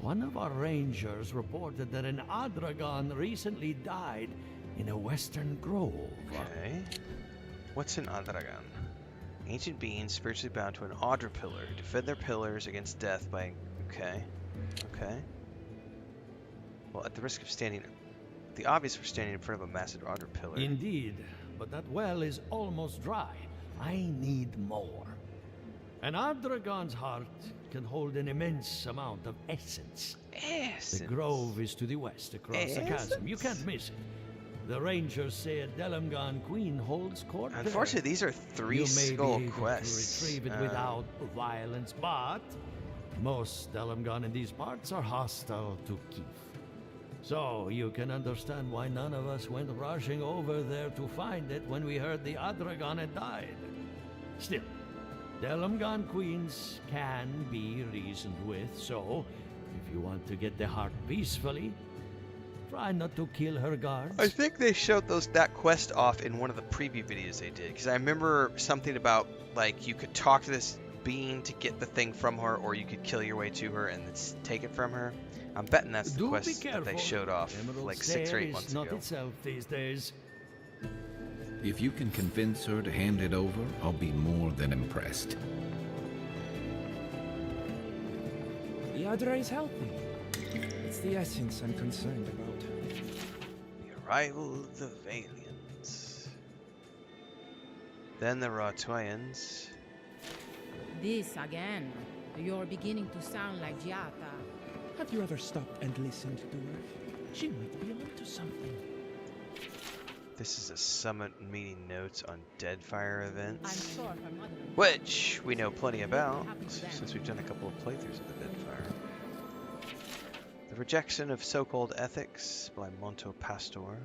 One of our rangers reported that an Adragon recently died in a western grove. Okay. What's an Adragon? Ancient beings spiritually bound to an Audra pillar who defend their pillars against death by... Okay. Okay. Well, at the risk of standing... The obvious for standing in front of a massive Audra pillar. Indeed, but that well is almost dry. I need more. An Adragon's heart can hold an immense amount of essence. Essence? The grove is to the west, across the chasm. You can't miss it. The rangers say a Delamgan queen holds court there. Unfortunately, these are three skull quests. To retrieve it without violence, but most Delamgan in these parts are hostile to Keith. So you can understand why none of us went rushing over there to find it when we heard the Adragon had died. Still, Delamgan queens can be reasoned with, so if you want to get the heart peacefully, try not to kill her guards. I think they showed that quest off in one of the preview videos they did, because I remember something about, like, you could talk to this being to get the thing from her, or you could kill your way to her and take it from her. I'm betting that's the quest that they showed off like 6 or 8 months ago. Not itself these days. If you can convince her to hand it over, I'll be more than impressed. The Adra is healthy. It's the essence I'm concerned about. The arrival of the Valians. Then the Rotoyans. This again. You're beginning to sound like Giata. Have you ever stopped and listened to her? She might be onto something. This is a summit meeting notes on Deadfire events. I'm sure her mother... Which we know plenty about, since we've done a couple of playthroughs of the Deadfire. The Rejection of So-Called Ethics by Monto Pastor.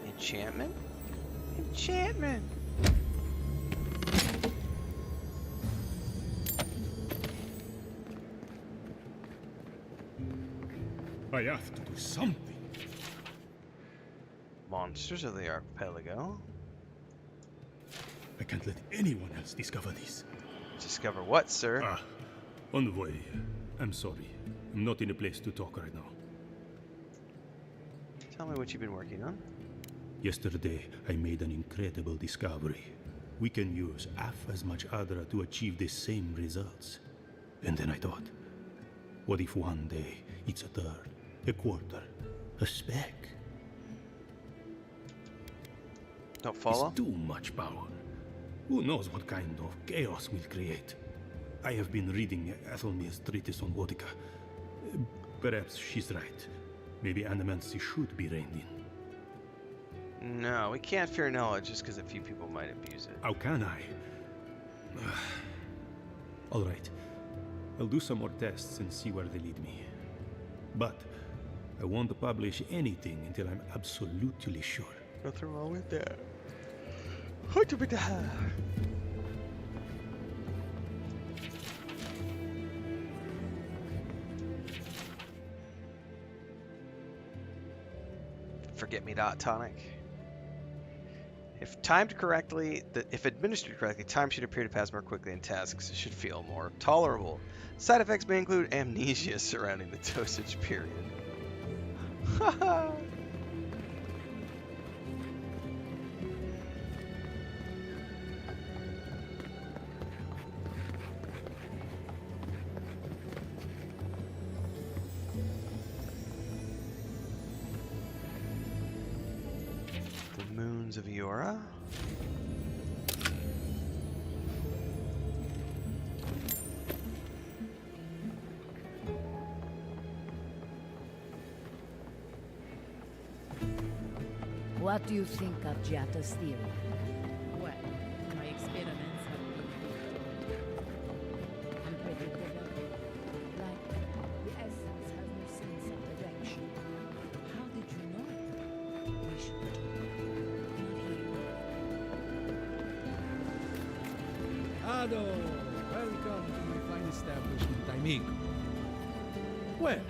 Enchantment? Enchantment! I have to do something. Monsters of the Archipelago. I can't let anyone else discover this. Discover what, sir? Envoy, I'm sorry. I'm not in a place to talk right now. Tell me what you've been working on. Yesterday, I made an incredible discovery. We can use half as much Adra to achieve the same results. And then I thought, what if one day it's a third, a quarter, a speck? Don't follow? It's too much power. Who knows what kind of chaos we'll create? I have been reading Athelmir's treatise on Wodica. Perhaps she's right. Maybe Animancy should be reined in. No, we can't fear knowledge just because a few people might abuse it. How can I? Alright. I'll do some more tests and see where they lead me. But I won't publish anything until I'm absolutely sure. Nothing wrong with that. Forget me not tonic. If timed correctly, if administered correctly, time should appear to pass more quickly and tasks should feel more tolerable. Side effects may include amnesia surrounding the dosage period. Haha. ruins of Eora. What do you think of Giatta's theory? Well, my experiments have been unpredictable. Like, the essence has no sense of direction. How did you know it? We should not here. Ado, welcome to my fine establishment, amigo. Well,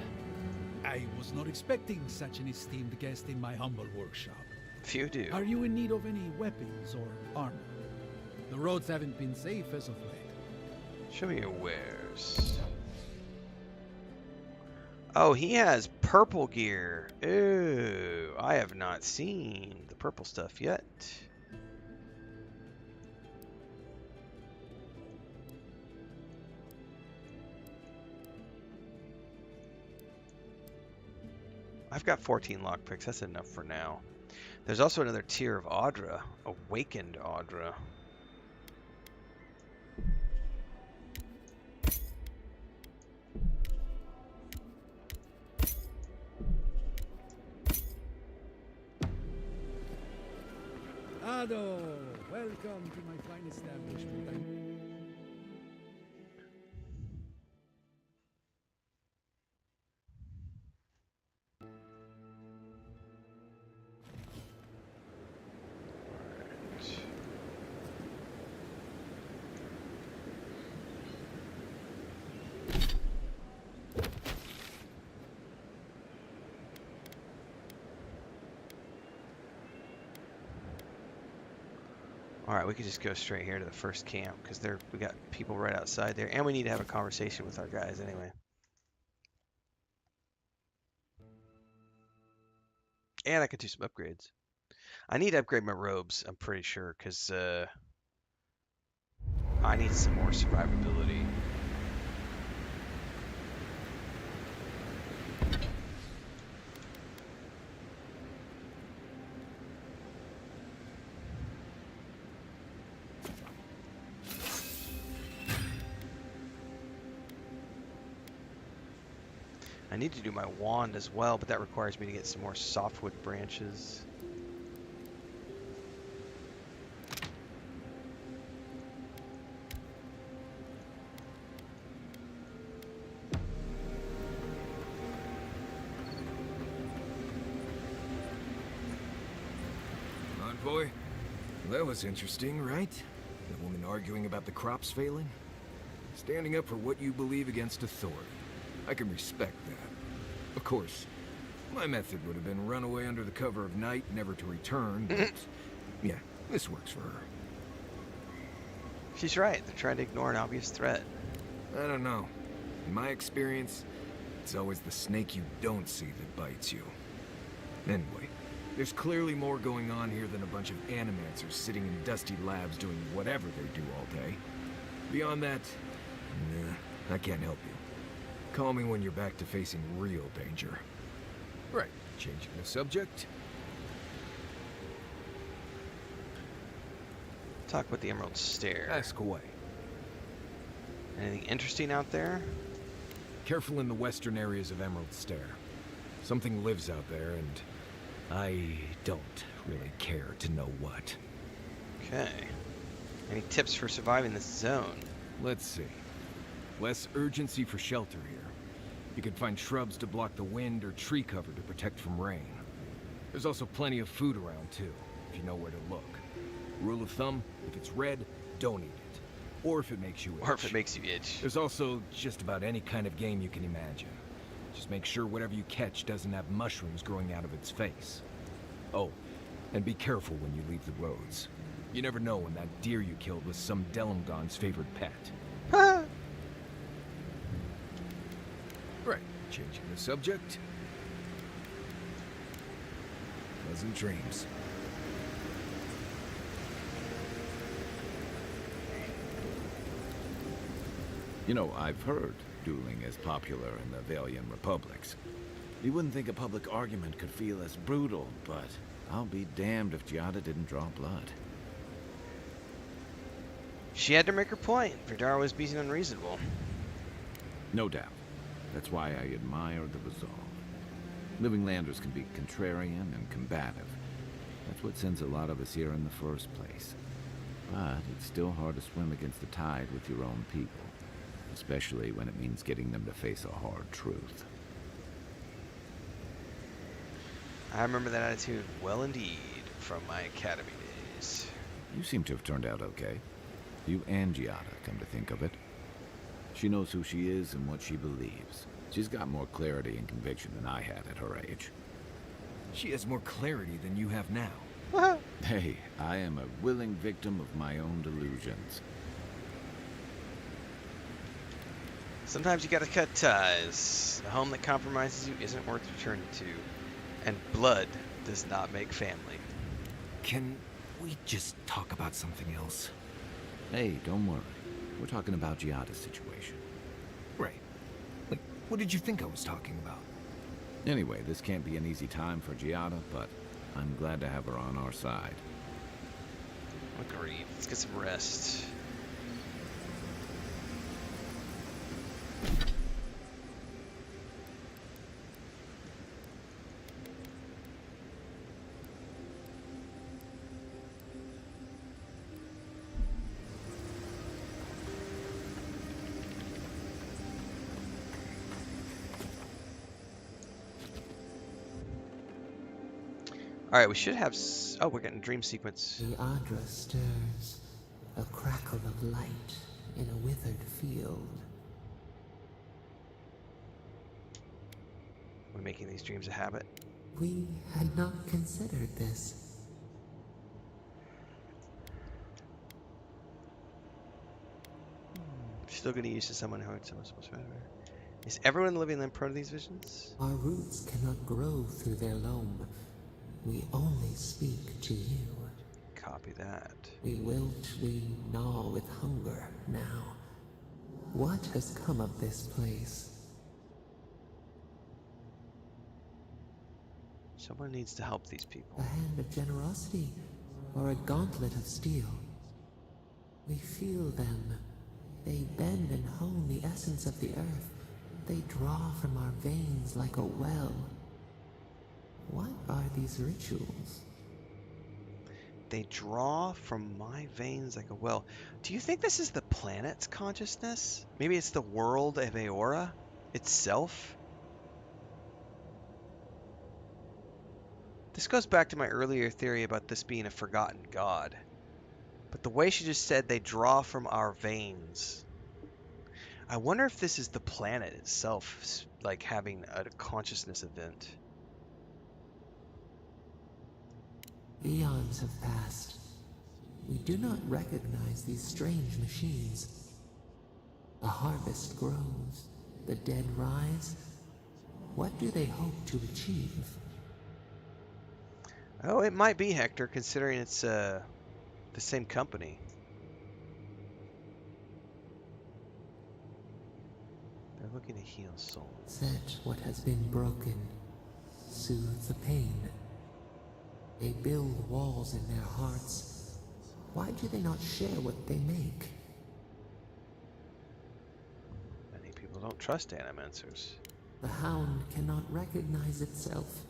I was not expecting such an esteemed guest in my humble workshop. Few do. Are you in need of any weapons or armor? The roads haven't been safe as of late. Show me your wares. Oh, he has purple gear. Ooh, I have not seen the purple stuff yet. I've got 14 lockpicks. That's enough for now. There's also another tier of Audra. Awakened Audra. Ado, welcome to my fine establishment. Alright, we could just go straight here to the first camp, because we got people right outside there, and we need to have a conversation with our guys anyway. And I could do some upgrades. I need to upgrade my robes, I'm pretty sure, because I need some more survivability. I need to do my wand as well, but that requires me to get some more softwood branches. Envoy? That was interesting, right? The woman arguing about the crops failing? Standing up for what you believe against authority. I can respect that. Of course, my method would have been run away under the cover of night, never to return, but yeah, this works for her. She's right. They're trying to ignore an obvious threat. I don't know. In my experience, it's always the snake you don't see that bites you. Anyway, there's clearly more going on here than a bunch of animancers sitting in dusty labs doing whatever they do all day. Beyond that, nah, I can't help you. Call me when you're back to facing real danger. Right, changing the subject. Talk with the Emerald Stair. Ask away. Anything interesting out there? Careful in the western areas of Emerald Stair. Something lives out there, and I don't really care to know what. Okay. Any tips for surviving this zone? Let's see. Less urgency for shelter here. You can find shrubs to block the wind or tree cover to protect from rain. There's also plenty of food around too, if you know where to look. Rule of thumb, if it's red, don't eat it. Or if it makes you itch. Or if it makes you itch. There's also just about any kind of game you can imagine. Just make sure whatever you catch doesn't have mushrooms growing out of its face. Oh, and be careful when you leave the roads. You never know when that deer you killed was some Delimgon's favorite pet. Right, changing the subject. Pleasant dreams. You know, I've heard dueling is popular in the Valian republics. You wouldn't think a public argument could feel as brutal, but I'll be damned if Giada didn't draw blood. She had to make her point. Vidar was being unreasonable. No doubt. That's why I admire the resolve. Living Landers can be contrarian and combative. That's what sends a lot of us here in the first place. But it's still hard to swim against the tide with your own people, especially when it means getting them to face a hard truth. I remember that attitude well indeed from my academy days. You seem to have turned out okay. You and Giada, come to think of it. She knows who she is and what she believes. She's got more clarity and conviction than I had at her age. She has more clarity than you have now. Hey, I am a willing victim of my own delusions. Sometimes you gotta cut ties. A home that compromises you isn't worth returning to. And blood does not make family. Can we just talk about something else? Hey, don't worry. We're talking about Giada's situation. Right. Like, what did you think I was talking about? Anyway, this can't be an easy time for Giada, but I'm glad to have her on our side. Agreed. Let's get some rest. Alright, we should have... Oh, we're getting a dream sequence. The Adra stirs, a crackle of light in a withered field. We're making these dreams a habit. We had not considered this. Still getting used to someone who heard someone supposed to. Is everyone living in prone to these visions? Our roots cannot grow through their loam. We only speak to you. Copy that. We wilt, we gnaw with hunger now. What has come of this place? Someone needs to help these people. A hand of generosity, or a gauntlet of steel. We feel them. They bend and hone the essence of the earth. They draw from our veins like a well. What are these rituals? They draw from my veins like a well. Do you think this is the planet's consciousness? Maybe it's the world of Aora itself? This goes back to my earlier theory about this being a forgotten god. But the way she just said they draw from our veins. I wonder if this is the planet itself, like having a consciousness event. Eons have passed. We do not recognize these strange machines. A harvest grows, the dead rise. What do they hope to achieve? Oh, it might be, Hector, considering it's the same company. They're looking to heal souls. Set what has been broken, soothe the pain. They build walls in their hearts. Why do they not share what they make? Many people don't trust animancers. The hound cannot recognize itself.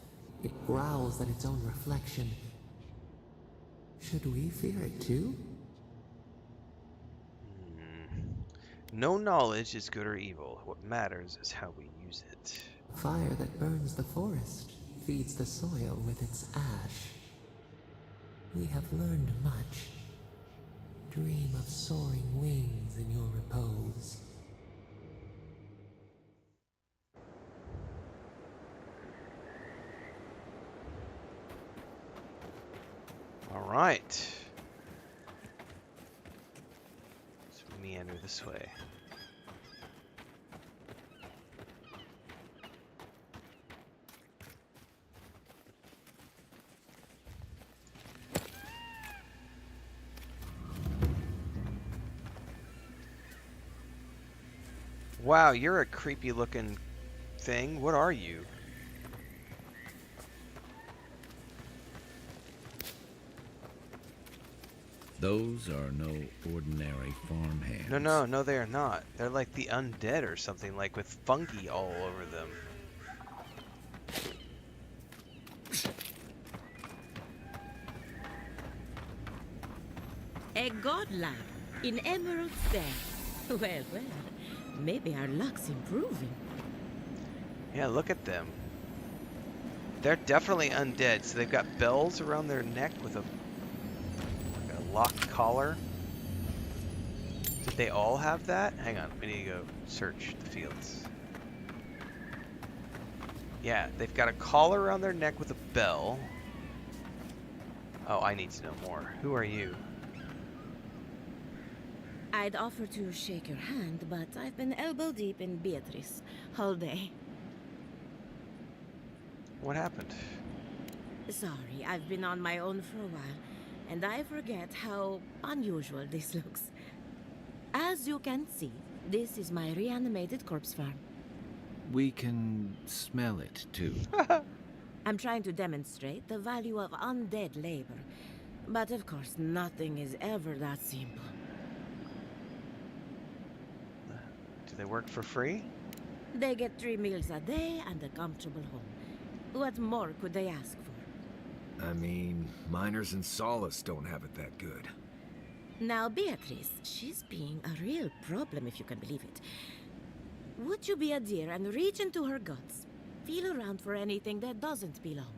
It growls at its own reflection. Should we fear it too? No knowledge is good or evil. What matters is how we use it. Fire that burns the forest feeds the soil with its ash. We have learned much. Dream of soaring wings in your repose. All right. Let's meander this way. Wow, you're a creepy looking thing. What are you? Those are no ordinary farmhands. No, they are not. They're like the undead or something, like with fungi all over them. A godlike in Emerald Cell. Well, maybe our luck's improving. Yeah, look at them. They're definitely undead, so they've got bells around their neck with a locked collar. Did they all have that? Hang on, we need to go search the fields. Yeah, they've got a collar around their neck with a bell. Oh, I need to know more. Who are you? I'd offer to shake your hand, but I've been elbow deep in Beatrice all day. What happened? Sorry, I've been on my own for a while, and I forget how unusual this looks. As you can see, this is my reanimated corpse farm. We can smell it, too. I'm trying to demonstrate the value of undead labor, but of course nothing is ever that simple. Do they work for free? They get 3 meals a day and a comfortable home. What more could they ask for? I mean, miners in Solace don't have it that good. Now, Beatrice, she's being a real problem, if you can believe it. Would you be a dear and reach into her guts? Feel around for anything that doesn't belong.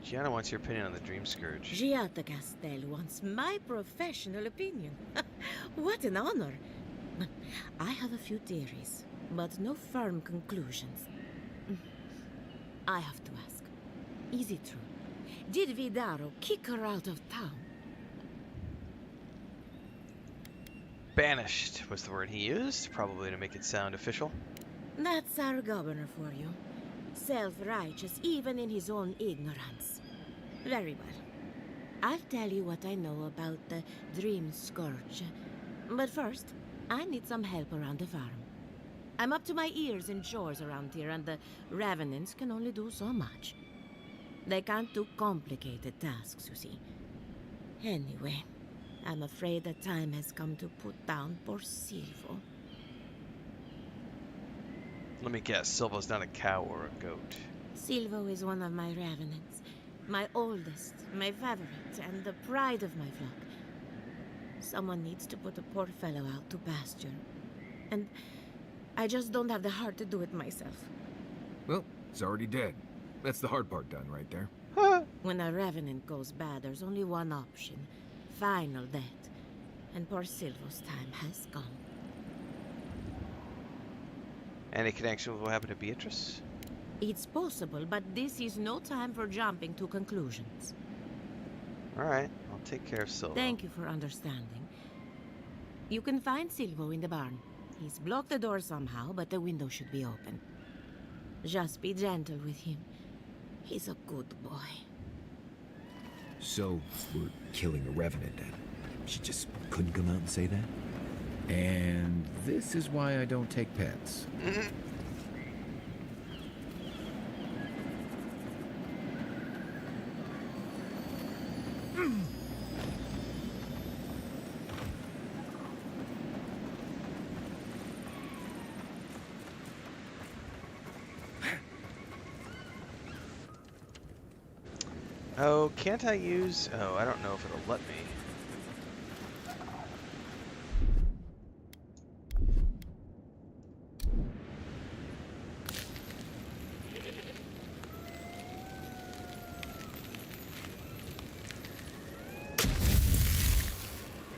Gianna wants your opinion on the Dream Scourge. Giatta Castel wants my professional opinion. What an honor. I have a few theories, but no firm conclusions. I have to ask, is it true? Did Vidaro kick her out of town? Banished was the word he used, probably to make it sound official. That's our governor for you. Self-righteous even in his own ignorance. Very well. I'll tell you what I know about the Dream Scourge. But first, I need some help around the farm. I'm up to my ears in chores around here, and the Revenants can only do so much. They can't do complicated tasks, you see. Anyway, I'm afraid the time has come to put down poor Silvo. Let me guess, Silvo's not a cow or a goat. Silvo is one of my Revenants. My oldest, my favorite, and the pride of my flock. Someone needs to put a poor fellow out to pasture. And I just don't have the heart to do it myself. Well, it's already dead. That's the hard part done right there. When a Revenant goes bad, there's only one option. Final death. And poor Silvo's time has gone. Any connection with what happened to Beatrice? It's possible, but this is no time for jumping to conclusions. Alright, I'll take care of Silvo. Thank you for understanding. You can find Silvo in the barn. He's blocked the door somehow, but the window should be open. Just be gentle with him. He's a good boy. So, we're killing a Revenant then? She just couldn't come out and say that? And this is why I don't take pets. Oh, can't I use... Oh, I don't know if it'll let me.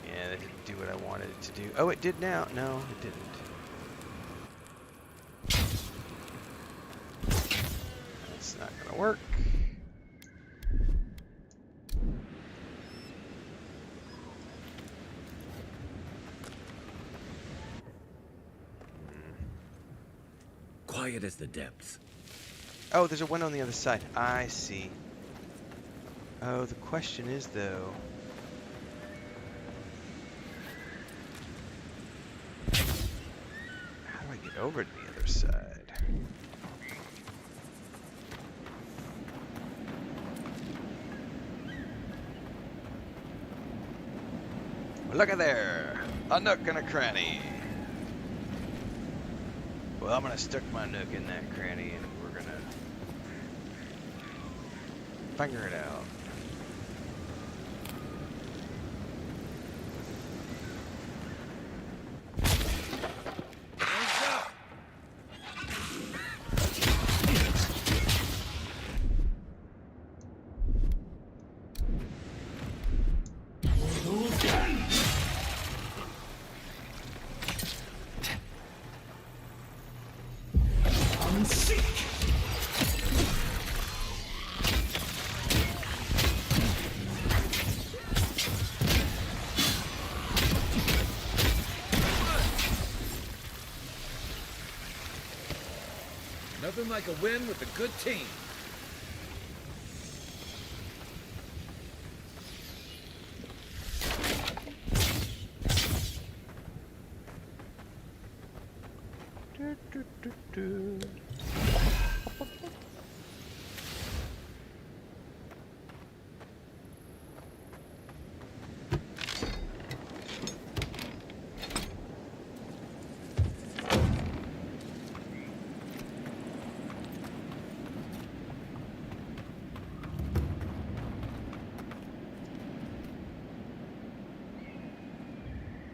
Yeah, that didn't do what I wanted it to do. Oh, it did now. No, it didn't. That's not gonna work. Quiet as the depths. Oh, there's a window on the other side. I see. Oh, the question is, though... how do I get over to the other side? Look at there, a nook and a cranny. Well, I'm gonna stick my nook in that cranny and we're gonna figure it out. Nothing like a win with a good team.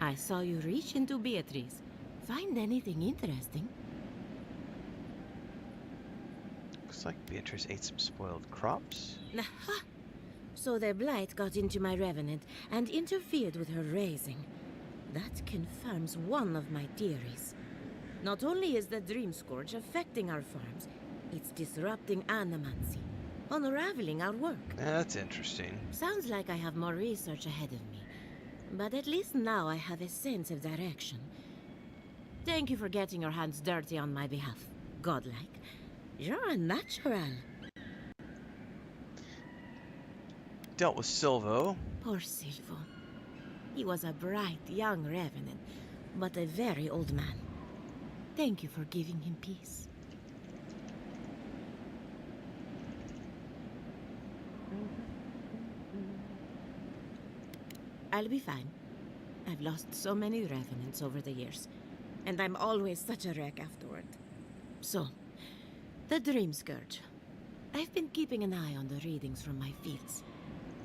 I saw you reach into Beatrice. Find anything interesting? Looks like Beatrice ate some spoiled crops. Aha! So the blight got into my revenant and interfered with her raising. That confirms one of my theories. Not only is the Dream Scourge affecting our farms, it's disrupting animancy, unraveling our work. That's interesting. Sounds like I have more research ahead of me. But at least now I have a sense of direction. Thank you for getting your hands dirty on my behalf. Godlike. You're a natural. Dealt with Silvo. Poor Silvo. He was a bright young revenant, but a very old man. Thank you for giving him peace. I'll be fine. I've lost so many revenants over the years, and I'm always such a wreck afterward. So, the Dream Scourge. I've been keeping an eye on the readings from my fields.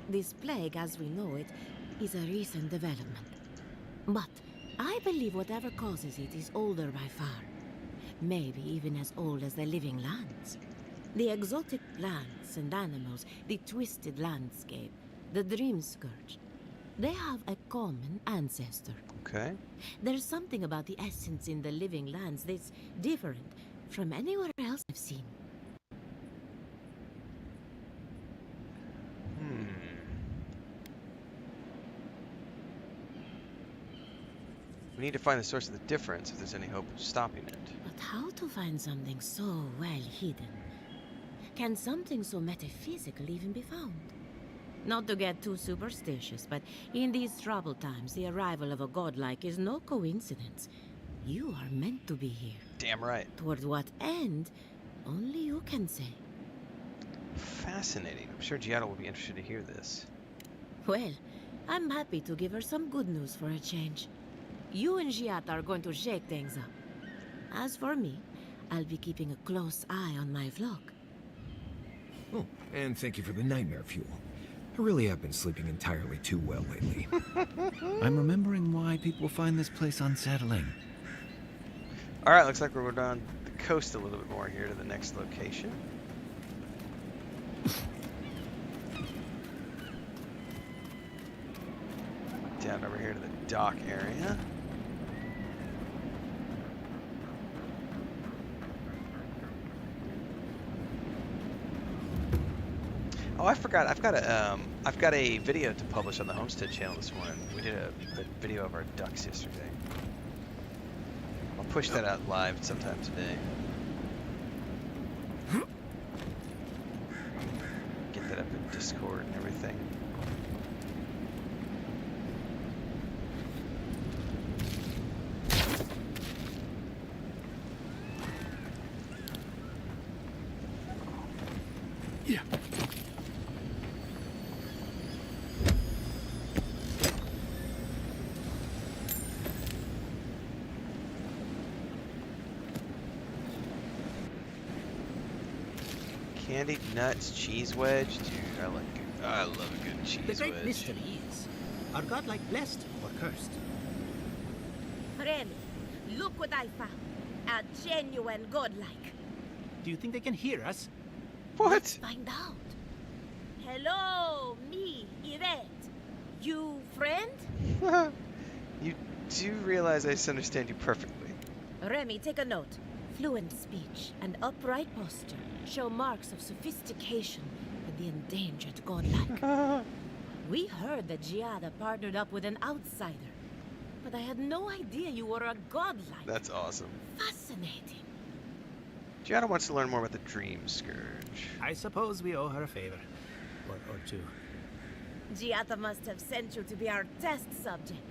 This plague, as we know it, is a recent development. But I believe whatever causes it is older by far. Maybe even as old as the living lands. The exotic plants and animals, the twisted landscape, the Dream Scourge. They have a common ancestor. Okay. There's something about the essence in the living lands that's different from anywhere else I've seen. We need to find the source of the difference if there's any hope of stopping it. But how to find something so well hidden? Can something so metaphysical even be found? Not to get too superstitious, but in these troubled times, the arrival of a godlike is no coincidence. You are meant to be here. Damn right. Toward what end, only you can say. Fascinating. I'm sure Giada will be interested to hear this. Well, I'm happy to give her some good news for a change. You and Giata are going to shake things up. As for me, I'll be keeping a close eye on my flock. Oh, and thank you for the nightmare fuel. I really have been sleeping entirely too well lately. I'm remembering why people find this place unsettling. Alright, looks like we're down the coast a little bit more here to the next location. Down over here to the dock area. Oh, I forgot. I've got a video to publish on the Homestead channel this morning. We did a video of our ducks yesterday. I'll push that out live sometime today. Get that up in Discord and everything. Yeah. Candied nuts, cheese wedge. Dude, I love a good cheese wedge. The great mystery is, are godlike blessed or cursed? Remy, look what I found. A genuine godlike. Do you think they can hear us? What? Let's find out. Hello, me, Yvette. You friend? You do realize I understand you perfectly. Remy, take a note. Fluent speech and upright posture show marks of sophistication in the endangered godlike. We heard that Giada partnered up with an outsider, but I had no idea you were a godlike. That's awesome. Fascinating. Giada wants to learn more about the Dream Scourge. I suppose we owe her a favor. Or two. Giada must have sent you to be our test subject.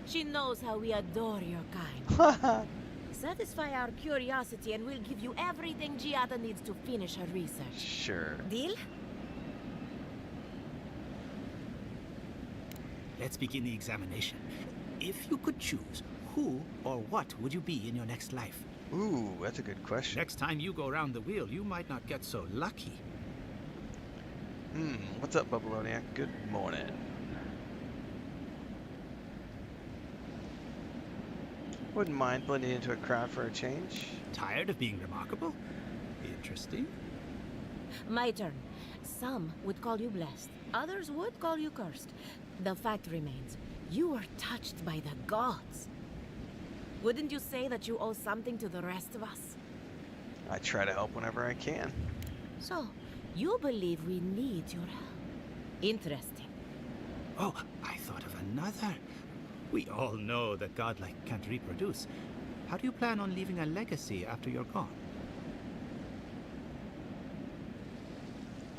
She knows how we adore your kind. Satisfy our curiosity and we'll give you everything Giada needs to finish her research. Sure. Deal? Let's begin the examination. If you could choose, who or what would you be in your next life? Ooh, that's a good question. Next time you go around the wheel, you might not get so lucky. What's up, Babylonia? Good morning. Wouldn't mind blending into a crowd for a change. Tired of being remarkable? Interesting. My turn. Some would call you blessed. Others would call you cursed. The fact remains, you were touched by the gods. Wouldn't you say that you owe something to the rest of us? I try to help whenever I can. So, you believe we need your help. Interesting. Oh, I thought of another. We all know that godlike can't reproduce. How do you plan on leaving a legacy after you're gone?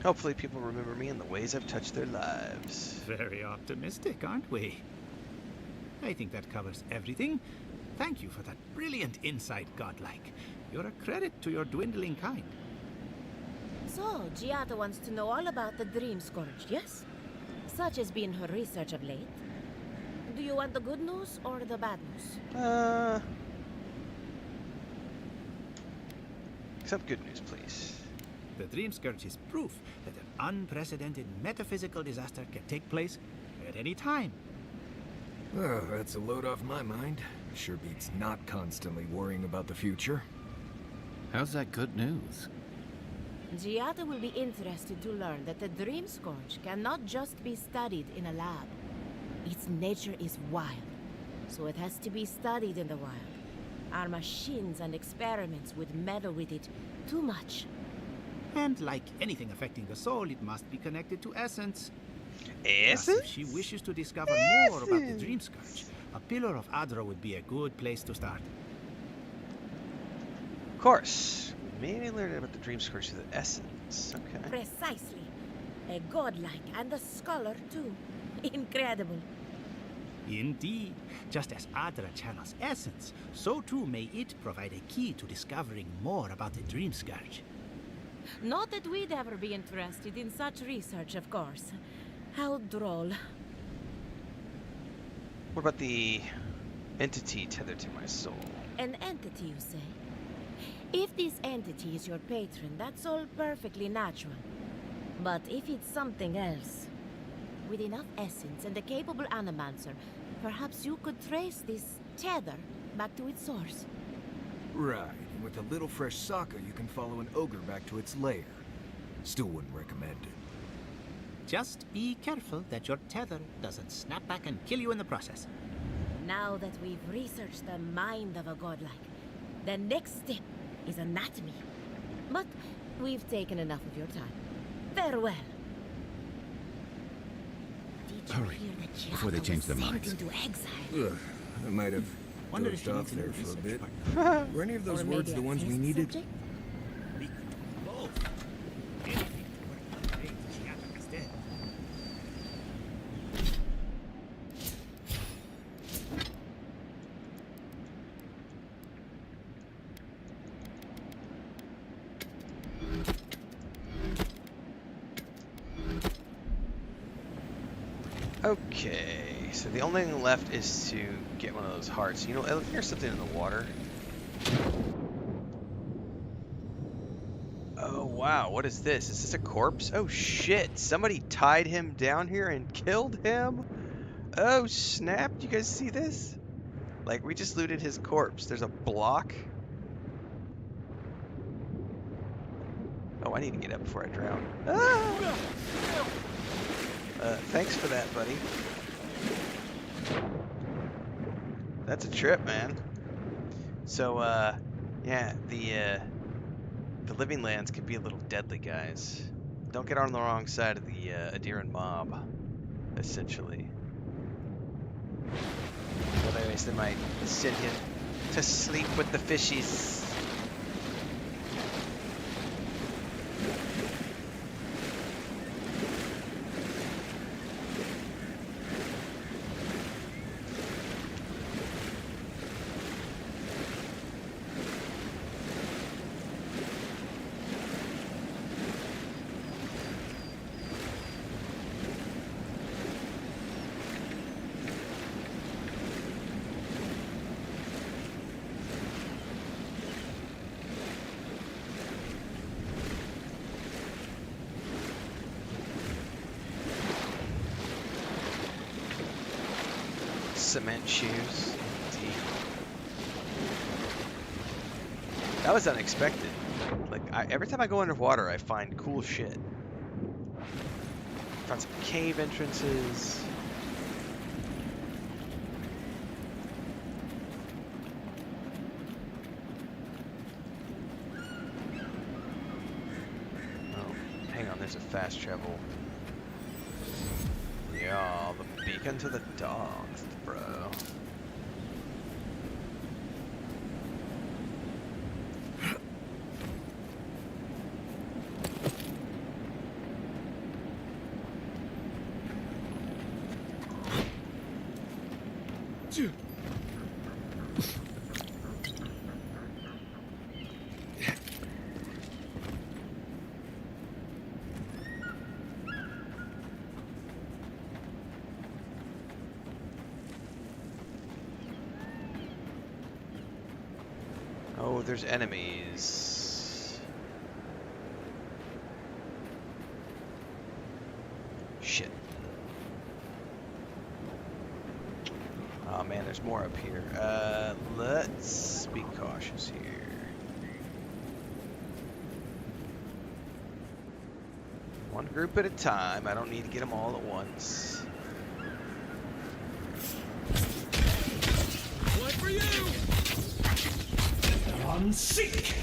Hopefully people remember me in the ways I've touched their lives. Very optimistic, aren't we? I think that covers everything. Thank you for that brilliant insight, godlike. You're a credit to your dwindling kind. So, Giada wants to know all about the Dream Scourge, yes? Such has been her research of late. Do you want the good news or the bad news? Some good news, please. The Dream Scourge is proof that an unprecedented metaphysical disaster can take place at any time. Oh, that's a load off my mind. Sure beats not constantly worrying about the future. How's that good news? Giada will be interested to learn that the Dream Scourge cannot just be studied in a lab. Its nature is wild, so it has to be studied in the wild. Our machines and experiments would meddle with it too much. And like anything affecting the soul, it must be connected to essence. Essence? Thus, if she wishes to discover more about the Dream Scourge, a pillar of Adra would be a good place to start. Of course. Maybe learn about the Dream Scourge through the essence. Okay. Precisely. A godlike and a scholar, too. Incredible. Indeed. Just as Adra channels essence, so too may it provide a key to discovering more about the Dream Scourge. Not that we'd ever be interested in such research, of course. How droll. What about the entity tethered to my soul? An entity, you say? If this entity is your patron, that's all perfectly natural. But if it's something else, with enough essence and a capable animancer, perhaps you could trace this tether back to its source. Right, and with a little fresh sake, you can follow an ogre back to its lair. Still wouldn't recommend it. Just be careful that your tether doesn't snap back and kill you in the process. Now that we've researched the mind of a godlike, the next step is anatomy. But we've taken enough of your time. Farewell. Did you Hurry, hear that Giada before they change their was sent minds. into exile? Ugh, I might have Wonder if dozed she off needs a new there for a research bit. partner. Were any of those Or words maybe the a ones we test needed? subject? We could do both. Anything to work out the fate Giada has dead. Okay, so the only thing left is to get one of those hearts. You know, I think there's something in the water. Oh, Wow, what is this? Is this a corpse? Oh shit, somebody tied him down here and killed him? Oh snap, do you guys see this? Like, we just looted his corpse. There's a block. Oh, I need to get up before I drown. Ah! Thanks for that, buddy. That's a trip, man. So, yeah, the living lands can be a little deadly, guys. Don't get on the wrong side of the Adiran mob, essentially. Otherwise, they might send him to sleep with the fishies. Cement shoes. Indeed. That was unexpected. Like, every time I go underwater, I find cool shit. Found some cave entrances. Oh, hang on, there's a fast travel. Yeah, the beacon to the dogs, bro. Oh, there's enemies. Shit. Oh man, there's more up here. Let's be cautious here. One group at a time. I don't need to get them all at once. What for you? On seek.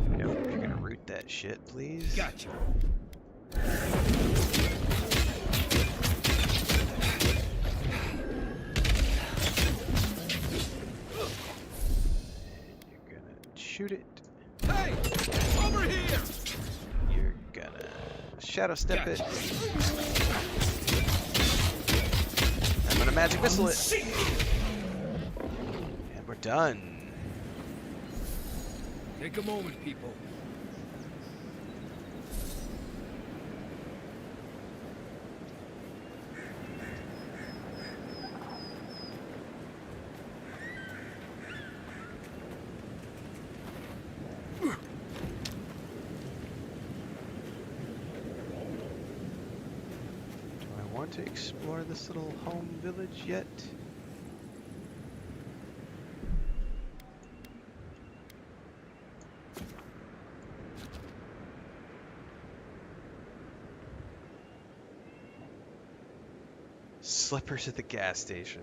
Nope, you're gonna root that shit, please. Gotcha. You're gonna shoot it. Hey, over here. You're gonna shadow step it. I'm gonna magic missile it. And we're done. Take a moment, people. To explore this little home village yet? Slippers at the gas station.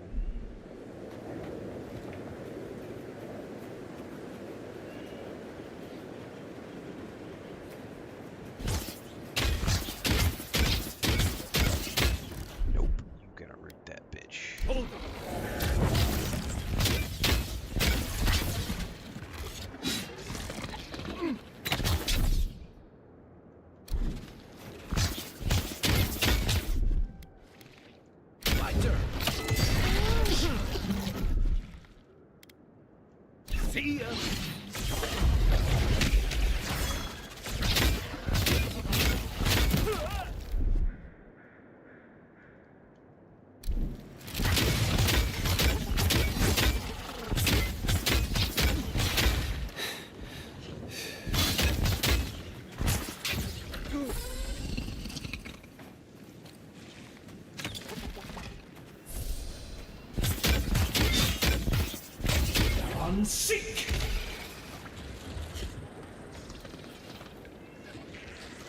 Unseek!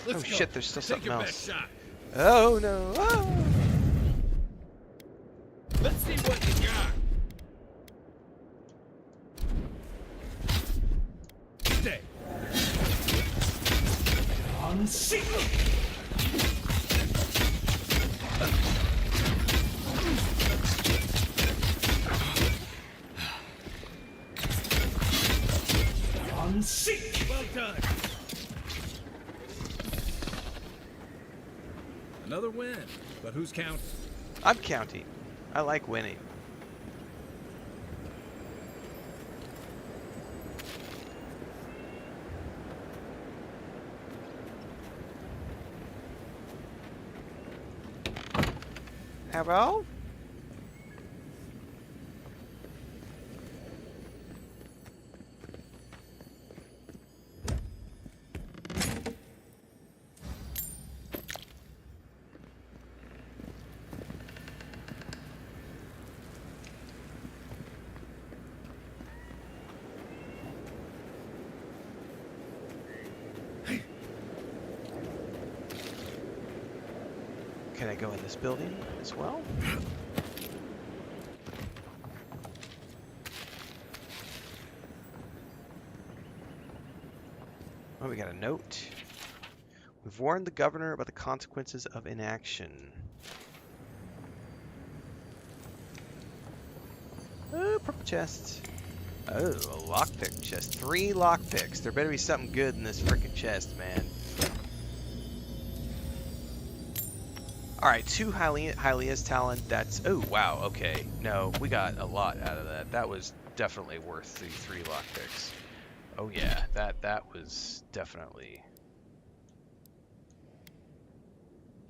Oh shit, there's still something your else. best shot. Oh no! Oh. Let's see what you got. Stay. Unseek! Unseek! Well done. Another win, but who's counting? I'm counting. I like winning. Hello? Can I go in this building as well? Oh, we got a note. We've warned the governor about the consequences of inaction. Oh, purple chest. Oh, a lockpick chest. 3 lockpicks. There better be something good in this frickin' chest, man. Alright, 2 Hylia's talent. That's... Oh, wow, okay. No, we got a lot out of that. That was definitely worth the 3 lockpicks. Oh yeah, that was definitely...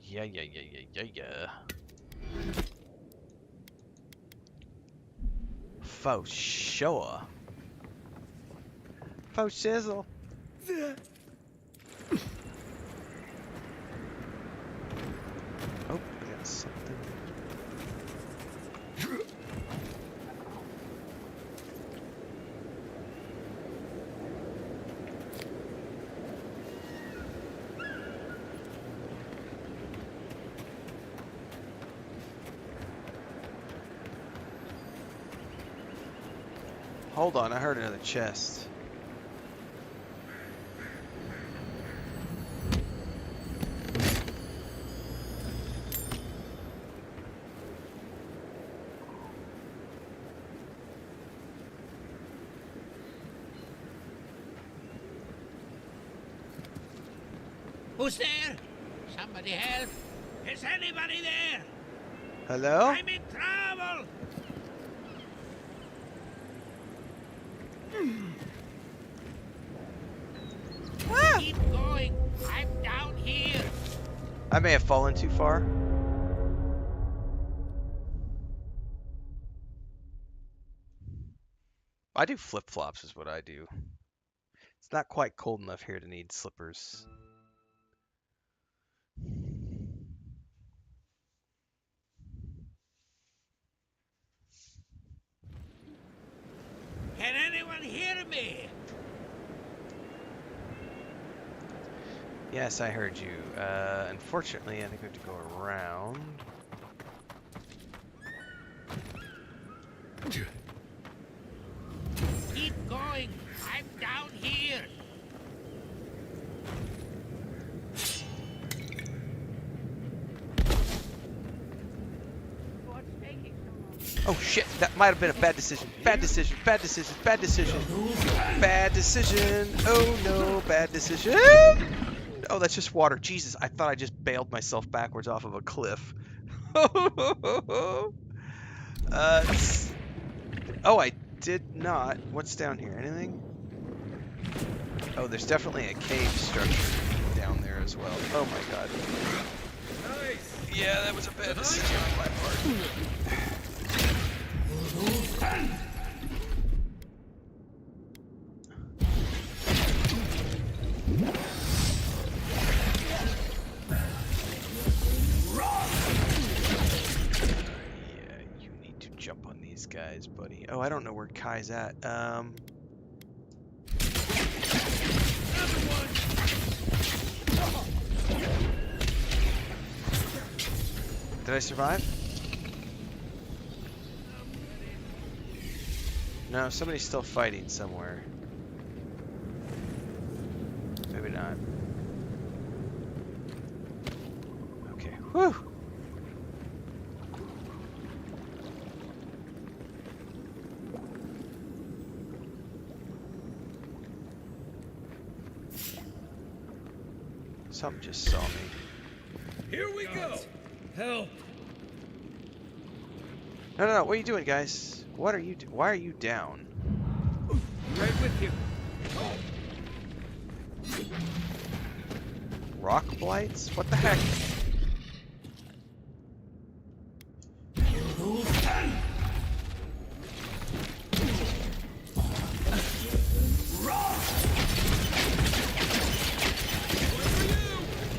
Yeah. Faux sure. Faux shizzle. Oh, I got something. Hold on, I heard another chest. Who's there? Somebody help! Is anybody there? Hello? I'm in trouble! Keep going. I'm down here. I may have fallen too far. I do flip-flops is what I do. It's not quite cold enough here to need slippers. Can anyone hear me? Yes, I heard you. Unfortunately, I think we have to go around. Keep going. I'm down here. Oh shit, that might have been a bad decision. Bad decision, bad decision, bad decision. Bad decision. Oh no, bad decision. Oh, that's just water. Jesus, I thought I just bailed myself backwards off of a cliff. Oh, I did not. What's down here? Anything? Oh, there's definitely a cave structure down there as well. Oh my god. Nice. Yeah, that was a bad decision on my part. guys, buddy. Oh, I don't know where Kai's at. Did I survive? No, somebody's still fighting somewhere. Maybe not. Okay, whew! Something just saw me. Here we go! Help! No, what are you doing, guys? What are you why are you down? Right with you. Rock blights? What the heck?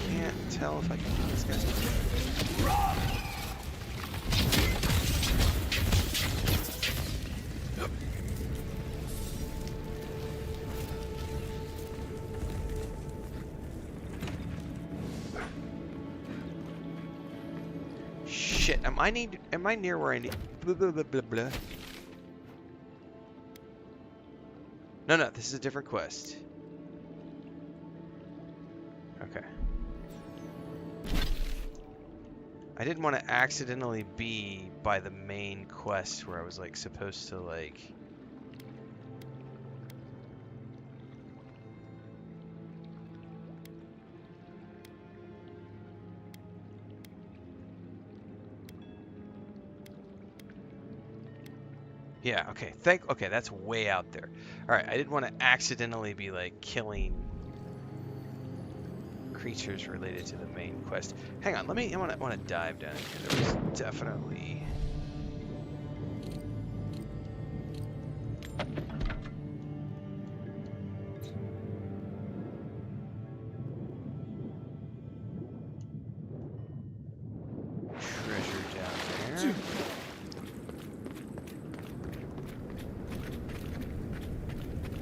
Can't tell if I can do this guy's. Shit, am I near where I need blah, blah, blah, blah, blah. No, this is a different quest. Okay. I didn't want to accidentally be by the main quest where I was like supposed to like yeah, okay. Okay, that's way out there. Alright, I didn't want to accidentally be like killing creatures related to the main quest. Hang on, I want to dive down here. There was definitely treasure down there.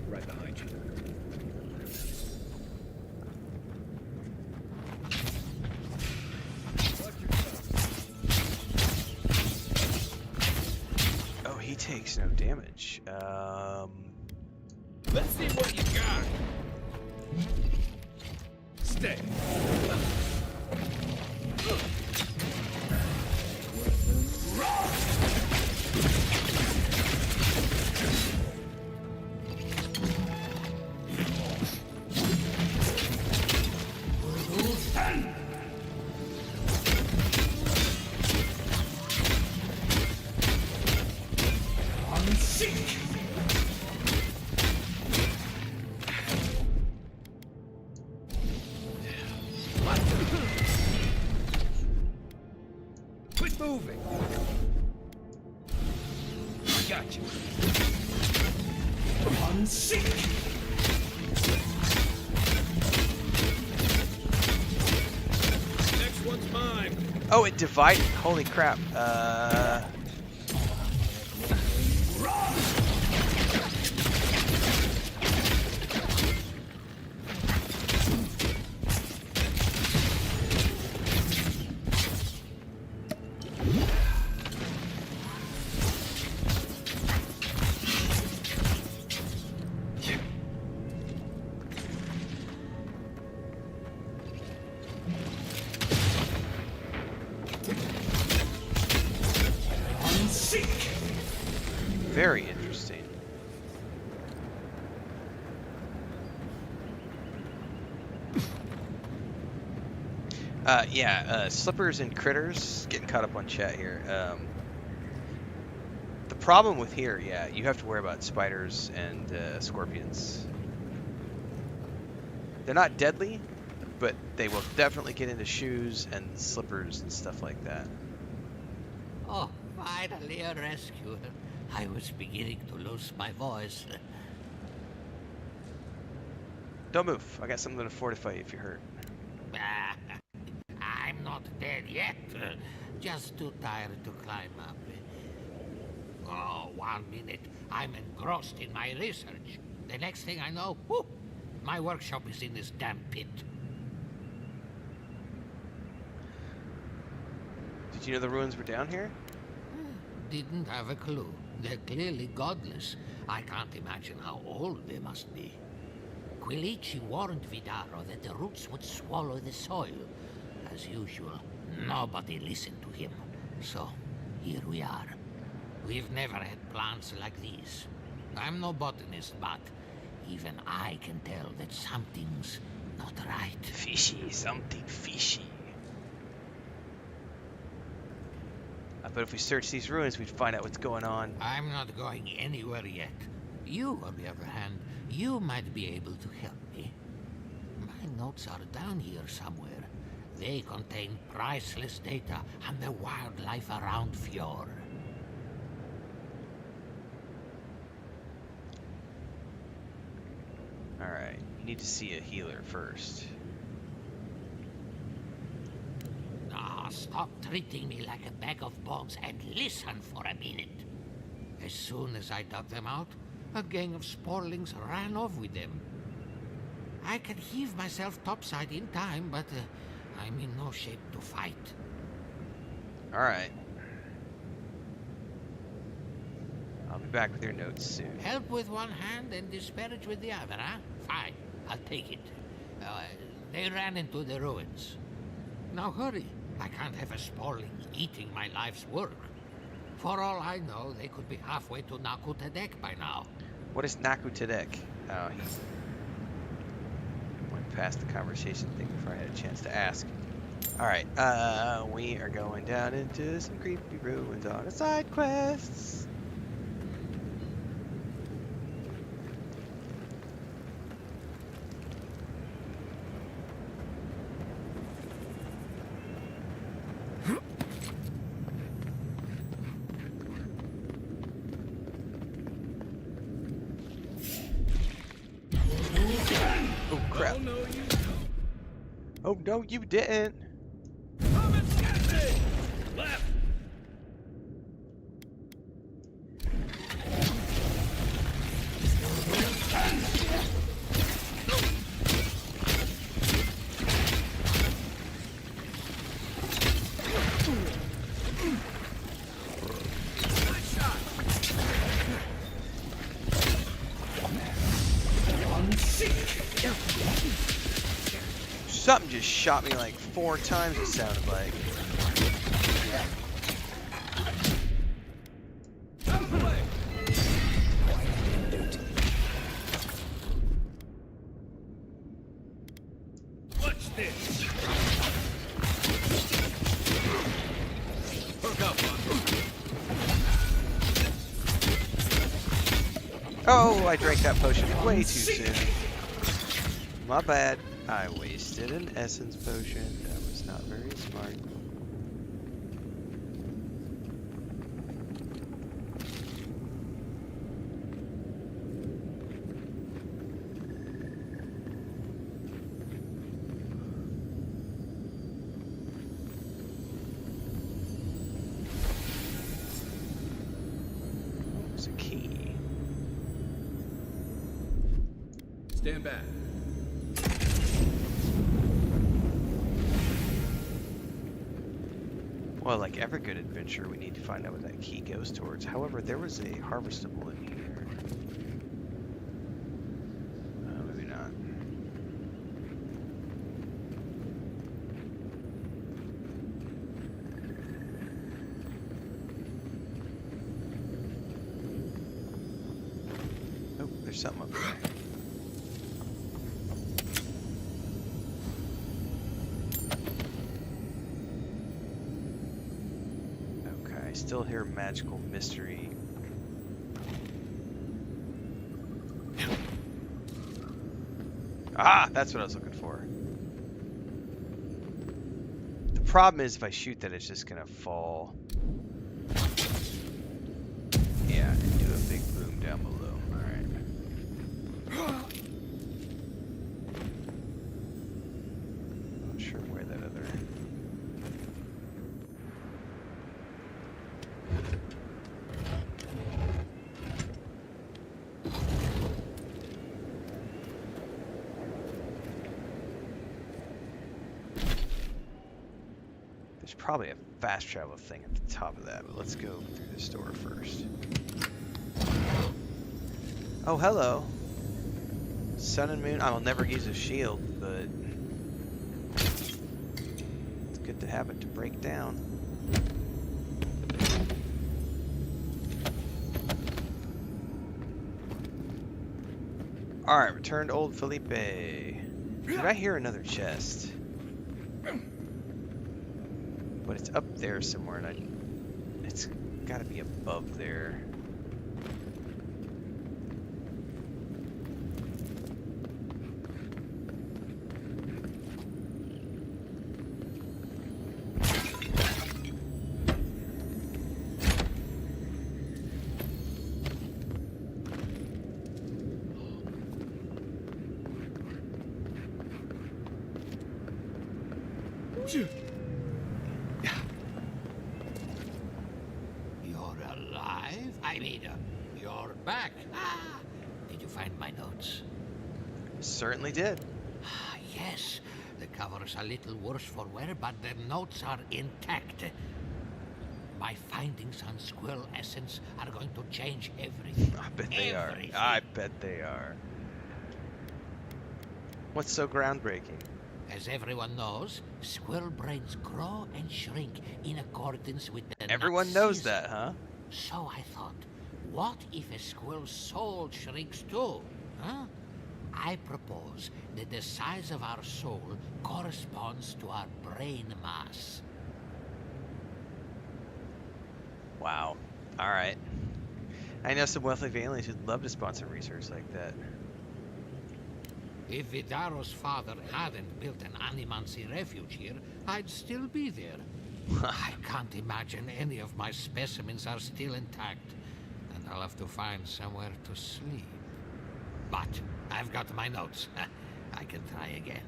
Right behind you. Oh, he takes no damage. Let's see what you got. Stay. Quit moving. Got you. Unseek. Next one's mine. Oh, it divided. Holy crap. Very interesting. Slippers and critters. Getting caught up on chat here. The problem with here, yeah, you have to worry about spiders and scorpions. They're not deadly, but they will definitely get into shoes and slippers and stuff like that. Oh, finally a rescue. I was beginning to lose my voice. Don't move. I got something to fortify you if you're hurt. I'm not dead yet. Just too tired to climb up. Oh, 1 minute, I'm engrossed in my research. The next thing I know, whoop, my workshop is in this damn pit. Did you know the ruins were down here? Didn't have a clue. They're clearly godless. I can't imagine how old they must be. Quilici warned Vidaro that the roots would swallow the soil. As usual, nobody listened to him. So, here we are. We've never had plants like these. I'm no botanist, but even I can tell that something's not right. Fishy, something fishy. I bet if we search these ruins, we'd find out what's going on. I'm not going anywhere yet. You, on the other hand, you might be able to help me. My notes are down here somewhere. They contain priceless data on the wildlife around Fjord. Alright, you need to see a healer first. Ah, stop treating me like a bag of bones and listen for a minute. As soon as I dug them out, a gang of sporlings ran off with them. I can heave myself topside in time, but I'm in no shape to fight. Alright. I'll be back with your notes soon. Help with one hand and disparage with the other, huh? Fine, I'll take it. They ran into the ruins. Now hurry. I can't have a sporling eating my life's work. For all I know, they could be halfway to Nakutadek by now. What is Nakutadek? Oh, he went past the conversation thing before I had a chance to ask. Alright, we are going down into some creepy ruins on a side quest. Oh crap. Oh no, you didn't. Left. Something just shot me like 4 times, it sounded like. Watch this. Hook up, Oh, I drank that potion way too soon. My bad. I wasted an essence potion. That was not very smart. There's a key. Stand back. Well, like every good adventure, we need to find out what that key goes towards. However, there was a harvestable in here. Maybe not. Oh, there's something up there. Still hear magical mystery. Ah, that's what I was looking for. The problem is if I shoot that, it's just gonna fall. Yeah, and do a big boom down below. Alright. Not sure where that other... There's probably a fast travel thing at the top of that, but let's go through this door first. Oh, hello. Sun and moon. I'll never use a shield, but it's good to have it to break down. Alright, returned old Felipe. Did I hear another chest? But it's up there somewhere, and it's gotta be above there. You're alive? I mean, you're back. Ah, did you find my notes? Certainly did. Ah, yes. The cover's a little worse for wear, but the notes are intact. My findings on squirrel essence are going to change everything. I bet they are. I bet they are. What's so groundbreaking? As everyone knows, squirrel brains grow and shrink in accordance with the Everyone knows that, huh? So I thought, what if a squirrel's soul shrinks too? Huh? I propose that the size of our soul corresponds to our brain mass. Wow. Alright. I know some wealthy aliens who'd love to sponsor research like that. If Vidaro's father hadn't built an animancy refuge here, I'd still be there. I can't imagine any of my specimens are still intact, and I'll have to find somewhere to sleep. But I've got my notes. I can try again.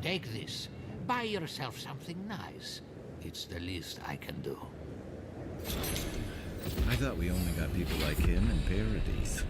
Take this. Buy yourself something nice. It's the least I can do. I thought we only got people like him in Paradise.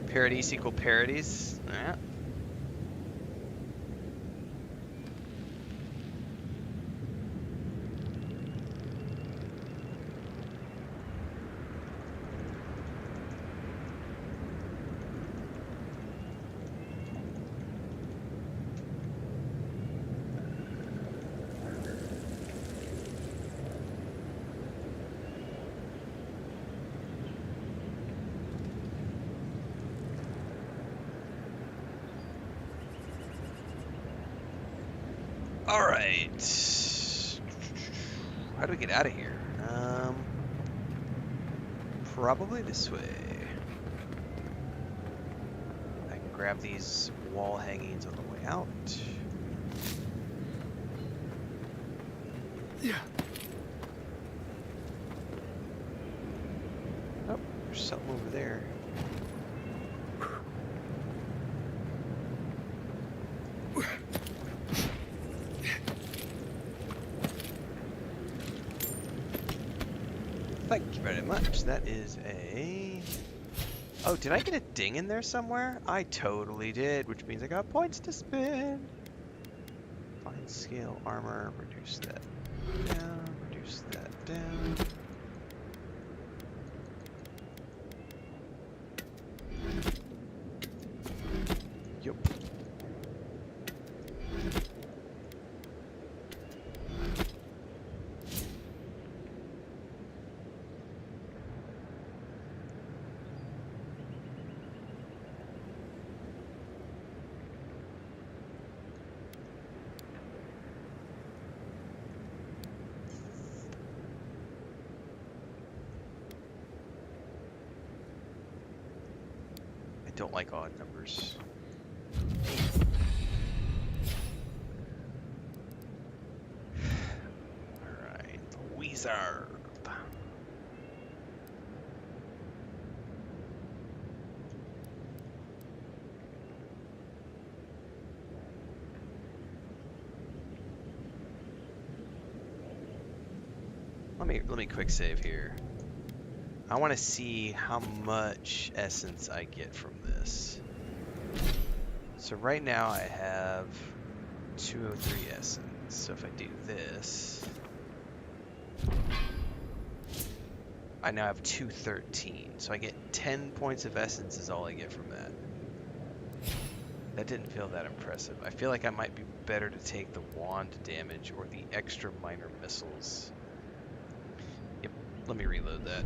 Paradise equal parodies. Yeah. Alright. How do we get out of here? Probably this way. I can grab these wall hangings on the way out. Yeah. Oh, there's something over there. Thank you very much. That is a... Oh, did I get a ding in there somewhere? I totally did, which means I got points to spend. Fine scale armor. Reduce that down. Reduce that down. Yup. don't like odd numbers. Alright, Wizard. Let me quick save here. I want to see how much essence I get from this. So right now I have 203 essence. So if I do this, I now have 213. So I get 10 points of essence is all I get from that. That didn't feel that impressive. I feel like I might be better to take the wand damage or the extra minor missiles. Yep, let me reload that.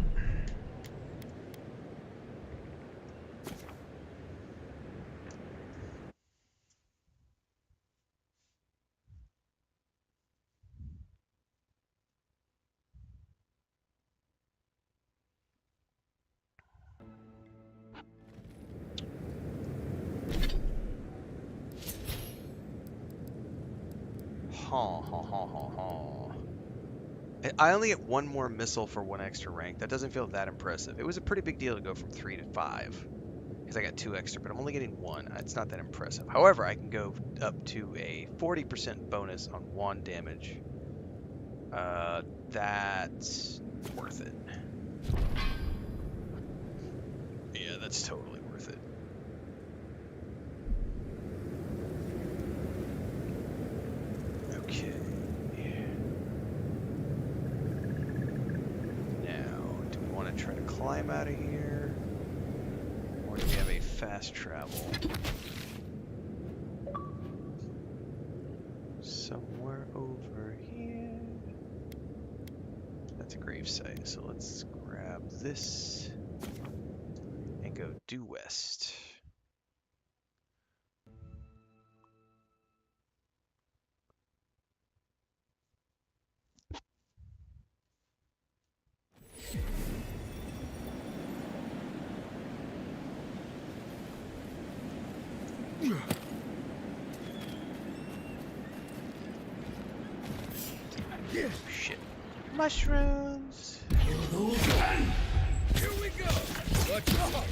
I only get one more missile for one extra rank. That doesn't feel that impressive. It was a pretty big deal to go from 3 to 5 because I got 2 extra, but I'm only getting 1. It's not that impressive. However, I can go up to a 40% bonus on wand damage. That's worth it. Yeah, that's totally worth it. Okay. Try to climb out of here, or do we have a fast travel somewhere over here? That's a gravesite, so let's grab this and go due west. Shit. Mushrooms! Here we go! Watch out!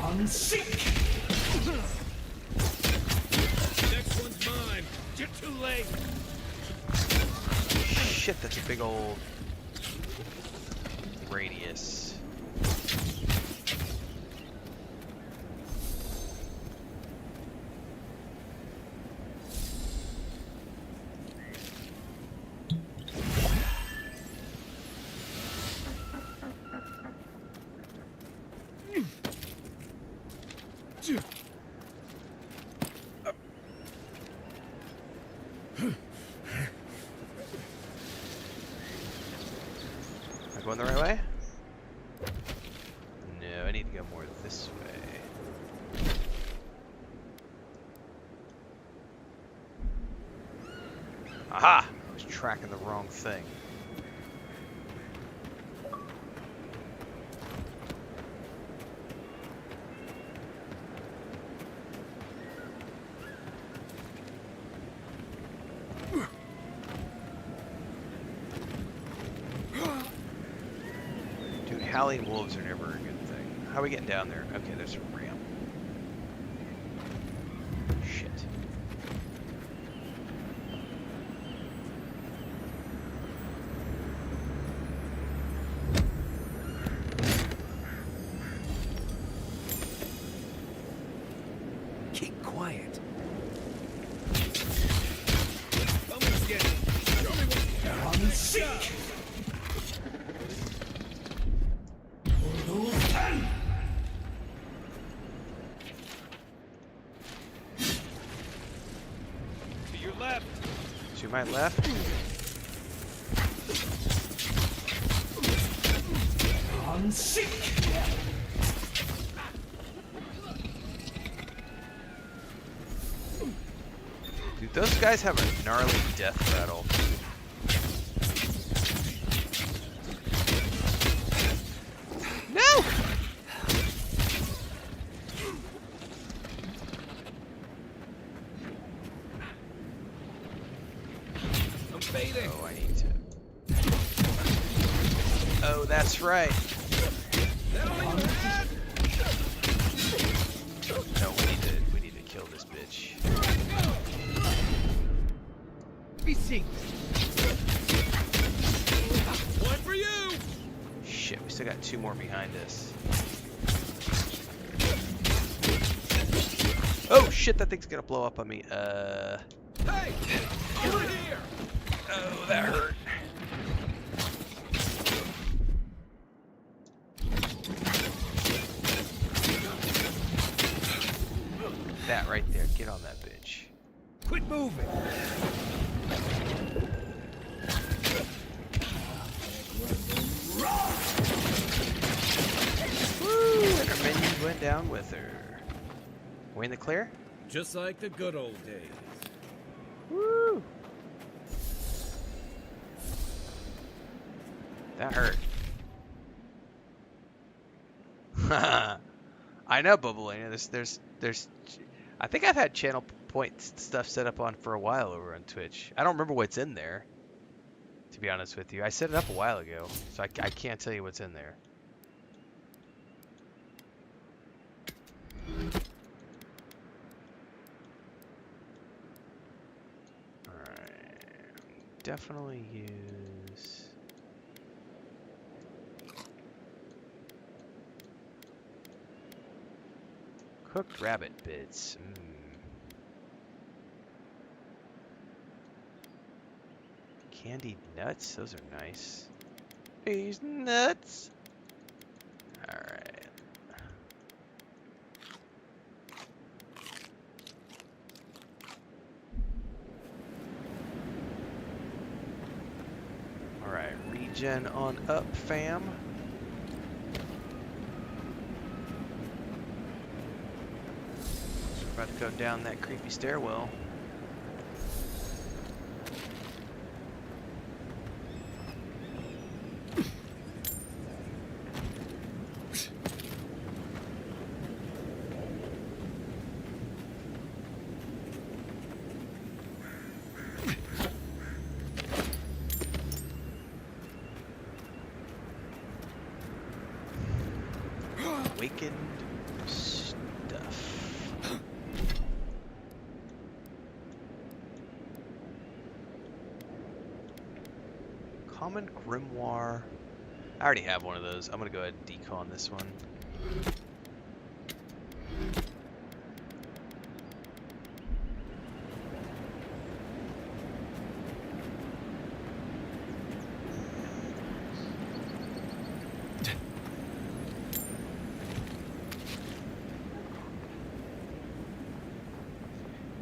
On sync! Next one's mine! You're too late! Shit, that's a big old radius. Going the right way? No, I need to go more this way. Aha! I was tracking the wrong thing. Howling wolves are never a good thing. How are we getting down there? Okay, there's a ramp. Shit. Keep quiet. Someone's getting. Show me what you got. To your left. To my left. On sync. Dude, those guys have a gnarly death rattle. No! fading. Oh, I need to. Oh, that's right. No, we need to kill this bitch. Be seen. One for you. Shit, we still got 2 more behind us. Oh shit, that thing's gonna blow up on me. Hey, over here. Oh, that hurt. That right there, get on that bitch. Quit moving. Woo! And our minions went down with her. We in the clear? Just like the good old days. Woo! That hurt. I know, Bubblina. There's. I think I've had channel point stuff set up on for a while over on Twitch. I don't remember what's in there, to be honest with you. I set it up a while ago, so I can't tell you what's in there. Alright. Definitely use... cooked rabbit bits. Candied nuts? Those are nice. These nuts! Alright. Alright, regen on up, fam. About to go down that creepy stairwell. Awakened stuff. Common grimoire. I already have one of those. I'm gonna go ahead and decon this one.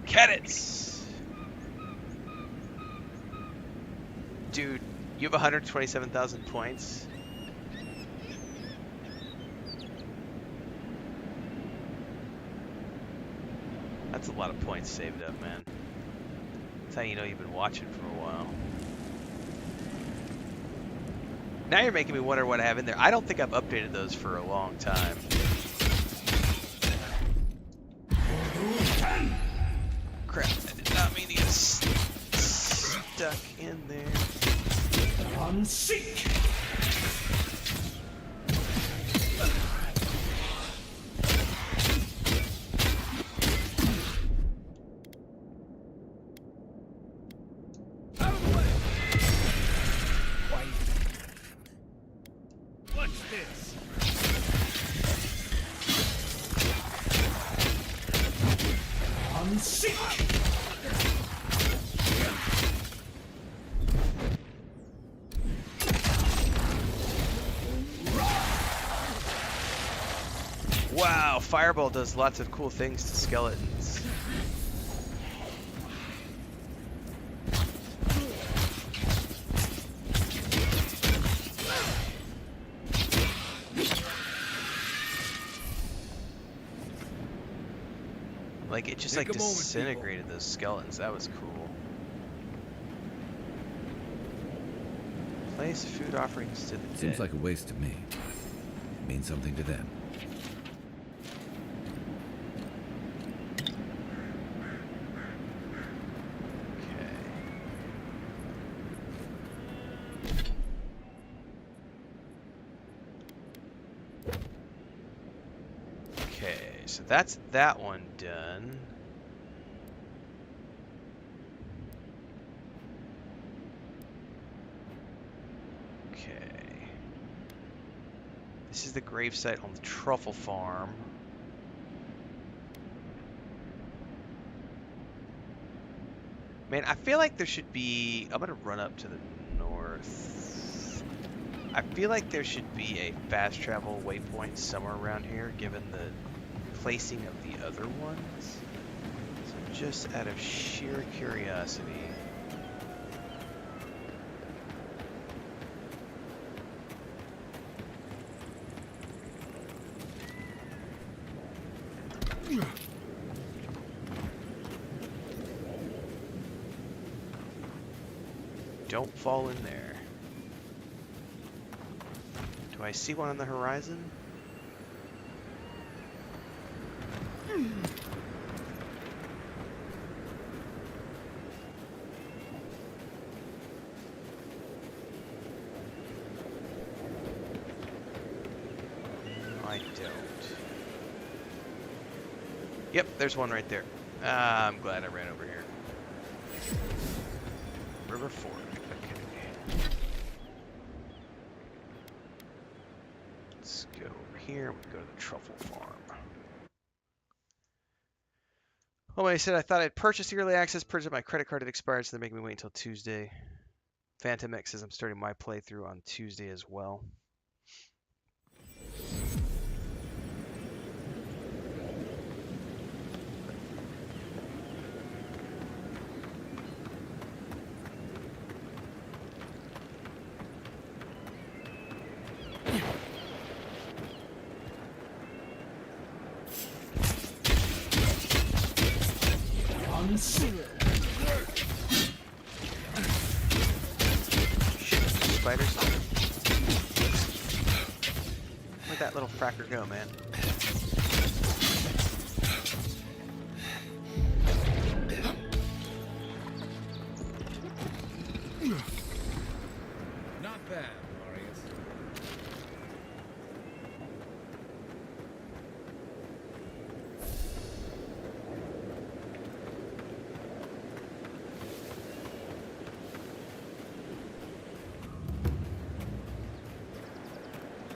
Cadets! Dude, you have 127,000 points. That's a lot of points saved up, man. That's how you know you've been watching for a while. Now you're making me wonder what I have in there. I don't think I've updated those for a long time. Crap, I did not mean to get stuck in there. Unseek. Out of the way. Wait. What's this? Unseek. Wow, Fireball does lots of cool things to skeletons. Like, it just like disintegrated those skeletons. That was cool. Place food offerings to the dead. Seems like a waste to me. It means something to them. so that's that one done. Okay. This is the gravesite on the truffle farm. Man, I feel like there should be... I'm gonna run up to the north. I feel like there should be a fast travel waypoint somewhere around here, given the placing of the other ones. So just out of sheer curiosity. Don't fall in there. Do I see one on the horizon? I don't. Yep, there's one right there. I'm glad I ran over here. River Fork. Okay. Let's go over here. We go to the truffle farm. Oh, I said I thought I'd purchase the early access, purchase my credit card had expired, so they're making me wait until Tuesday. Phantom X says I'm starting my playthrough on Tuesday as well. Spiders. Where'd that little fracker go, man? Not bad, Marius.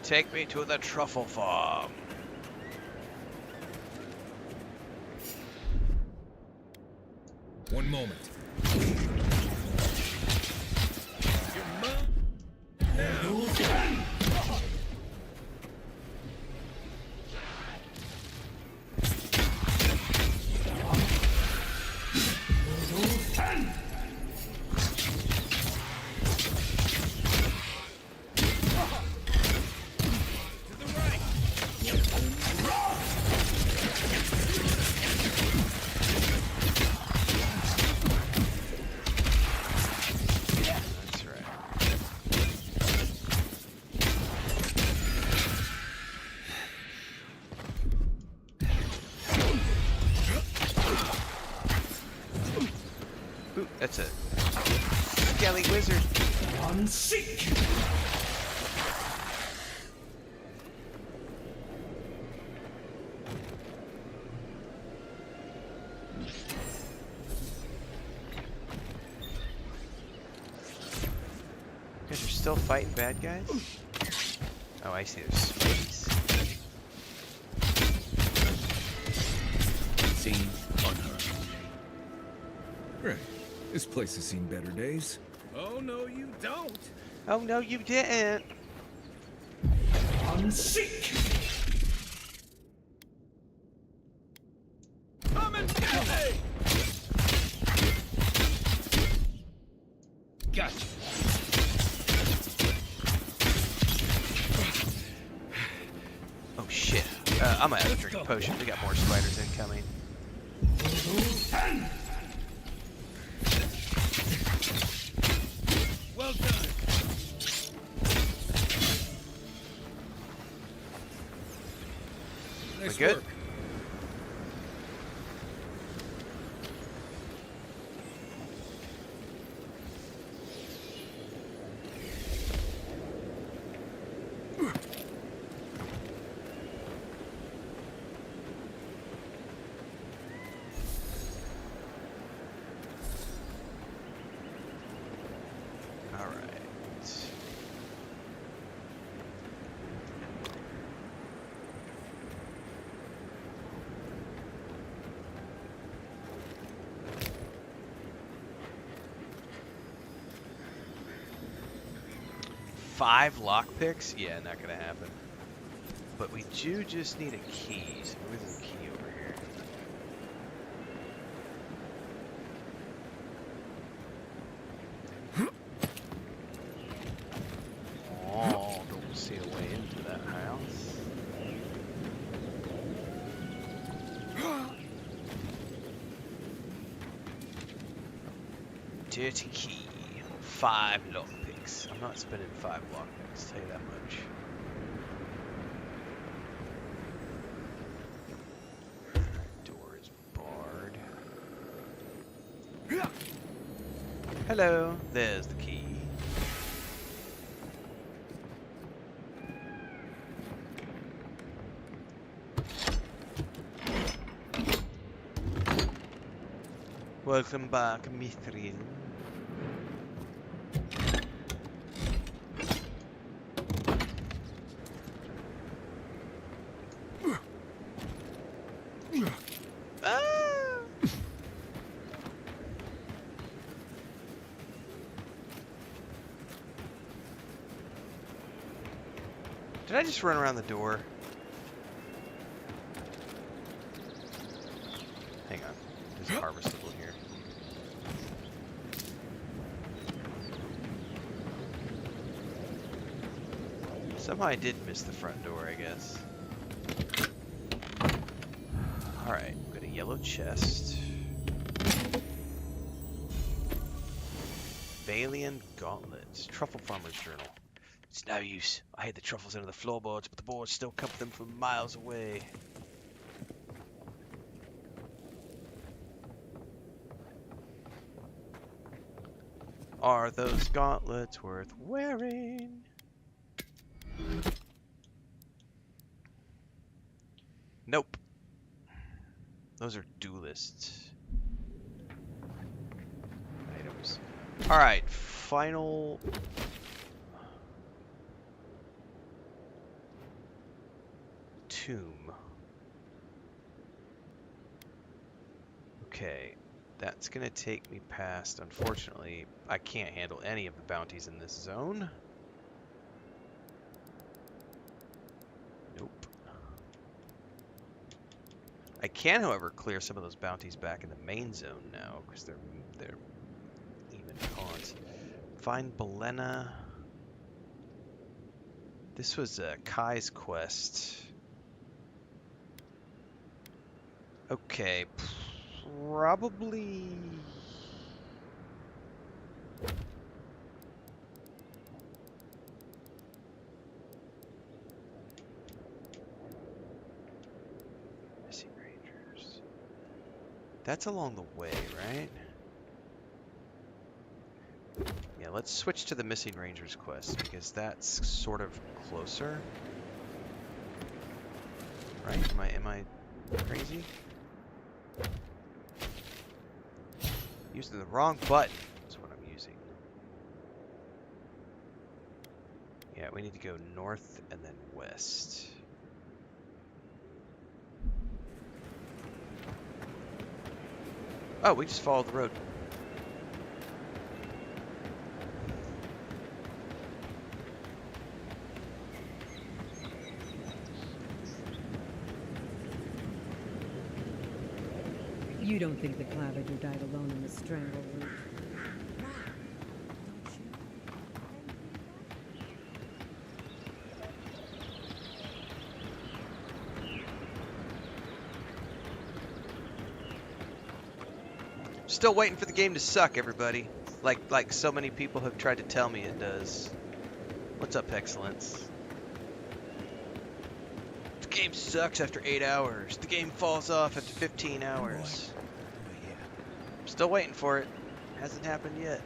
Take me to the truffle farm. One moment. That's a skelly wizard. Unseek. You guys are still fighting bad guys? Oh, I see. There's space. Seen, unheard. Right. This place has seen better days. Oh, no, you don't. Oh, no, you didn't. Unseek. Come and get me. Gotcha. Oh, shit. I'm gonna have to drink a potion. We got more spiders incoming. Well done. We Nice good? work. 5 lockpicks? Yeah, not gonna happen. But we do just need a key, so maybe there's a key over here. Oh, don't see a way into that house. Dirty key. 5 lockpicks. I'm not spending 5 lockpicks, tell you that much. Door is barred. Hello, there's the key. Welcome back, Mithril. Did I just run around the door? Hang on. There's a harvestable here. Somehow I did miss the front door, I guess. Alright, got a yellow chest. Valiant Gauntlets. Truffle Farmer's Journal. It's no use. I hid the truffles under the floorboards, but the boars still come for them from miles away. Are those gauntlets worth wearing? Nope. Those are duelists. Items. Alright, final... tomb. Okay, that's gonna take me past, unfortunately, I can't handle any of the bounties in this zone. Nope. I can, however, clear some of those bounties back in the main zone now, because they're even cons. Find Belena. This was Kai's quest. Okay, probably... Missing Rangers. That's along the way, right? Yeah, let's switch to the Missing Rangers quest, because that's sort of closer. Right? Am I crazy? Using the wrong button is what I'm using. Yeah, we need to go north and then west. Oh, we just followed the road. You don't think the Claviger died alone in the strangle route? Still waiting for the game to suck, everybody. Like so many people have tried to tell me it does. What's up, Excellence? The game sucks after 8 hours. The game falls off after 15 hours. Still waiting for it. Hasn't happened yet.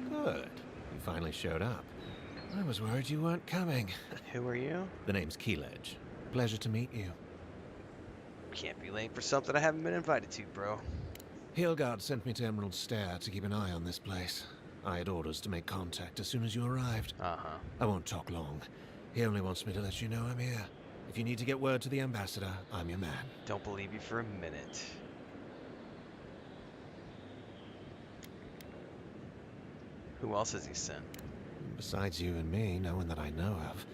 Good. You finally showed up. I was worried you weren't coming. Who are you? The name's Keeledge. Pleasure to meet you. Can't be late for something I haven't been invited to, bro. Hilgard sent me to Emerald Stair to keep an eye on this place. I had orders to make contact as soon as you arrived. Uh-huh. I won't talk long. He only wants me to let you know I'm here. If you need to get word to the ambassador, I'm your man. Don't believe you for a minute. Who else has he sent? Besides you and me, no one that I know of.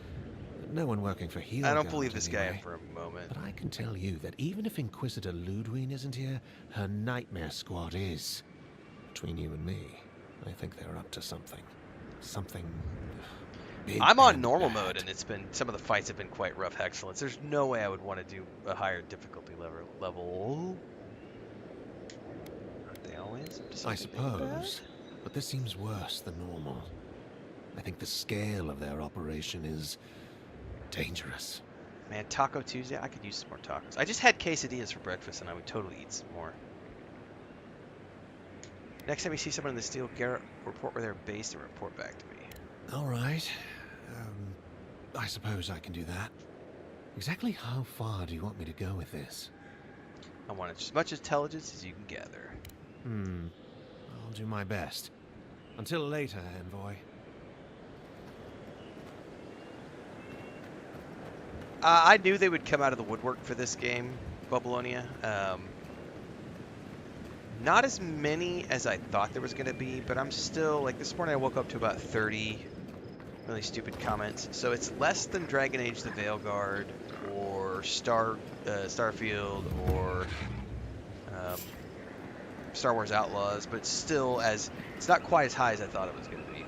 No one working for Healguard. I don't believe this anyway. guy for a moment. But I can tell you that even if Inquisitor Ludwig isn't here, her Nightmare Squad is. Between you and me, I think they're up to something. Something big. I'm on normal mode, and some of the fights have been quite rough excellence. There's no way I would want to do a higher difficulty level. Aren't they always? I suppose, but this seems worse than normal. I think the scale of their operation is dangerous. Man, Taco Tuesday, I could use some more tacos. I just had quesadillas for breakfast, and I would totally eat some more. Next time you see someone in the steel, Garrett, report where they're based and report back to me. All right. I suppose I can do that. Exactly how far do you want me to go with this? I want as much intelligence as you can gather. I'll do my best. Until later, Envoy. I knew they would come out of the woodwork for this game, Babylonia. Not as many as I thought there was going to be, but I'm still, like, this morning I woke up to about 30 really stupid comments. So it's less than Dragon Age the Veilguard, or Starfield, or Star Wars Outlaws, but still it's not quite as high as I thought it was going to be.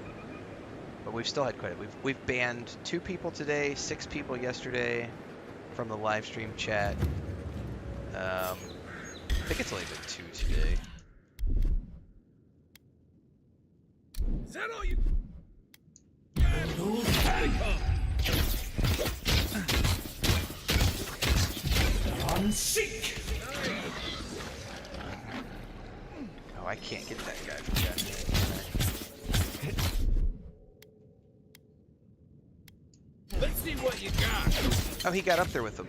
But we've still had quite we've banned 2 people today, 6 people yesterday from the live stream chat. I think it's only been 2 today. Is that all you? Unseek! Oh, I can't get that guy from that. Let's see what you got. Oh, he got up there with them.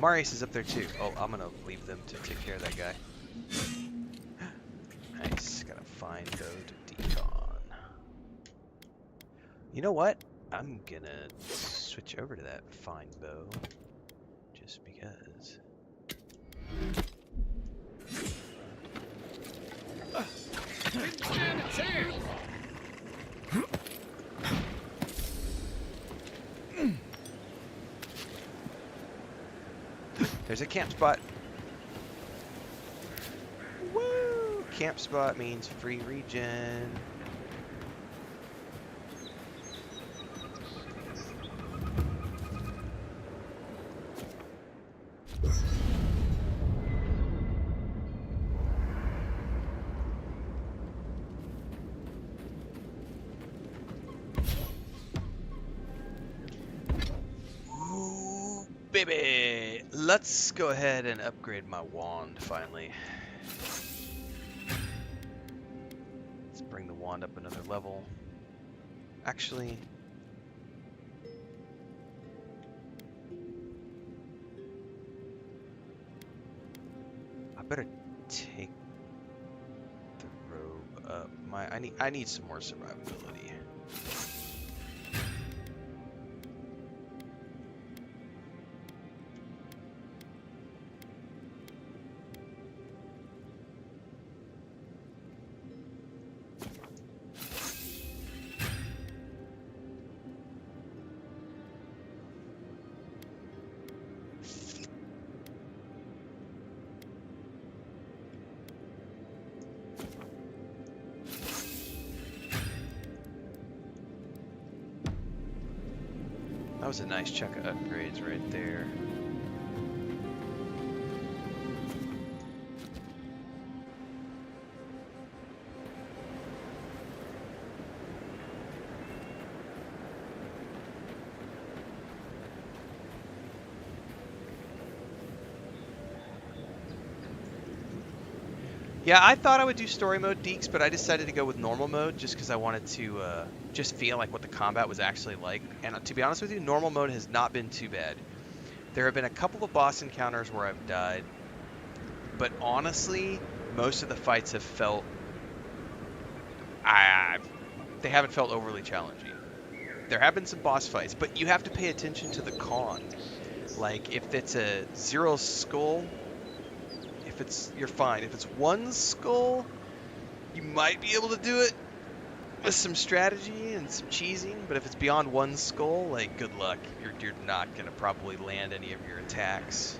Marius is up there too. Oh, I'm gonna leave them to take care of that guy. Nice. Got a fine bow to decon. You know what? I'm gonna switch over to that fine bow. Just because. Didn't stand a chance. There's a camp spot. Woo! Camp spot means free regen. Baby, let's go ahead and upgrade my wand finally. Let's bring the wand up another level. Actually, I better take the robe up. I need some more survivability. That was a nice chunk of upgrades right there. Yeah, I thought I would do story mode deeks, but I decided to go with normal mode just because I wanted to just feel like what the combat was actually like. And to be honest with you, normal mode has not been too bad. There have been a couple of boss encounters where I've died, but honestly, most of the fights have felt... they haven't felt overly challenging. There have been some boss fights, but you have to pay attention to the con. Like, if it's a 0 skull... you're fine. If it's 1 skull, you might be able to do it. with some strategy and some cheesing, but if it's beyond one skull, like, good luck. You're not going to probably land any of your attacks.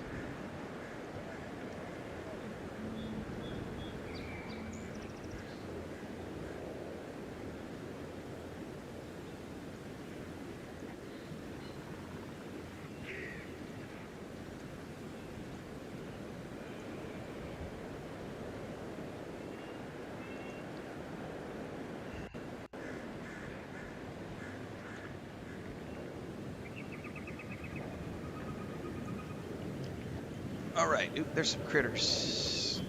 Alright, oop, there's some critters.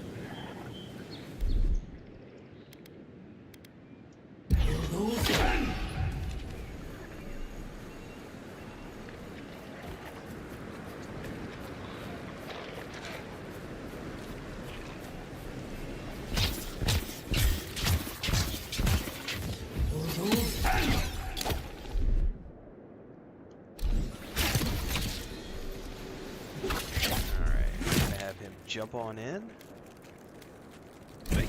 Jump on in. And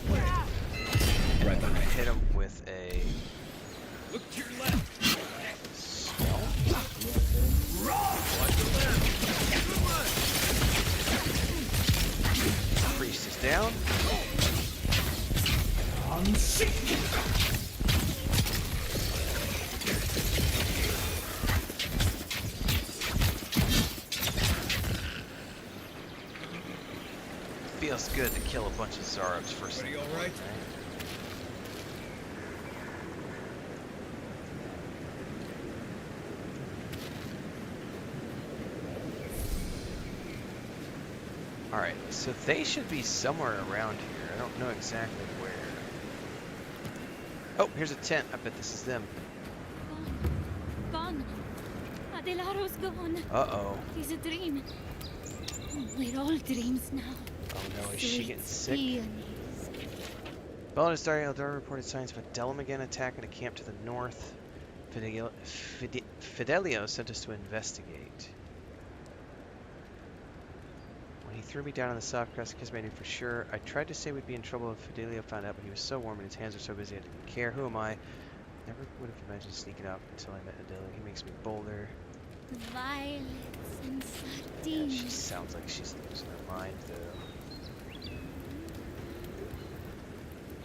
I'm gonna hit him with a Look to your left. spell. Priest is down. Feels good to kill a bunch of Zarobs first. Ready, all right? Alright, so they should be somewhere around here. I don't know exactly where. Oh, here's a tent. I bet this is them. Gone. Adelaro's gone. Uh-oh. It's a dream. We're all dreams now. Oh no, is she getting sick? Peonies. Bell and Starry Eldar reported signs of a Delamagan attack in a camp to the north. Fidelio sent us to investigate. When he threw me down on the soft crust, because I knew for sure. I tried to say we'd be in trouble if Fidelio found out, but he was so warm and his hands were so busy I didn't care. Who am I? Never would have imagined sneaking up until I met Fidelio. He makes me bolder. Violets and Yeah, sardines. she sounds like she's losing her mind, though.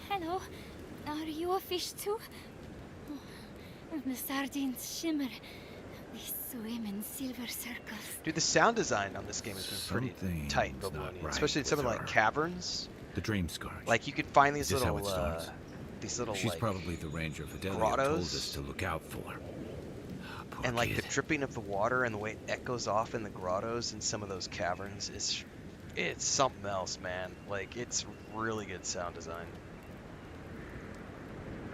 Hello. Are you a fish too? Oh, the sardines shimmer. They swim in silver circles. Dude, the sound design on this game has been pretty tight in Babylonian, especially in some of like caverns. The Dream Scourge. Like you could find these Is this how little, it starts? She's like, probably the ranger Fidelio grottos. told us to look out for. And like the dripping of the water and the way it echoes off in the grottos in some of those caverns is, it's something else, man. Like it's really good sound design.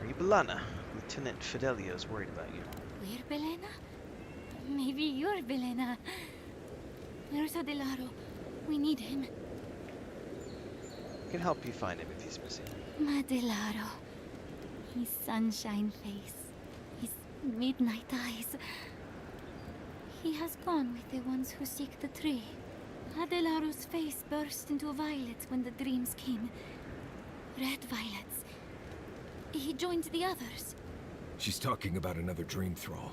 Are you Belana? Lieutenant Fidelio's worried about you. We're Belena? Maybe you're Belena. There's Adelaro. We need him. I can help you find him if he's missing. Adelaro. His sunshine face. His midnight eyes. He has gone with the ones who seek the tree. Adelaro's face burst into violets when the dreams came. Red violets. He joined the others. She's talking about another dream thrall.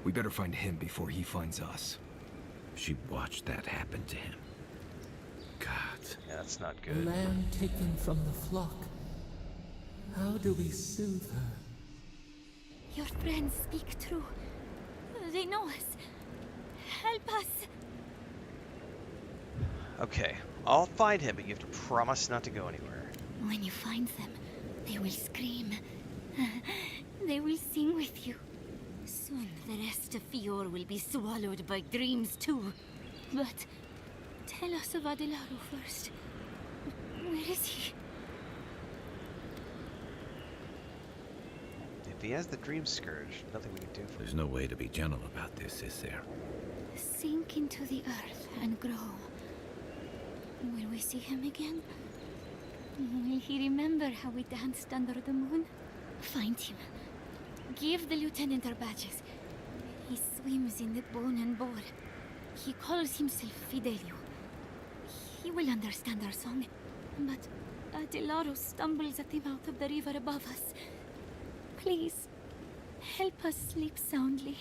We better find him before he finds us. She watched that happen to him. God. Yeah, that's not A good. lamb taken from the flock. How do we soothe her? Your friends speak true. They know us. Help us. Okay, I'll find him, but you have to promise not to go anywhere. When you find them, they will scream. They will sing with you. Soon the rest of Fior will be swallowed by dreams too. But tell us of Adelaro first. Where is he? If he has the Dream Scourge, nothing we can do for him. There's no way to be gentle about this, is there? Sink into the earth and grow. Will we see him again? Will he remember how we danced under the moon? Find him. Give the lieutenant our badges. He swims in the bone and boar. He calls himself Fidelio. He will understand our song. But Adelaro stumbles at the mouth of the river above us. Please, help us sleep soundly.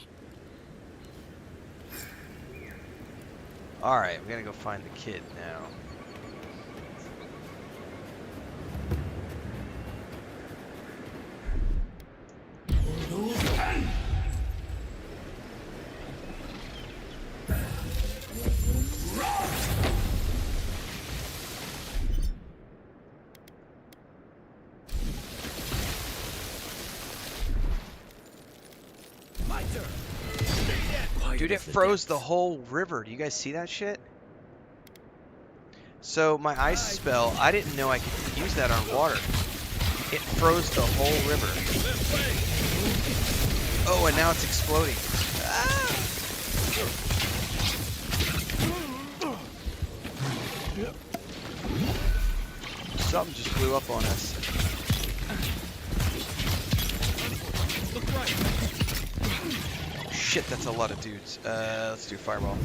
Alright, we gotta go find the kid now. Dude, it froze the whole river. Do you guys see that shit? So my ice spell, I didn't know I could use that on water. It froze the whole river. Oh, and now it's exploding. Ah! Something just blew up on us. Look right. Shit, that's a lot of dudes. Let's do fireball.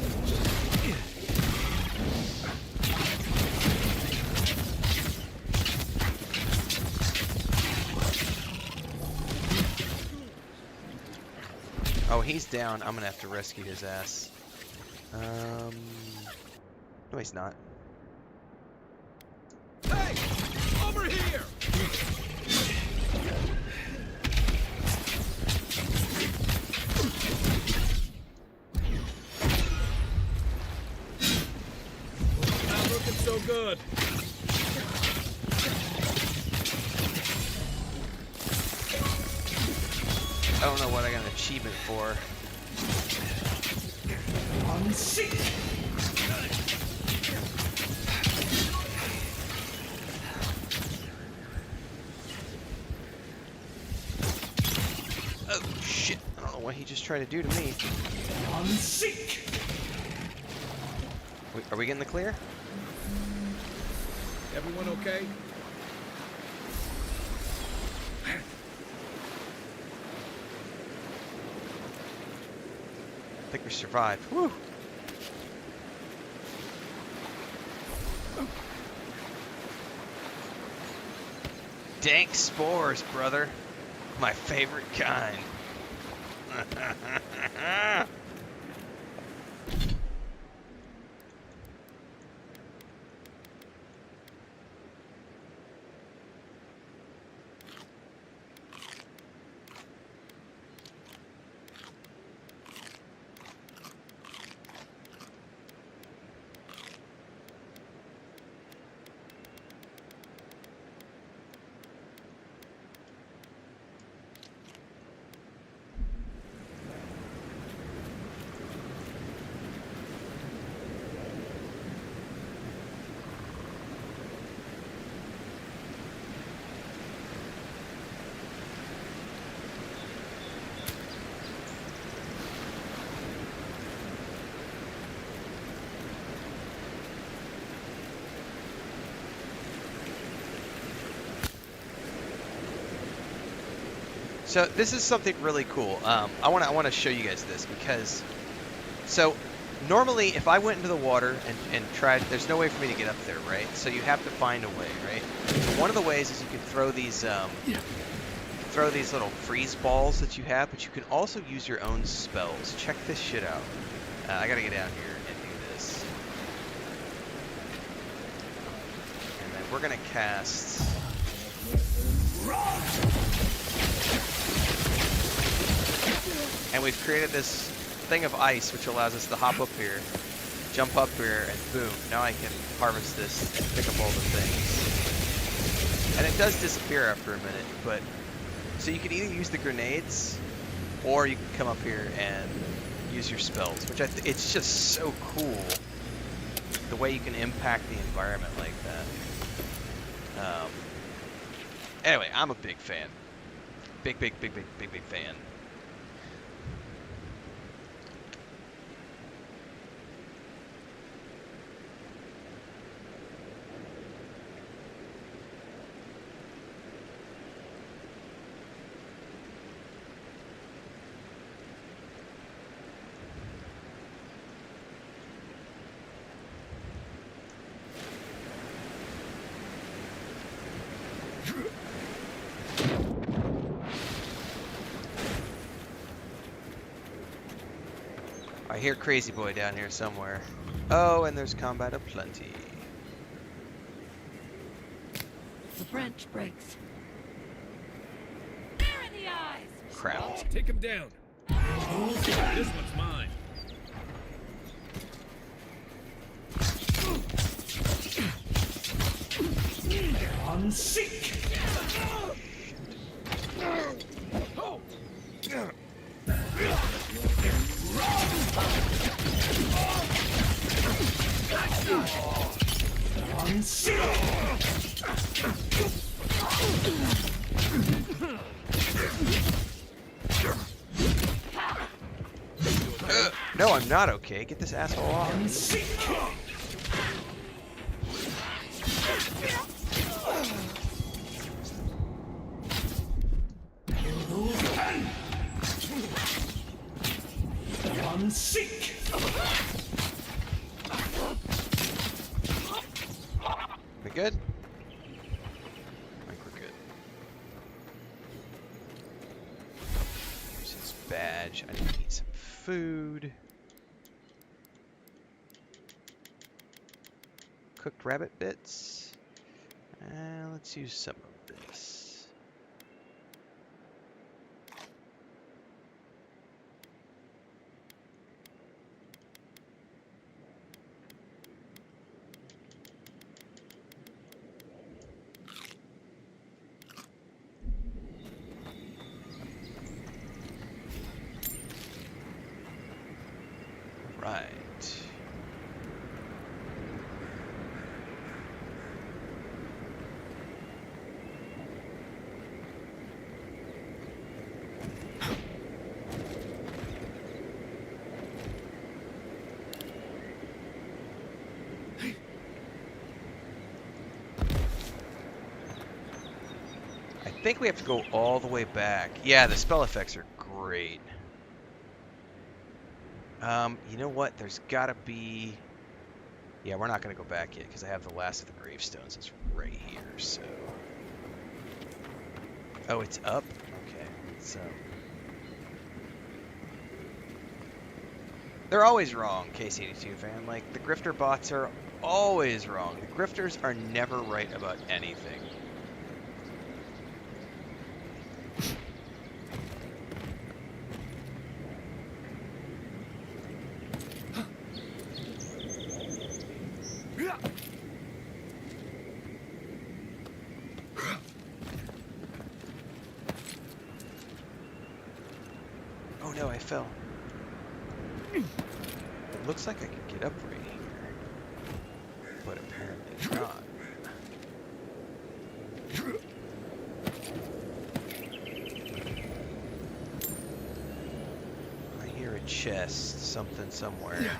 Oh, he's down. I'm gonna have to rescue his ass. No, he's not. Hey! Over here! Not looking so good. I don't know what I got an achievement for. Oh shit! I don't know what he just tried to do to me. Wait, are we getting the clear? Everyone okay? I think we survived. Woo! Dank spores, brother. My favorite kind. So this is something really cool. I want to show you guys this because, so normally if I went into the water and tried, there's no way for me to get up there, right? So you have to find a way, right? So one of the ways is you can throw these little freeze balls that you have, but you can also use your own spells. Check this shit out. I gotta get out here and do this. And then we're gonna cast. And we've created this thing of ice which allows us to hop up here, jump up here, and boom, now I can harvest this and pick up all the things. And it does disappear after a minute, but so you can either use the grenades or you can come up here and use your spells, which it's just so cool the way you can impact the environment like that. Anyway, I'm a big fan. Big fan. I hear Crazy Boy down here somewhere. Oh, and there's combat aplenty. The branch breaks. Crap. Take him down. This one's mine. Unseek. No, I'm not okay. Get this asshole off. Seek. We good? I think we're good. Here's his badge. I need to eat some food. Cooked rabbit bits. Let's use some of this. Right. I think we have to go all the way back. Yeah, the spell effects are great. You know what? There's gotta be... Yeah, we're not gonna go back yet because I have the last of the gravestones. It's right here, so... Oh, it's up? Okay, so... They're always wrong, KC82 fan. Like, the grifter bots are always wrong. The grifters are never right about anything. Oh no, I fell. It looks like I can get up right here, but apparently not. I hear a chest, something somewhere.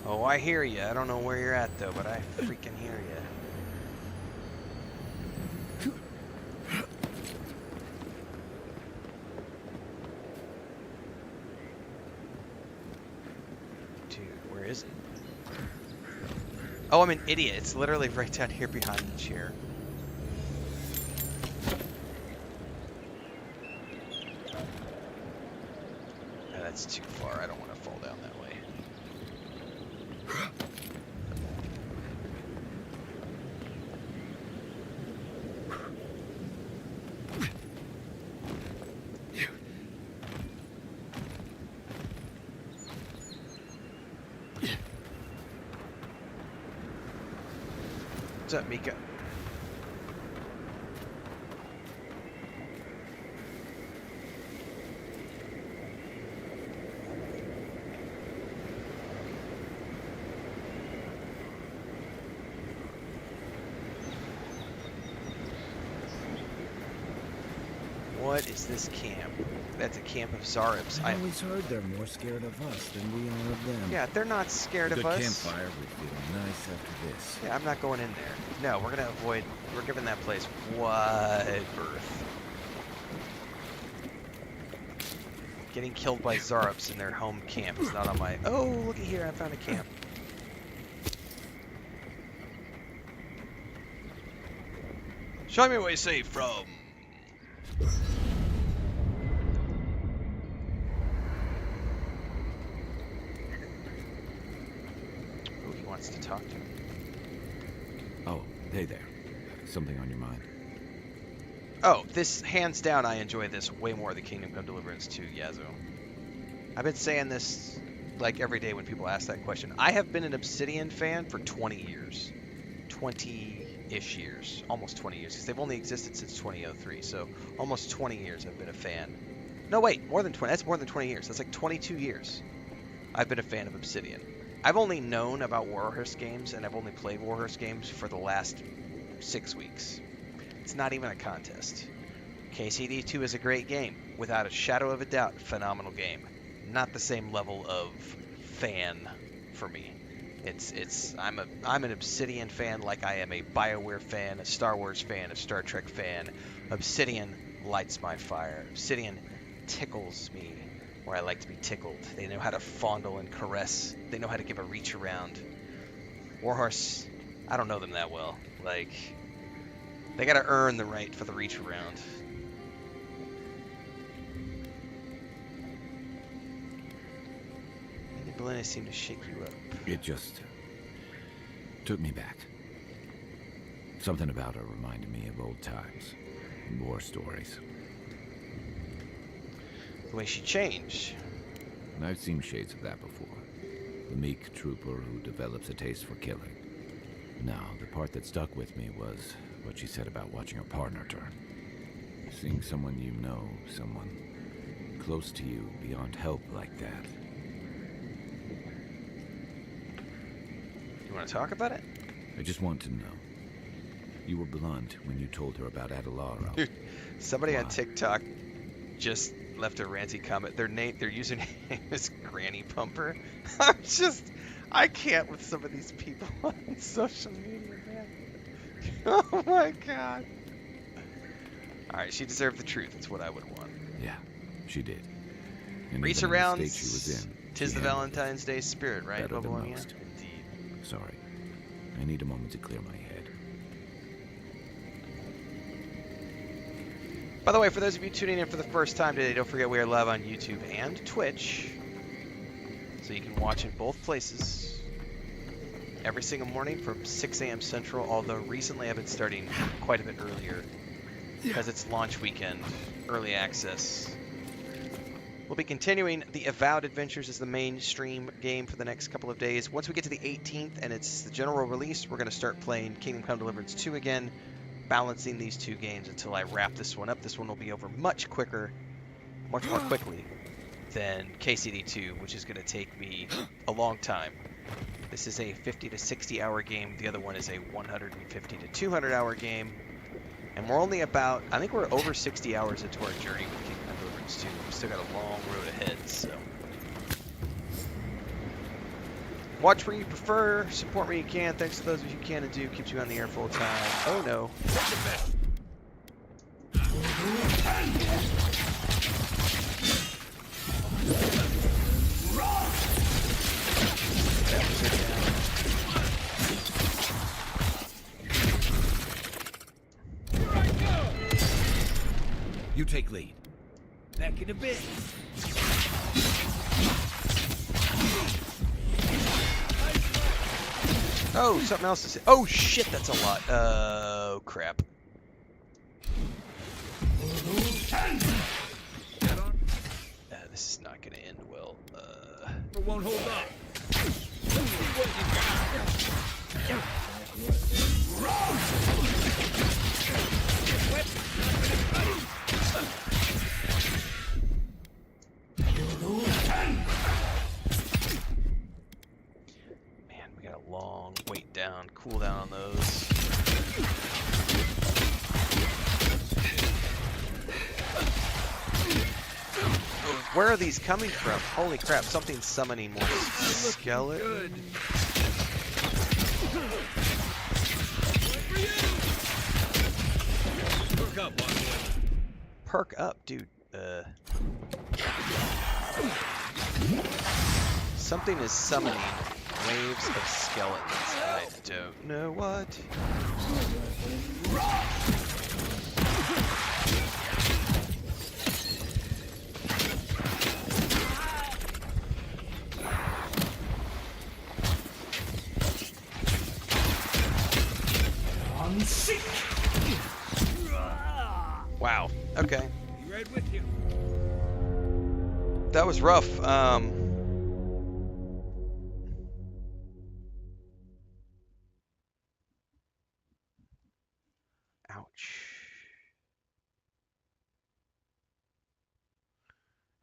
Oh, I hear you. I don't know where you're at though, but I freaking hear you. Is it? Oh, I'm an idiot. It's literally right down here behind the chair. No, that's too far. I don't want to fall down that way. What's up, Mika? What is this camp? That's a camp of Zaribs. I always heard they're more scared of us than we are of them. Yeah, they're not scared of us. Good campfire would feel nice after this. Yeah, I'm not going in there. No, we're gonna avoid. We're giving that place wide berth. Getting killed by Zaribs in their home camp is not on my. Oh, look at here! I found a camp. Show me where you're safe from. Oh, he wants to talk to me. Oh, hey there. Something on your mind? Oh, this, hands down, I enjoy this way more than Kingdom Come Deliverance 2, Yazoo. I've been saying this, like, every day when people ask that question. I have been an Obsidian fan for 20 years. 20-ish years. Almost 20 years, because they've only existed since 2003, so almost 20 years I've been a fan. No, wait, more than 20. That's more than 20 years. That's like 22 years I've been a fan of Obsidian. I've only known about Warhorse games, and I've only played Warhorse games for the last 6 weeks. It's not even a contest. KCD2 is a great game. Without a shadow of a doubt, phenomenal game. Not the same level of fan for me. I'm an Obsidian fan like I am a BioWare fan, a Star Wars fan, a Star Trek fan. Obsidian lights my fire. Obsidian tickles me where I like to be tickled. They know how to fondle and caress. They know how to give a reach around. Warhorse, I don't know them that well. Like, they gotta earn the right for the reach around. Belena seemed to shake you up. It just took me back. Something about her reminded me of old times, war stories. The way she changed. And I've seen shades of that before. The meek trooper who develops a taste for killing. Now, the part that stuck with me was what she said about watching her partner turn. Seeing someone you know, someone close to you, beyond help like that. You want to talk about it? I just want to know. You were blunt when you told her about Adelaro. Dude, somebody on TikTok just left a ranty comment. Their username is Granny Pumper. I can't with some of these people on social media, man. Oh my god. Alright, she deserved the truth. That's what I would want. Yeah, she did. And reach even around. the state she was in, Tis the Valentine's Day spirit, right? better than Babylonia? most. Indeed. Sorry. I need a moment to clear my head. By the way, for those of you tuning in for the first time today, don't forget we are live on YouTube and Twitch. So you can watch in both places every single morning from 6 a.m. Central, although recently I've been starting quite a bit earlier because it's launch weekend, early access. We'll be continuing the Avowed Adventures as the mainstream game for the next couple of days. Once we get to the 18th and it's the general release, we're going to start playing Kingdom Come Deliverance 2 again, balancing these two games until I wrap this one up. This one will be over much quicker, much more quickly than KCD2, which is going to take me a long time. This is a 50 to 60 hour game. The other one is a 150 to 200 hour game. And we're only about, I think we're over 60 hours into our journey with Kingdom Come Deliverance 2. We've still got a long road ahead, so. Watch where you prefer, support where you can. Thanks to those of you who can and do. Keeps you on the air full time. Oh no. You take lead. Back in a bit. Oh, something else to say. Oh shit, that's a lot. Oh crap. This is not gonna end well. It won't hold up. Man, we got a long wait down, cool down on those. Where are these coming from? Holy crap, something's summoning more skeleton. Perk up, Perk up, dude. Something is summoning waves of skeletons. I don't know what. Wow. Okay. Be right with you. That was rough. Ouch.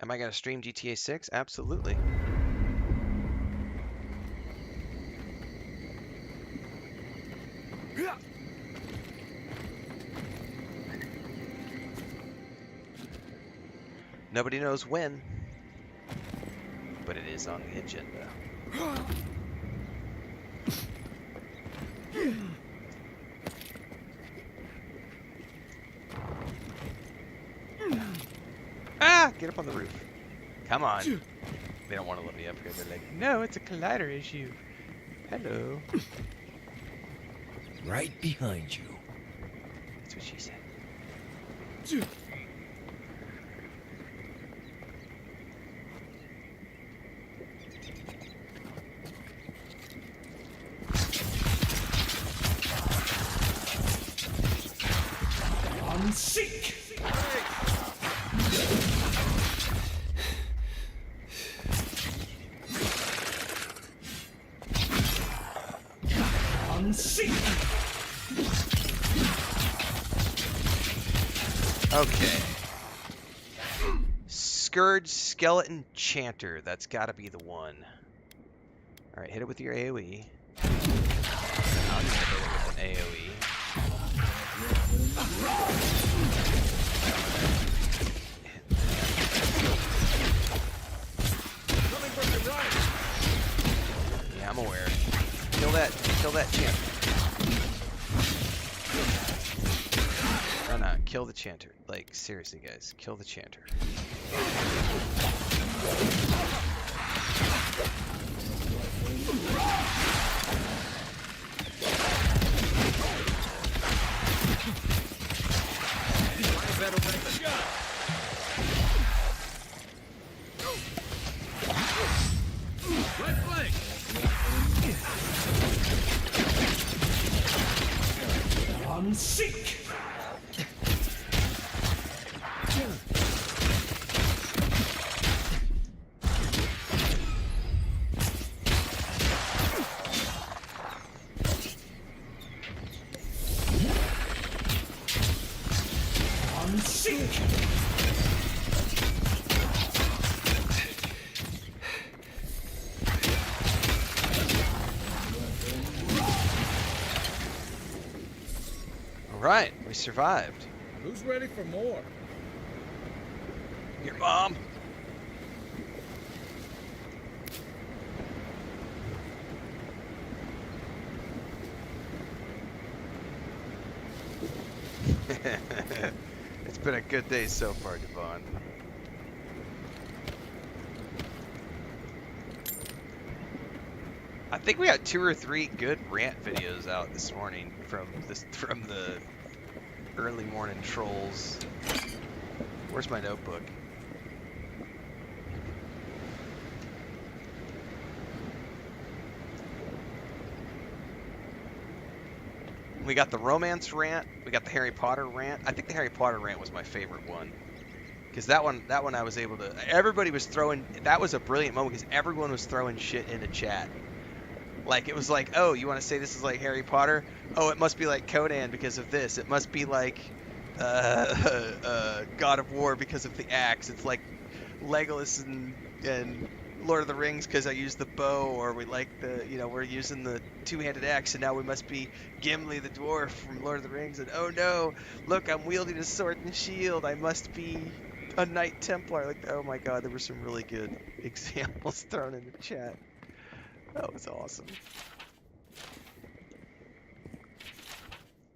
Am I going to stream GTA 6? Absolutely. Nobody knows when, but it is on the agenda. Ah! Get up on the roof. Come on. They don't want to let me up here. They're like, no, it's a collider issue. Hello. Right behind you. That's what she said. I'm sick. I'm sick. Okay. Scourge Skeleton Chanter. That's got to be the one. All right, hit it with your AoE. I'll just hit it with an AoE. Yeah, I'm aware. Kill that chanter. No, kill the chanter. Like, seriously, guys, kill the chanter. Right flank. I'm sick. I'm sick. All right, we survived. Who's ready for more? Your mom. It's been a good day so far, Devon. I think we had 2 or 3 good rant videos out this morning from the early morning trolls. Where's my notebook? We got the romance rant. We got the Harry Potter rant. I think the Harry Potter rant was my favorite one. Because that one I was able to... Everybody was throwing... That was a brilliant moment because everyone was throwing shit into chat. Like, it was like, oh, you want to say this is like Harry Potter? Oh, it must be like Conan because of this. It must be like God of War because of the axe. It's like Legolas and Lord of the Rings because I used the bow, or we like the, we're using the two-handed axe, and now we must be Gimli the dwarf from Lord of the Rings, and oh no, look, I'm wielding a sword and shield, I must be a Knight Templar. Like, oh my god, there were some really good examples thrown in the chat. That was awesome.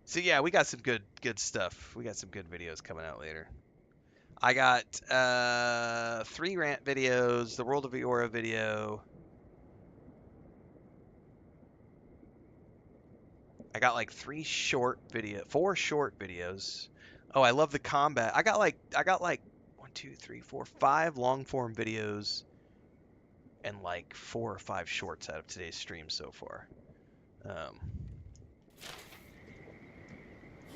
So yeah, we got some good stuff. We got some good videos coming out later. I got 3 rant videos, the World of Eora video. I got like 4 short videos. Oh, I love the combat. I got like 1, 2, 3, 4, 5 long form videos and like 4 or 5 shorts out of today's stream so far.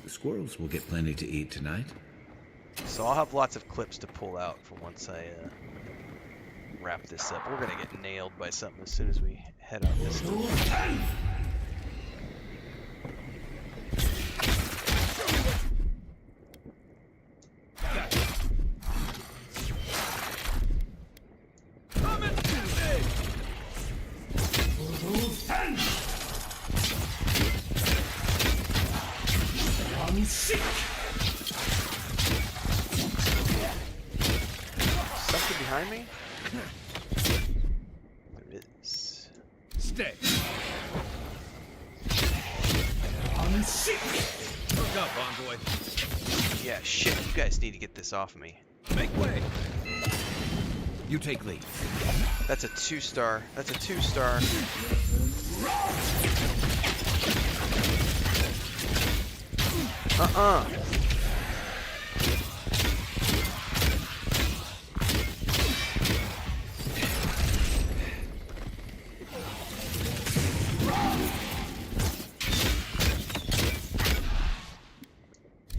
The squirrels will get plenty to eat tonight. So I'll have lots of clips to pull out for once I wrap this up. We're gonna get nailed by something as soon as we head out this door. Something behind me? There is. Stay. Hook up, envoy. Yeah, shit, you guys need to get this off of me. Make way. You take lead. That's a 2-star. That's a 2-star.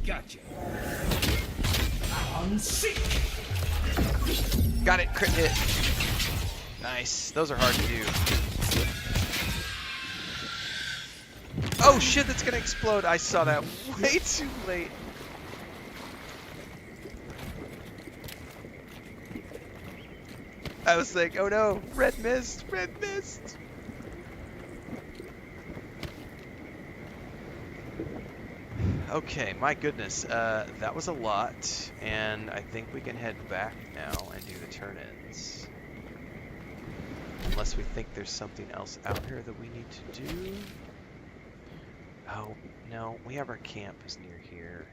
Gotcha. Got it, crit hit. Nice. Those are hard to do. Oh shit, that's gonna explode. I saw that way too late. I was like, oh no, red mist, red mist. Okay, my goodness, that was a lot, and I think we can head back now and do the turn-ins. Unless we think there's something else out here that we need to do. Oh, no, we have our camp is near here.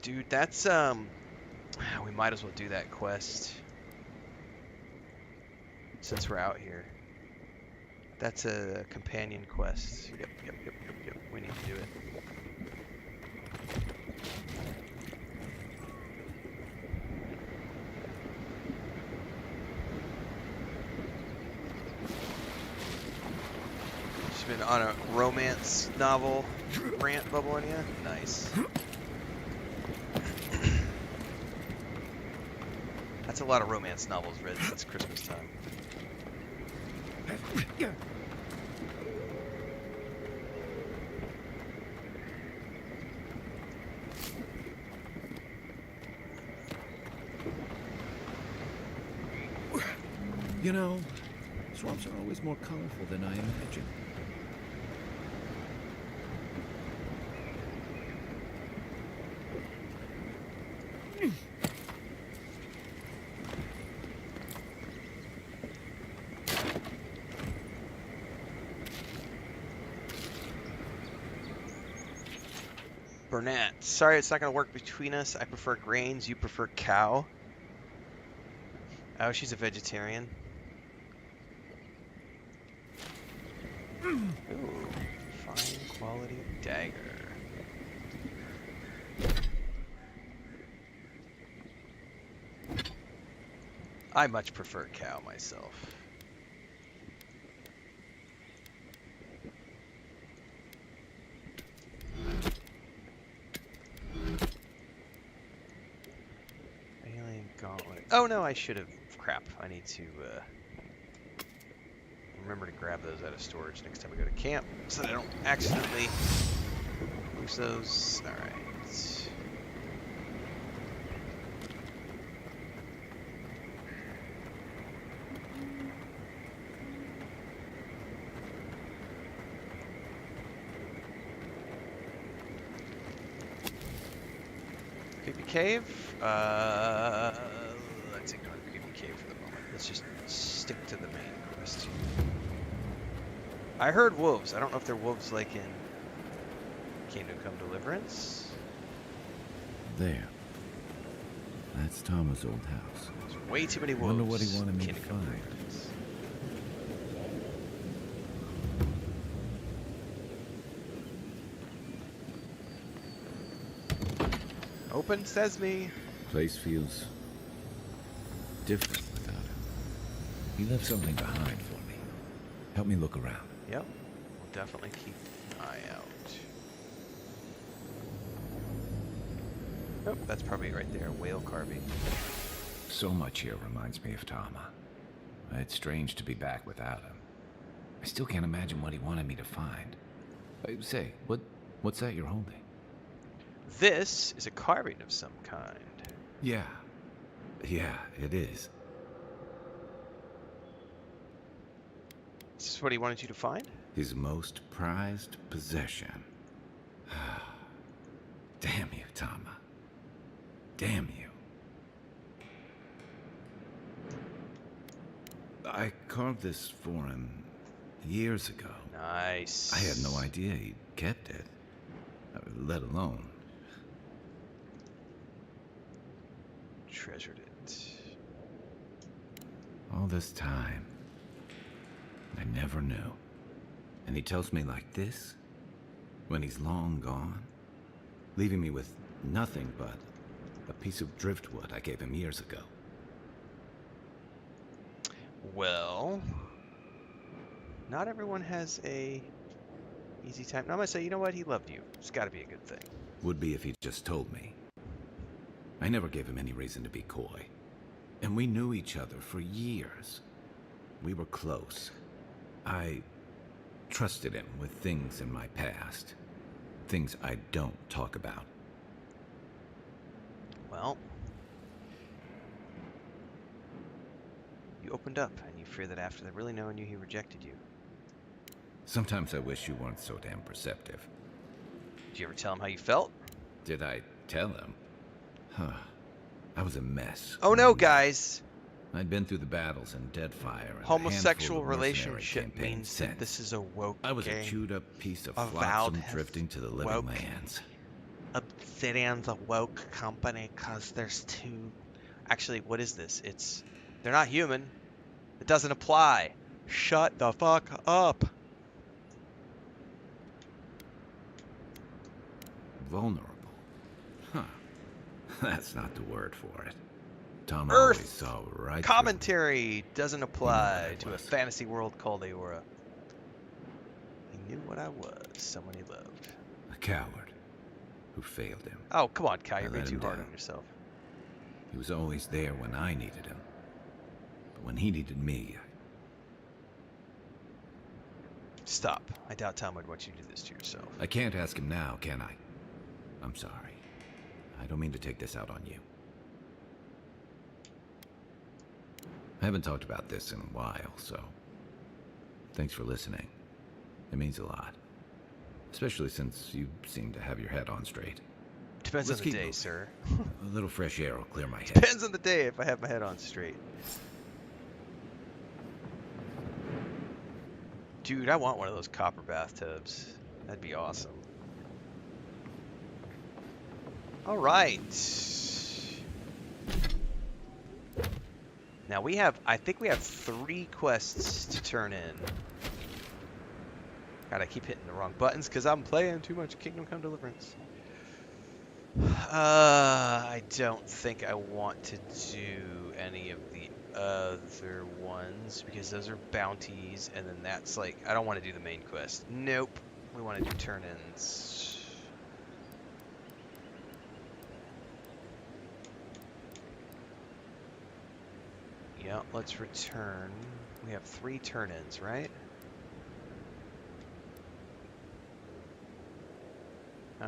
Dude, that's, we might as well do that quest. Since we're out here. That's a companion quest. Yep. We need to do it. Just been on a romance novel rant bubbling ya? Nice. That's a lot of romance novels read since Christmas time. You know, swamps are always more colorful than I imagined. Burnett, sorry it's not going to work between us. I prefer grains, you prefer cow. Oh, she's a vegetarian. Ooh, fine quality dagger. I much prefer cow myself. Alien gauntlet. Oh no, I should have. Crap, I need to remember to grab those out of storage next time we go to camp so that I don't accidentally lose those. Alright. Creepy cave? Let's ignore the creepy cave for the moment. Let's just stick to the main quest. I heard wolves. I don't know if they're wolves like in Kingdom Come Deliverance. There. That's Thomas' old house. There's way too many wolves. Wonder what he wanted me to find. Open sesame. Place feels different without him. He left something behind for me. Help me look around. Yep. definitely keep an eye out. Oh, that's probably right there, whale carving. So much here reminds me of Tama. It's strange to be back without him. I still can't imagine what he wanted me to find. Say, what's that you're holding? This is a carving of some kind. Yeah, it is. Is this what he wanted you to find? His most prized possession. Damn you, Tama. Damn you. I carved this for him years ago. Nice. I had no idea he kept it, let alone treasured it. All this time, I never knew. And he tells me like this, when he's long gone, leaving me with nothing but a piece of driftwood I gave him years ago. Well, not everyone has a easy time. Now I'm gonna say, you know what? He loved you. It's got to be a good thing. Would be if he just told me. I never gave him any reason to be coy. And we knew each other for years. We were close. I trusted him with things in my past. Things I don't talk about. Well, you opened up, and you fear that after really knowing you, he rejected you. Sometimes I wish you weren't so damn perceptive. Did you ever tell him how you felt? Did I tell him? I was a mess. Oh no, guys! I'd been through the battles in Deadfire and homosexual relationship means that this is a woke I was game. a chewed up piece of Avowed flotsam drifting to the living woke. lands. Obsidian's a woke company because there's two... Actually, what is this? They're not human. It doesn't apply. Shut the fuck up. Vulnerable. Huh. That's not the word for it. Tom Earth always saw right commentary doesn't apply to a fantasy world called Aora. He knew what I was, someone he loved. A coward who failed him. Oh, come on, Kai, you're I being let too him hard down. on yourself. He was always there when I needed him. But when he needed me, Stop. I doubt Tom would want you to do this to yourself. I can't ask him now, can I? I'm sorry. I don't mean to take this out on you. I haven't talked about this in a while, so thanks for listening. It means a lot. Especially since you seem to have your head on straight. Depends Let's on the keep day, moving. sir. A little fresh air will clear my head. Depends on the day if I have my head on straight. Dude, I want one of those copper bathtubs. That'd be awesome. All right. Now I think we have 3 quests to turn in. God, I keep hitting the wrong buttons because I'm playing too much Kingdom Come Deliverance. I don't think I want to do any of the other ones because those are bounties, and then that's like, I don't want to do the main quest. Nope. We want to do turn-ins. Yeah, let's return. We have 3 turn-ins, right? Oh.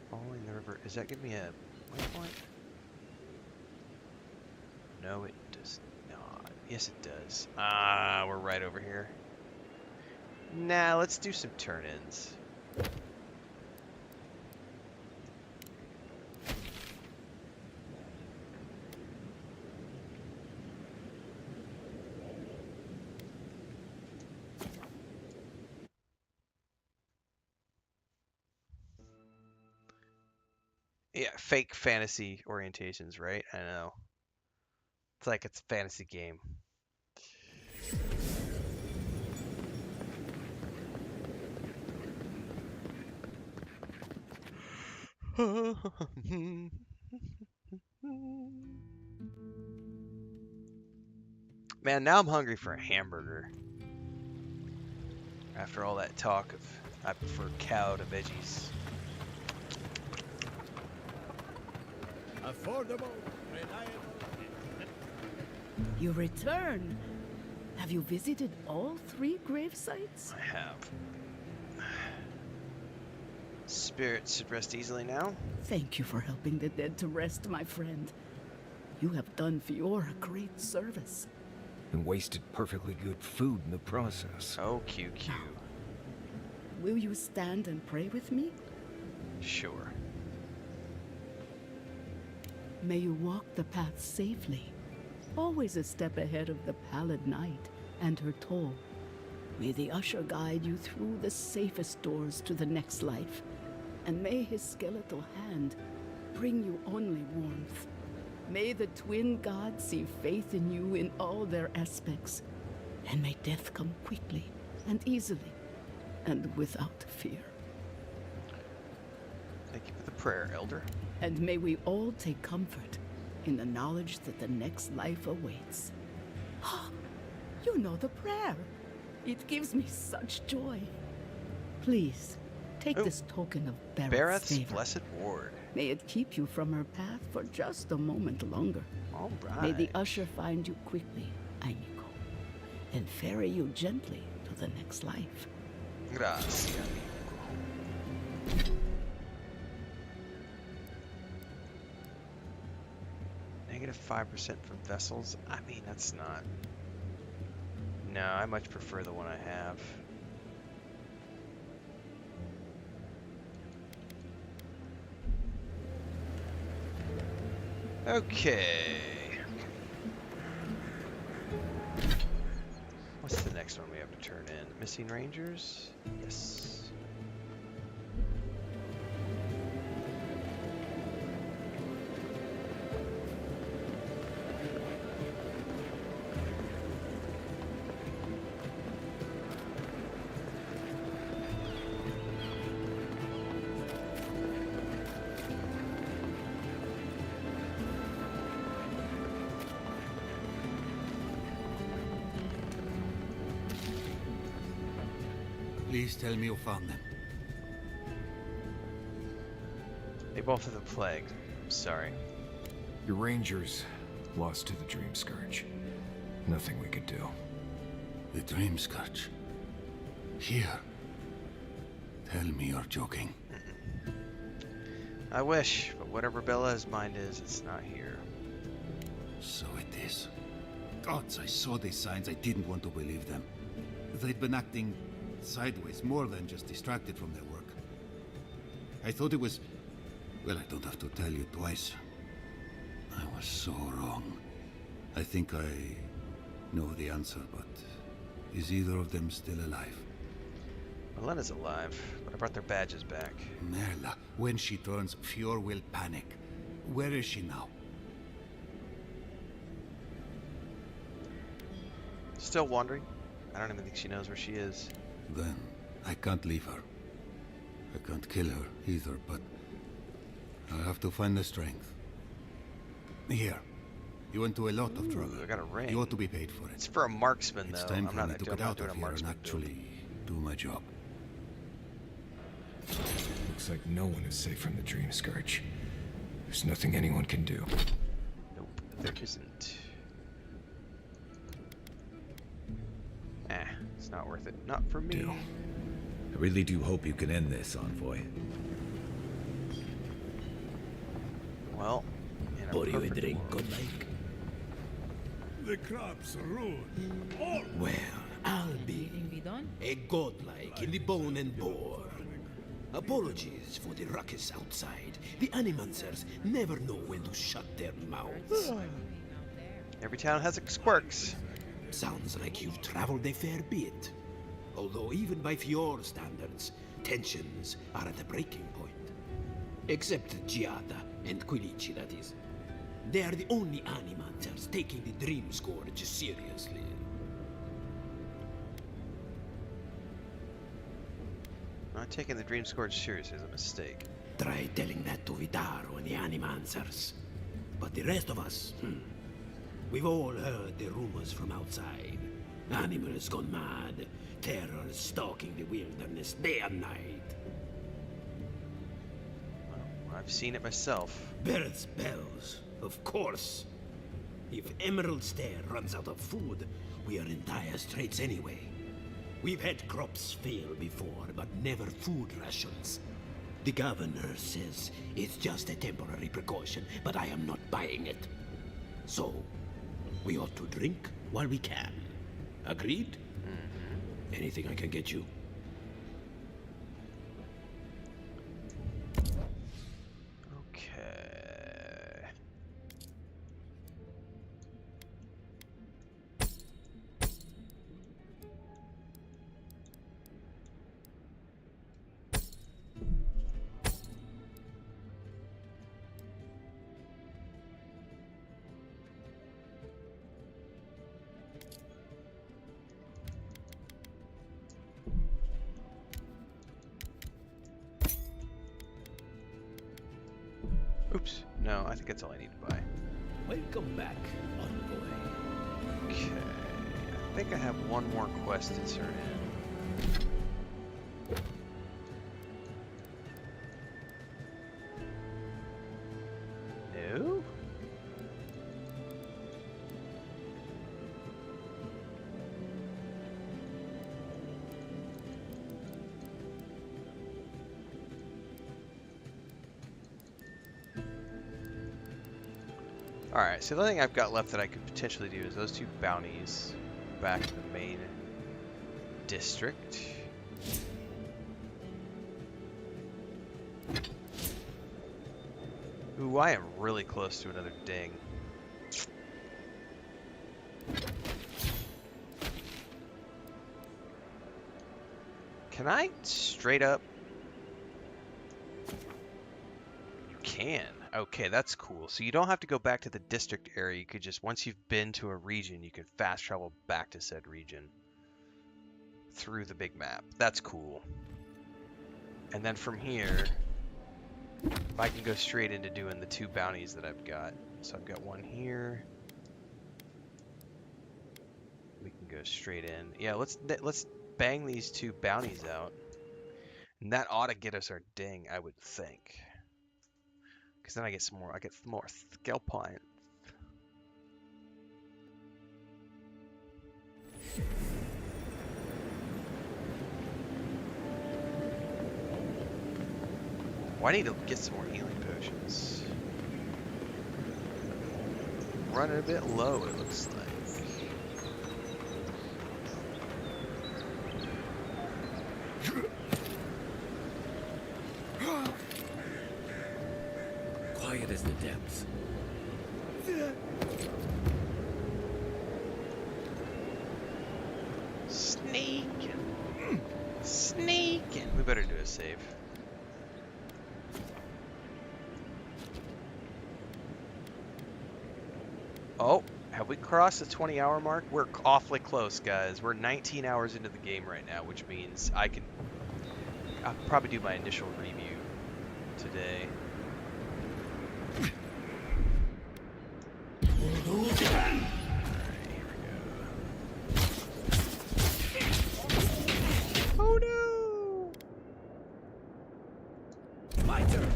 Following the river. Does that give me a waypoint? No, it does not. Yes, it does. Ah, we're right over here. Nah, let's do some turn-ins. Yeah, fake fantasy orientations, right? I know. It's like it's a fantasy game. Man, now I'm hungry for a hamburger. After all that talk of I prefer cow to veggies. Affordable, reliable. You return. Have you visited all 3 grave sites? I have. Spirits should rest easily now. Thank you for helping the dead to rest, my friend. You have done Fiora a great service. And wasted perfectly good food in the process. Oh, QQ. Will you stand and pray with me? Sure. May you walk the path safely, always a step ahead of the pallid night and her toll. May the usher guide you through the safest doors to the next life, and may his skeletal hand bring you only warmth. May the twin gods see faith in you in all their aspects, and may death come quickly and easily, and without fear. Thank you for the prayer, Elder. And may we all take comfort in the knowledge that the next life awaits. You know the prayer. It gives me such joy. Please, take this token of Barrett's favor. Blessed Ward. May it keep you from her path for just a moment longer. All right. May the usher find you quickly, Ainiko, and ferry you gently to the next life. Gracias. -5% from vessels. I mean, that's not... No, I much prefer the one I have. Okay. What's the next one we have to turn in? Missing Rangers? Yes. Please tell me you found them. They both have the plague. I'm sorry. Your rangers lost to the Dream Scourge. Nothing we could do. The Dream Scourge? Here? Tell me you're joking. I wish, but whatever Bella's mind is, it's not here. So it is. Gods, I saw these signs. I didn't want to believe them. They'd been acting sideways, more than just distracted from their work. I thought it was... Well, I don't have to tell you twice. I was so wrong. I think I know the answer, but is either of them still alive? Melena's alive, but I brought their badges back. Merla, when she turns, Fior will panic. Where is she now? Still wandering. I don't even think she knows where she is. Then I can't leave her. I can't kill her either, but I'll have to find the strength. Here. You went to a lot of trouble. I got a ring. You ought to be paid for it. It's for a marksman, It's though. time I'm for not, me to I'm get not out doing of a here and marksman actually do my job. Looks like no one is safe from the Dream Scourge. There's nothing anyone can do. Nope, there isn't. It's not worth it. Not for me. I really do hope you can end this, Envoy. Well, in a Pour you a perfect drink, world. good like. The crops are ruined. All Well, I'll be We done? a godlike in the bone and bore. Apologies for the ruckus outside. The animancers never know when to shut their mouths. Every town has its quirks. Sounds like you've traveled a fair bit. Although even by Fior standards, tensions are at a breaking point. Except Giada and Quilici, that is. They are the only animancers taking the Dream Scourge seriously. Not taking the Dream Scourge seriously is a mistake. Try telling that to Vidaro and the animancers. But the rest of us, we've all heard the rumors from outside. Animals gone mad. Terror stalking the wilderness day and night. I've seen it myself. Birds' bells, of course. If Emerald Stair runs out of food, we are in dire straits anyway. We've had crops fail before, but never food rations. The governor says it's just a temporary precaution, but I am not buying it. So, we ought to drink while we can. Agreed? Anything I can get you? Okay. Oops. No, I think that's all I need to buy. Welcome back, envoy. Okay. I think I have one more quest to turn in. No? Alright, so the only thing I've got left that I could potentially do is those two bounties back in the main district. Ooh, I am really close to another ding. Can I straight up? You can. Okay, that's cool. So you don't have to go back to the district area. You could just, once you've been to a region, you can fast travel back to said region through the big map. That's cool. And then from here, I can go straight into doing the two bounties that I've got. So I've got one here. We can go straight in. Yeah, let's bang these two bounties out. And that ought to get us our ding, I would think. Because then I get more skill points. Well, I need to get some more healing potions. Running a bit low, it looks like. Quiet as the depths. Sneaking. Sneaking. We better do a save. Oh, have we crossed the 20-hour mark? We're awfully close, guys. We're 19 hours into the game right now, which means I'll probably do my initial review today. Oh no! My turn.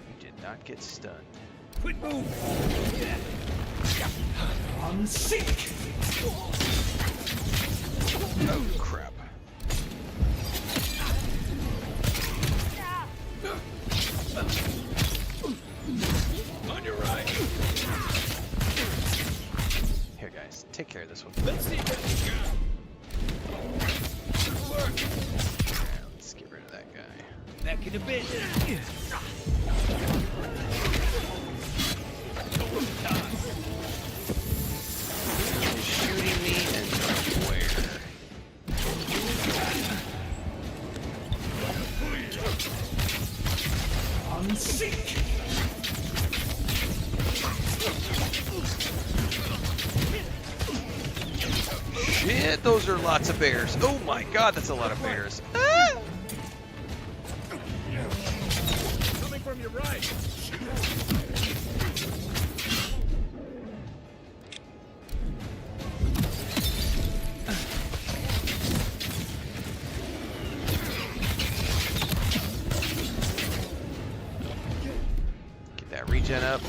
You did not get stunned. Quick move! I'm sick! Oh crap. On your right. Here, guys, take care of this one. Let's see what you got. Good work. Yeah, let's get rid of that guy. Back in a bit. He's shooting me and where? I'm sick. Shit, those are lots of bears. Oh my god, that's a lot of bears. Ah! Coming from your right. Yeah, regen up.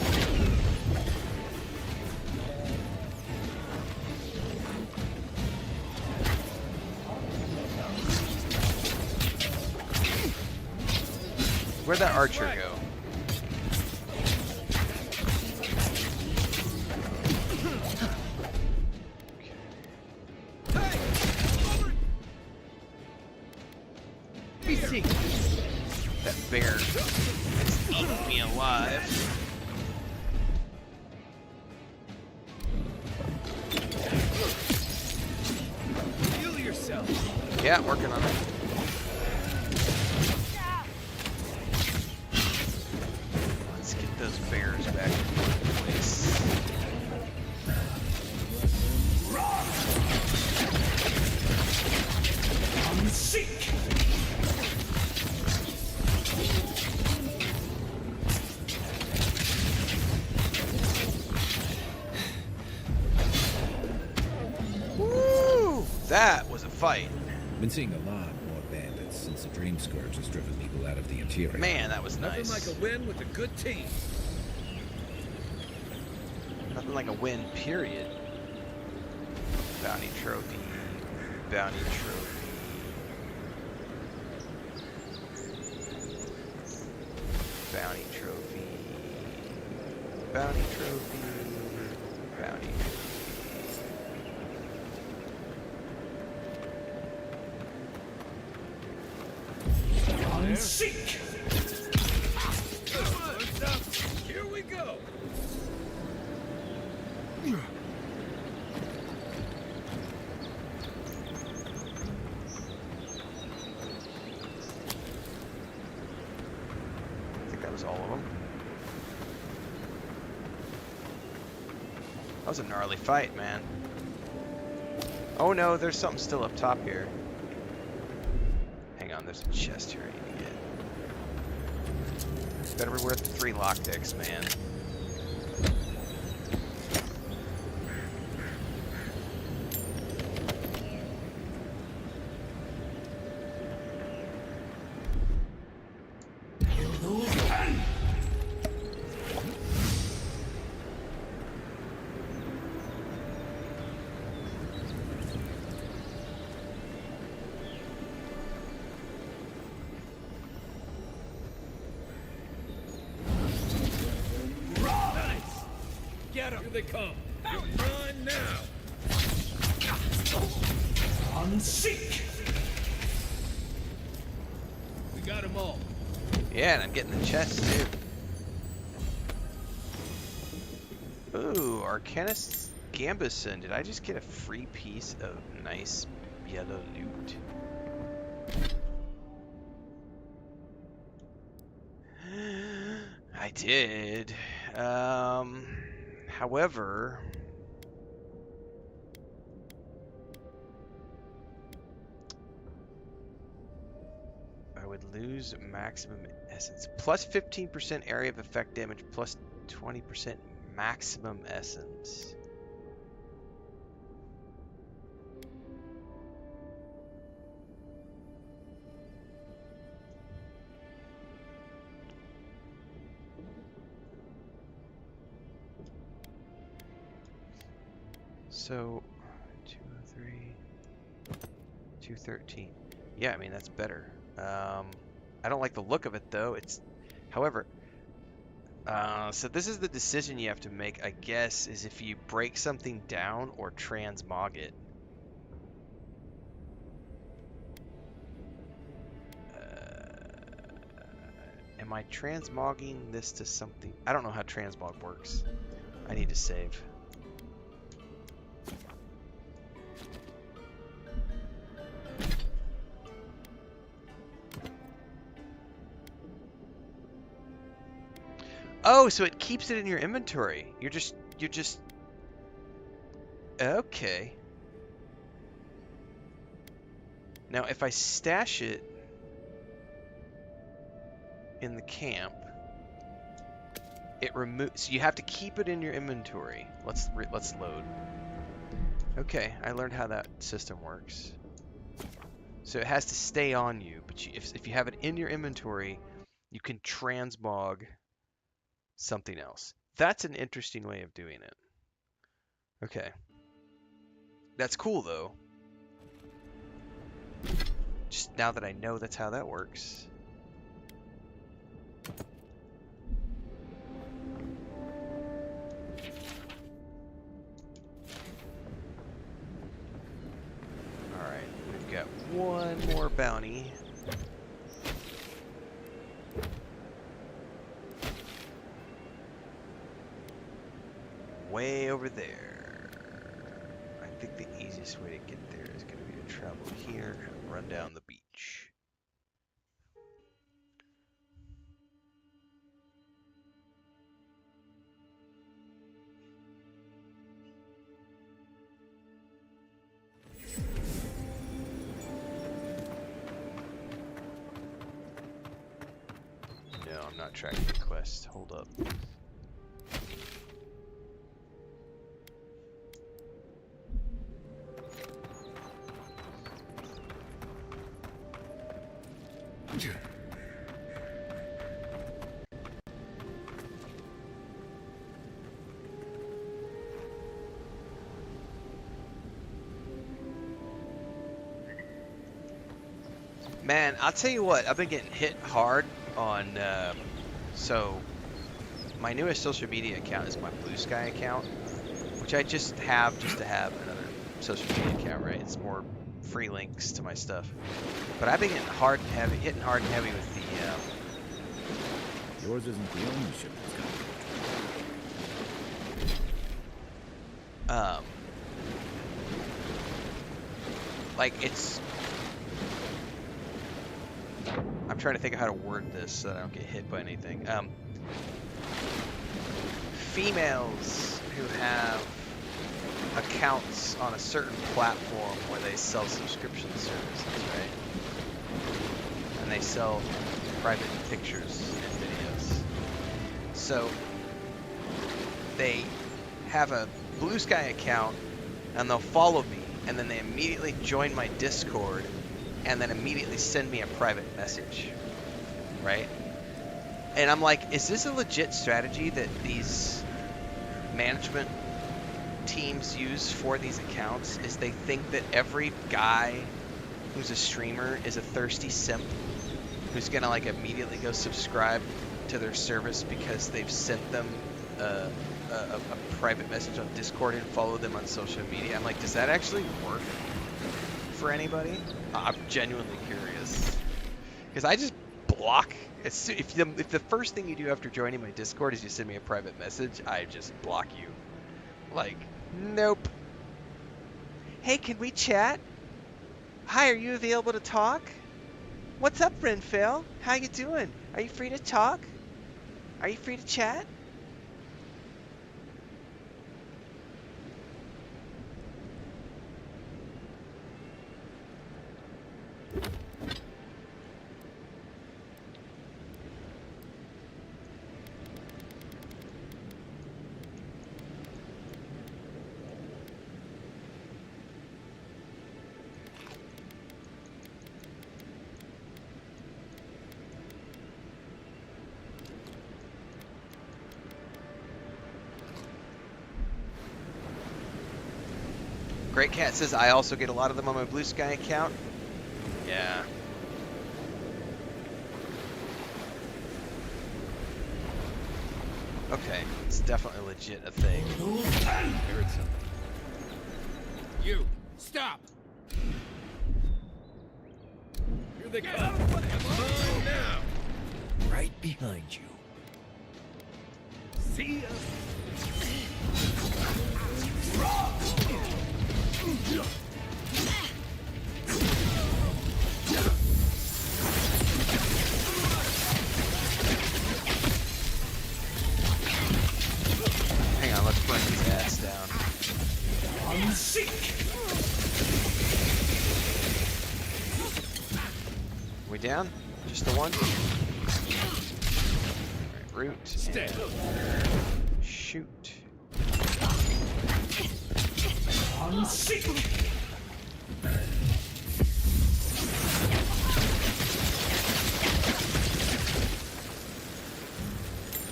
Where'd that archer go? That bear is eating me alive. Heal yourself. Yeah, working on it. Let's get those bears back in place. Seek. Woo! That was a fight. Been seeing a lot more bandits since the Dream Scourge has driven people out of the interior. Man, that was Nothing nice. like a win with a good team. Nothing like a win, period. Bounty trophy. Bounty trophy. Bounty trophy. Bounty trophy. Bounty trophy. Seek. Here we go. I think that was all of them. That was a gnarly fight, man. Oh no, there's something still up top here. Hang on, there's a chest here I need to get. Better be worth the 3 lockpicks, man. Get 'em. Here they come. You're mine now. Unseek. We got them all. Yeah, and I'm getting the chest too. Ooh, Arcanist Gambison. Did I just get a free piece of nice yellow loot? I did. However, I would lose maximum essence. Plus 15% area of effect damage, plus 20% maximum essence. So, 203, 213. Yeah, I mean, that's better. I don't like the look of it, though. However, so this is the decision you have to make, I guess, is if you break something down or transmog it. Am I transmogging this to something? I don't know how transmog works. I need to save. Oh, so it keeps it in your inventory. You're just okay. Now, if I stash it in the camp, it removes. So you have to keep it in your inventory. Let's load. Okay, I learned how that system works. So it has to stay on you, but if you have it in your inventory, you can transmog something else. That's an interesting way of doing it. Okay. That's cool, though. Just now that I know that's how that works. Alright, we've got one more bounty. Way over there. I think the easiest way to get there is going to be to travel here and run down the beach. No, I'm not tracking the quest. Hold up. Man, I'll tell you what, I've been getting hit hard on, so my newest social media account is my Blue Sky account, which I just have to have another social media account, right? It's more free links to my stuff. But I've been getting hitting hard and heavy with the, Yours isn't the only ship that's got like, it's... I'm trying to think of how to word this so that I don't get hit by anything. Females who have accounts on a certain platform where they sell subscription services, right? And they sell private pictures and videos. So they have a Blue Sky account and they'll follow me and then they immediately join my Discord and then immediately send me a private message, right? And I'm like, is this a legit strategy that these management teams use for these accounts? Is they think that every guy who's a streamer is a thirsty simp who's gonna like immediately go subscribe to their service because they've sent them a private message on Discord and follow them on social media? I'm like, does that actually work for anybody? I'm genuinely curious because I just block. If the first thing you do after joining my Discord is you send me a private message, I just block you. Like, nope. Hey, can we chat? Hi, are you available to talk? What's up, Renfail? How you doing? Are you free to talk? Are you free to chat? Great Cat says, I also get a lot of them on my Blue Sky account. Yeah. Okay, it's definitely legit a thing. I heard something. You, stop! Here they come. Come on now! Right behind you. See ya! Hang on, let's burn his ass down. We down? Just the one? Alright, root. And shoot.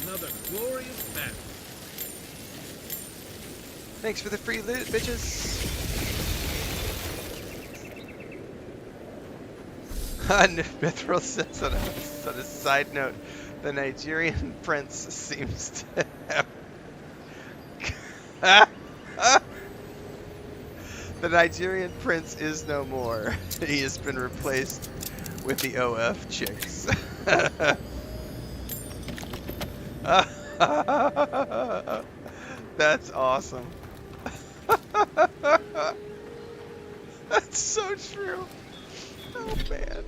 another glorious battle. Thanks for the free loot, bitches. Mithril says on a side note, the Nigerian prince seems to have... The Nigerian prince is no more. He has been replaced with the OF chicks. That's awesome. That's so true. Oh man.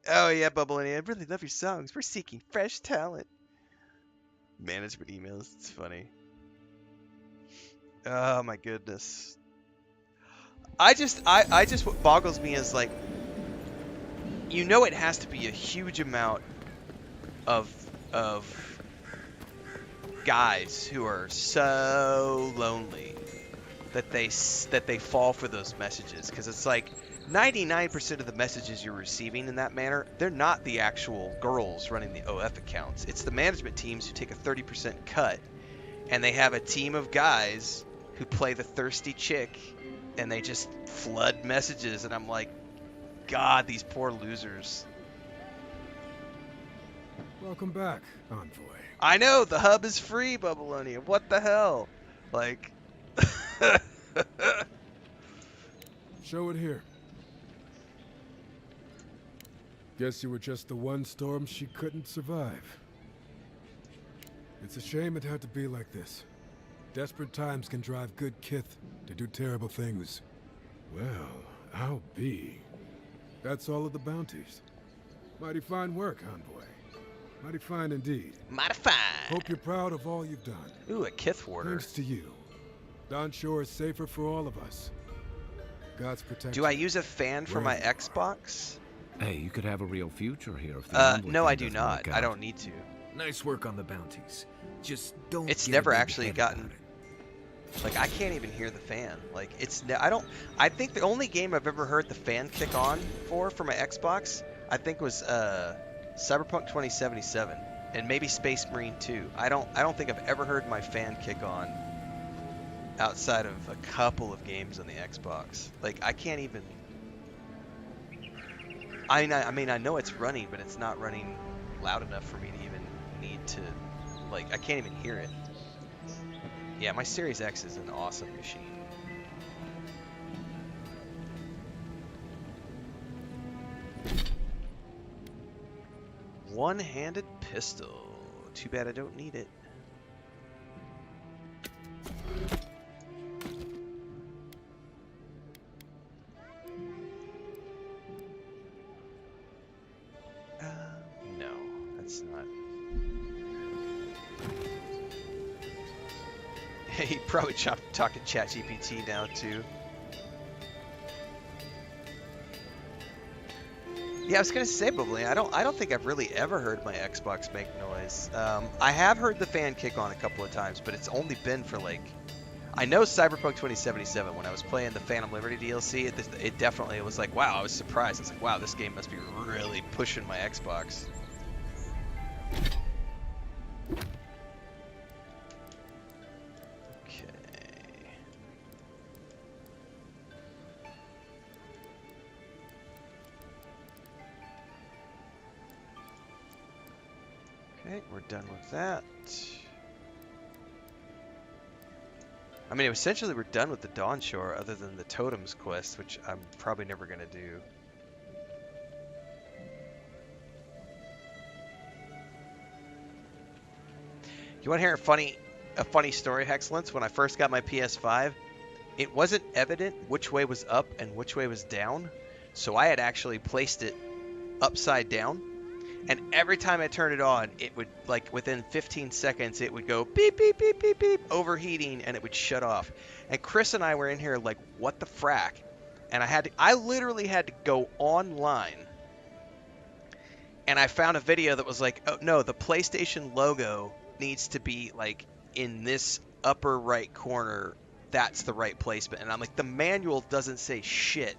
Oh yeah, Bubbling, I really love your songs. We're seeking fresh talent. Management emails, it's funny. Oh my goodness. I just what boggles me is like, you know, it has to be a huge amount of guys who are so lonely that they fall for those messages, because it's like 99% of the messages you're receiving in that manner, they're not the actual girls running the OF accounts. It's the management teams who take a 30% cut, and they have a team of guys who play the thirsty chick, and they just flood messages, and I'm like, God, these poor losers. Welcome back, Envoy. I know, the hub is free, Bubbalonia. What the hell? Like... Show it here. Guess you were just the one storm she couldn't survive. It's a shame it had to be like this. Desperate times can drive good kith to do terrible things. Well, I'll be. That's all of the bounties. Mighty fine work, Envoy. Mighty fine indeed. Mighty fine. Hope you're proud of all you've done. Ooh, a kith warder. Thanks to you. Don Shore is safer for all of us. God's protection. Do I use a fan for my Xbox? Hey, you could have a real future here if the no, I do not. I don't need to. Nice work on the bounties. Just don't. It's never actually gotten. Like, I can't even hear the fan. Like, it's I think the only game I've ever heard the fan kick on for my Xbox, I think was Cyberpunk 2077 and maybe Space Marine 2. I don't think I've ever heard my fan kick on outside of a couple of games on the Xbox. Like, I can't even. I mean, I know it's running, but it's not running loud enough for me to even need to. Like, I can't even hear it. Yeah, my Series X is an awesome machine. One-handed pistol. Too bad I don't need it. No, that's not. He probably talking ChatGPT now too. Yeah, I was gonna say, Bubbly, I don't think I've really ever heard my Xbox make noise. I have heard the fan kick on a couple of times, but it's only been for like, I know Cyberpunk 2077 when I was playing the Phantom Liberty DLC. It definitely was like, wow, I was surprised. It's like, wow, this game must be really pushing my Xbox. Okay, we're done with that. I mean, essentially we're done with the Dawn Shore other than the Totems quest, which I'm probably never going to do. You want to hear a funny story, Hexcellence? When I first got my PS5, it wasn't evident which way was up and which way was down, so I had actually placed it upside down. And every time I turned it on, it would, like, within 15 seconds, it would go beep, beep, beep, beep, beep, overheating, and it would shut off. And Chris and I were in here like, what the frack? And I literally had to go online, and I found a video that was like, oh, no, the PlayStation logo needs to be, like, in this upper right corner. That's the right placement. And I'm like, the manual doesn't say shit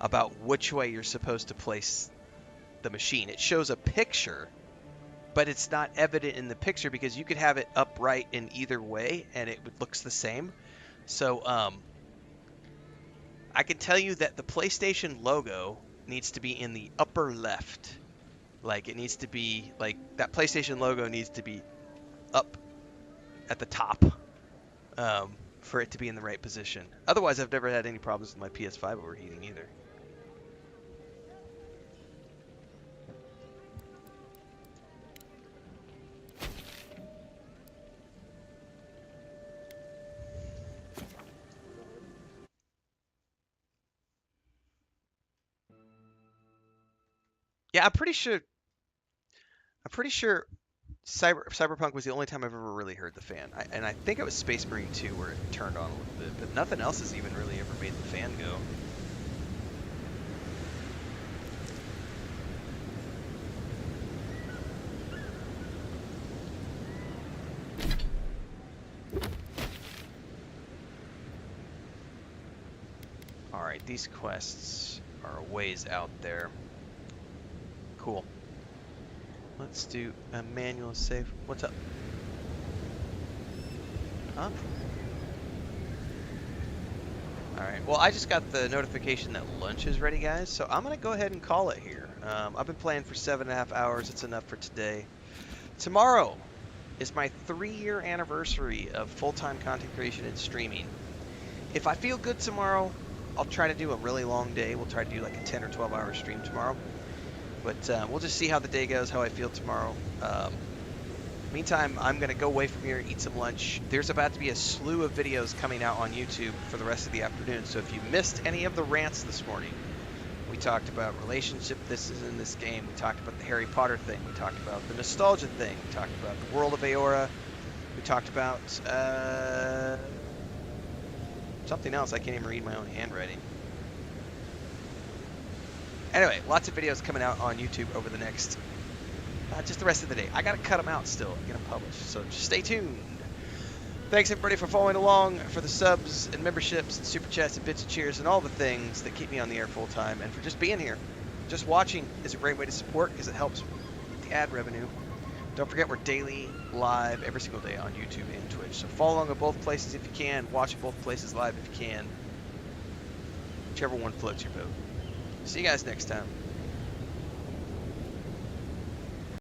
about which way you're supposed to place the machine. It shows a picture, but it's not evident in the picture because you could have it upright in either way and it looks the same. So I can tell you that the PlayStation logo needs to be in the upper left. Like, it needs to be, like, that PlayStation logo needs to be up at the top for it to be in the right position. Otherwise, I've never had any problems with my PS5 overheating either. Yeah, I'm pretty sure Cyberpunk was the only time I've ever really heard the fan. And I think it was Space Marine 2 where it turned on a little bit, but nothing else has even really ever made the fan go. Alright, these quests are a ways out there. Cool. Let's do a manual save. What's up? Huh? Alright, well, I just got the notification that lunch is ready, guys, so I'm going to go ahead and call it here. I've been playing for 7.5 hours. It's enough for today. Tomorrow is my 3-year anniversary of full-time content creation and streaming. If I feel good tomorrow, I'll try to do a really long day. We'll try to do like a 10 or 12 hour stream tomorrow. But we'll just see how the day goes, how I feel tomorrow. Meantime, I'm going to go away from here, eat some lunch. There's about to be a slew of videos coming out on YouTube for the rest of the afternoon. So if you missed any of the rants this morning, we talked about relationship this is in this game. We talked about the Harry Potter thing. We talked about the nostalgia thing. We talked about the world of Aora. We talked about something else. I can't even read my own handwriting. Anyway, lots of videos coming out on YouTube over the next, just the rest of the day. I got to cut them out still and get them published, so just stay tuned. Thanks, everybody, for following along, for the subs and memberships and super chats and bits and cheers and all the things that keep me on the air full time, and for just being here. Just watching is a great way to support because it helps with the ad revenue. Don't forget, we're daily live every single day on YouTube and Twitch, so follow along at both places if you can. Watch at both places live if you can. Whichever one floats your boat. See you guys next time.